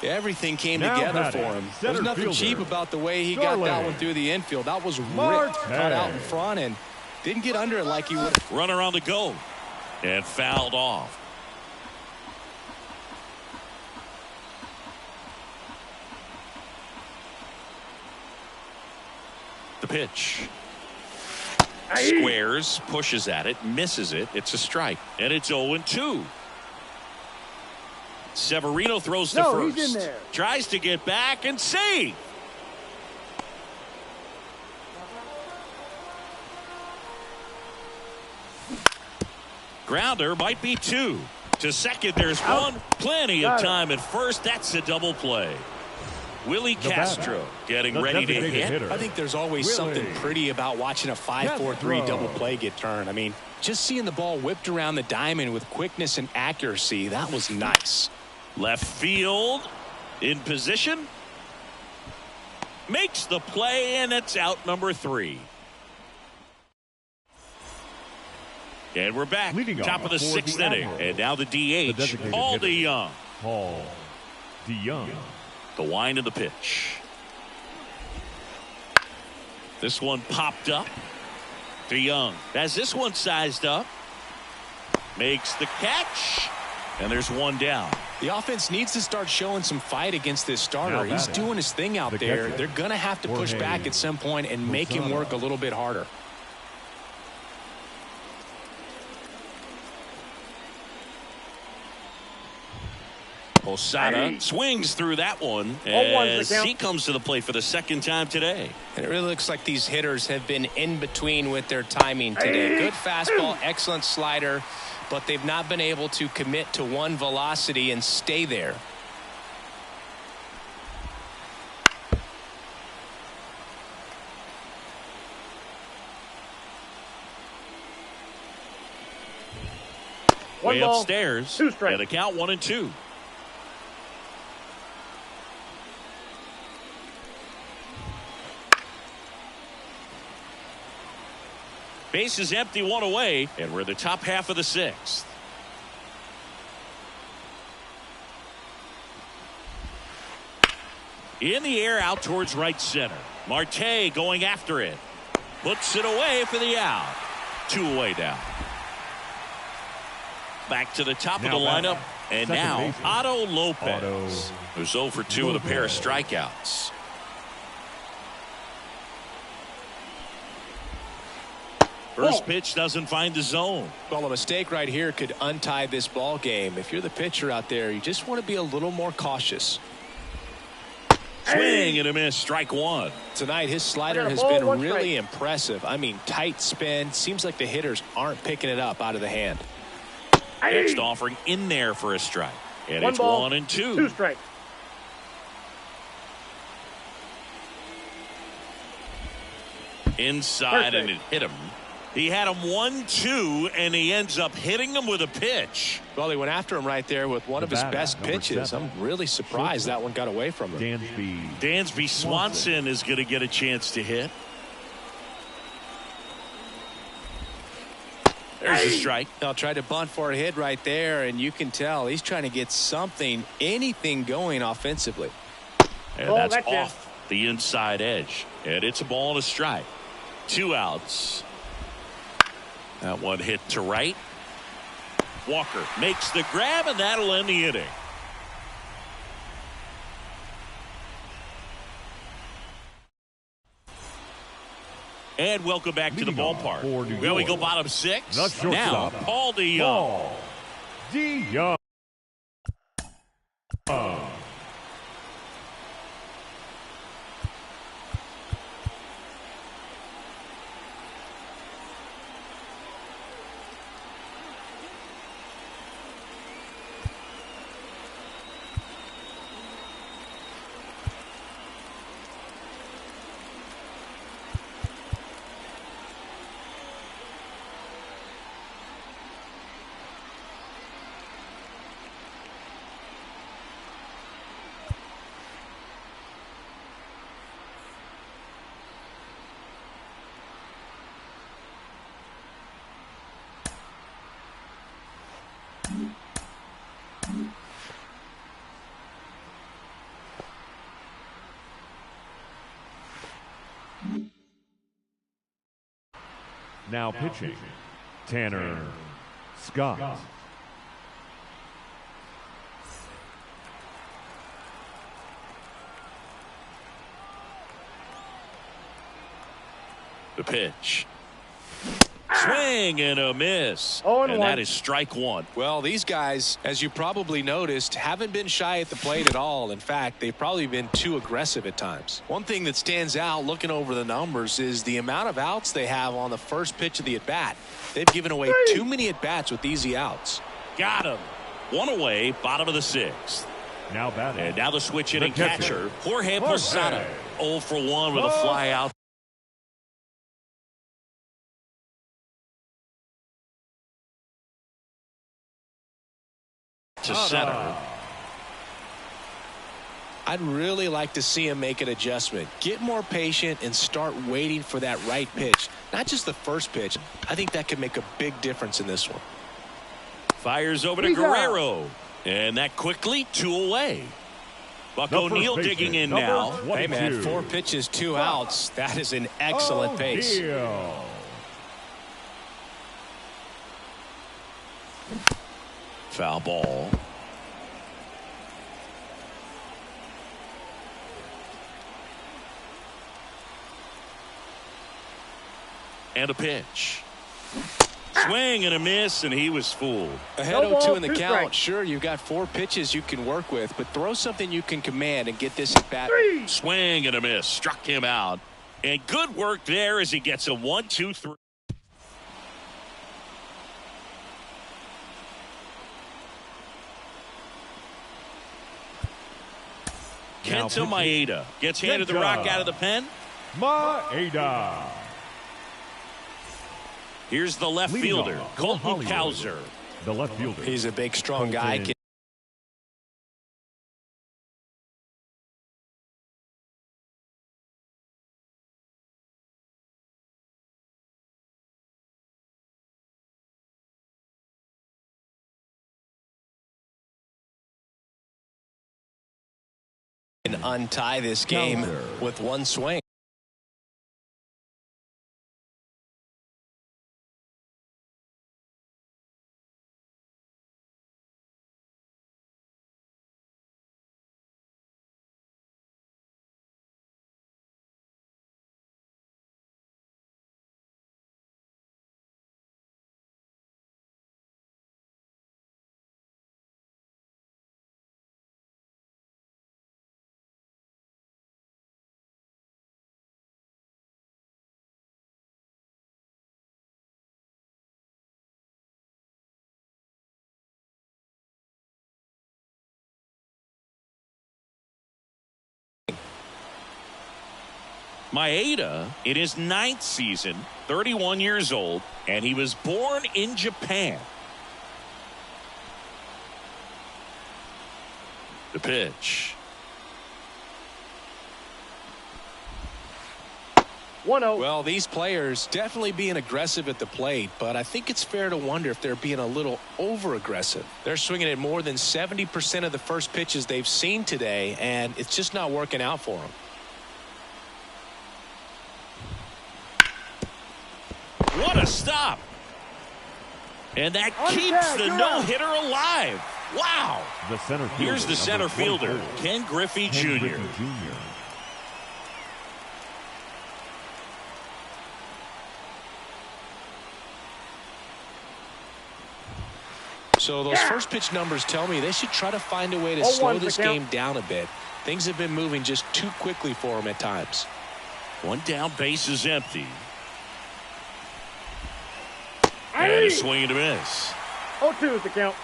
[SPEAKER 5] Everything came together for him. There's nothing cheap about the way he got that one through the infield. That was ripped, cut out in front, and didn't get under it like he would.
[SPEAKER 1] Runner on the go, and fouled off. The pitch. Squares, pushes at it, misses it. It's a strike, and it's 0-2. Severino throws to first. Tries to get back and save. Grounder might be 2. To second, there's 1. Plenty of time at first. That's a double play. Willie Castro getting ready to hit.
[SPEAKER 5] I think there's always something pretty about watching a 5-4-3 double play get turned. I mean, just seeing the ball whipped around the diamond with quickness and accuracy, that was nice.
[SPEAKER 1] Left field in position. Makes the play, and it's out number 3. And we're back. Top of the 6th inning. And now the DH, Paul DeYoung.
[SPEAKER 2] Paul DeYoung.
[SPEAKER 1] The wind of the pitch. This one popped up. DeYoung has this one sized up. Makes the catch. And there's 1 down.
[SPEAKER 5] The offense needs to start showing some fight against this starter. He's doing his thing out there. They're going to have to push back at some point and make him work a little bit harder.
[SPEAKER 1] Posada swings through that one as he comes to the plate for the 2nd time today.
[SPEAKER 5] And it really looks like these hitters have been in between with their timing today. Good fastball, excellent slider, but they've not been able to commit to one velocity and stay there.
[SPEAKER 1] Way upstairs, 2 strikes. And the count 1-2. Base is empty, 1 away, and we're in the top half of the 6th. In the air out towards right center. Marte going after it. Puts it away for the out. 2 away now. Back to the top of the lineup. And now Otto Lopez, who's 0 for 2 with a pair of strikeouts. First pitch doesn't find the zone.
[SPEAKER 3] Well, a mistake right here could untie this ball game. If you're the pitcher out there, you just want to be a little more cautious.
[SPEAKER 1] Swing and a miss, strike 1.
[SPEAKER 3] Tonight, his slider has been really impressive. I mean, tight spin. Seems like the hitters aren't picking it up out of the hand.
[SPEAKER 1] Next offering in there for a strike. And it's 1 and 2.
[SPEAKER 4] 2 strikes.
[SPEAKER 1] Inside, and it hit him. He had him 1-2, and he ends up hitting him with a pitch.
[SPEAKER 3] Well, he went after him right there with one of his best pitches. I'm really surprised that one got away from him.
[SPEAKER 1] Dansby Swanson is going to get a chance to hit. There's a strike.
[SPEAKER 3] They'll try to bunt for a hit right there, and you can tell he's trying to get something, anything going offensively.
[SPEAKER 1] And that's off the inside edge. And it's a ball and a strike. 2 outs. That one hit to right. Walker makes the grab, and that'll end the inning. And welcome back to the ballpark. Well, we go bottom 6. Now, Paul DeYoung.
[SPEAKER 2] Now pitching, Tanner Scott.
[SPEAKER 1] The pitch. Swing and a miss. And that is strike 1.
[SPEAKER 3] Well, these guys, as you probably noticed, haven't been shy at the plate at all. In fact, they've probably been too aggressive at times. One thing that stands out looking over the numbers is the amount of outs they have on the first pitch of the at-bat. They've given away too many at-bats with easy outs.
[SPEAKER 1] Got him. 1 away, bottom of the 6th.
[SPEAKER 2] Now batting.
[SPEAKER 1] And now the switch hitting catcher, Jorge Posada. 0 for 1 with a fly out. To center.
[SPEAKER 3] I'd really like to see him make an adjustment. Get more patient and start waiting for that right pitch. Not just the first pitch. I think that could make a big difference in this one.
[SPEAKER 1] Fires over to Guerrero. And that quickly 2 away. Buck O'Neil digging in now.
[SPEAKER 3] Hey, man, 4 pitches, 2 outs. That is an excellent pace.
[SPEAKER 1] Foul ball. And a pitch. Swing and a miss, and he was fooled.
[SPEAKER 3] Ahead 0-2 in the count. Sure, you've got 4 pitches you can work with, but throw something you can command and get this at bat.
[SPEAKER 1] Swing and a miss. Struck him out. And good work there as he gets a 1-2-3. Kenta Maeda gets handed the rock out of the pen.
[SPEAKER 2] Maeda.
[SPEAKER 1] Here's the left fielder, Colton Cowser.
[SPEAKER 2] The left fielder.
[SPEAKER 3] He's a big, strong guy. And untie this game with 1 swing.
[SPEAKER 1] Maeda in his 9th season, 31 years old, and he was born in Japan. The pitch.
[SPEAKER 4] 1-0.
[SPEAKER 5] Well, these players definitely being aggressive at the plate, but I think it's fair to wonder if they're being a little over-aggressive. They're swinging at more than 70% of the first pitches they've seen today, and it's just not working out for them.
[SPEAKER 1] What a stop. And that keeps the no-hitter alive. Wow.
[SPEAKER 2] The center fielder,
[SPEAKER 1] here's the center fielder,
[SPEAKER 2] 24,
[SPEAKER 1] Ken Griffey Jr.
[SPEAKER 5] So those first pitch numbers tell me they should try to find a way to slow this game down a bit. Things have been moving just too quickly for them at times.
[SPEAKER 1] One down, base is empty. And a swing and a miss.
[SPEAKER 4] 0-2 is the count.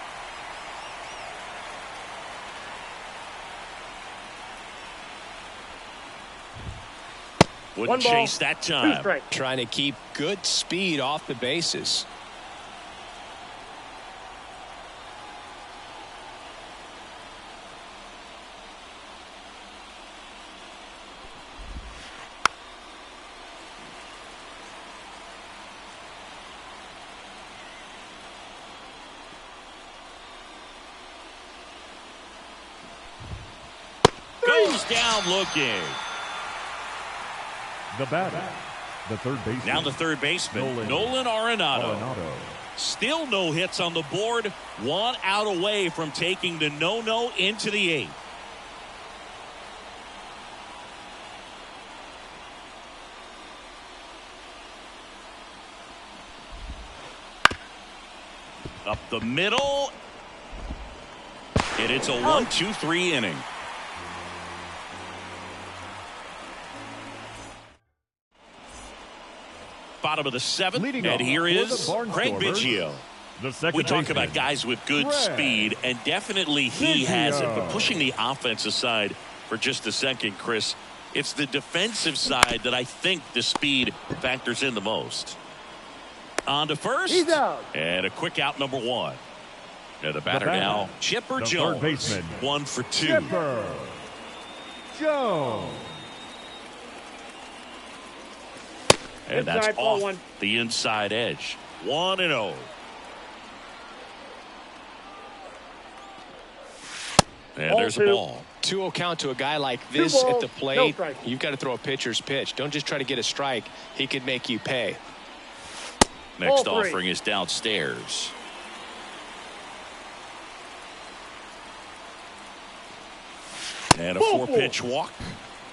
[SPEAKER 1] Wouldn't chase that time.
[SPEAKER 5] Trying to keep good speed off the bases.
[SPEAKER 1] Goes down looking.
[SPEAKER 2] The batter, the third baseman.
[SPEAKER 1] Now the third baseman, Nolan Arenado. Still no hits on the board. 1 out away from taking the no-no into the 8th. Up the middle. And it's a 1-2-3 inning. Bottom of the 7th, and here is Craig Biggio. We talk about guys with good speed, and definitely he has it. But pushing the offense aside for just a second, Chris, it's the defensive side that I think the speed factors in the most. On to first, and a quick out, number 1. And the batter now, Chipper Jones, 1 for 2.
[SPEAKER 2] Chipper Jones.
[SPEAKER 1] And that's off the inside edge. 1-0. And there's a ball.
[SPEAKER 5] 2-0 count to a guy like this at the plate. You've got to throw a pitcher's pitch. Don't just try to get a strike. He could make you pay.
[SPEAKER 1] Next offering is downstairs. And a 4-pitch walk.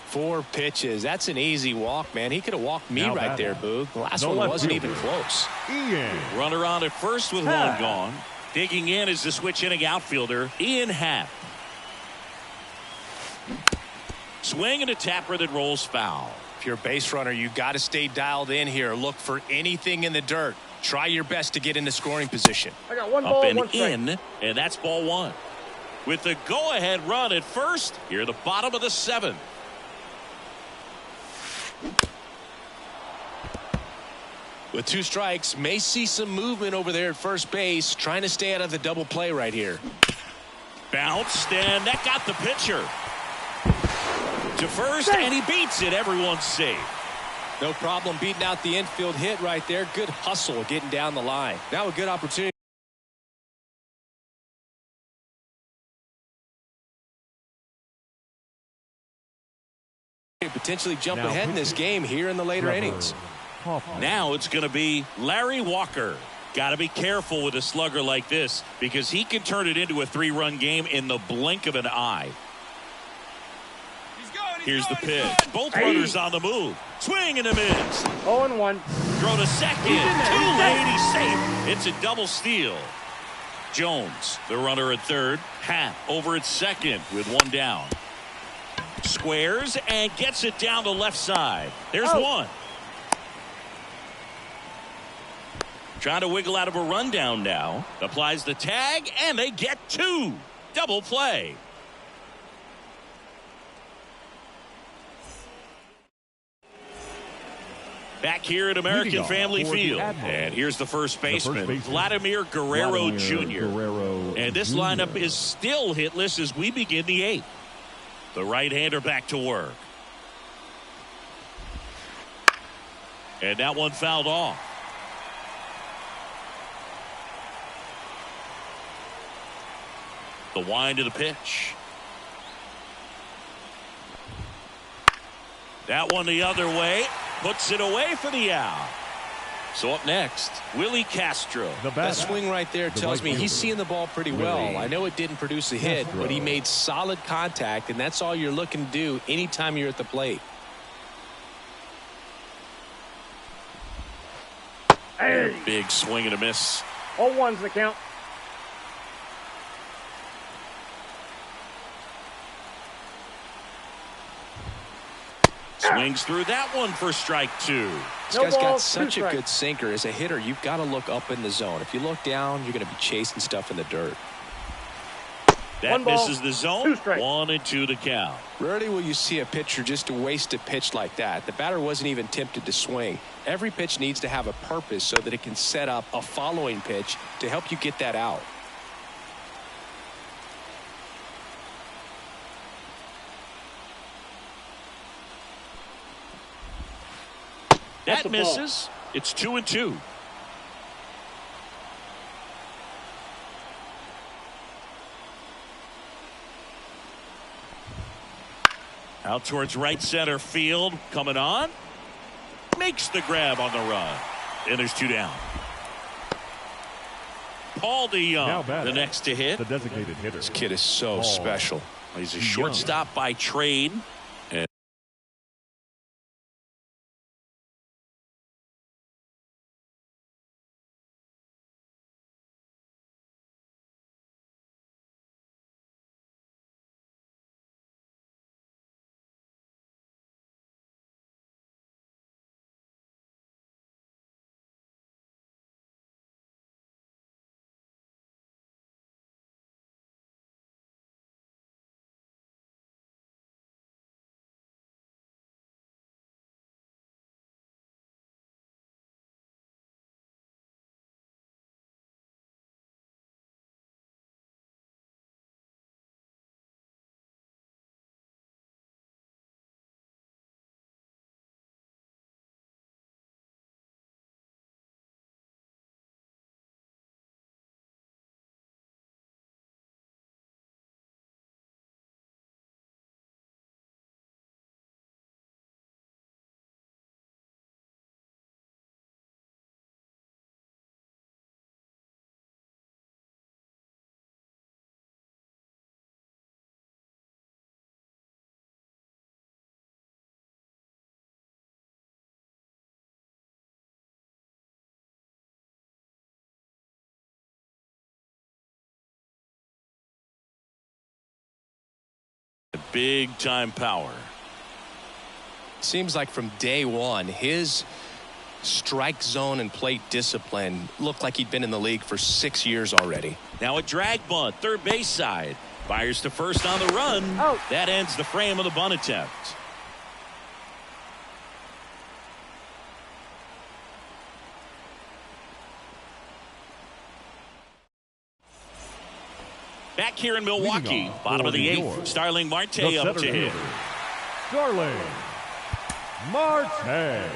[SPEAKER 5] 4 pitches. That's an easy walk, man. He could have walked me right there, Boog. The last one wasn't even close.
[SPEAKER 1] Runner on at first with 1 gone. Digging in is the switch inning outfielder, Ian Happ. Swing and a tapper that rolls foul.
[SPEAKER 5] If you're a base runner, you've got to stay dialed in here. Look for anything in the dirt. Try your best to get into scoring position.
[SPEAKER 4] I got 1 ball,
[SPEAKER 1] up and
[SPEAKER 4] 1 strike.
[SPEAKER 1] in, and that's ball 1. With the go-ahead run at first, here at the bottom of the 7th.
[SPEAKER 5] With 2 strikes, may see some movement over there at first base, trying to stay out of the double play right here.
[SPEAKER 1] Bounced, and that got the pitcher to first, and he beats it. Everyone's safe.
[SPEAKER 5] No problem beating out the infield hit right there. Good hustle getting down the line. Now a good opportunity. Potentially jump ahead in this game here in the later innings.
[SPEAKER 1] Now it's going to be Larry Walker. Got to be careful with a slugger like this because he can turn it into a 3-run game in the blink of an eye. Here's the pitch. Both runners on the move. Swing and a miss.
[SPEAKER 4] 0-1.
[SPEAKER 1] Throw to second. Too late. He's safe. It's a double steal. Jones, the runner at third. Happ over at second with 1 down. Squares and gets it down the left side. There's 1. Trying to wiggle out of a rundown now. Applies the tag, and they get 2. Double play. Back here at American Family Field. And here's the first baseman, Vladimir Guerrero Jr. And this lineup is still hitless as we begin the 8th. The right-hander back to work. And that one fouled off. The wind of the pitch. That one the other way. Puts it away for the out. So up next, Willie Castro.
[SPEAKER 5] That swing right there tells me he's seeing the ball pretty well. I know it didn't produce a hit, but he made solid contact, and that's all you're looking to do anytime you're at the plate.
[SPEAKER 1] Hey. Big swing and a miss.
[SPEAKER 4] 0-1's the count.
[SPEAKER 1] Swings through that one for strike 2.
[SPEAKER 5] This guy's got such a good sinker. As a hitter, you've got to look up in the zone. If you look down, you're going to be chasing stuff in the dirt.
[SPEAKER 1] That misses the zone. 1-2 to count.
[SPEAKER 5] Rarely will you see a pitcher just waste a pitch like that. The batter wasn't even tempted to swing. Every pitch needs to have a purpose so that it can set up a following pitch to help you get that out.
[SPEAKER 1] That misses. It's 2-2. Out towards right center field. Coming on. Makes the grab on the run. And there's 2 down. Paul DeYoung, the next to hit.
[SPEAKER 2] The designated hitter.
[SPEAKER 5] This kid is so special.
[SPEAKER 1] He's a shortstop by trade. Big time power.
[SPEAKER 5] Seems like from day one, his strike zone and plate discipline looked like he'd been in the league for 6 years already.
[SPEAKER 1] Now a drag bunt, third base side. Fires to first on the run.
[SPEAKER 4] Oh.
[SPEAKER 1] That ends the frame of the bunt attempt. Back here in Milwaukee, bottom of the 8th, Starling Marte up to hit.
[SPEAKER 2] Starling Marte.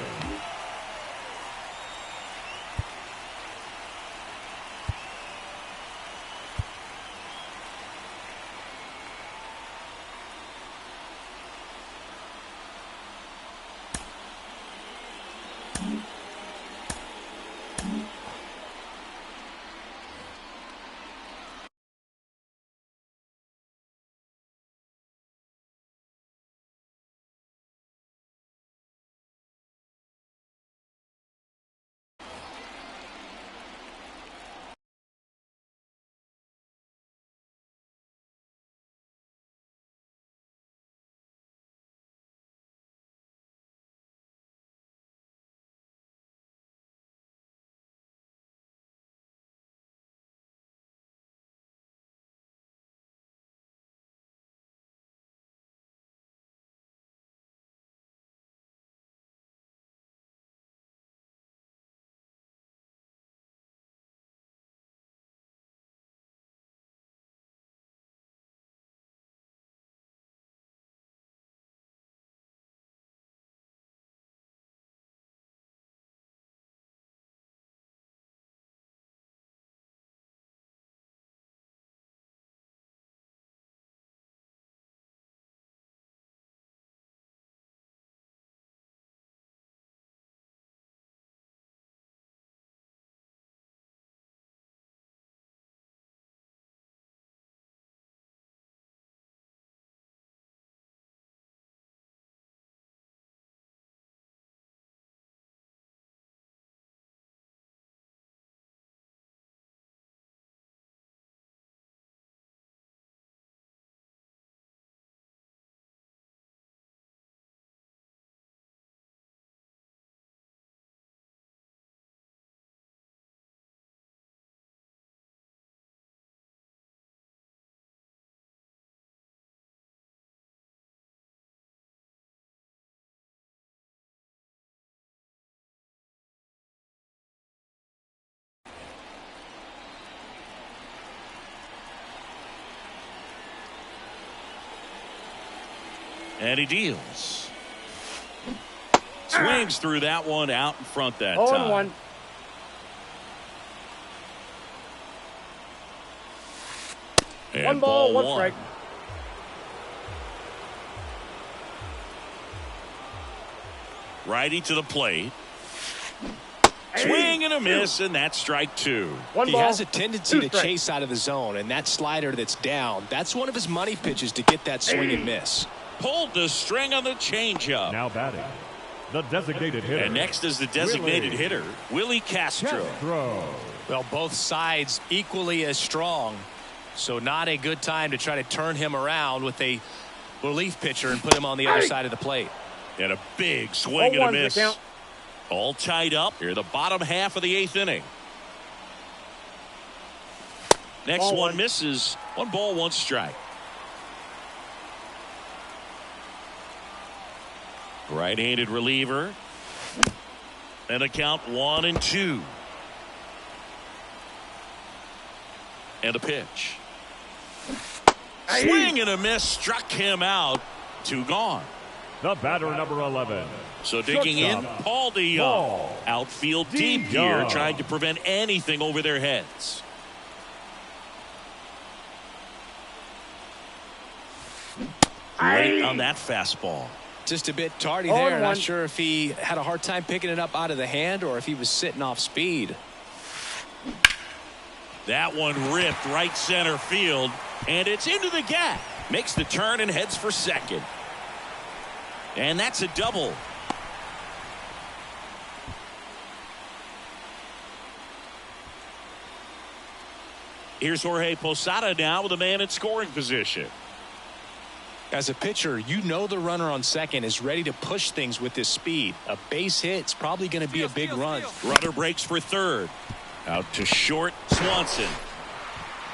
[SPEAKER 1] And he deals. Swings through that one out in front that
[SPEAKER 4] 0-1.
[SPEAKER 1] time. And
[SPEAKER 4] One ball, one
[SPEAKER 1] one.
[SPEAKER 4] strike.
[SPEAKER 1] Righty to the plate. Swing and a miss, and that's strike two.
[SPEAKER 4] One
[SPEAKER 5] He
[SPEAKER 4] ball,
[SPEAKER 5] has a tendency to
[SPEAKER 4] strikes.
[SPEAKER 5] chase out of the zone, and that slider that's down, that's one of his money pitches to get that swing and miss.
[SPEAKER 1] Pulled the string on the changeup.
[SPEAKER 2] Now batting, the designated hitter.
[SPEAKER 1] And next is the designated hitter, Willie Castro.
[SPEAKER 5] Well, both sides equally as strong, so not a good time to try to turn him around with a relief pitcher and put him on the other side of the plate.
[SPEAKER 1] And a big swing and a
[SPEAKER 4] 0-1
[SPEAKER 1] miss.
[SPEAKER 4] the count.
[SPEAKER 1] All tied up here, the bottom half of the 8th inning. Next
[SPEAKER 4] Ball
[SPEAKER 1] one
[SPEAKER 4] one.
[SPEAKER 1] misses. 1 ball, 1 strike. Right-handed reliever. And a count 1-2. And a pitch. Swing and a miss, struck him out. 2 gone.
[SPEAKER 2] The batter, number 11.
[SPEAKER 1] So digging in,
[SPEAKER 2] Shortstop,
[SPEAKER 1] Paul DeYoung.
[SPEAKER 2] Paul
[SPEAKER 1] Outfield deep here,
[SPEAKER 2] DeYoung.
[SPEAKER 1] trying to prevent anything over their heads. Late on that fastball.
[SPEAKER 5] Just a bit tardy
[SPEAKER 4] 0-1.
[SPEAKER 5] there. Not sure if he had a hard time picking it up out of the hand or if he was sitting off speed.
[SPEAKER 1] That one ripped right center field, and it's into the gap. Makes the turn and heads for second. And that's a double. Here's Jorge Posada now with a man in scoring position.
[SPEAKER 5] As a pitcher, you know the runner on second is ready to push things with his speed. A base hit's probably going to be a big run.
[SPEAKER 1] Runner breaks for third. Out to short, Swanson.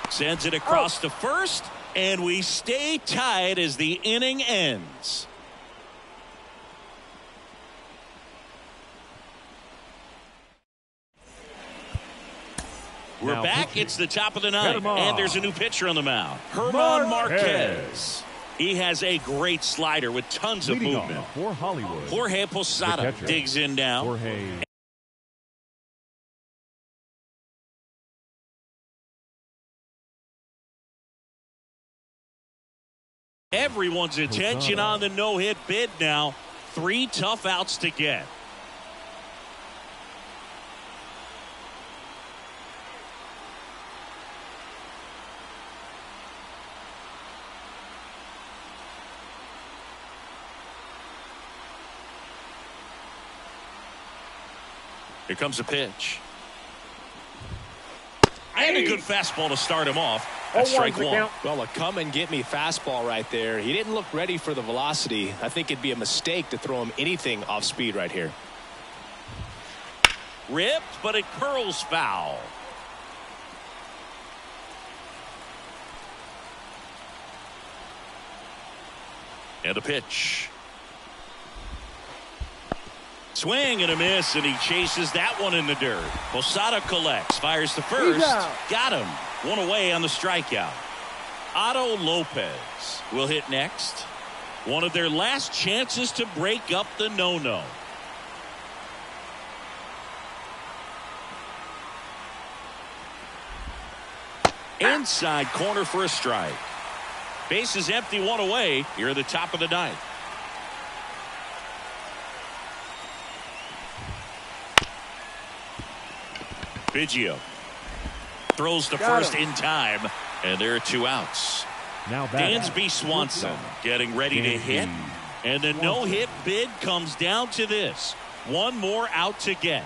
[SPEAKER 1] Sends it across to first, and we stay tied as the inning ends. We're
[SPEAKER 2] Now
[SPEAKER 1] back.
[SPEAKER 2] pitching.
[SPEAKER 1] It's the top of the ninth,
[SPEAKER 2] Germán
[SPEAKER 1] and there's a new pitcher on the mound. Germán Marquez. He has a great slider with tons of
[SPEAKER 2] Leading
[SPEAKER 1] movement.
[SPEAKER 2] off for Hollywood.
[SPEAKER 1] Jorge Posada
[SPEAKER 2] The catcher.
[SPEAKER 1] digs in now.
[SPEAKER 2] Jorge.
[SPEAKER 1] Everyone's attention on the no-hit bid now. 3 tough outs to get. Here comes a pitch. And a good fastball to start him off. That's
[SPEAKER 4] 0-1
[SPEAKER 1] strike
[SPEAKER 4] the
[SPEAKER 1] 1.
[SPEAKER 4] count.
[SPEAKER 5] Well, a come and get me fastball right there. He didn't look ready for the velocity. I think it'd be a mistake to throw him anything off speed right here.
[SPEAKER 1] Ripped, but it curls foul. And a pitch. Swing and a miss, and he chases that one in the dirt. Posada collects, fires to first.
[SPEAKER 6] He's out.
[SPEAKER 1] Got him. 1 away on the strikeout. Otto Lopez will hit next. One of their last chances to break up the no-no. Inside corner for a strike. Base is empty, 1 away. Here at the top of the ninth. Biggio throws to
[SPEAKER 6] Got
[SPEAKER 1] first
[SPEAKER 6] him.
[SPEAKER 1] in time, and there are 2 outs.
[SPEAKER 2] Now batting.
[SPEAKER 1] Dansby Swanson getting ready to hit, and the no-hit bid comes down to this. 1 more out to get.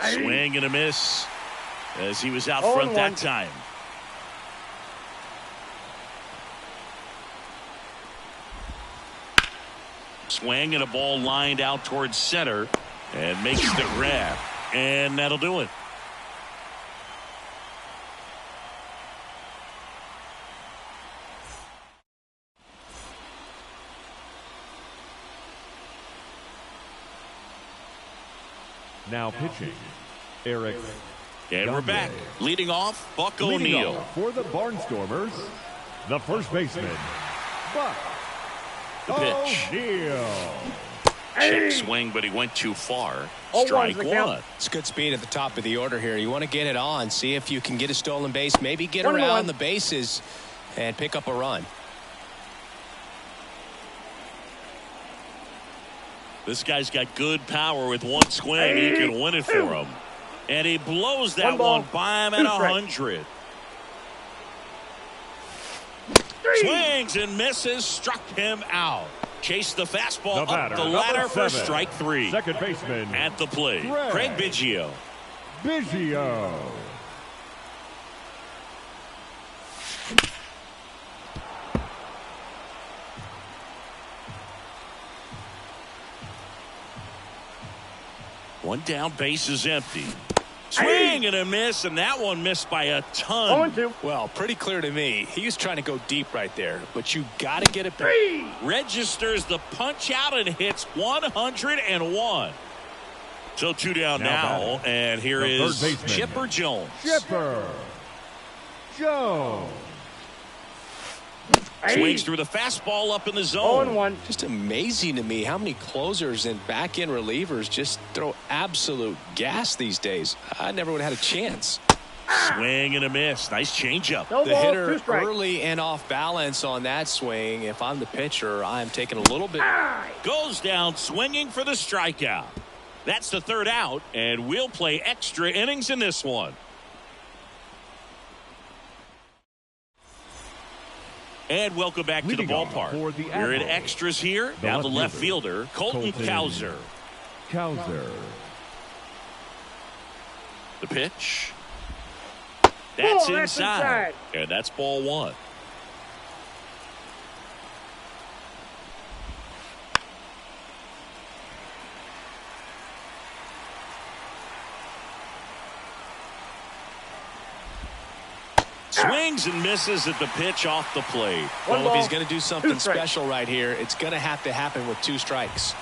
[SPEAKER 1] Swing and a miss as he was out front that
[SPEAKER 4] 0-1.
[SPEAKER 1] time. Swing and a ball lined out towards center and makes the grab, and that'll do it.
[SPEAKER 2] Now pitching, Eric
[SPEAKER 1] And we're back. Leading off, Buck
[SPEAKER 2] Leading
[SPEAKER 1] O'Neil.
[SPEAKER 2] off for the Barnstormers, the first baseman, Buck
[SPEAKER 1] The pitch.
[SPEAKER 2] O'Neil.
[SPEAKER 1] Check swing, but he went too far.
[SPEAKER 4] 0-1's
[SPEAKER 1] Strike
[SPEAKER 4] the count.
[SPEAKER 1] one.
[SPEAKER 3] It's good speed at the top of the order here. You want to get it on, see if you can get a stolen base, maybe get
[SPEAKER 4] 1-1.
[SPEAKER 3] around the bases and pick up a run.
[SPEAKER 1] This guy's got good power with one swing. He can win it for him. And he blows that one by him at 100. Swings and misses, struck him out. Chased the fastball up the ladder for strike three.
[SPEAKER 2] Second baseman
[SPEAKER 1] At the plate, Craig Biggio.
[SPEAKER 2] Biggio.
[SPEAKER 1] One down, base is empty. Swing and a miss, and that one missed by a ton.
[SPEAKER 4] 0-2.
[SPEAKER 3] Well, pretty clear to me. He was trying to go deep right there, but you got to get it back.
[SPEAKER 1] Registers the punch out and hits 101. So two down now, and here
[SPEAKER 2] the
[SPEAKER 1] is
[SPEAKER 2] third baseman,
[SPEAKER 1] Chipper Jones.
[SPEAKER 2] Chipper Jones.
[SPEAKER 1] Swings through the fastball up in the zone.
[SPEAKER 4] 0-1.
[SPEAKER 3] Just amazing to me how many closers and back-end relievers just throw absolute gas these days. I never would have had a chance.
[SPEAKER 1] Swing and a miss. Nice changeup.
[SPEAKER 4] No
[SPEAKER 3] The
[SPEAKER 4] ball,
[SPEAKER 3] hitter
[SPEAKER 4] 2 strikes.
[SPEAKER 3] early and off balance on that swing. If I'm the pitcher, I'm taking a little bit.
[SPEAKER 1] Goes down swinging for the strikeout. That's the third out, and we'll play extra innings in this one. And welcome back to the
[SPEAKER 2] Leading off
[SPEAKER 1] ballpark.
[SPEAKER 2] for the
[SPEAKER 1] We're in
[SPEAKER 2] Admirals,
[SPEAKER 1] extras here.
[SPEAKER 2] the
[SPEAKER 1] Now the
[SPEAKER 2] left
[SPEAKER 1] left fielder, Colton Cowser.
[SPEAKER 2] Cowser.
[SPEAKER 1] The pitch. That's
[SPEAKER 4] Ball, that's
[SPEAKER 1] inside.
[SPEAKER 4] inside.
[SPEAKER 1] And that's ball one. Swings and misses at the pitch off the plate.
[SPEAKER 4] One
[SPEAKER 3] Well, if he's
[SPEAKER 4] ball,
[SPEAKER 3] going to do something
[SPEAKER 4] 2 strikes.
[SPEAKER 3] special right here, it's going to have to happen with 2 strikes.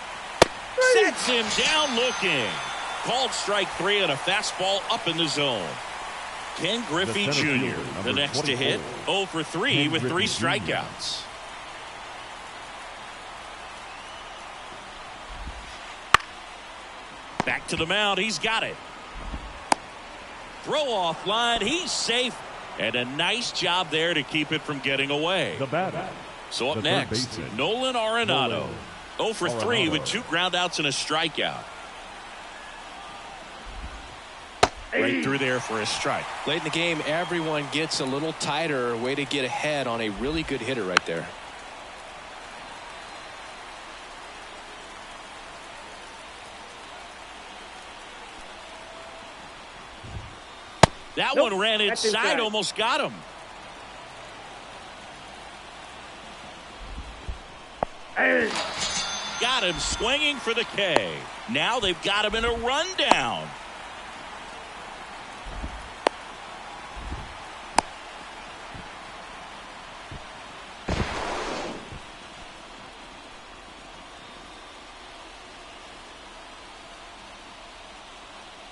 [SPEAKER 1] Sets him down looking. Called strike three on a fastball up in the zone. Ken Griffey
[SPEAKER 2] The center
[SPEAKER 1] Jr.,
[SPEAKER 2] fielder,
[SPEAKER 1] the
[SPEAKER 2] number
[SPEAKER 1] next to hit, 0 for 3
[SPEAKER 2] Ken
[SPEAKER 1] with 3
[SPEAKER 2] Griffey Jr.
[SPEAKER 1] strikeouts. Back to the mound. He's got it. Throw off line. He's safe. And a nice job there to keep it from getting away.
[SPEAKER 2] The batter.
[SPEAKER 1] So up
[SPEAKER 2] the third
[SPEAKER 1] next,
[SPEAKER 2] baseman,
[SPEAKER 1] Nolan Arenado.
[SPEAKER 2] Nolan
[SPEAKER 1] 0 for 3
[SPEAKER 2] Arenado.
[SPEAKER 1] with 2 groundouts and a strikeout. Right through there for a strike.
[SPEAKER 3] Late in the game, everyone gets a little tighter. Way to get ahead on a really good hitter right there.
[SPEAKER 1] That
[SPEAKER 4] Nope,
[SPEAKER 1] one ran
[SPEAKER 4] that's
[SPEAKER 1] inside,
[SPEAKER 4] inside.
[SPEAKER 1] almost got him. Got him swinging for the K. Now they've got him in a rundown.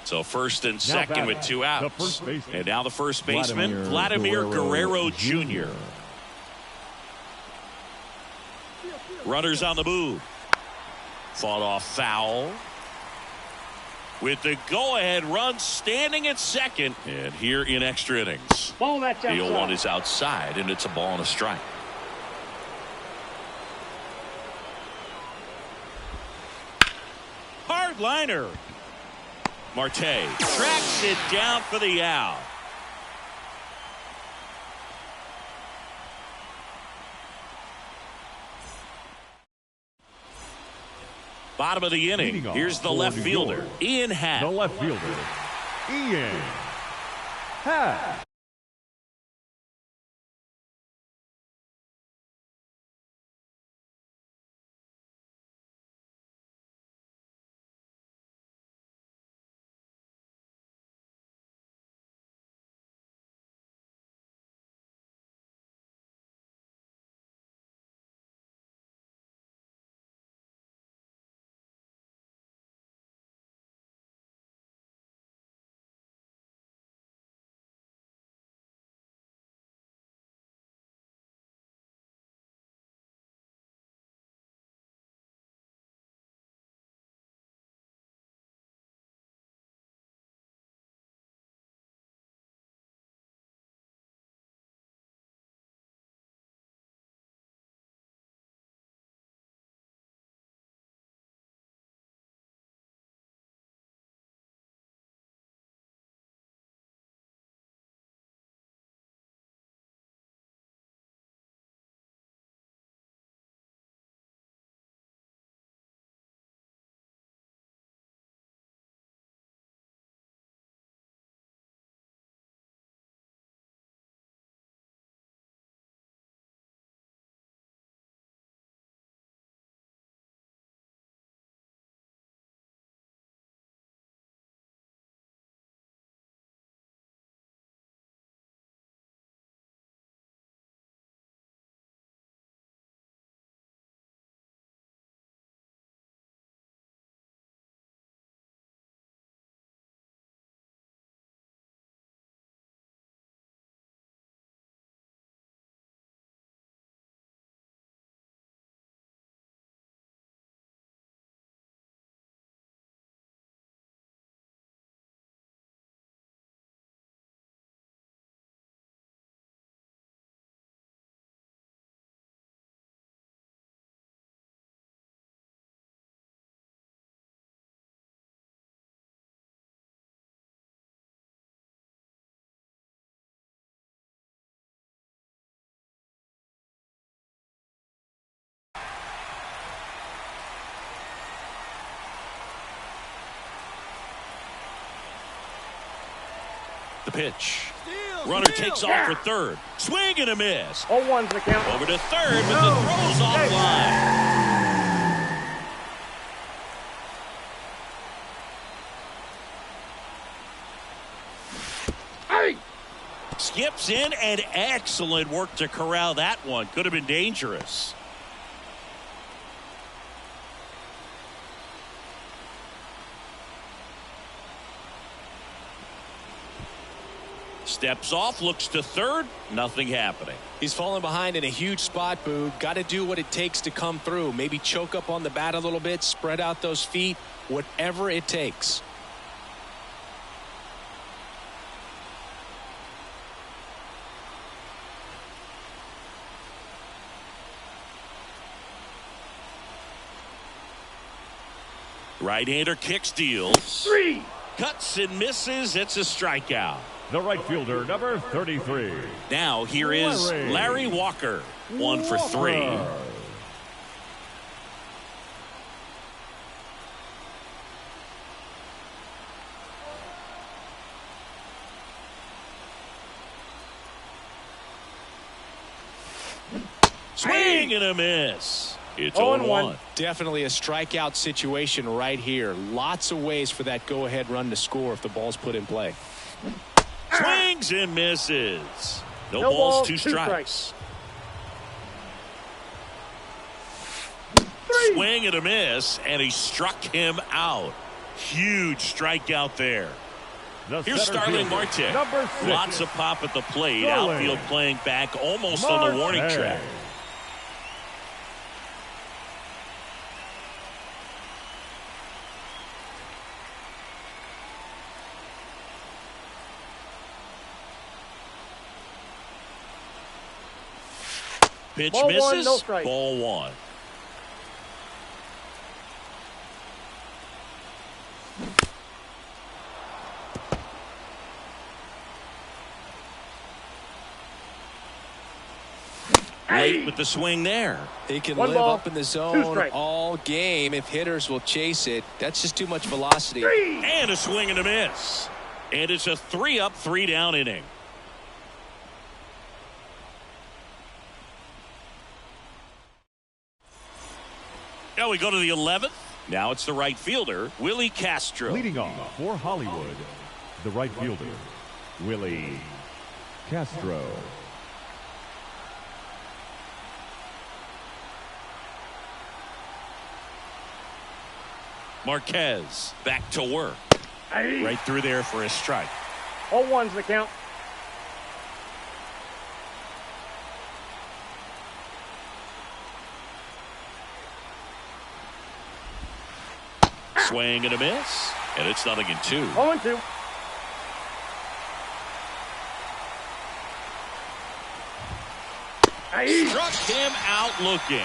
[SPEAKER 1] So first and second with 2
[SPEAKER 2] the
[SPEAKER 1] outs.
[SPEAKER 2] first baseman,
[SPEAKER 1] And now the first baseman, Vladimir Guerrero Jr. Runners on the move. Fought off foul. With the go-ahead run standing at second. And here in extra innings.
[SPEAKER 4] Ball, that's
[SPEAKER 1] The 0-1
[SPEAKER 4] outside.
[SPEAKER 1] is outside, and it's a ball and a strike. Hard liner. Marte tracks it down for the out. Bottom of the inning.
[SPEAKER 2] Leading off
[SPEAKER 1] Here's the
[SPEAKER 2] for
[SPEAKER 1] left
[SPEAKER 2] New
[SPEAKER 1] fielder,
[SPEAKER 2] York,
[SPEAKER 1] Ian Happ.
[SPEAKER 2] the left fielder, Ian Happ.
[SPEAKER 1] pitch. Runner takes off for third. Swing and a miss.
[SPEAKER 4] 0-1's the count.
[SPEAKER 1] Over to third, but the throw's offline. Skips in, and excellent work to corral that one. Could have been dangerous. Steps off, looks to third, nothing happening.
[SPEAKER 3] He's falling behind in a huge spot, Boog. Got to do what it takes to come through. Maybe choke up on the bat a little bit, spread out those feet, whatever it takes.
[SPEAKER 1] Right-hander kicks, deals.
[SPEAKER 4] 3.
[SPEAKER 1] Cuts and misses. It's a strikeout.
[SPEAKER 2] The right fielder, number 33.
[SPEAKER 1] Now here is Larry Walker. 1 for 3. Swing and a miss. It's 0-1.
[SPEAKER 3] Definitely a strikeout situation right here. Lots of ways for that go-ahead run to score if the ball's put in play.
[SPEAKER 1] Swings and misses. No balls, 2 strikes. Swing and a miss, and he struck him out. Huge strikeout there. Here's Starling Marte. Lots of pop at the plate. Outfield playing back almost on the warning track. Pitch
[SPEAKER 4] Ball
[SPEAKER 1] misses.
[SPEAKER 4] 1, no strike.
[SPEAKER 1] Ball 1. Late with the swing there.
[SPEAKER 3] He can
[SPEAKER 4] 1
[SPEAKER 3] live
[SPEAKER 4] ball,
[SPEAKER 3] up in the
[SPEAKER 4] 2
[SPEAKER 3] zone
[SPEAKER 4] strikes.
[SPEAKER 3] all game if hitters will chase it. That's just too much velocity.
[SPEAKER 4] 3.
[SPEAKER 1] And a swing and a miss. And it's a 3-up, 3-down inning. Now we go to the 11th. Now it's the right fielder, Willie Castro.
[SPEAKER 2] Leading off for Hollywood, the right fielder, Willie Castro.
[SPEAKER 1] Marquez back to work. Right through there for a strike.
[SPEAKER 4] 0-1's the count.
[SPEAKER 1] Swing and a miss. And it's nothing in 2.
[SPEAKER 4] 0-2.
[SPEAKER 1] Struck him out looking.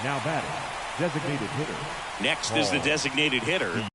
[SPEAKER 2] Now batting, designated hitter.
[SPEAKER 1] Next is the designated hitter.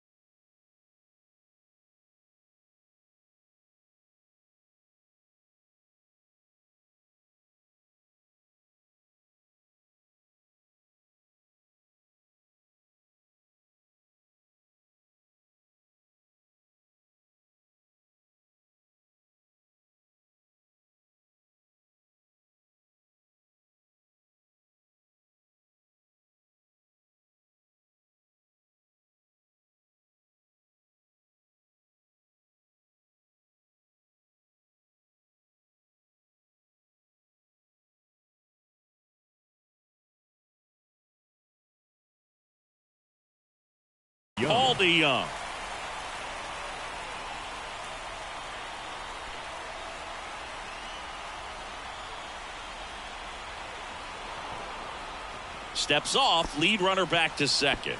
[SPEAKER 1] Paul DeYoung. Steps off, lead runner back to second.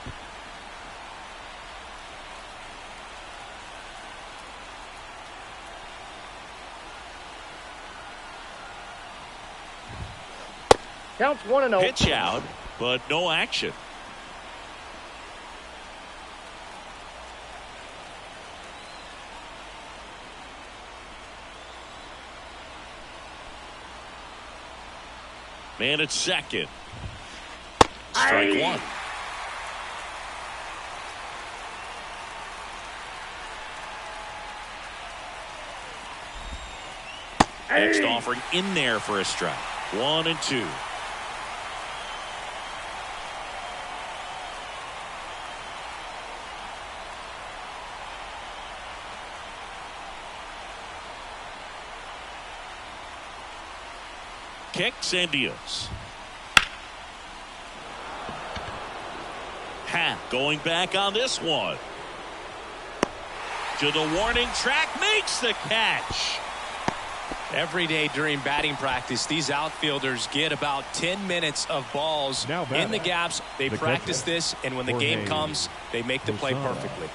[SPEAKER 4] Counts 1-0.
[SPEAKER 1] Pitch out, but no action. Man at second. Strike 1. Next offering in there for a strike. 1-2. Kicks and deals. Happ going back on this one. To the warning track, makes the catch.
[SPEAKER 3] Every day during batting practice, these outfielders get about 10 minutes of balls in the gaps. They practice this, and when the game comes, they make the play perfectly.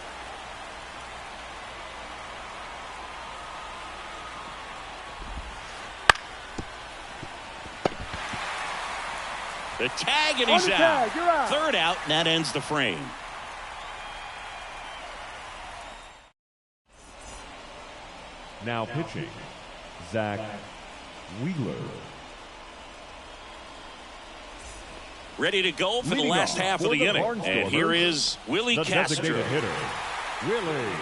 [SPEAKER 1] The tag, and he's out. Third out, and that ends the frame.
[SPEAKER 2] Now pitching, Zach Wheeler.
[SPEAKER 1] Ready to go for the last half of the inning. And here is Willie Castro.
[SPEAKER 2] Hitter, Willie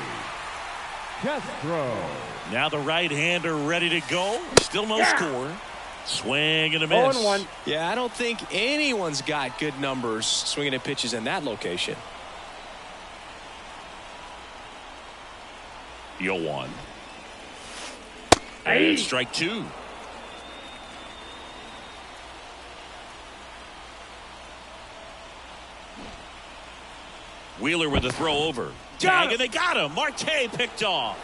[SPEAKER 2] Castro.
[SPEAKER 1] Now the right-hander ready to go. Still no score. Swing and a miss.
[SPEAKER 4] 0-1.
[SPEAKER 3] Yeah, I don't think anyone's got good numbers swinging at pitches in that location.
[SPEAKER 1] 0-1. And strike two. Wheeler with a throw over. Tag, and they got him. Marte picked off.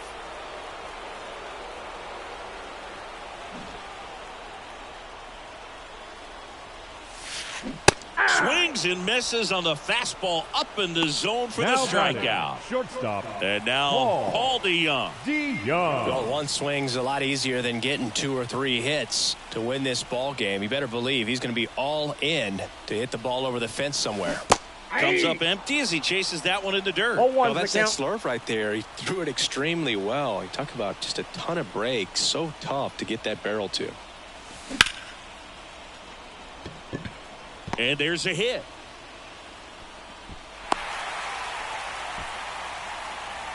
[SPEAKER 1] Swings and misses on the fastball up in the zone for the strikeout.
[SPEAKER 2] Shortstop.
[SPEAKER 1] And now Paul DeYoung.
[SPEAKER 3] Well, one swing's a lot easier than getting 2 or 3 hits to win this ball game. You better believe he's going to be all in to hit the ball over the fence somewhere.
[SPEAKER 1] Comes up empty as he chases that one in the dirt.
[SPEAKER 3] Well, that's that slurve right there. He threw it extremely well. You talk about just a ton of breaks. So tough to get that barrel to.
[SPEAKER 1] And there's a hit.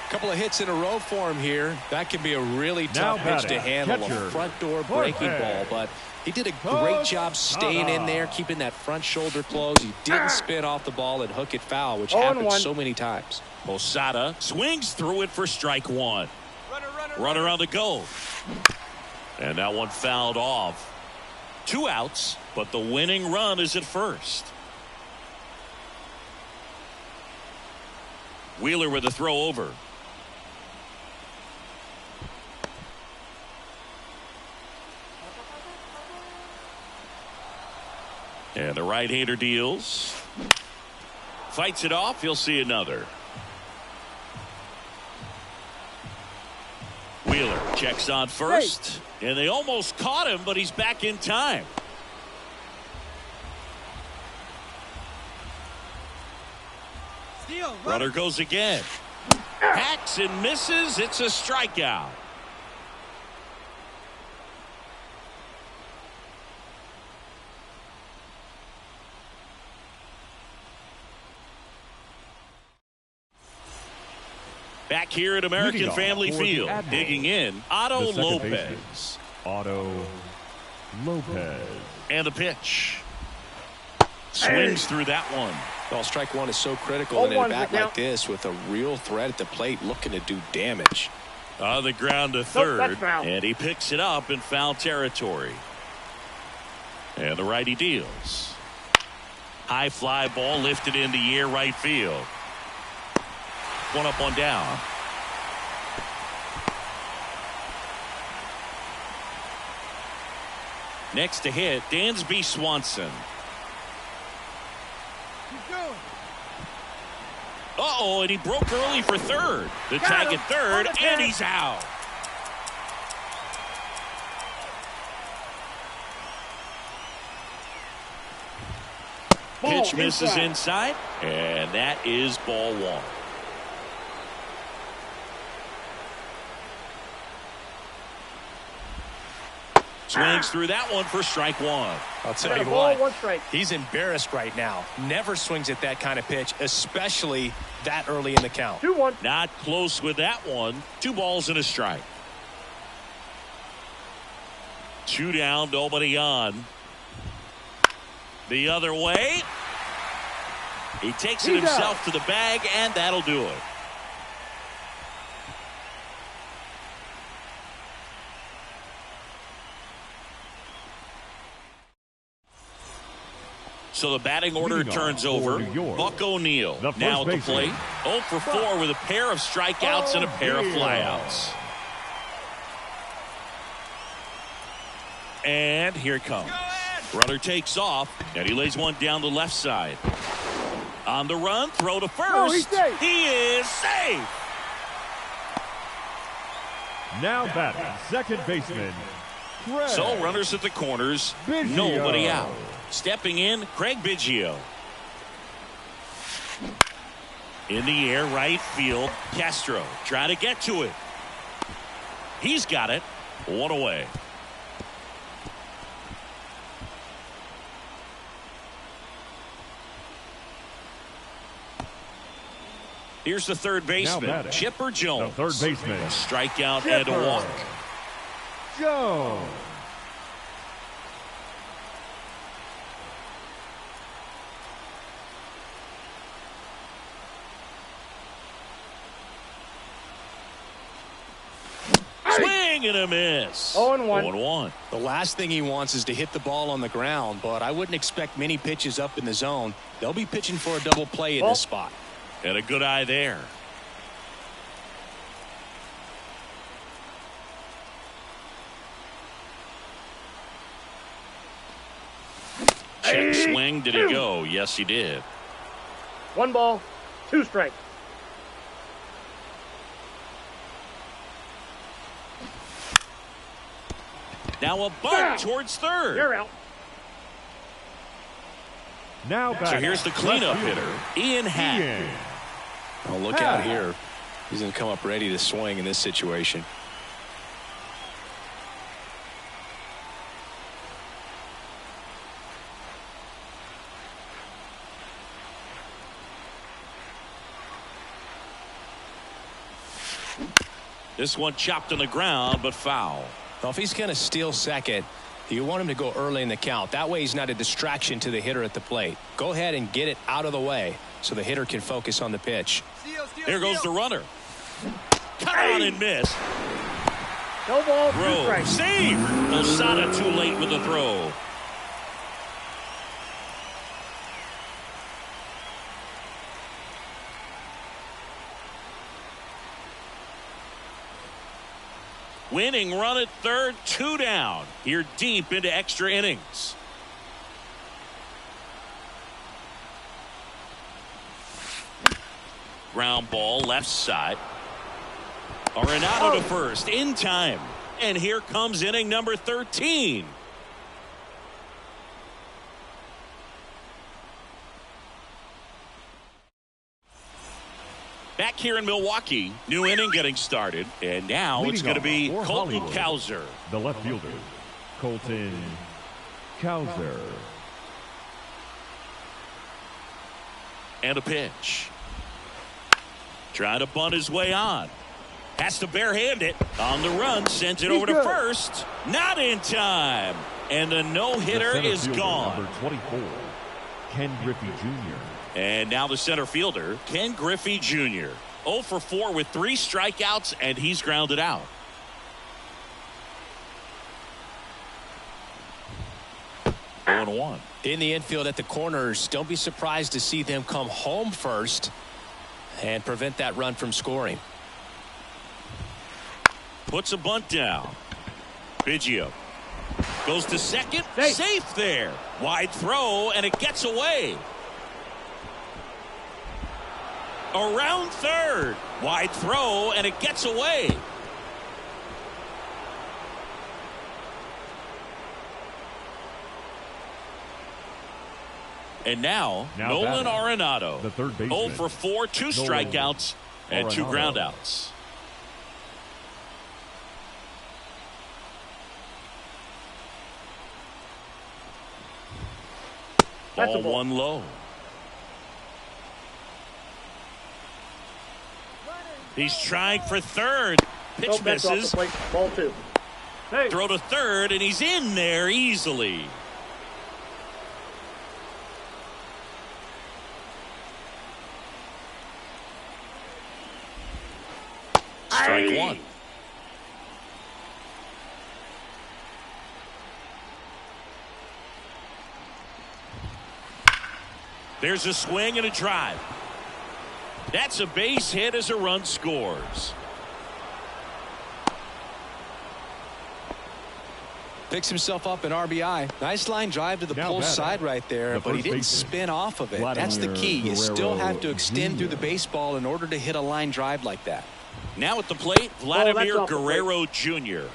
[SPEAKER 3] Couple of hits in a row for him here. That could be a really tough pitch to handle. A front door breaking ball, but he did a great job staying in there, keeping that front shoulder closed. He didn't spin off the ball and hook it foul, which happens so many times.
[SPEAKER 1] Posada swings through it for strike one. Runner on the go. And that one fouled off. 2 outs, but the winning run is at first. Wheeler with a throw over. And the right-hander deals. Fights it off. He'll see another. Wheeler checks on first. And they almost caught him, but he's back in time. Runner goes again. Hacks and misses. It's a strikeout. Back here at American Family Field, digging in, Otto Lopez.
[SPEAKER 2] Otto Lopez.
[SPEAKER 1] And the pitch. Swings through that one.
[SPEAKER 3] Well, strike one is so critical in a bat like this with a real threat at the plate looking to do damage.
[SPEAKER 1] On the ground to third, and he picks it up in foul territory. And the righty deals. High fly ball lifted in the air right field. One up, one down. Next to hit, Dansby Swanson. Uh-oh, and he broke early for third. The tag at third, and he's out. Pitch misses inside, and that is ball one. Swings through that one for strike one.
[SPEAKER 3] I'll tell you what, he's embarrassed right now. Never swings at that kind of pitch, especially that early in the count.
[SPEAKER 4] 2-1.
[SPEAKER 1] Not close with that one. 2 balls and a strike. 2 down, nobody on. The other way. He takes it himself to the bag, and that'll do it. So the batting order turns over. Buck O'Neil now at the plate. 0 for 4 with a pair of strikeouts and a pair of flyouts. And here it comes. Runner takes off, and he lays one down the left side. On the run, throw to first. He is safe.
[SPEAKER 2] Now batting, second baseman. Craig.
[SPEAKER 1] So runners at the corners, nobody out. Stepping in, Craig Biggio. In the air, right field, Castro trying to get to it. He's got it. 1 away. Here's the third baseman, Chipper Jones.
[SPEAKER 2] The third baseman.
[SPEAKER 1] A strikeout and a walk.
[SPEAKER 2] Jones.
[SPEAKER 1] Swing and a miss.
[SPEAKER 4] 0-1.
[SPEAKER 1] 0-1.
[SPEAKER 3] The last thing he wants is to hit the ball on the ground, but I wouldn't expect many pitches up in the zone. They'll be pitching for a double play in this spot.
[SPEAKER 1] And a good eye there. Check swing. Did he go? Yes, he did.
[SPEAKER 4] 1 ball, 2 strikes.
[SPEAKER 1] Now a bunt towards third.
[SPEAKER 4] You're out.
[SPEAKER 2] Now batting.
[SPEAKER 1] So here's the cleanup hitter, Ian Happ.
[SPEAKER 3] Oh, look out here. He's going to come up ready to swing in this situation.
[SPEAKER 1] This one chopped on the ground, but foul.
[SPEAKER 3] Well, if he's going to steal second, you want him to go early in the count. That way he's not a distraction to the hitter at the plate. Go ahead and get it out of the way so the hitter can focus on the pitch.
[SPEAKER 1] There goes the runner. Cut on and miss.
[SPEAKER 4] No ball, 2
[SPEAKER 1] Throw.
[SPEAKER 4] strikes.
[SPEAKER 1] Save. Losada too late with the throw. Winning run at third, 2 down. Here deep into extra innings. Ground ball left side. Arenado to first in time. And here comes inning number 13. Back here in Milwaukee, new inning getting started, and now it's going to be Colton Cowser.
[SPEAKER 2] The left fielder, Colton Cowser.
[SPEAKER 1] And a pitch. Trying to bunt his way on. Has to barehand it. On the run, sends it over to first. Not in time. And the no-hitter is gone.
[SPEAKER 2] Number 24, Ken Griffey Jr.
[SPEAKER 1] And now the center fielder, Ken Griffey Jr. 0 for 4 with 3 strikeouts, and he's grounded out. One 1.
[SPEAKER 3] In the infield at the corners, don't be surprised to see them come home first and prevent that run from scoring.
[SPEAKER 1] Puts a bunt down. Biggio goes to second. Safe there. Wide throw, and it gets away. Around third. Wide throw, and it gets away. And now Nolan Arenado.
[SPEAKER 2] The third baseman.
[SPEAKER 1] 0 for 4, 2 strikeouts, and 2 groundouts. Ball 1 low. He's trying for third. Pitch misses.
[SPEAKER 4] Ball 2.
[SPEAKER 1] Throw to third, and he's in there easily. Strike one. There's a swing and a drive. That's a base hit as a run scores.
[SPEAKER 3] Picks himself up an RBI. Nice line drive to the pull side right there, but he didn't spin off of it. That's the key. You still have to extend through the baseball in order to hit a line drive like that.
[SPEAKER 1] Now at the plate, Vladimir Guerrero Jr.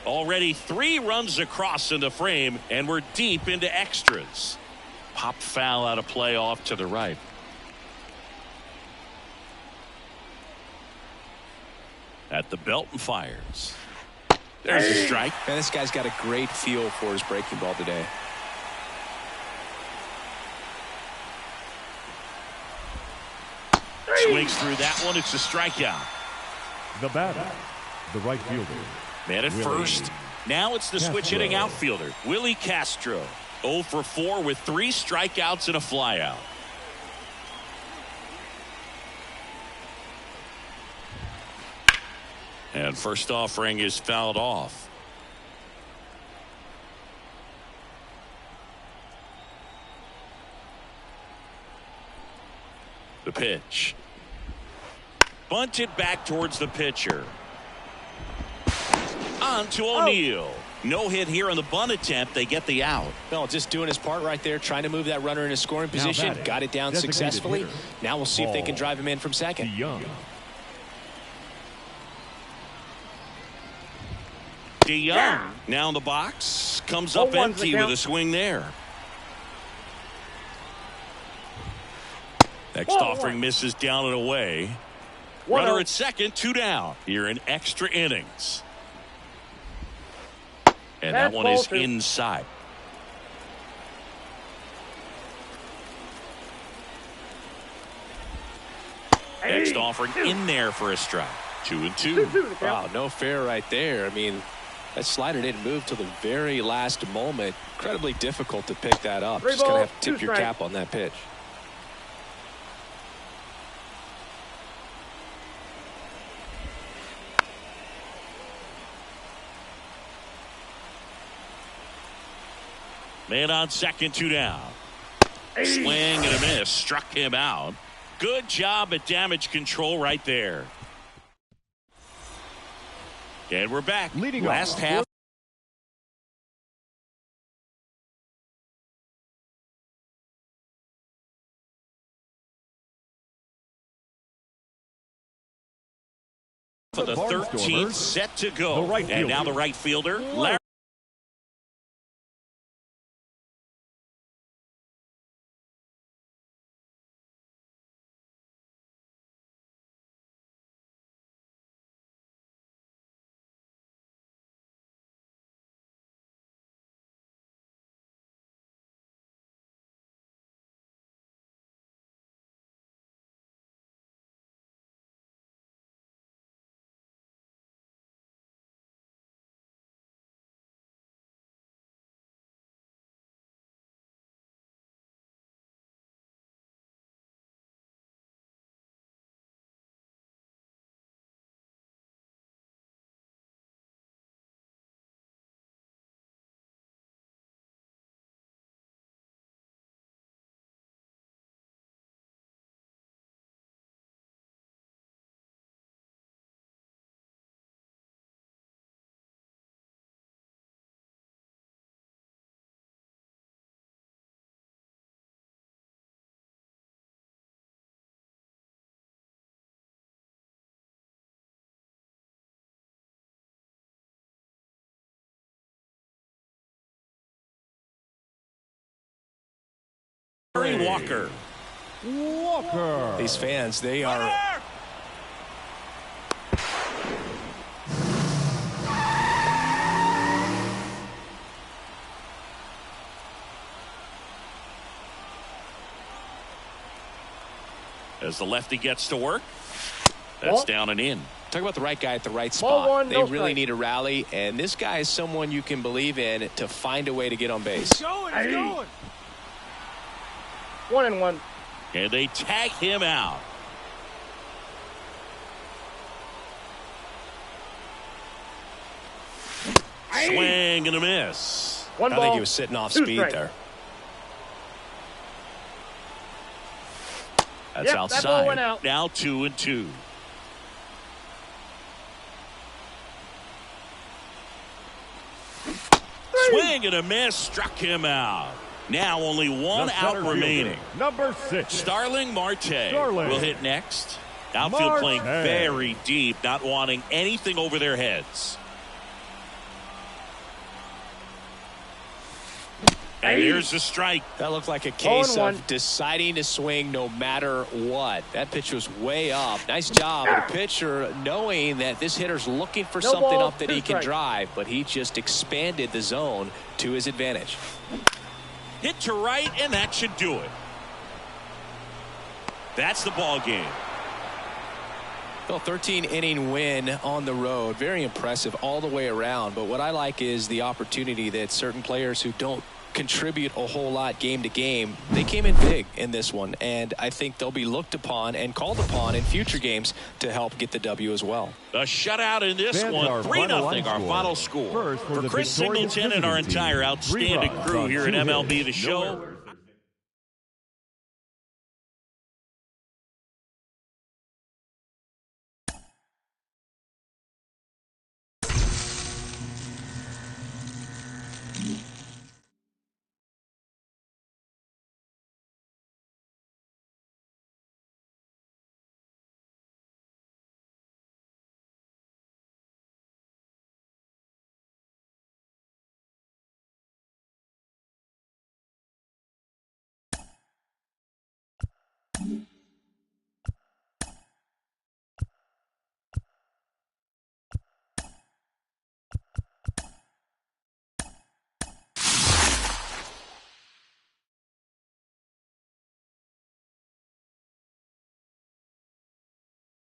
[SPEAKER 1] Already 3 runs across in the frame, and we're deep into extras. Popped foul out of play off to the right. At the belt and fires. There's a strike.
[SPEAKER 3] Man, this guy's got a great feel for his breaking ball today.
[SPEAKER 1] Swings through that one. It's a strikeout.
[SPEAKER 2] The batter, the right fielder.
[SPEAKER 1] Man at first. Now it's the switch hitting outfielder, Willie Castro. 0 for 4 with 3 strikeouts and a flyout. And first offering is fouled off. The pitch. Bunted back towards the pitcher. On to O'Neill. No hit here on the bunt attempt. They get the out.
[SPEAKER 3] No, just doing his part right there, trying to move that runner in a scoring position. Got it down successfully. Now we'll see if they can drive him in from second.
[SPEAKER 1] DeYoung now in the box. Comes up empty with a swing there. Next offering misses down and away. Runner at second, 2 down. Here in extra innings. And that one is inside. Next offering in there for a strike. 2-2.
[SPEAKER 3] Wow, no fair right there. I mean, that slider didn't move till the very last moment. Incredibly difficult to pick that up. Just going to have to tip your cap on that pitch.
[SPEAKER 1] Man on second, 2 down. Swing and a miss. Struck him out. Good job at damage control right there. And we're back.
[SPEAKER 2] Leading
[SPEAKER 1] last half. For the 13th set to go. And now the right fielder, Larry. Walker.
[SPEAKER 3] These fans, they are.
[SPEAKER 1] As the lefty gets to work, that's down and in.
[SPEAKER 3] Talk about the right guy at the right
[SPEAKER 4] Ball
[SPEAKER 3] spot.
[SPEAKER 4] one,
[SPEAKER 3] They
[SPEAKER 4] no
[SPEAKER 3] really
[SPEAKER 4] strike.
[SPEAKER 3] need a rally, and this guy is someone you can believe in to find a way to get on base.
[SPEAKER 6] He's going.
[SPEAKER 4] 1-1.
[SPEAKER 1] And they tag him out. Swing and a miss.
[SPEAKER 4] One
[SPEAKER 3] I
[SPEAKER 4] ball.
[SPEAKER 3] think he was sitting off
[SPEAKER 4] two
[SPEAKER 3] speed
[SPEAKER 4] strikes.
[SPEAKER 3] there.
[SPEAKER 1] That's
[SPEAKER 4] Yep,
[SPEAKER 1] outside.
[SPEAKER 4] that ball went out.
[SPEAKER 1] Now 2-2. Swing and a miss. Struck him out. Now only one
[SPEAKER 2] The
[SPEAKER 1] out
[SPEAKER 2] center
[SPEAKER 1] remaining.
[SPEAKER 2] fielder, number 6.
[SPEAKER 1] Starling Marte
[SPEAKER 2] Starling.
[SPEAKER 1] will hit next. Outfield
[SPEAKER 2] Marte.
[SPEAKER 1] playing very deep, not wanting anything over their heads. And here's the strike.
[SPEAKER 3] That looked like a case
[SPEAKER 4] 0-1.
[SPEAKER 3] of deciding to swing no matter what. That pitch was way up. Nice job of the pitcher knowing that this hitter's looking for
[SPEAKER 4] No
[SPEAKER 3] something
[SPEAKER 4] ball,
[SPEAKER 3] up that
[SPEAKER 4] two
[SPEAKER 3] he can
[SPEAKER 4] strikes.
[SPEAKER 3] drive, but he just expanded the zone to his advantage.
[SPEAKER 1] Hit to right, and that should do it. That's the ball game.
[SPEAKER 3] Well, 13-inning win on the road. Very impressive all the way around. But what I like is the opportunity that certain players who don't contribute a whole lot game to game, they came in big in this one. And I think they'll be looked upon and called upon in future games to help get the W as well.
[SPEAKER 1] A shutout in this
[SPEAKER 2] Fans,
[SPEAKER 1] one.
[SPEAKER 2] our
[SPEAKER 1] 3-0,
[SPEAKER 2] final
[SPEAKER 1] our
[SPEAKER 2] score.
[SPEAKER 1] final score.
[SPEAKER 2] First, for the
[SPEAKER 1] Chris
[SPEAKER 2] victorious
[SPEAKER 1] Singleton and our
[SPEAKER 2] visiting team,
[SPEAKER 1] entire
[SPEAKER 2] 3
[SPEAKER 1] outstanding
[SPEAKER 2] runs
[SPEAKER 1] crew
[SPEAKER 2] on
[SPEAKER 1] here
[SPEAKER 2] 2
[SPEAKER 1] at MLB The
[SPEAKER 2] hits,
[SPEAKER 1] Show.
[SPEAKER 2] no errors.